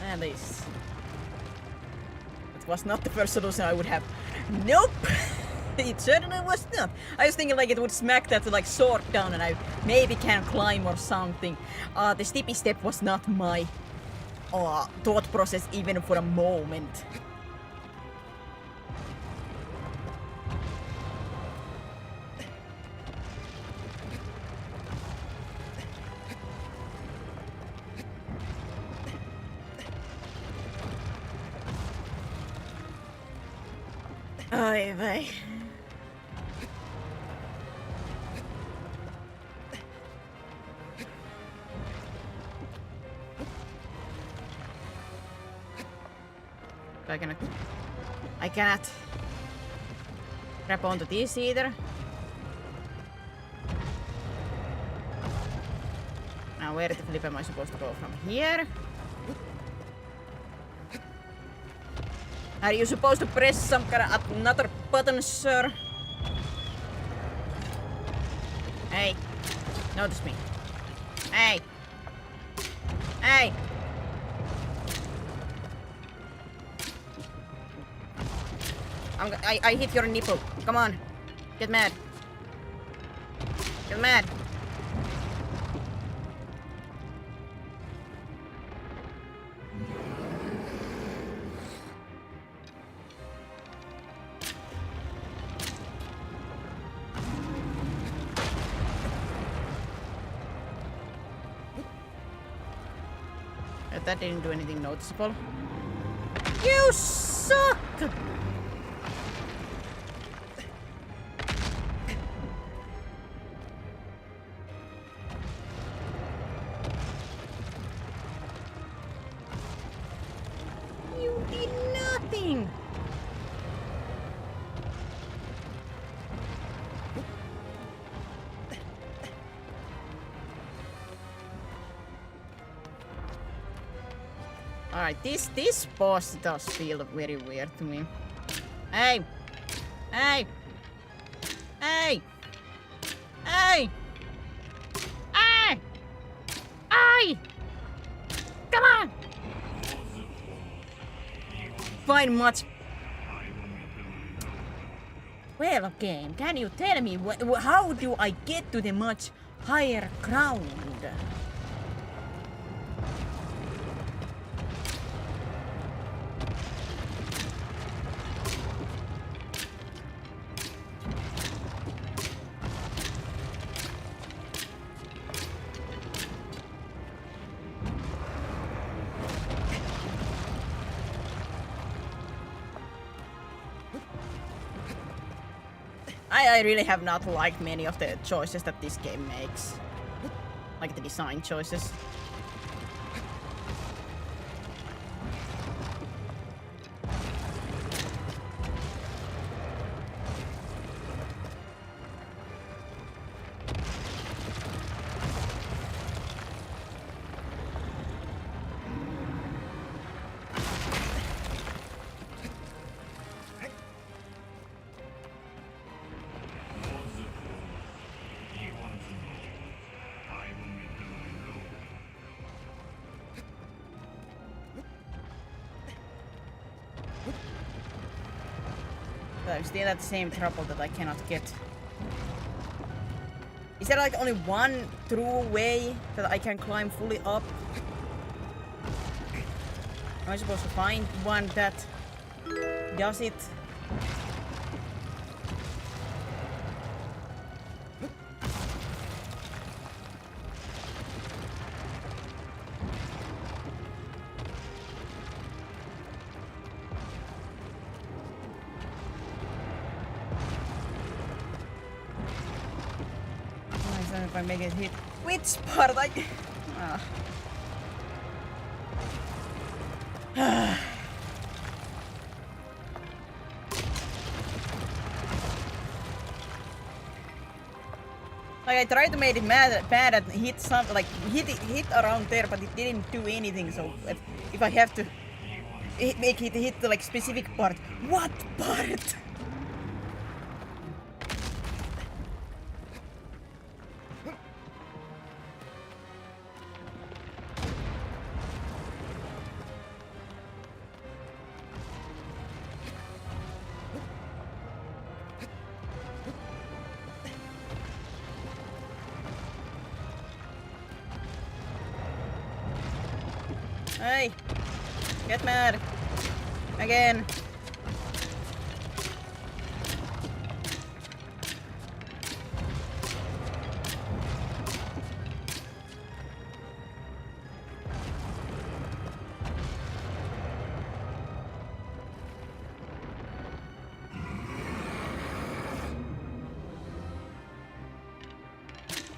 At least. It was not the first solution I would have. Nope! It certainly was not. I was thinking like it would smack that like sword down and I maybe can climb or something. The steepy step was not my thought process even for a moment. Ai vai. I cannot grab onto this either. Now where the flip am I supposed to go from here? Are you supposed to press some kind of another button, sir? Hey, notice me. Hey, hey. I hit your nipple. Come on, get mad. Get mad. That didn't do anything noticeable. You suck! You did nothing! Alright, this boss does feel very weird to me. Hey! Hey! Hey! Hey! Hey! Hey! Come on! Find much... Well, game, can you tell me how do I get to the much higher ground? I really have not liked many of the choices that this game makes. Like the design choices. I'm still at the same trouble that I cannot get. Is there like only one true way that I can climb fully up? Am I supposed to find one that does it? if I make it hit. Which part I... Like I tried to make it mad and hit some like hit around there, but it didn't do anything. So if I have to make it hit the like specific part, what part? Hey, get mad again.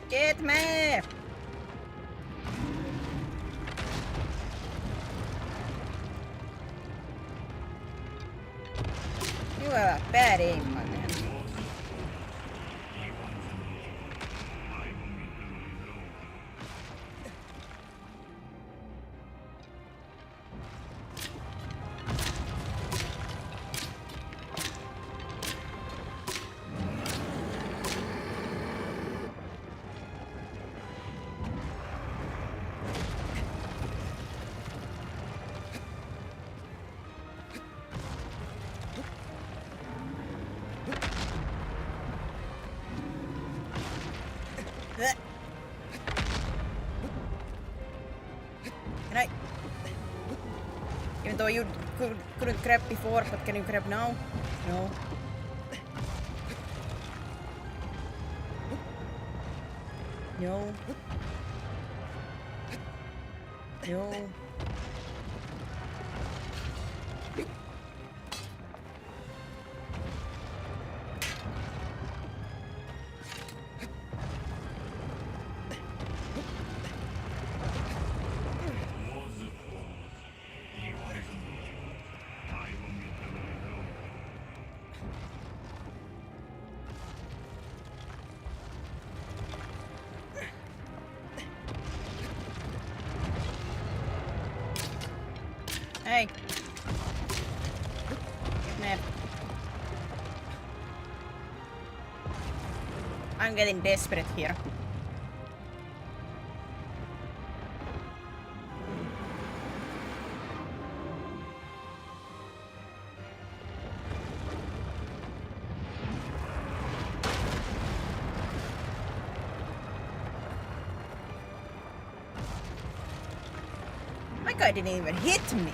Get mad. You are a bad aim, my man. Can I? Even though you couldn't grab before, but can you grab now? No. No. No. Hey. Get mad. I'm getting desperate here. My guy didn't even hit me.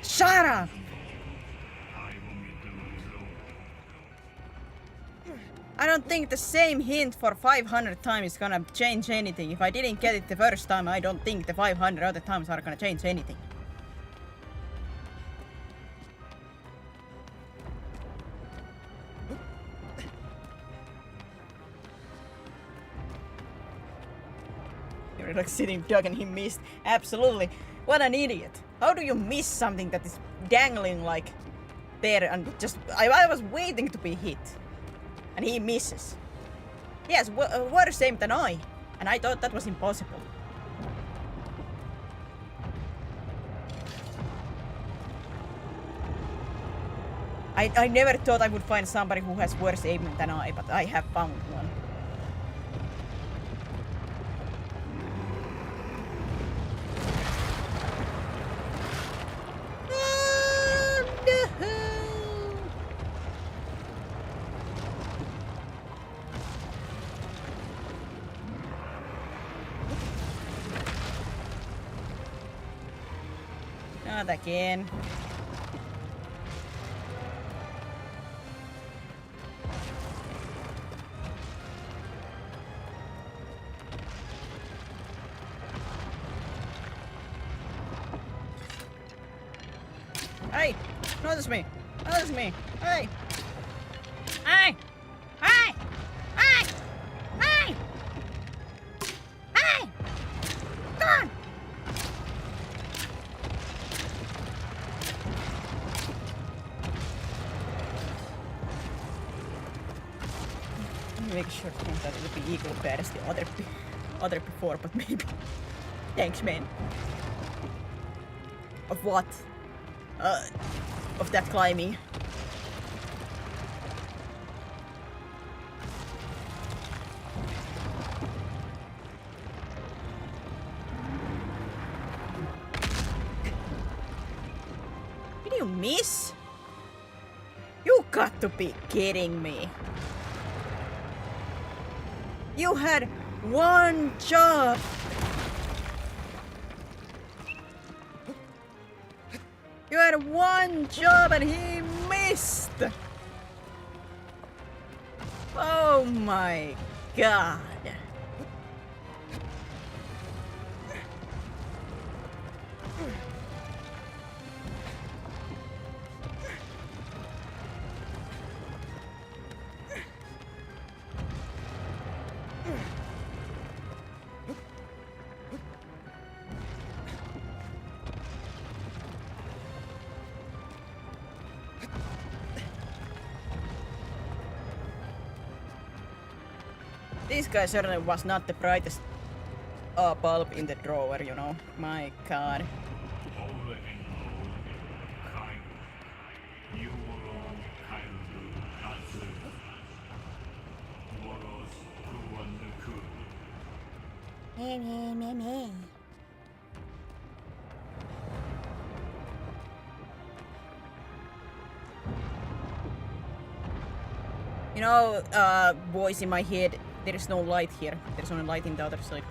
Shut up! I don't think the same hint for 500 times is gonna change anything. If I didn't get it the first time, I don't think the 500 other times are gonna change anything. You're like sitting duck and he missed. Absolutely. What an idiot. How do you miss something that is dangling like there and just... I was waiting to be hit. And he misses. He has worse aim than I. And I thought that was impossible. I never thought I would find somebody who has worse aim than I, but I have found one. Not again. Hey! Notice me! Notice me! Hey! Hey! Hey! Hey! Hey! Hey! Come on! Make sure that it would be equal bad as the other before, but maybe. Thanks, man. Of what? Of that climbing. Did you miss? You got to be kidding me. You had one job. You had one job and he missed. Oh my god. This guy certainly was not the brightest bulb in the drawer, you know. My god. You know, voice in my head, there is no light here. There's only light in the other side.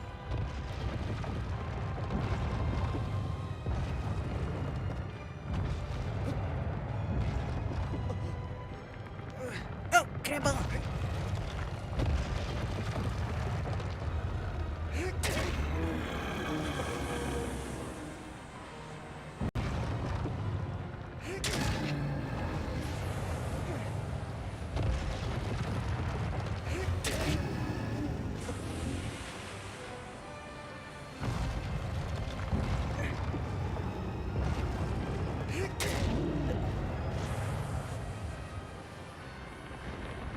Oh, grab on!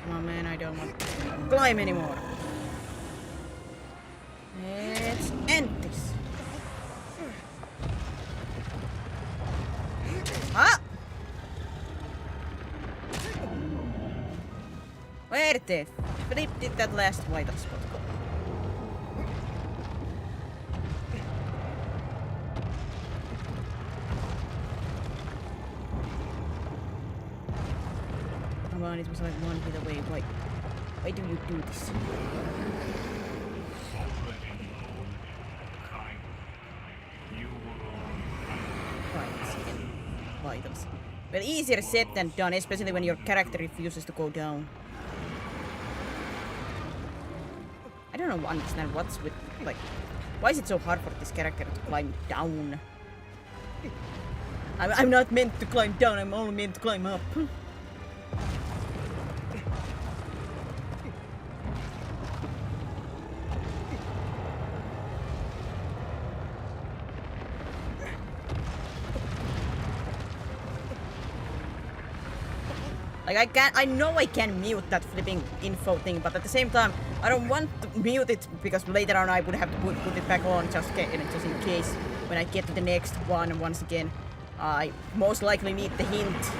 Come on, man, I don't want to climb anymore. Let's end this. Ah! Where the flip did that last vital spot go? Come on, it was like one hit away. Why do you do this? Vitals. Well, easier said than done, especially when your character refuses to go down. I don't understand what's with, like, why is it so hard for this character to climb down? I'm not meant to climb down, I'm only meant to climb up. Like I know I can mute that flipping info thing, but at the same time, I don't want to mute it because later on I would have to put it back on just in case when I get to the next one once again. I most likely need the hint.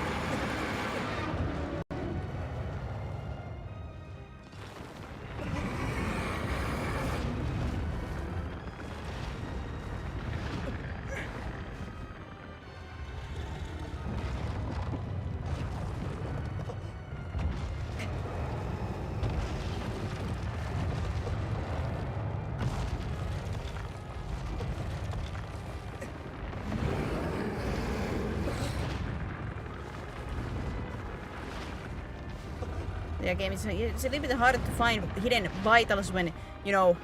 The game is it's a little bit hard to find hidden vitals when, you know,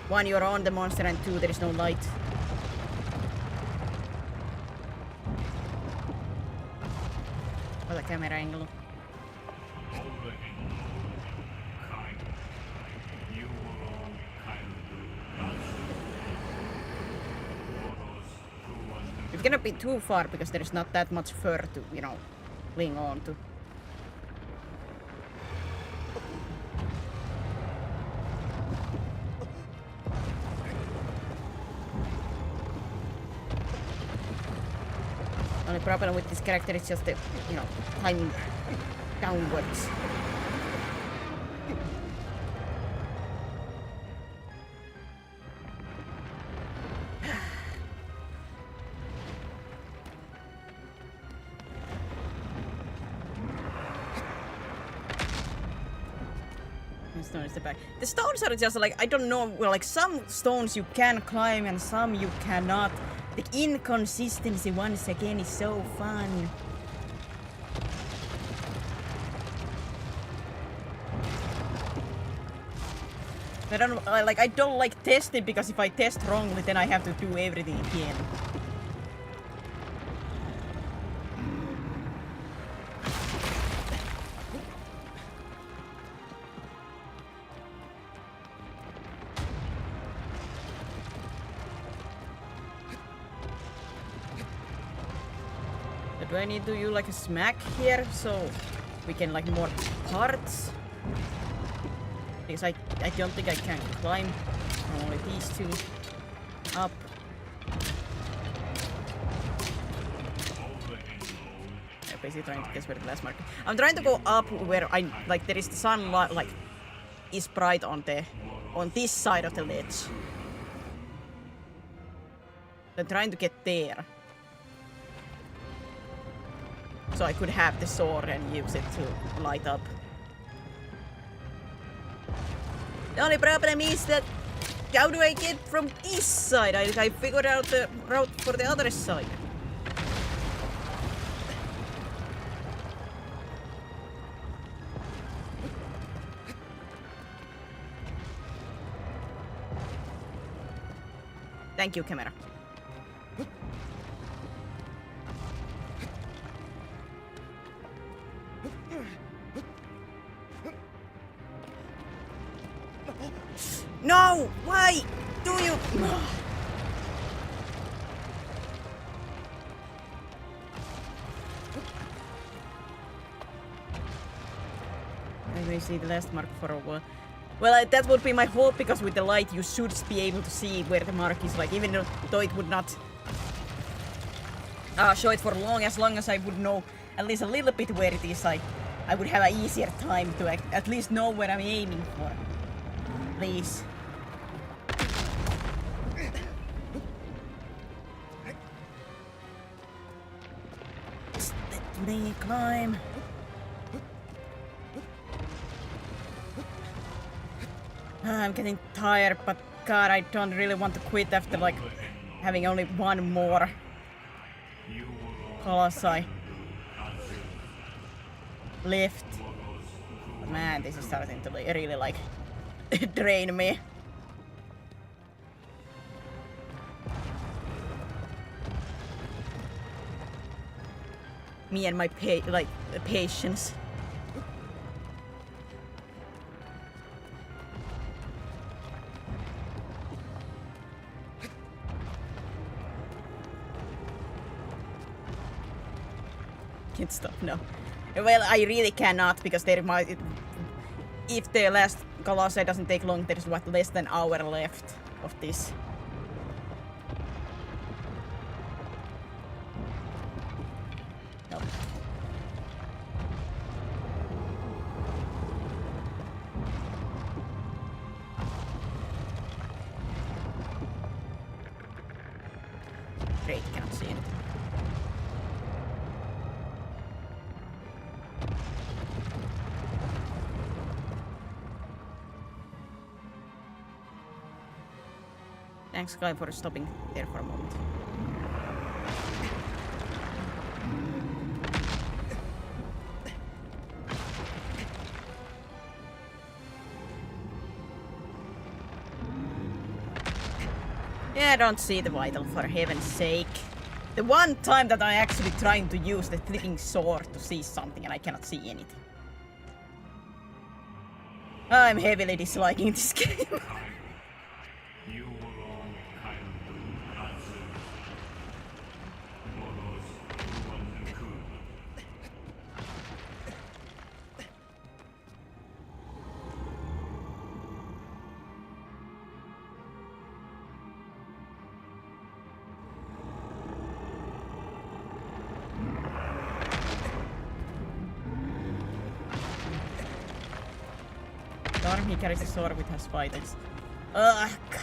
one you're on the monster and two there is no light. the camera angle. It cannot be too far because there is not that much fur to, you know, cling on to. Only problem with this character is just the, you know, climbing downwards. Stone is the back. The stones are just like, I don't know, well, like some stones you can climb and some you cannot. The inconsistency once again is so fun. I don't like testing because if I test wrongly then I have to do everything again. Do I need to do like a smack here so we can like more parts? Because I don't think I can climb. Only these two up. I'm basically trying to guess where the last mark. I'm trying to go up where I like there is the sunlight like is bright on this side of the ledge. I'm trying to get there. So I could have the sword and use it to light up. The only problem is that how do I get from this side? I figured out the route for the other side. Thank you, camera. No! Why do you? I may see the last mark for a while. Well, that would be my hope because with the light you should be able to see where the mark is. Like even though it would not show it for long as I would know at least a little bit where it is, I would have an easier time to at least know where I'm aiming for. Please. Just let me climb. I'm getting tired, but God, I don't really want to quit after like having only one more Colossi left. But man, this is starting to really like drain me. Me and my patience. Can't stop now. Well, I really cannot because there might. If the last Colossus doesn't take long, there is what less than an hour left of this. Nope. Great, cannot see anything. Thanks, Sky, for stopping there for a moment. Yeah, I don't see the vital, for heaven's sake. The one time that I'm actually trying to use the flipping sword to see something and I cannot see anything. I'm heavily disliking this game. Darn, he carries a sword with his fighters. Ugh, God.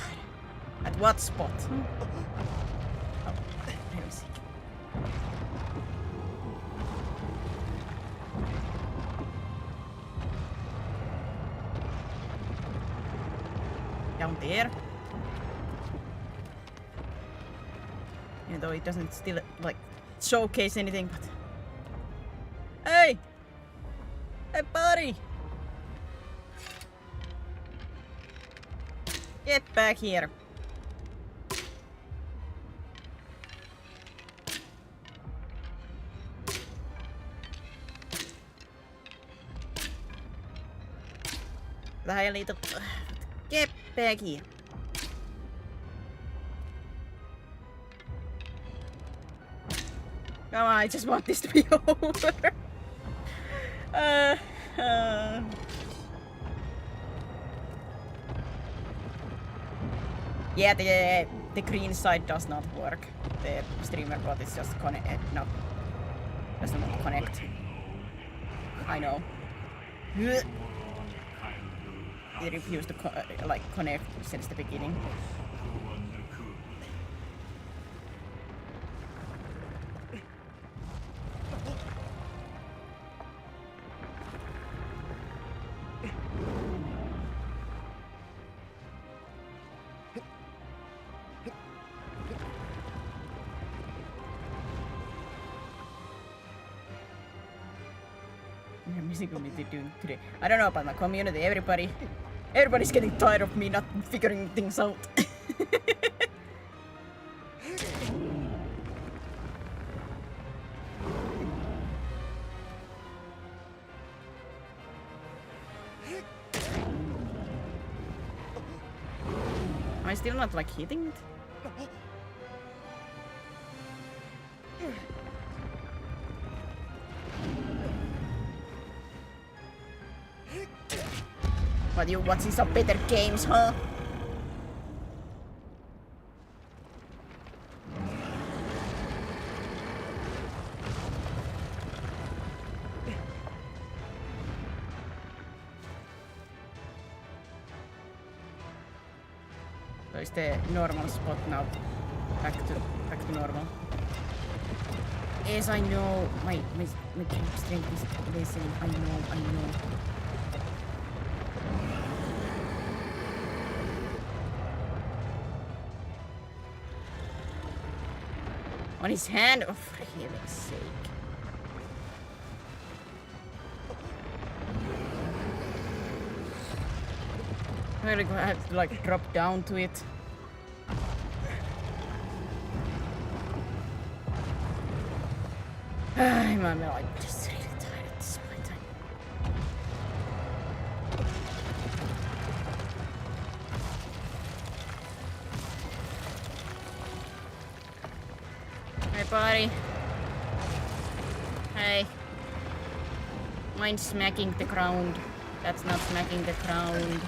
At what spot? Oh, let me see. Down there. Even though it doesn't still, like, showcase anything, but... Hey! Hey, buddy! Get back here. Little... Get back here. Come on, I just want this to be over. Yeah, the green side does not work. The streamer bot is just does not connect. I know. They refuse to connect since the beginning. Music community doing today. I don't know about my community. Everybody's getting tired of me not figuring things out. Am I still not like hitting it? But you watching some better games, huh? So is the normal spot now back to normal? Yes, I know. My strength is lessening. I know. On his hand? Oh, for heaven's sake. I really have to like drop down to it. I'm like just really tired at this point. Hey, buddy. Hey. Mind smacking the ground. That's not smacking the ground.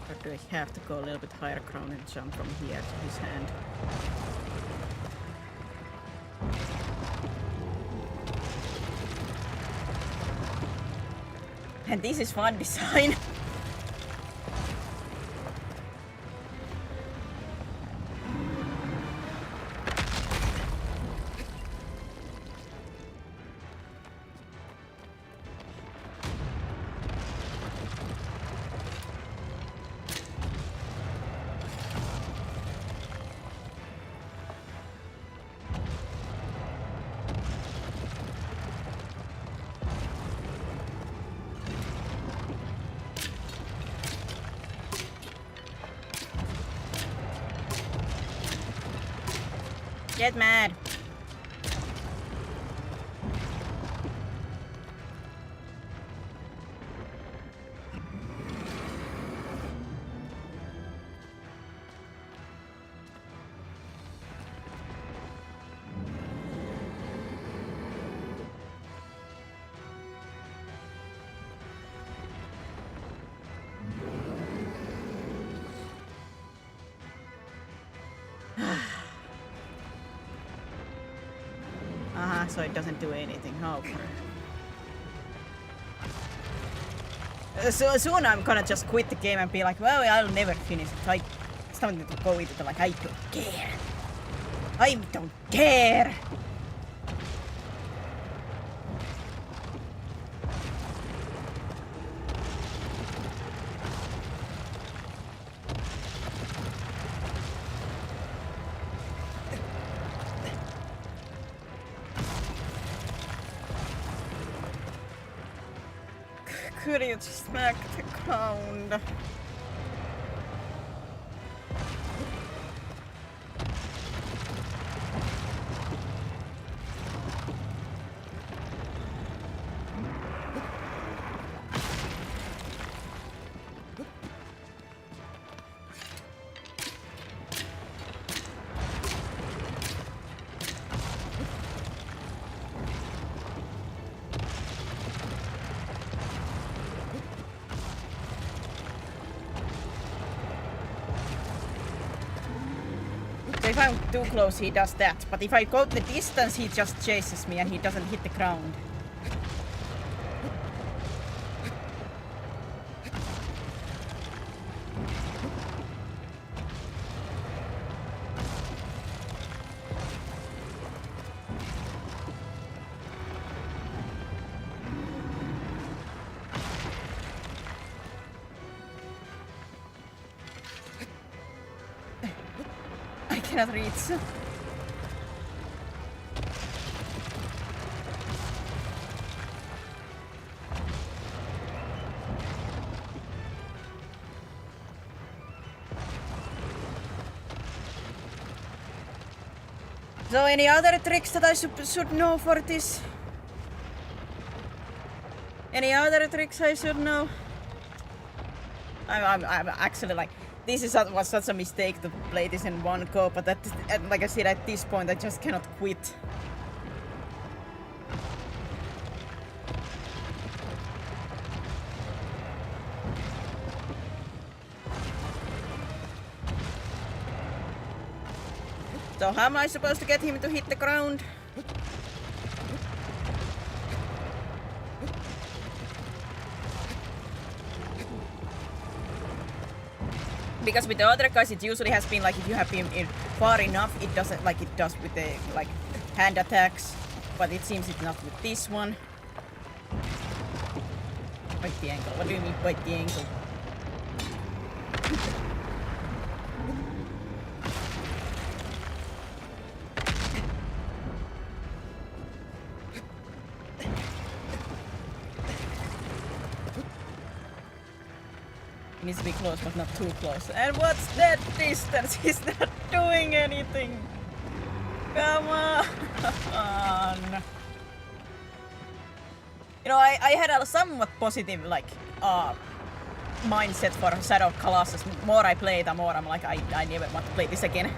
Or do I have to go a little bit higher ground and jump from here to his hand? And this is fun design. Get mad. So it doesn't do anything. Oh. So soon I'm gonna just quit the game and be like, well, I'll never finish it. I starting to go into the like, I don't care. I don't care. Could you just smack the ground? If I'm too close, he does that. But if I go the distance, he just chases me and he doesn't hit the ground. I cannot reach. So any other tricks that I should know for this? Any other tricks I should know? I'm actually like, this was such a mistake to play this in one go, but like I said, at this point I just cannot quit. So how am I supposed to get him to hit the ground? Because with the other guys it usually has been like if you have been in far enough it doesn't like it does with the like hand attacks, but it seems it's not with this one. Bite the ankle. What do you mean bite the ankle? Needs to be close, but not too close. And what's that distance? He's not doing anything. Come on. You know, I had a somewhat positive like mindset for Shadow of Colossus. The more I play, the more I'm like, I never want to play this again.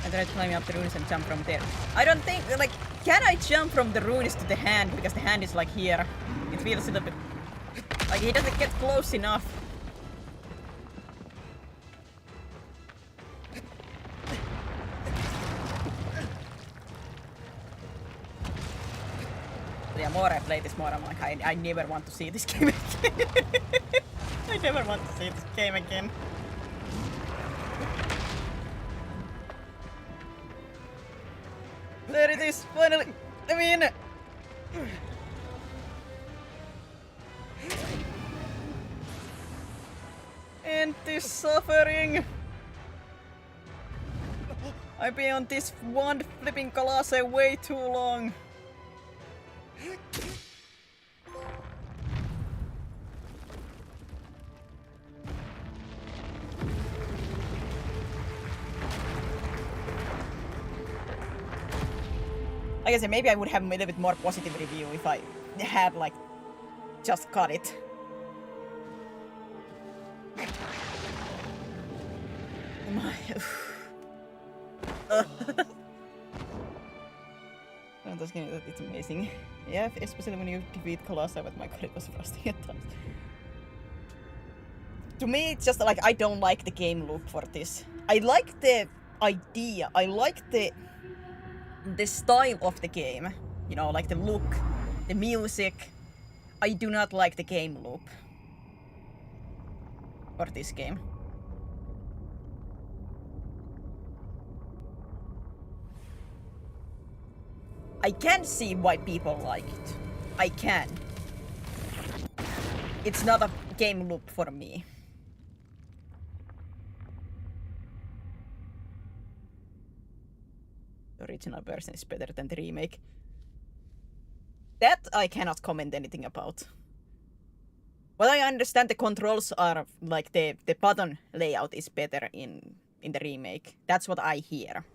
I tried climbing up the ruins and jump from there. I don't think like, can I jump from the ruins to the hand because the hand is like here? It feels a little bit. Like he doesn't get close enough. The more I play this, more I'm like, I never want to see this game again. I never want to see this game again. There it is, finally. I mean. End this suffering! I've been on this one flipping Colossus way too long. Like I said, maybe I would have a little bit more positive review if I had like just got it. This game, it's amazing. Yeah, especially when you defeat Colossus, but my god, it was frustrating at times. To me, it's just like I don't like the game loop for this. I like the idea. I like the style of the game. You know, like the look, the music. I do not like the game loop for this game. I can see why people like it. I can. It's not a game loop for me. The original version is better than the remake. That I cannot comment anything about. What I understand, the controls are like the button layout is better in the remake. That's what I hear.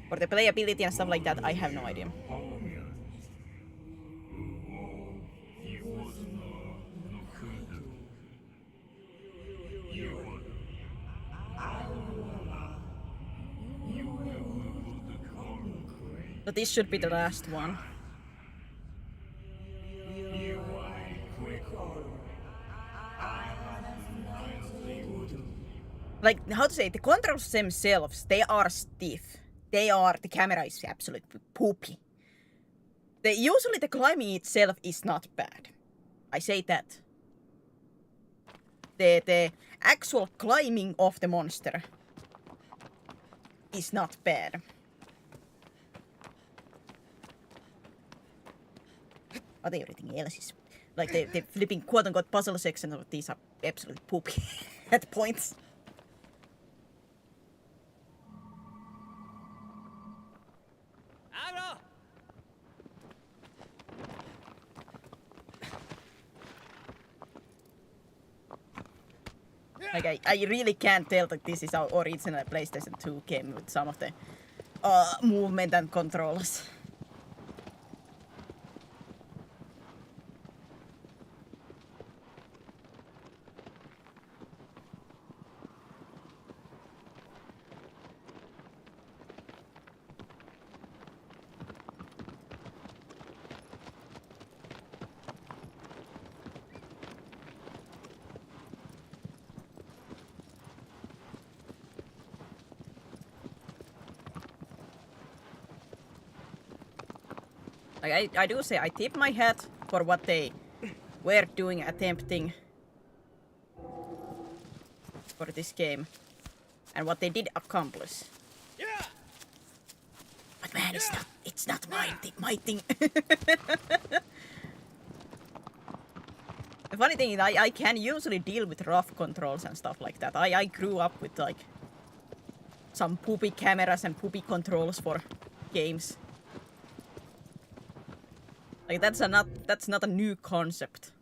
For the playability and stuff like that, I have no idea. But this should be the last one. Like, how to say, the controls themselves, they are stiff. The camera is absolutely poopy. Usually the climbing itself is not bad. I say that. The actual climbing of the monster is not bad. But everything else is, like the flipping quote-unquote puzzle sections of these are absolutely poopy at points. Like, I really can't tell that this is our original PlayStation 2 game with some of the movement and controls. Like, I do say, I tip my hat for what they were doing, attempting for this game, and what they did accomplish. Yeah. But man, it's not my thing. The funny thing is, I can usually deal with rough controls and stuff like that. I grew up with like some poopy cameras and poopy controls for games. Like that's not a new concept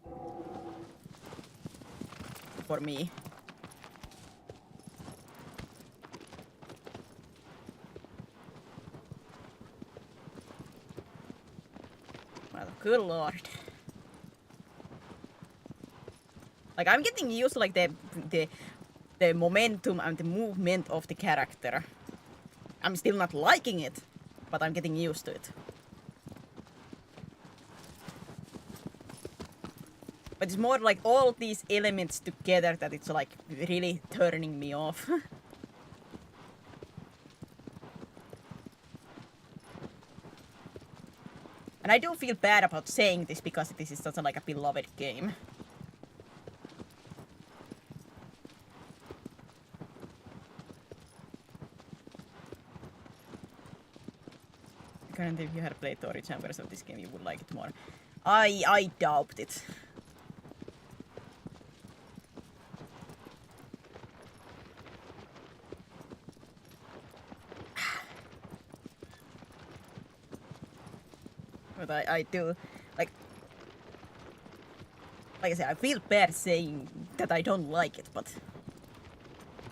for me. Well, good lord. Like I'm getting used to like the momentum and the movement of the character. I'm still not liking it, but I'm getting used to it. But it's more like all these elements together that it's like really turning me off. And I do feel bad about saying this because this is such a, like a beloved game. Currently, if you had played the original version of this game, you would like it more. I doubt it. But I do, like I said, I feel bad saying that I don't like it, but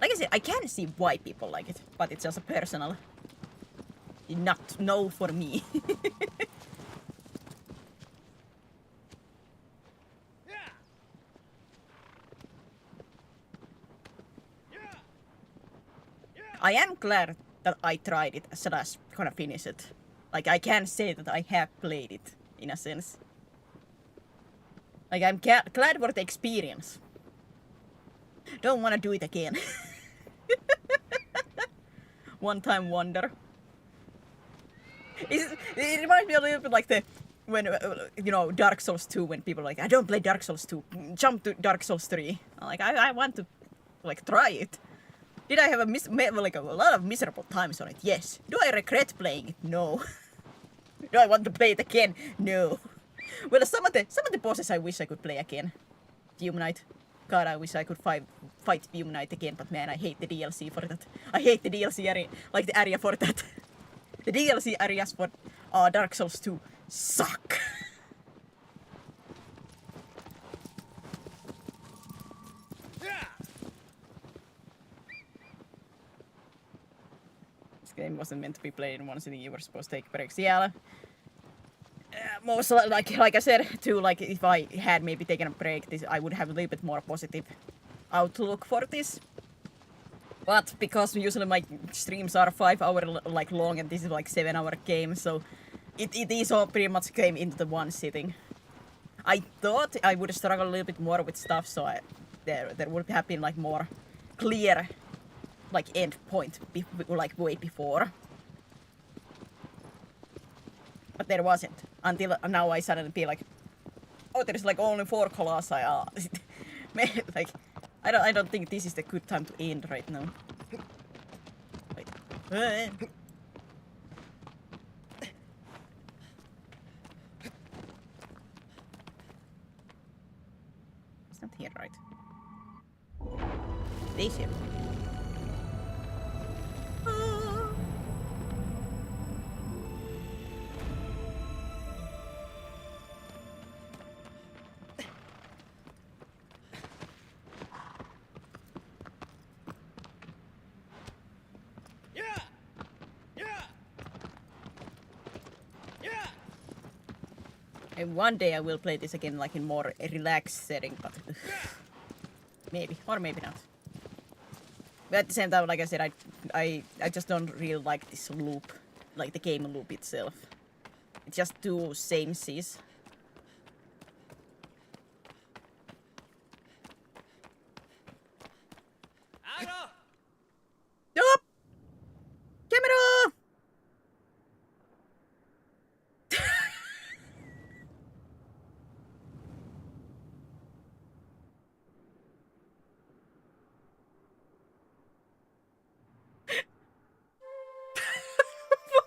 Like I said, I can see why people like it, but it's also personal. Not no for me. I am glad that I tried it so that I gonna finish it. Like I can say that I have played it in a sense. Like I'm glad for the experience. Don't wanna do it again. One time wonder. It reminds me a little bit like the when you know Dark Souls 2 when people are like I don't play Dark Souls 2, jump to Dark Souls 3. I'm like I want to like try it. Did I have a lot of miserable times on it? Yes. Do I regret playing it? No. Do I want to play it again? No. Well, some of the bosses I wish I could play again. Fume Knight. God, I wish I could fight Fume Knight again, but man, I hate the DLC for that. I hate the DLC area, like the area for that. The DLC areas for Dark Souls 2 suck. This game wasn't meant to be played in one sitting. You were supposed to take breaks. Yeah. Most like I said too, like if I had maybe taken a break, I would have a little bit more positive outlook for this. But because usually my streams are 5 hours like long and this is like 7-hour game, so it is all pretty much came into the one sitting. I thought I would struggle a little bit more with stuff, so there would have been like more clear like end point like way before. But there wasn't until now. I suddenly be like, oh, there's like only 4 Colossi. Like, I don't think this is the good time to end right now. Like, it's not here, right? This here. And one day I will play this again, like in more relaxed setting, but maybe or maybe not. But at the same time, like I said, I just don't really like this loop, like the game loop itself. It's just too samesies. Stop! Camera!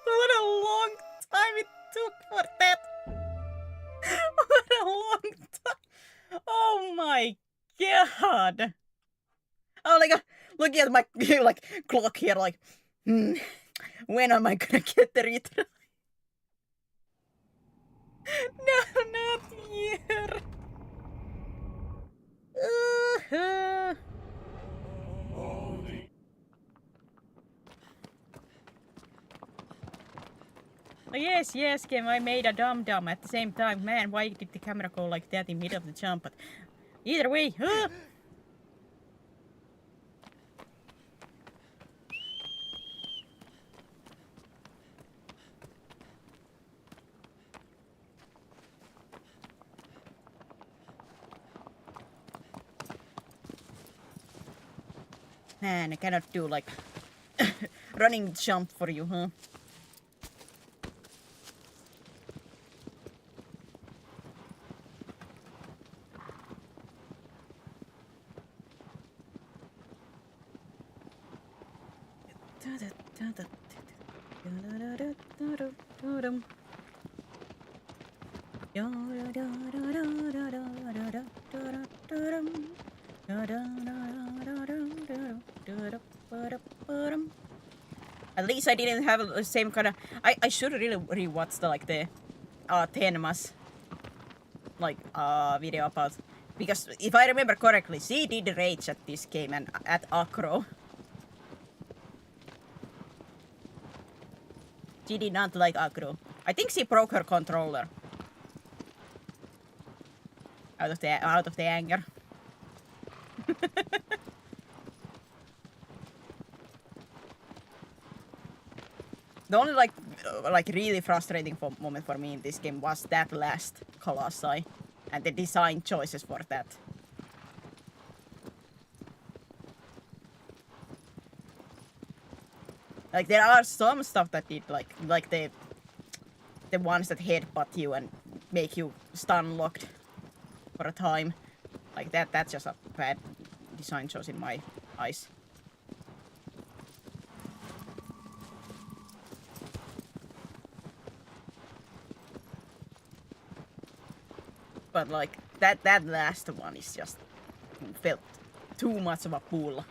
What a long time it took for that. What a long time. Oh my god. Oh my god. Looking at my like clock here like when am I gonna get the retry? No, not here. Oh, yes, game. I made a dum-dum at the same time. Man, why did the camera go like that in the middle of the jump? But either way, Man, I cannot do like running jump for you, huh? At least I didn't have the same kind of. I should really rewatch the Tenmas video about, because if I remember correctly, she did rage at this game and at Acro. She did not like aggro. I think she broke her controller. Out of the anger. The only like really frustrating moment for me in this game was that last Colossi and the design choices for that. Like there are some stuff that did like the ones that headbutt you and make you stun locked for a time. Like that's just a bad design choice in my eyes. But like that last one is just felt too much of a pull.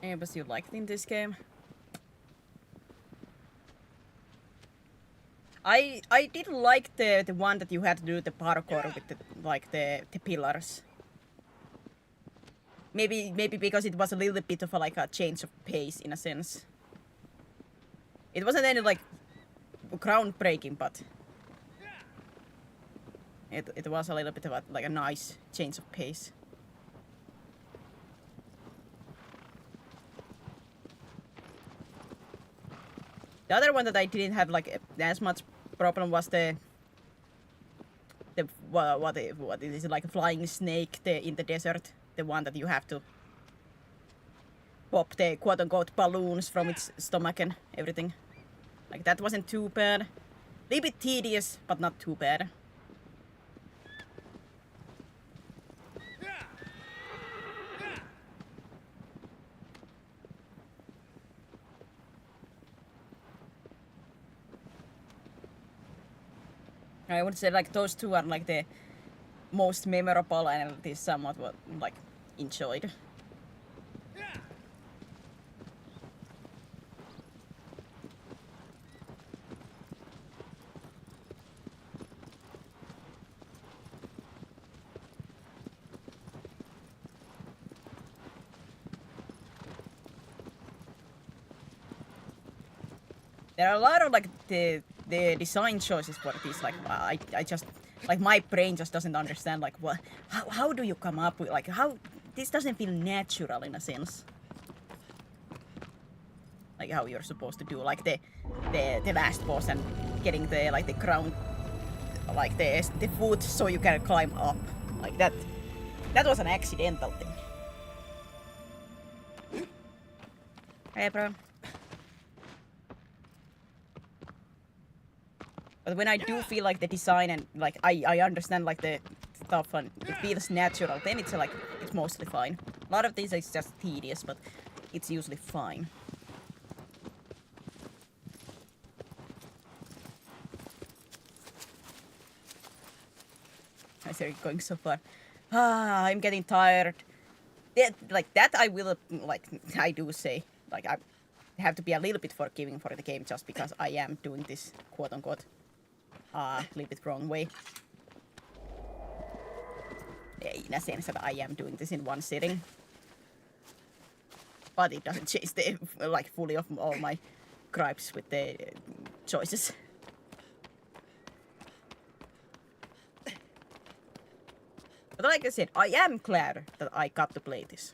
Anything else you liked in this game? I did like the one that you had to do the parkour with the pillars. Maybe because it was a little bit of a change of pace in a sense. It wasn't any like groundbreaking, but it was a little bit of a nice change of pace. The other one that I didn't have like as much problem was the what is it, like a flying snake in the desert, the one that you have to pop the quote-unquote balloons from its stomach and everything. Like that wasn't too bad. A little bit tedious, but not too bad. I would say like those two are like the most memorable and at least somewhat what like enjoyed. There are a lot of like the design choices for these. Like I just like my brain just doesn't understand like what how do you come up with like how this doesn't feel natural in a sense. Like how you're supposed to do like the last boss and getting the like the ground like the foot so you can climb up like that. That was an accidental thing. Hey bro. But when I do feel like the design and like I understand like the stuff and it feels natural, then it's like it's mostly fine. A lot of these is just tedious, but it's usually fine. I see it going so far. I'm getting tired. Like that I will like I do say like I have to be a little bit forgiving for the game just because I am doing this quote unquote a little bit wrong way. In a sense that I am doing this in one sitting. But it doesn't change the like fully of all my gripes with the choices. But like I said, I am glad that I got to play this.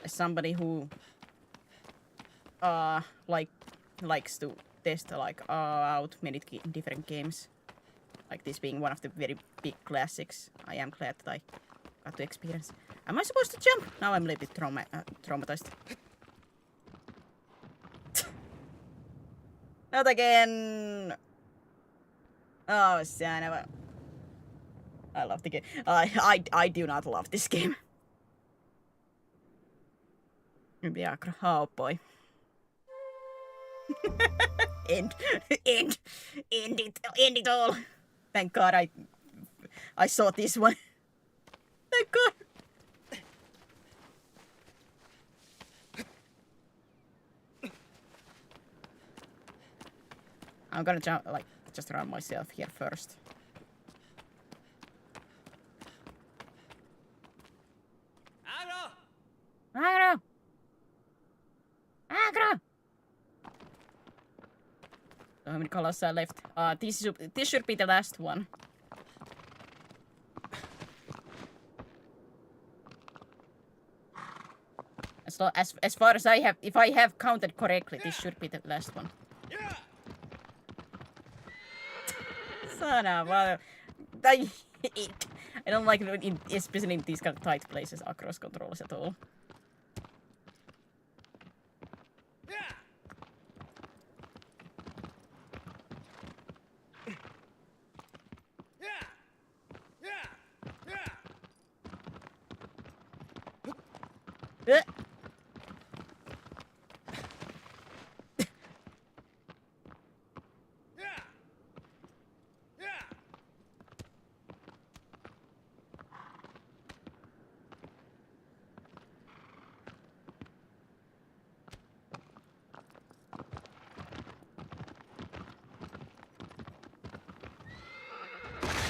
As somebody who likes to test out many different games, like this being one of the very big classics, I am glad that I got to experience. Am I supposed to jump? Now I'm a little bit traumatized. Not again. Oh, son of a... I love the game. I do not love this game. Viagra. Oh boy. End it all. Thank God I saw this one. Thank God. I'm gonna jump, like, just run myself here first. Agro! Agro! So how many colors are left? This should be the last one. As far as I have, if I have counted correctly, this should be the last one. Son of a... I don't like it, especially in these kind of tight places, across controls at all.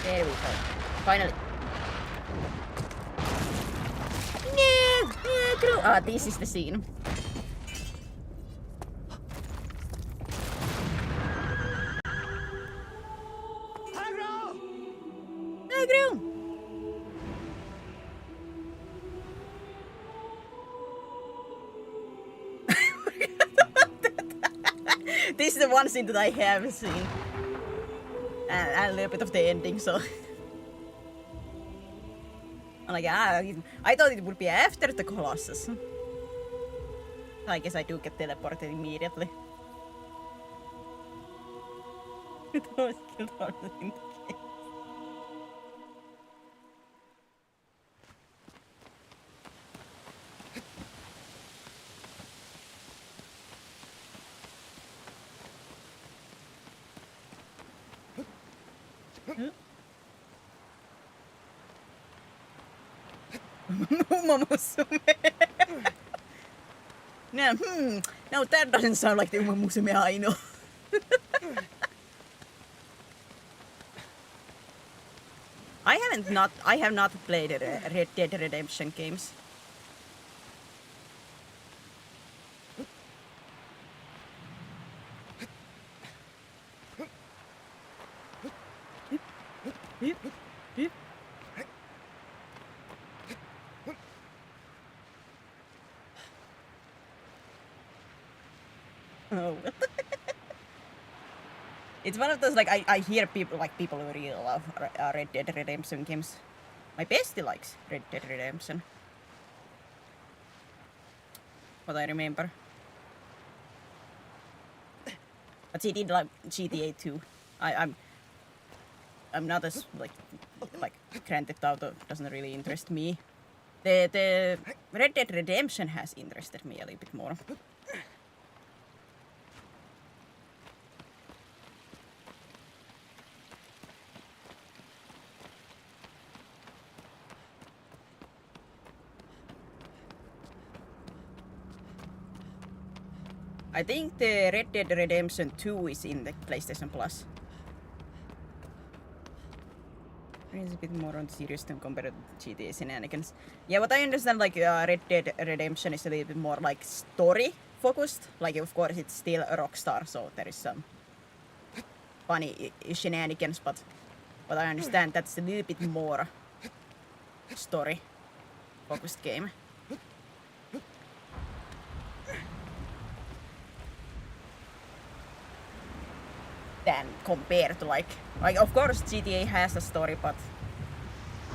There we go. Finally. No! Ah, this is the scene. Agro! This is the one scene that I have seen. And a little bit of the ending, so... I'm like, I thought it would be after the Colossus. I guess I do get teleported immediately. It was killed harder in the game. Musume. No, that doesn't sound like the Musume I know. I have not played Red Dead Redemption games. Oh. It's one of those, like, I hear people who really love Red Dead Redemption games. My bestie likes Red Dead Redemption. What I remember. But she did like GTA 2. I'm not as like Grand Theft Auto doesn't really interest me. The Red Dead Redemption has interested me a little bit more. I think the Red Dead Redemption 2 is in the PlayStation Plus. It's a bit more on serious tone compared to GTA shenanigans. Yeah, what I understand, like Red Dead Redemption is a little bit more like story focused. Like, of course, it's still a Rockstar, so there is some funny shenanigans, but what I understand, that's a little bit more story focused game. Than compared to like of course GTA has a story, but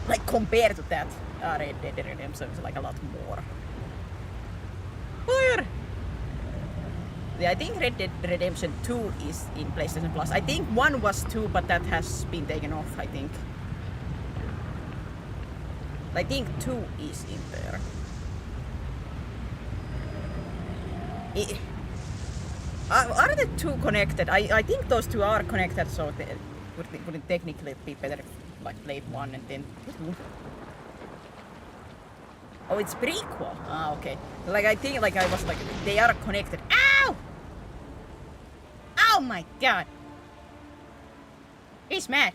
like compared to that, Red Dead Redemption is like a lot more. Fire! Yeah, I think Red Dead Redemption 2 is in PlayStation Plus. I think 1 was 2, but that has been taken off, I think. I think 2 is in there. Are the two connected? I think those two are connected, so they wouldn't technically be better if like played one and then two. Oh, it's prequel. Ah, okay. Like I think like I was like they are connected. Ow! Oh my god! He's mad.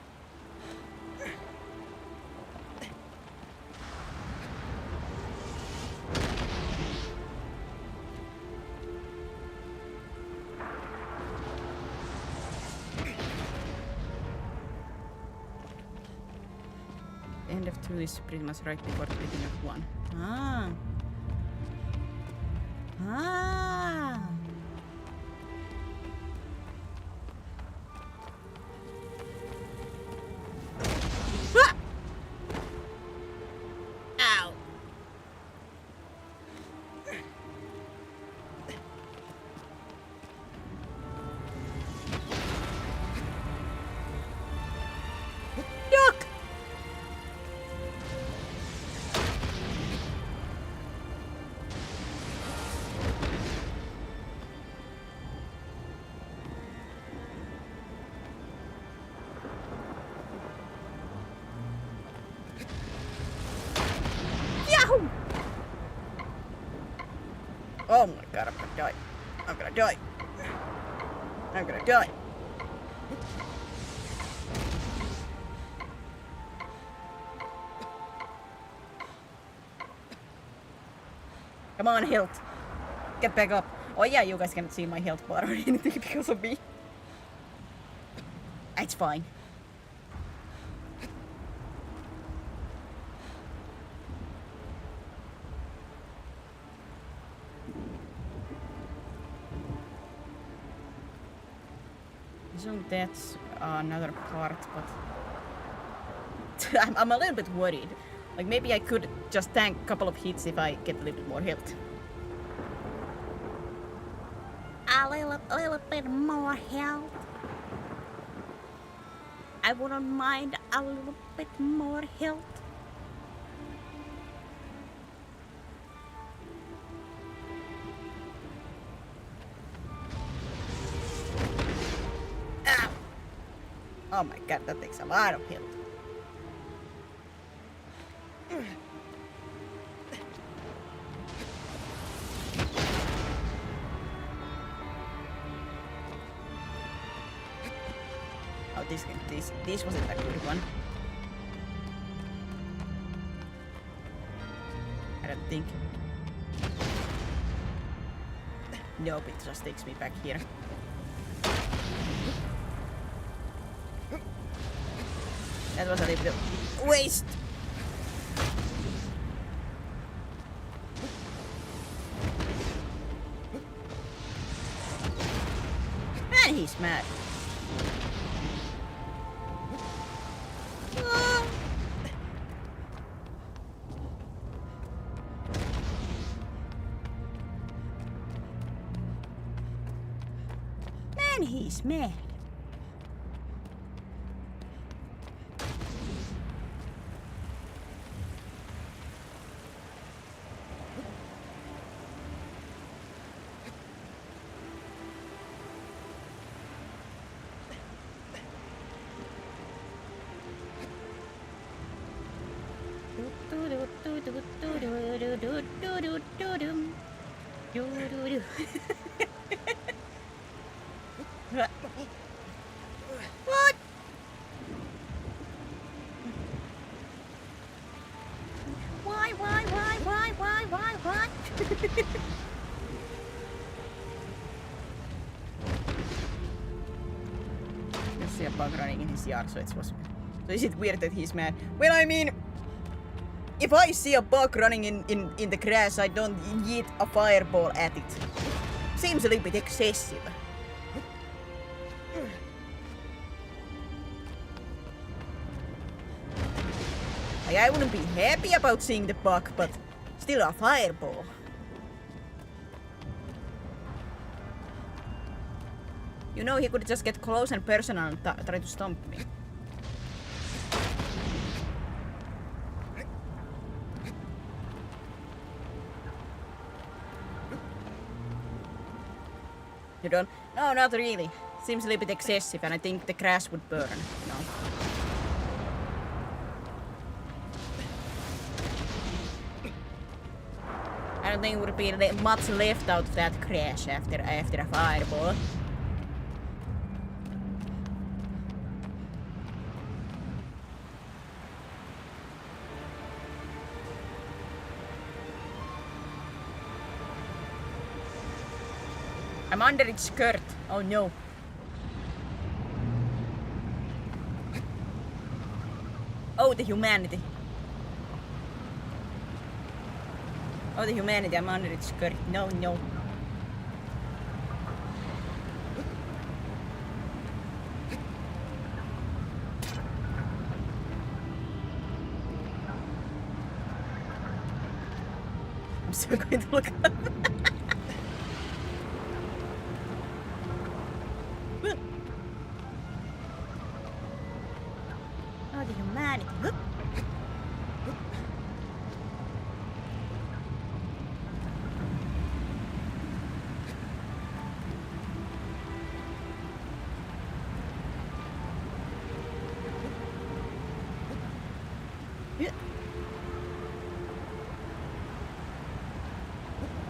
End of 2 is pretty much right before the beginning of 1. Ah. Ah. Ah! Ow. Yuck! Yahoo! Oh my god, I'm gonna die. I'm gonna die. I'm gonna die. Come on, health. Get back up. Oh yeah, you guys cannot see my health bar or anything because of me. It's fine. Isn't that another part, but I'm a little bit worried. Like maybe I could just tank a couple of hits if I get a little bit more health. A little bit more health. I wouldn't mind a little bit more health. Ow. Oh my god, that takes a lot of health. Oh, this wasn't a good one. I don't think. Nope, it just takes me back here. That was a little bit of waste. And he's mad. Ah. Man, he's mad. What? Why? I see a bug running in his yard, so it's possible. So is it weird that he's mad? Well, I mean, if I see a bug running in the grass, I don't yeet a fireball at it. Seems a little bit excessive. Like, I wouldn't be happy about seeing the bug, but still a fireball. You know, he could just get close and personal and try to stomp me. You don't? No, not really. Seems a little bit excessive, and I think the grass would burn. No. I don't think it would be much left out of that crash after a fireball. I'm under its skirt. Oh no. Oh, the humanity. Oh, the humanity. I'm under its skirt. No, no. I'm still going to look up. Oh, the humanity.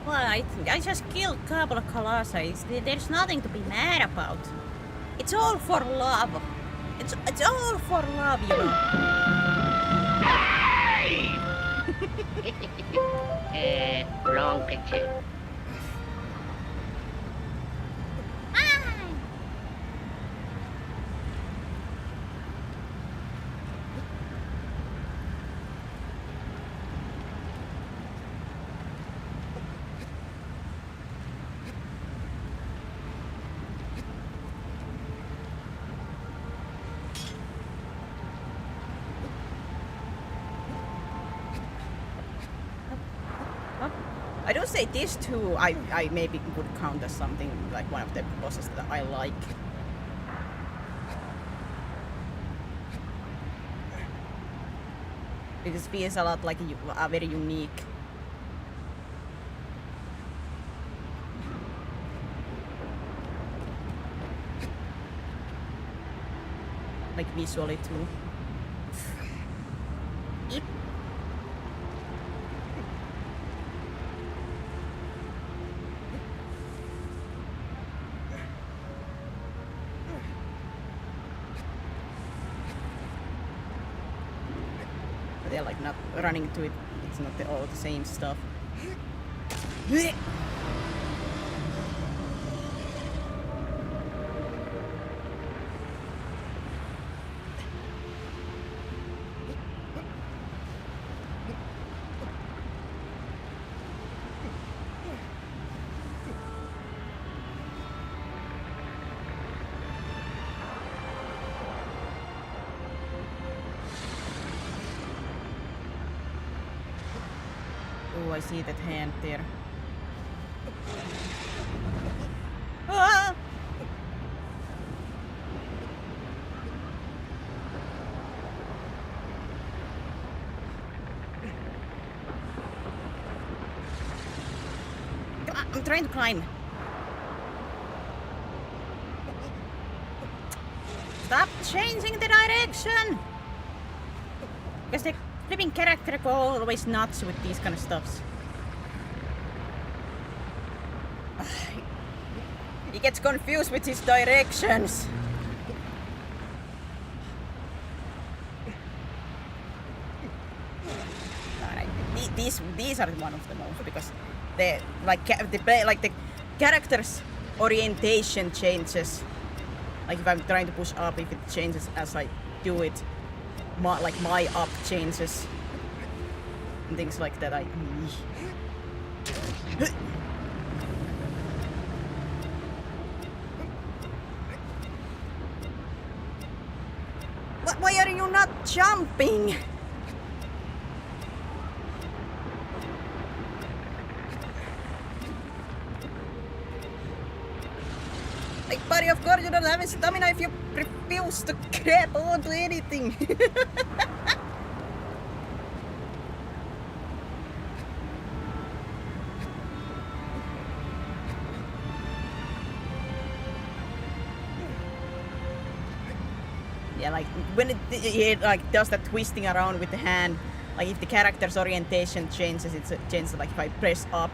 Well, I just killed a couple of Colossus. There's nothing to be mad about. It's all for love. It's all for love, you know. Wrong picture. I don't say these two I maybe would count as something like one of the bosses that I like. Because it feels a lot like a very unique. Like visually too. Yep. They're like not running to it. It's not all the same stuff. Oh, I see that hand there. Ah! I'm trying to climb. Stop changing the direction! Because the flipping character go always nuts with these kind of stuffs. He gets confused with his directions. Alright, these are one of the most because the character's orientation changes. Like if I'm trying to push up, if it changes as I do it, my up changes and things like that. Why are you not jumping? Like, buddy, of course you don't have stamina if you refuse to grab onto anything. Yeah, like when it like does that twisting around with the hand, like if the character's orientation changes, it changes. Like if I press up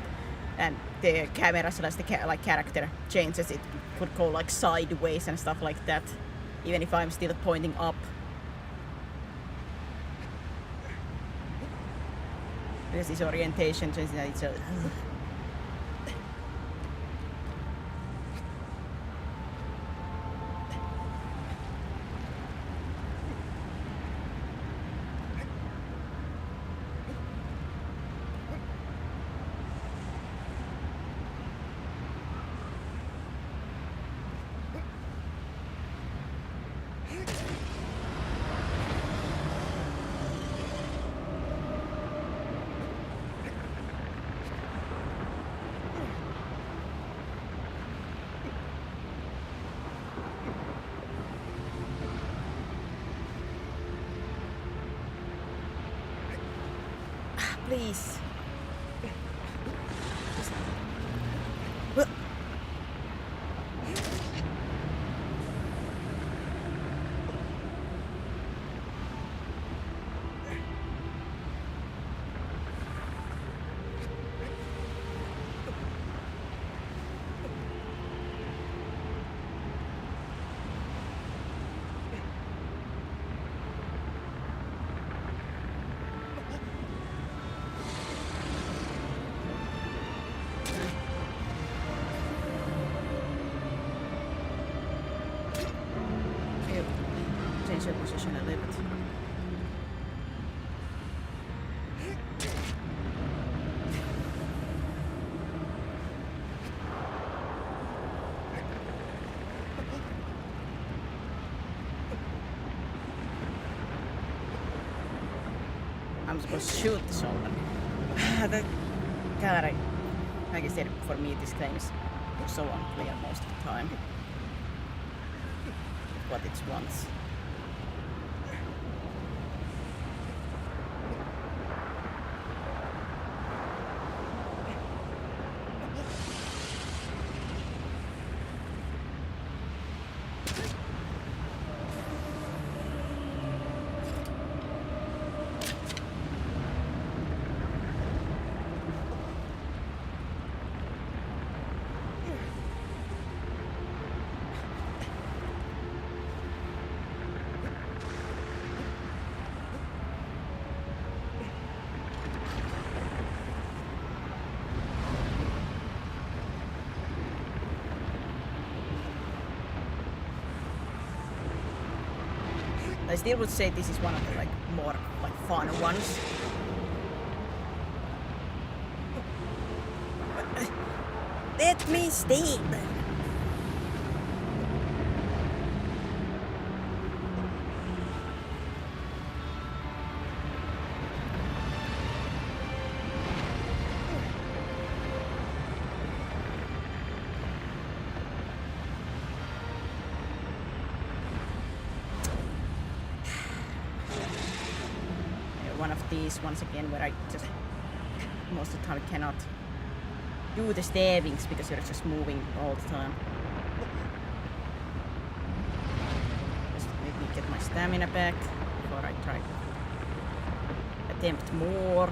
and the camera slash the character changes, it could go like sideways and stuff like that, even if I'm still pointing up. Because this orientation changes, it's a please. Change your position a little bit. I'm supposed to shoot someone. God, like I said, for me this game is so unclear most of the time. What it wants. I still would say this is one of the like more like fun ones. Let me stay. One of these once again where I just most of the time cannot do the stabbings because you're just moving all the time. Just let me get my stamina back before I try to attempt more.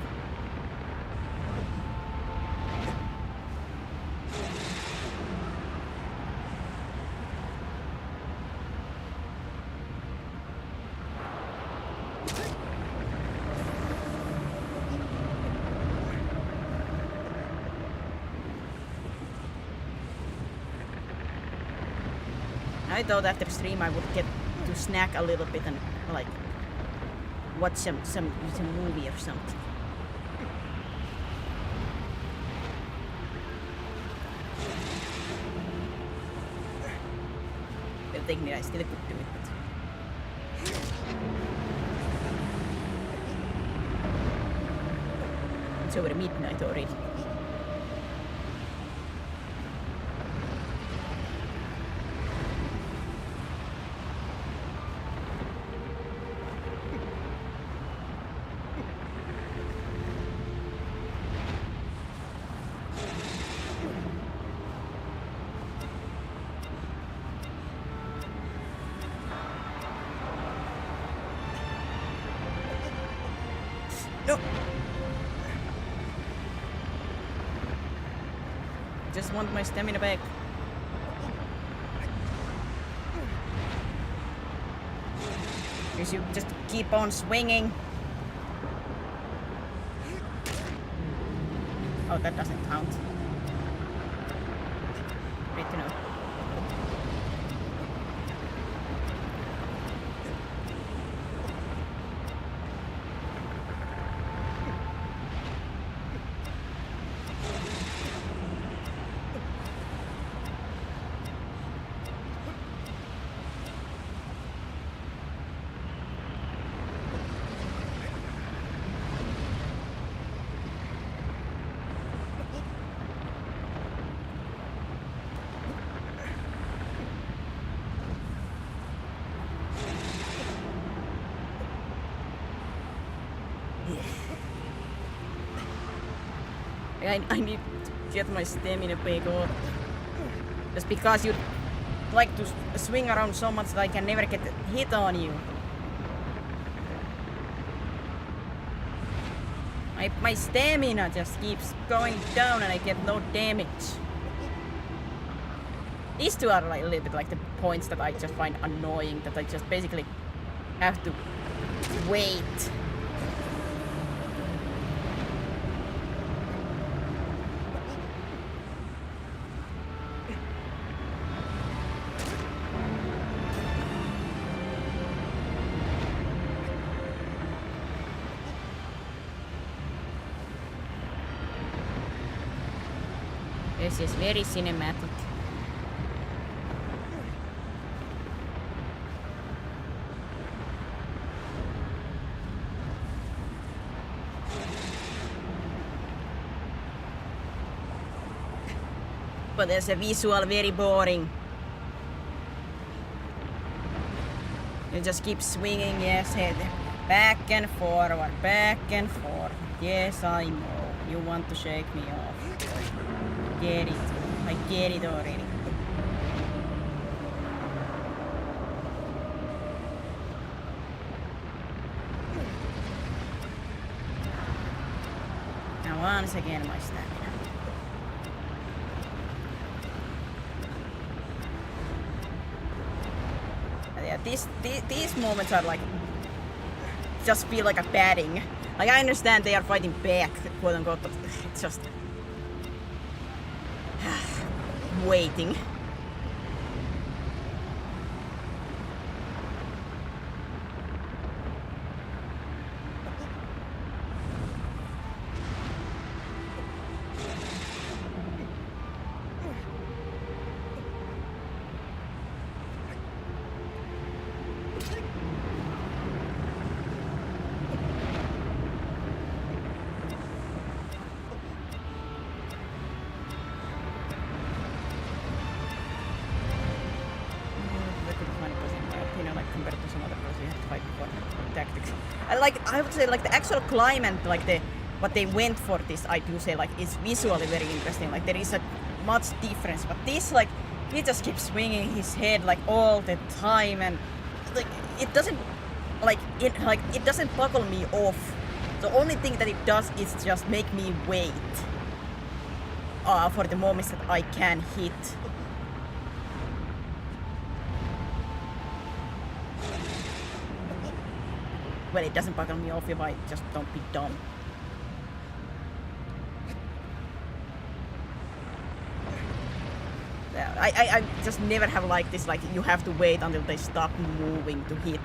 I thought after stream I would get to snack a little bit and like watch some movie or something. Well, technically I still could do it, but it's over midnight already. No. Just want my stamina back. Because you just keep on swinging. Oh, that doesn't count. Great to know. I need to get my stamina back up. Just because you like to swing around so much that I can never get hit on you. My stamina just keeps going down and I get no damage. These two are like a little bit like the points that I just find annoying, that I just basically have to wait. This is very cinematic. But there's a visual very boring. You just keep swinging, yes, head back and forward, back and forth. Yes, I know. You want to shake me off. Get it. I get it already. Now once again my stamina. Yeah, these moments are like just feel like a padding. Like I understand they are fighting back, quote unquote, but it's just waiting. I would say like the actual climb and like the what they went for this, I do say like is visually very interesting. Like there is a much difference, but this like he just keeps swinging his head like all the time, and like it doesn't it doesn't buckle me off. The only thing that it does is just make me wait for the moments that I can hit. Well, it doesn't buckle me off if I just don't be dumb. Yeah, I just never have liked this, like you have to wait until they stop moving to hit.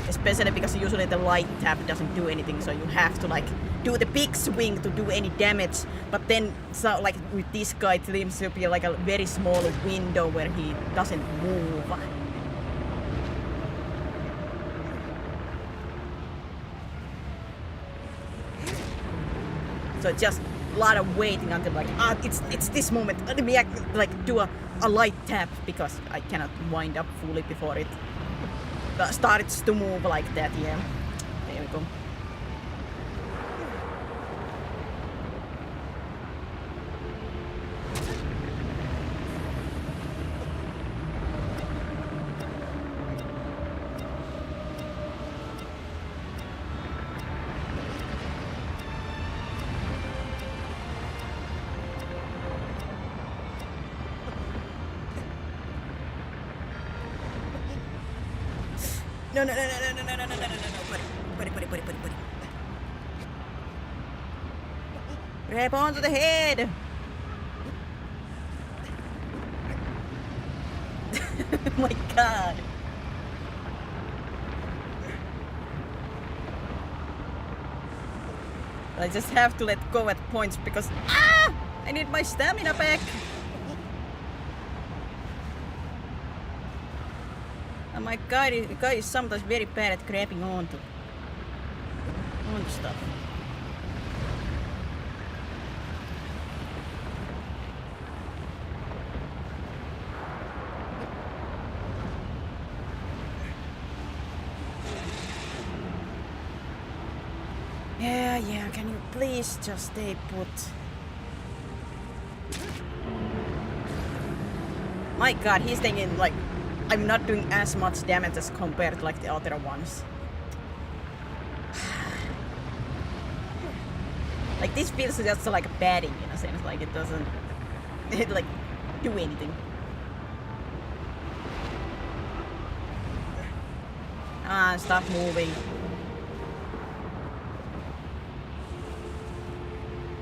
Especially because usually the light tap doesn't do anything, so you have to like do the big swing to do any damage. But then, so like with this guy, it seems to be like a very small window where he doesn't move. So just a lot of waiting until like it's this moment. Let me like do a light tap because I cannot wind up fully before it starts to move like that. Yeah, there we go. No, no, no, no, no, no, no, no, no, no, no, buddy, buddy, buddy, buddy, buddy. Grab onto the head. Oh my god. I just have to let go at points because I need my stamina back. And my guy is sometimes very bad at grabbing onto stuff. Yeah, can you please just stay put? My god, he's thinking like I'm not doing as much damage as compared to like the other ones. Like this feels just like a padding in a sense, like it doesn't like do anything. Stop moving.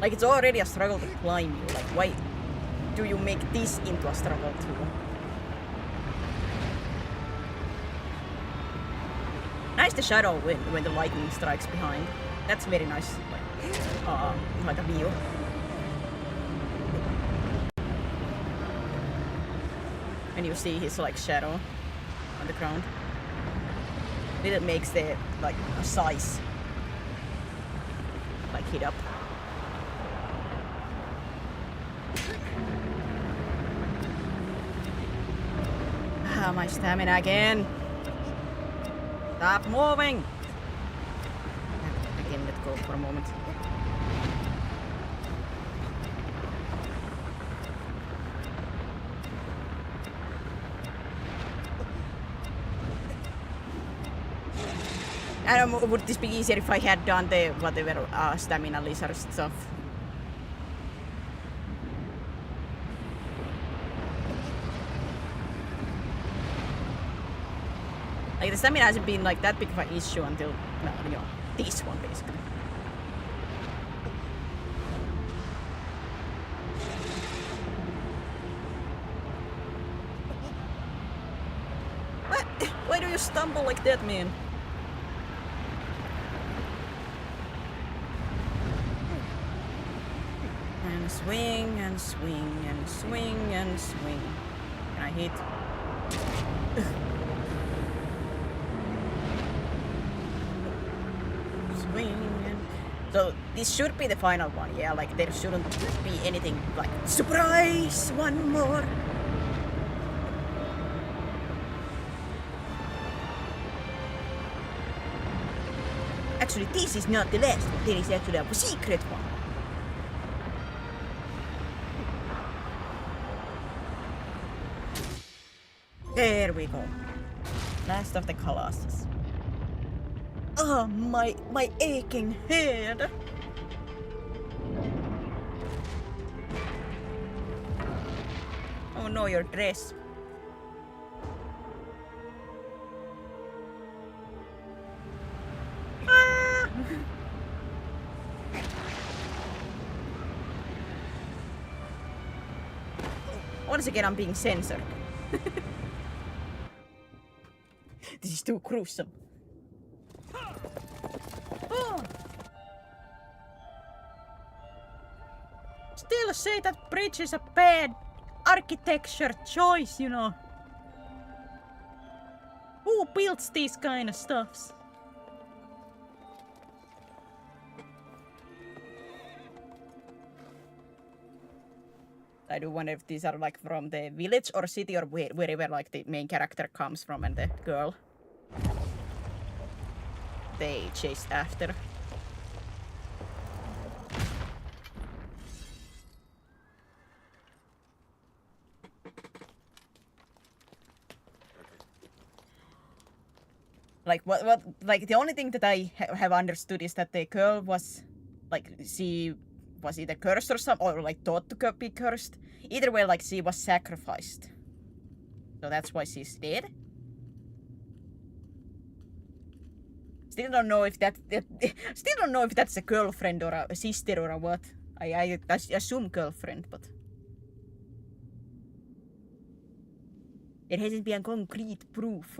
Like it's already a struggle to climb you, like why do you make this into a struggle too? Nice the shadow when the lightning strikes behind. That's very nice, like a view. And you see his like shadow on the ground. It makes the like a size like hit up. My stamina again. Stop moving. Again, let go for a moment. And would this be easier if I had done the whatever stamina lizard stuff? Like the stamina hasn't been like that big of an issue until this one basically. What? Why do you stumble like that, man? And swing and swing and swing and swing. Can I hit? So this should be the final one, yeah, like there shouldn't be anything like surprise, one more. Actually, this is not the last one, there is actually a secret one. There we go. Last of the Colossus. Oh, my aching head. Oh no, your dress. Ah! Once again, I'm being censored. This is too gruesome. Oh. Still say that bridge is a bad architecture choice, you know. Who builds these kind of stuffs? I do wonder if these are like from the village or city or wherever like the main character comes from and the girl they chase after. Like what like the only thing that I have understood is that the girl was like she was either cursed or something, or like thought to be cursed. Either way, like she was sacrificed. So that's why she's dead. Still don't know if still don't know if that's a girlfriend or a sister or a what. I assume girlfriend, but there hasn't been concrete proof.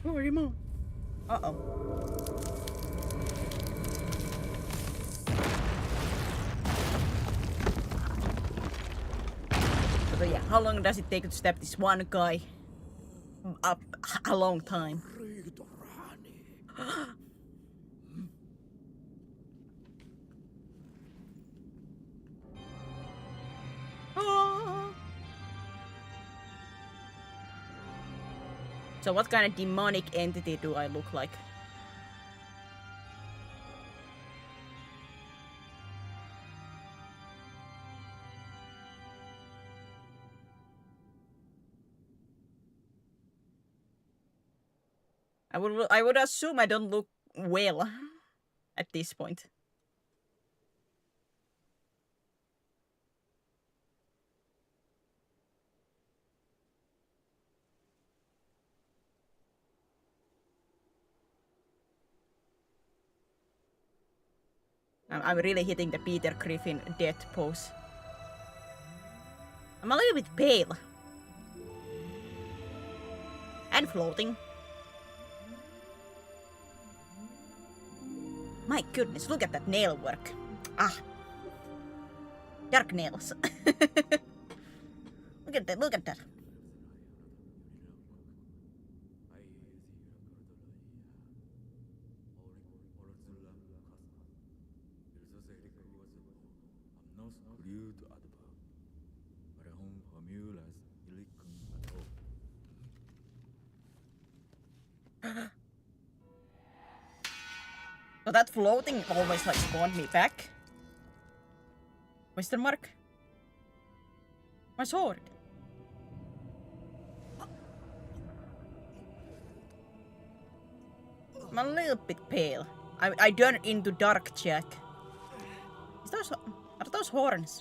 Oh, Remo. Uh-oh. So yeah, how long does it take to stab this one guy? Up a long time. Ah. So what kind of demonic entity do I look like? I would assume I don't look well at this point. I'm really hitting the Peter Griffin death pose. I'm a little bit pale. And floating. My goodness, look at that nail work. Ah. Dark nails. Look at that, look at that. So that floating always like spawned me back. Question mark? My sword. I'm a little bit pale. I turn into Dark Jack. Are those horns?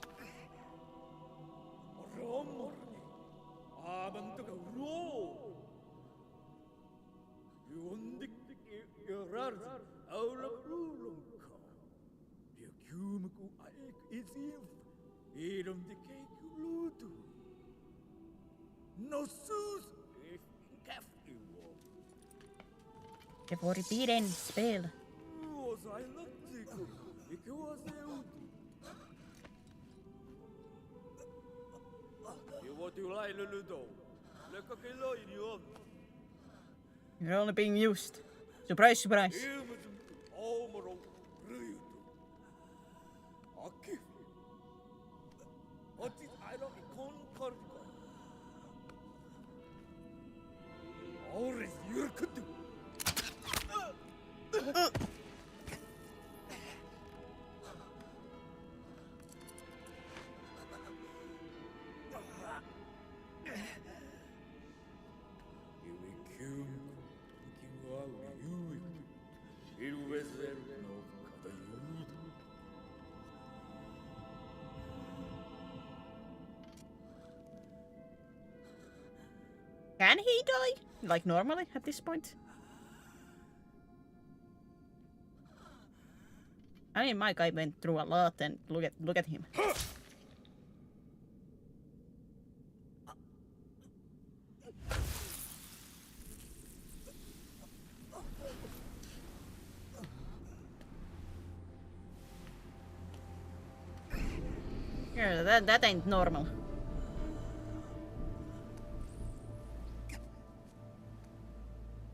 Det får bli en spel. You're only being used. Surprise, surprise. Can he die? Like normally at this point? I mean, my guy went through a lot, and look at him. Yeah, that ain't normal.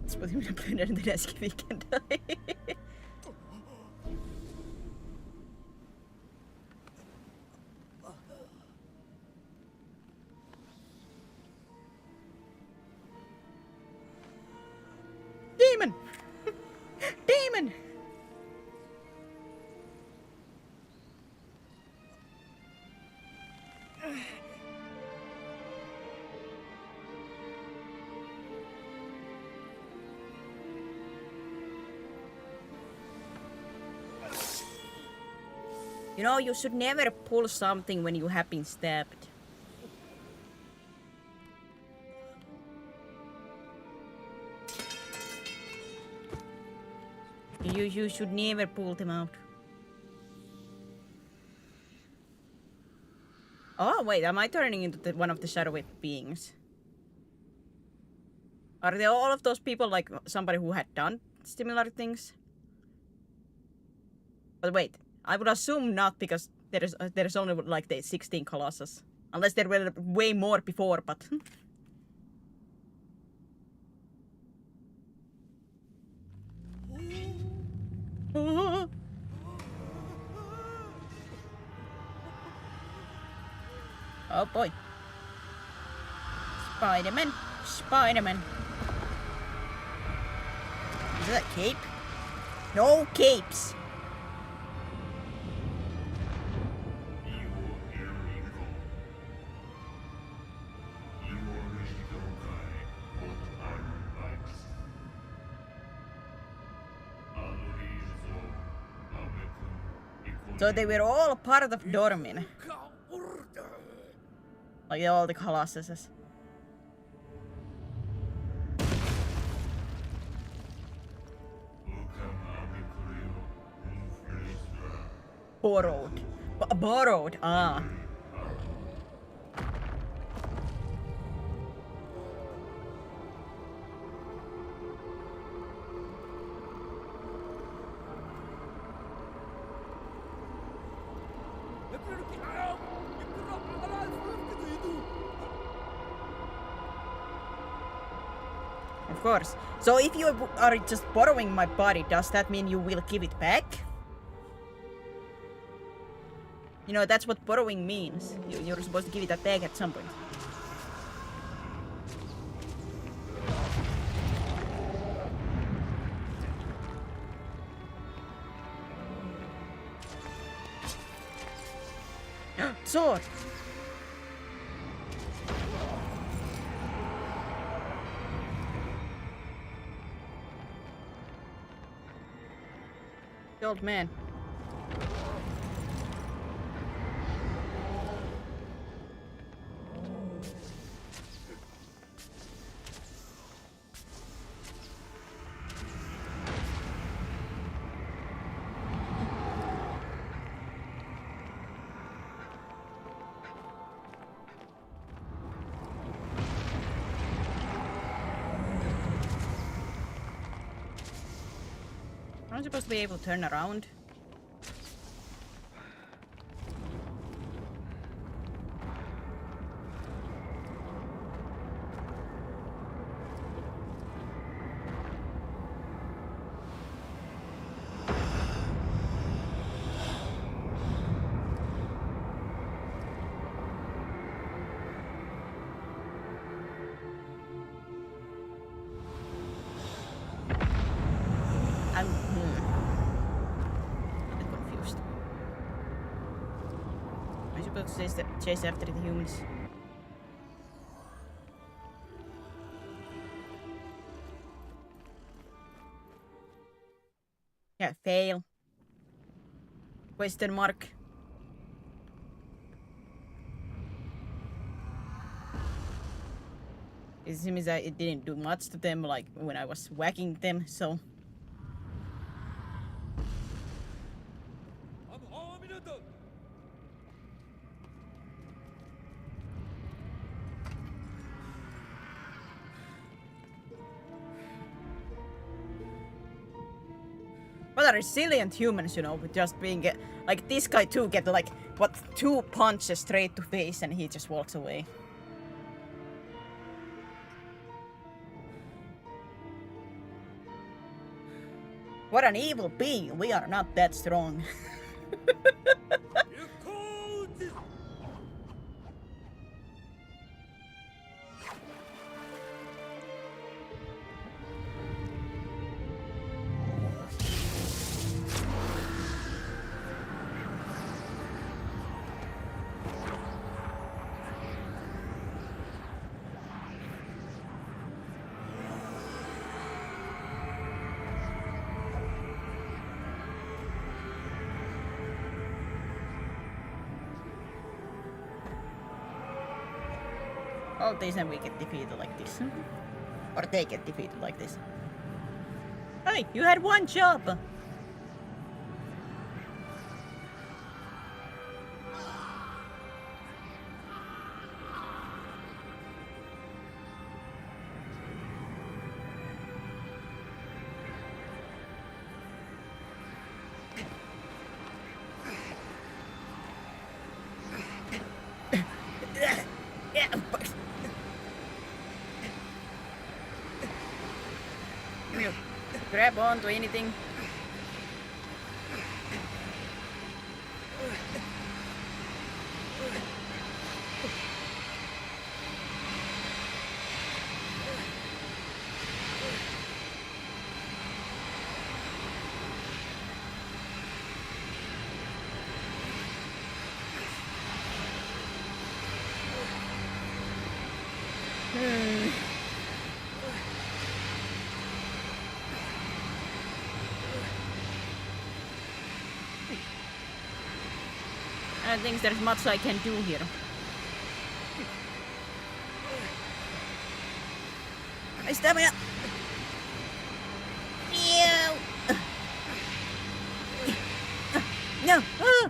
Let's put him in a blender and then ask if he can die. Demon! Demon! You know, you should never pull something when you have been stabbed. You should never pull them out. Oh wait, am I turning into one of the shadowy beings? Are they all of those people like somebody who had done similar things? But wait, I would assume not because there is only like the 16 Colossus. Unless there were way more before, but... Oh boy. Spider-Man. Spider-Man. Is that a cape? No capes! So they were all part of Dormin. Like all the Colossuses. Borrowed. Borrowed, ah. Of course. So if you are just borrowing my body, does that mean you will give it back? You know, that's what borrowing means. You're supposed to give it back at some point. Sword! The old man. I'm supposed to be able to turn around. I'm a bit confused. I'm supposed to chase after the humans. Yeah, fail. Question mark. It seems that it didn't do much to them, like when I was whacking them, so. What a resilient humans, you know, with just being like this guy too get like what 2 punches straight to face and he just walks away. What an evil being! We are not that strong. All this and we get defeated like this. Or they get defeated like this. Hey, you had one job! Grab onto anything. I don't think there's much I can do here. My stamina! Ew. No! Ah.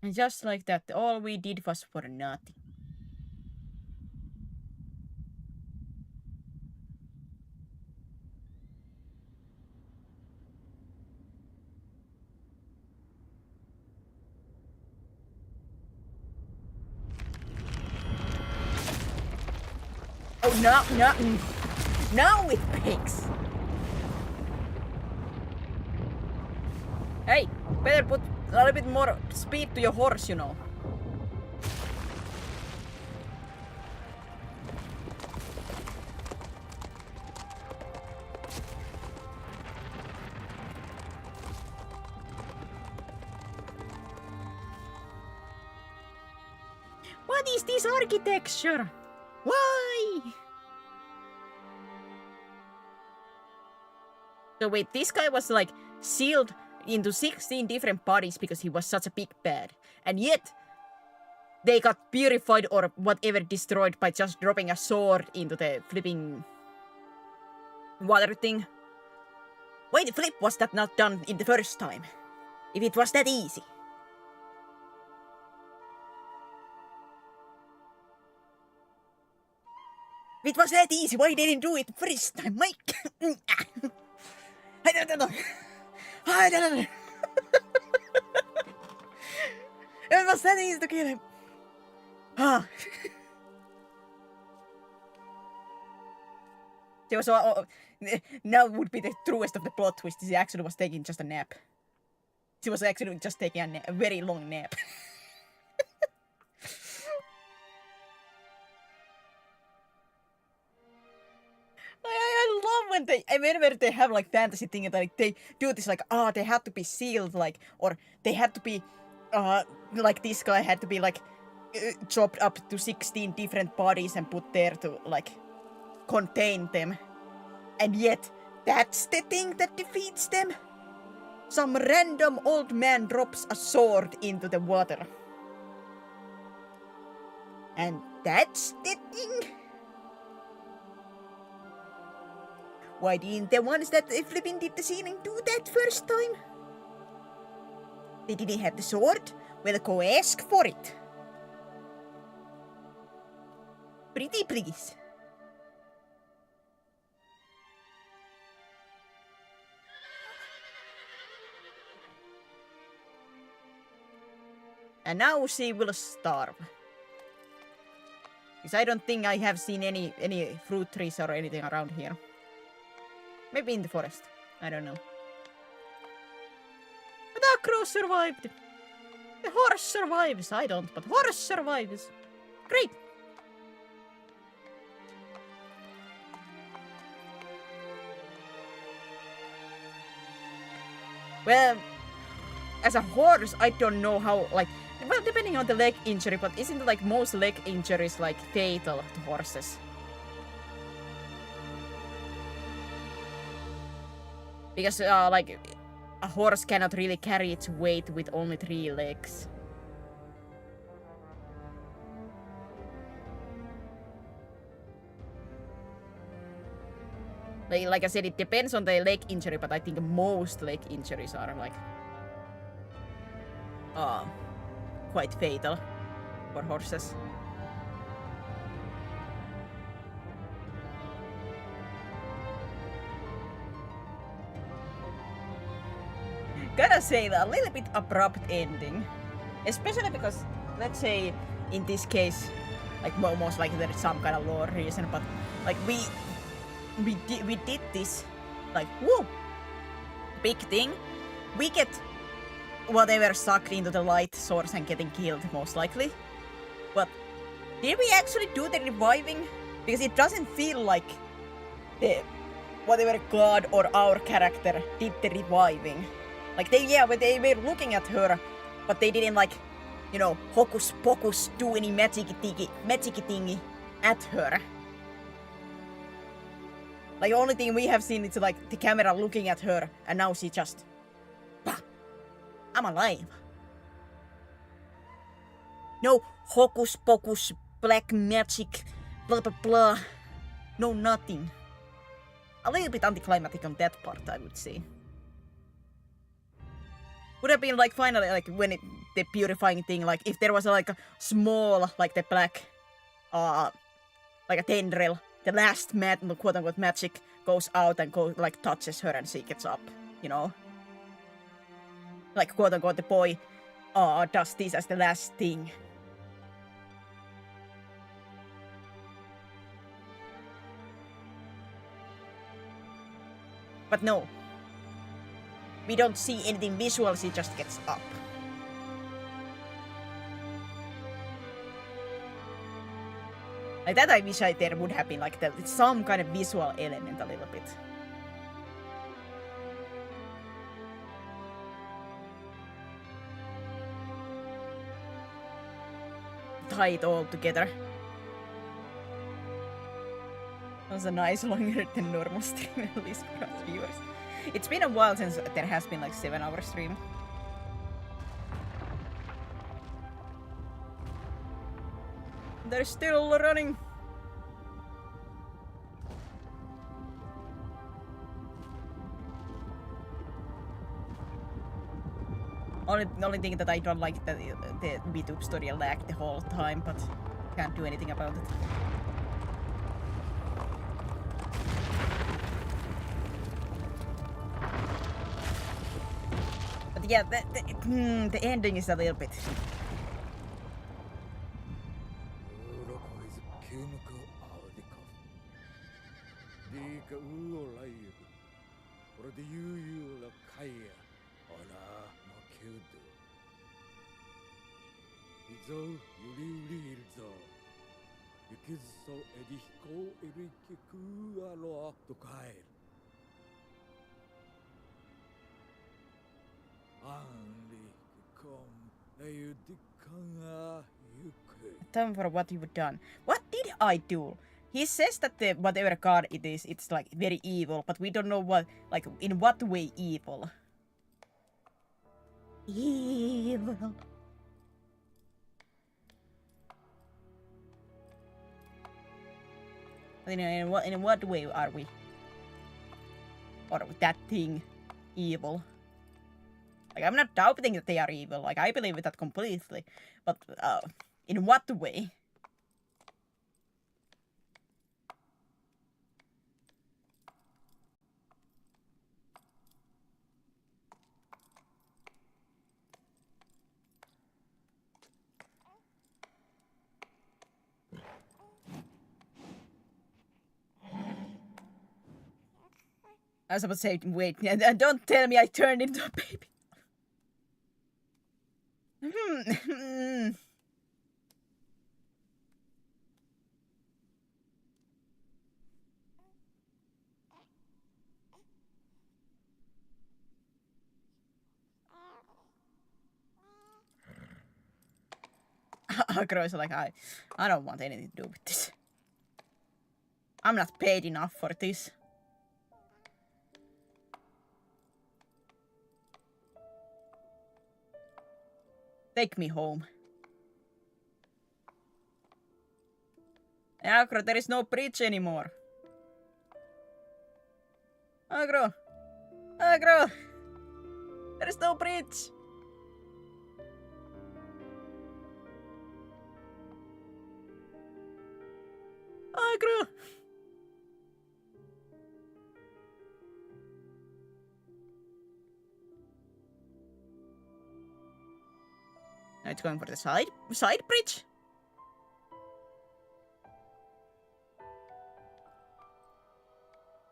And just like that, all we did was for nothing. Oh no, no, now it breaks! Hey, better put a little bit more speed to your horse, you know. What is this architecture? Why? So wait, this guy was like sealed into 16 different bodies because he was such a big bad. And yet, they got purified or whatever destroyed by just dropping a sword into the flipping water thing. Why the flip was that not done in the first time? If it was that easy. If it was that easy, why didn't do it first time, Mike? I don't know. I don't know. It was that easy to kill him. Ah. It was, now would be the truest of the plot twist. He actually was taking just a nap. She was actually just taking a very long nap. I love when whenever they have like fantasy thing that like, they do this like, they had to be sealed like, or they had to be, like this guy had to be like chopped up to 16 different bodies and put there to like contain them. And yet, that's the thing that defeats them. Some random old man drops a sword into the water. And that's the thing. Why didn't the ones that flipping did the sealing do that first time? They didn't have the sword? Well, go ask for it. Pretty please. And now she will starve. Because I don't think I have seen any fruit trees or anything around here. Maybe in the forest. I don't know. But our crow survived. The horse survives. I don't, but horse survives. Great. Well, as a horse, I don't know how, like, well, depending on the leg injury, but isn't like most leg injuries like fatal to horses? Because like a horse cannot really carry its weight with only 3 legs. Like I said, it depends on the leg injury, but I think most leg injuries are like quite fatal for horses. Gotta say that a little bit abrupt ending, especially because let's say in this case, like almost like there's some kind of lore reason, but like we did this like whoa big thing. We get whatever sucked into the light source and getting killed most likely, but did we actually do the reviving? Because it doesn't feel like the whatever god or our character did the reviving. Like they were looking at her, but they didn't like, you know, hocus pocus do any magic thingy at her. Like the only thing we have seen is like the camera looking at her, and now she just, bah, I'm alive. No hocus pocus, black magic, blah blah blah. No nothing. A little bit anticlimactic on that part, I would say. Would have been like finally like when the purifying thing, like if there was like a small like the black like a tendril, the last quote unquote magic goes out and like touches her and she gets up, you know? Like quote unquote the boy does this as the last thing. But no. We don't see anything visual, she just gets up. Like that I wish there would have been like some kind of visual element a little bit. Tie it all together. That was a nice longer than normal stream, at least for us viewers. It's been a while since there has been like 7-hour stream. They're still running. Only thing that I don't like that the VTube story lagged the whole time, but can't do anything about it. But yeah, the ending is a little bit. Time for what you've done. What did I do? He says that the whatever god it is, it's like very evil, but we don't know what, like, in what way evil. Evil. In what way are we? Or that thing evil? Like, I'm not doubting that they are evil. Like, I believe that completely. But, in what way? I was about to say, wait, don't tell me I turned into a baby. Gross, like, I don't want anything to do with this. I'm not paid enough for this. Take me home. Agro, there is no bridge anymore. Agro! Agro! There is no bridge! Agro! Now it's going for the side bridge.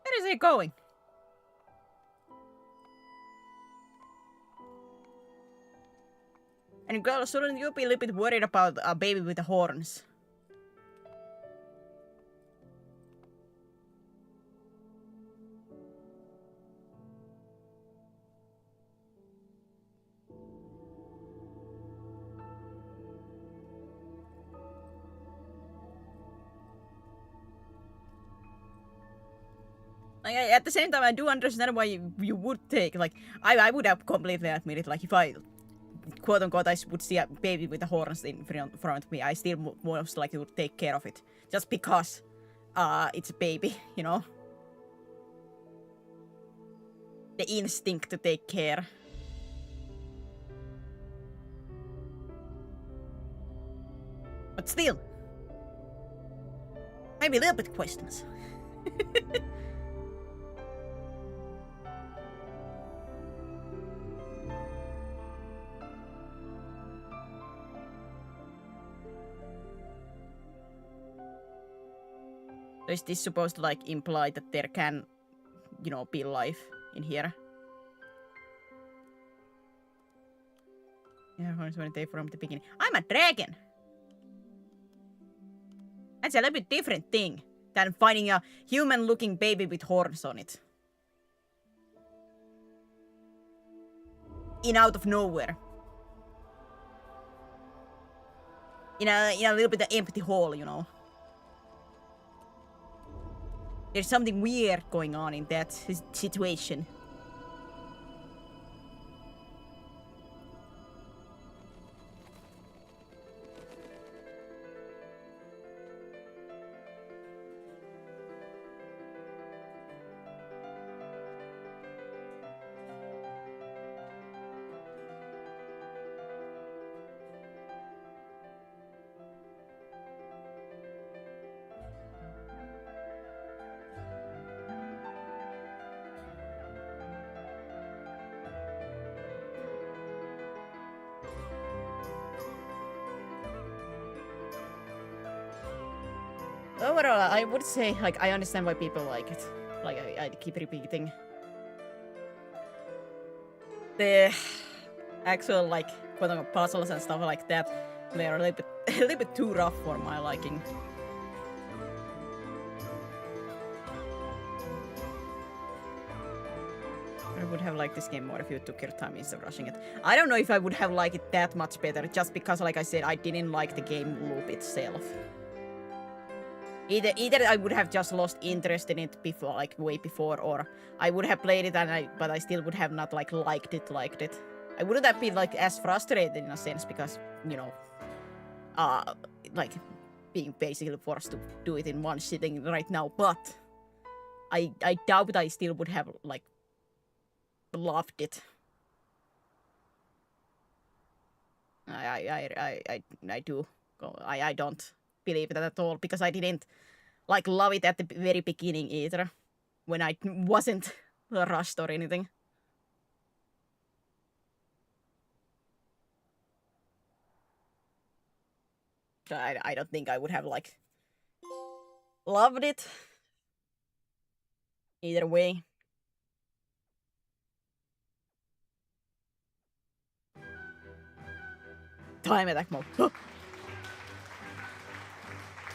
Where is it going? And girl, shouldn't you be a little bit worried about a baby with the horns? Like, at the same time, I do understand why you would take, like, I would have completely admitted, like, if I, quote unquote, I would see a baby with the horns in front of me, I still most likely would take care of it. Just because, it's a baby, you know? The instinct to take care. But still, maybe a little bit questions. So is this supposed to like imply that there can, you know, be life in here? Yeah, horns when they from the beginning. I'm a dragon! That's a little bit different thing than finding a human-looking baby with horns on it. In out of nowhere. In a little bit of empty hole, you know. There's something weird going on in that situation. Overall, I would say, like, I understand why people like it. Like, I keep repeating. The actual, like, quote-unquote puzzles and stuff like that, they're a little bit too rough for my liking. I would have liked this game more if you took your time instead of rushing it. I don't know if I would have liked it that much better, just because, like I said, I didn't like the game loop itself. Either I would have just lost interest in it before, like way before, or I would have played it but I still would have not like liked it. I wouldn't have been like as frustrated in a sense because, you know, like being basically forced to do it in one sitting right now. But I doubt I still would have like loved it. I do. I don't believe that at all because I didn't like love it at the very beginning either when I wasn't rushed or anything. I don't think I would have like loved it either way. Time attack mode.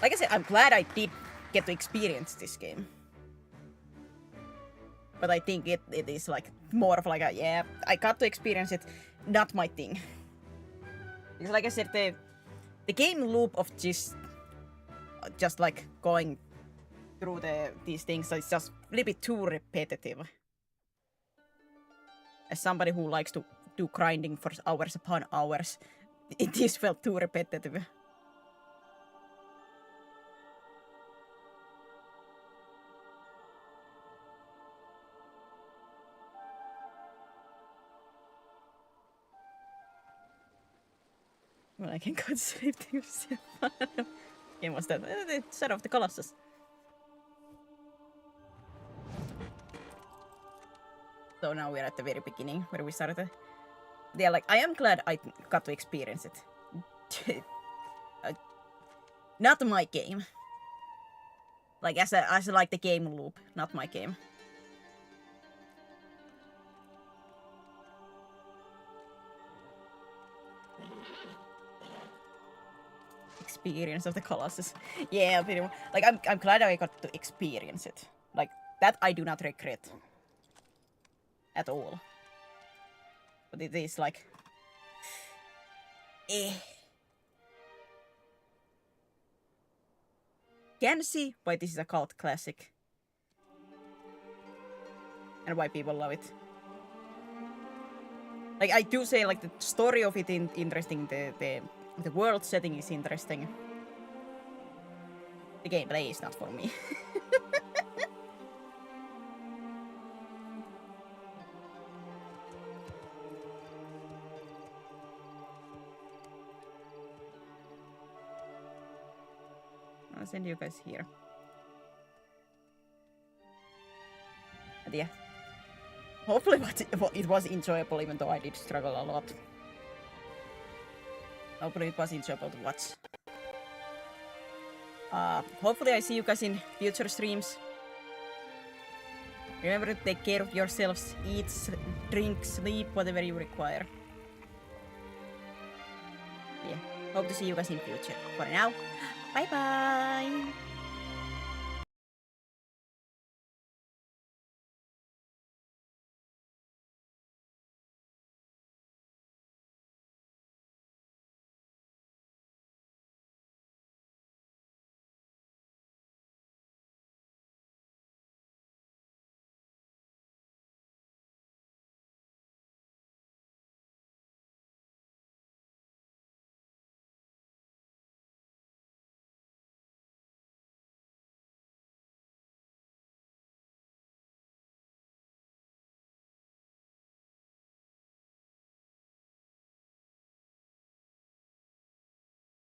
Like I said, I'm glad I did get to experience this game. But I think it is like more of like a, yeah, I got to experience it, not my thing. Because like I said, the game loop of just like going through these things is just a little bit too repetitive. As somebody who likes to do grinding for hours upon hours, It just felt too repetitive. Well, I can go to sleep to game was that? The Shadow of the Colossus. So now we're at the very beginning where we started. Yeah, like I am glad I got to experience it. Not my game. Like as like the game loop, not my game. Experience of the Colossus. Yeah, pretty much. Like I'm glad I got to experience it. Like that I do not regret at all. But it is like can see why this is a cult classic. And why people love it. Like I do say like the story of it interesting, the world setting is interesting. The gameplay is not for me. I'll send you guys here. But yeah. Hopefully it was enjoyable even though I did struggle a lot. Hopefully it was enjoyable to watch. Hopefully I see you guys in future streams. Remember to take care of yourselves, eat, drink, sleep, whatever you require. Yeah, hope to see you guys in future. For now, bye bye!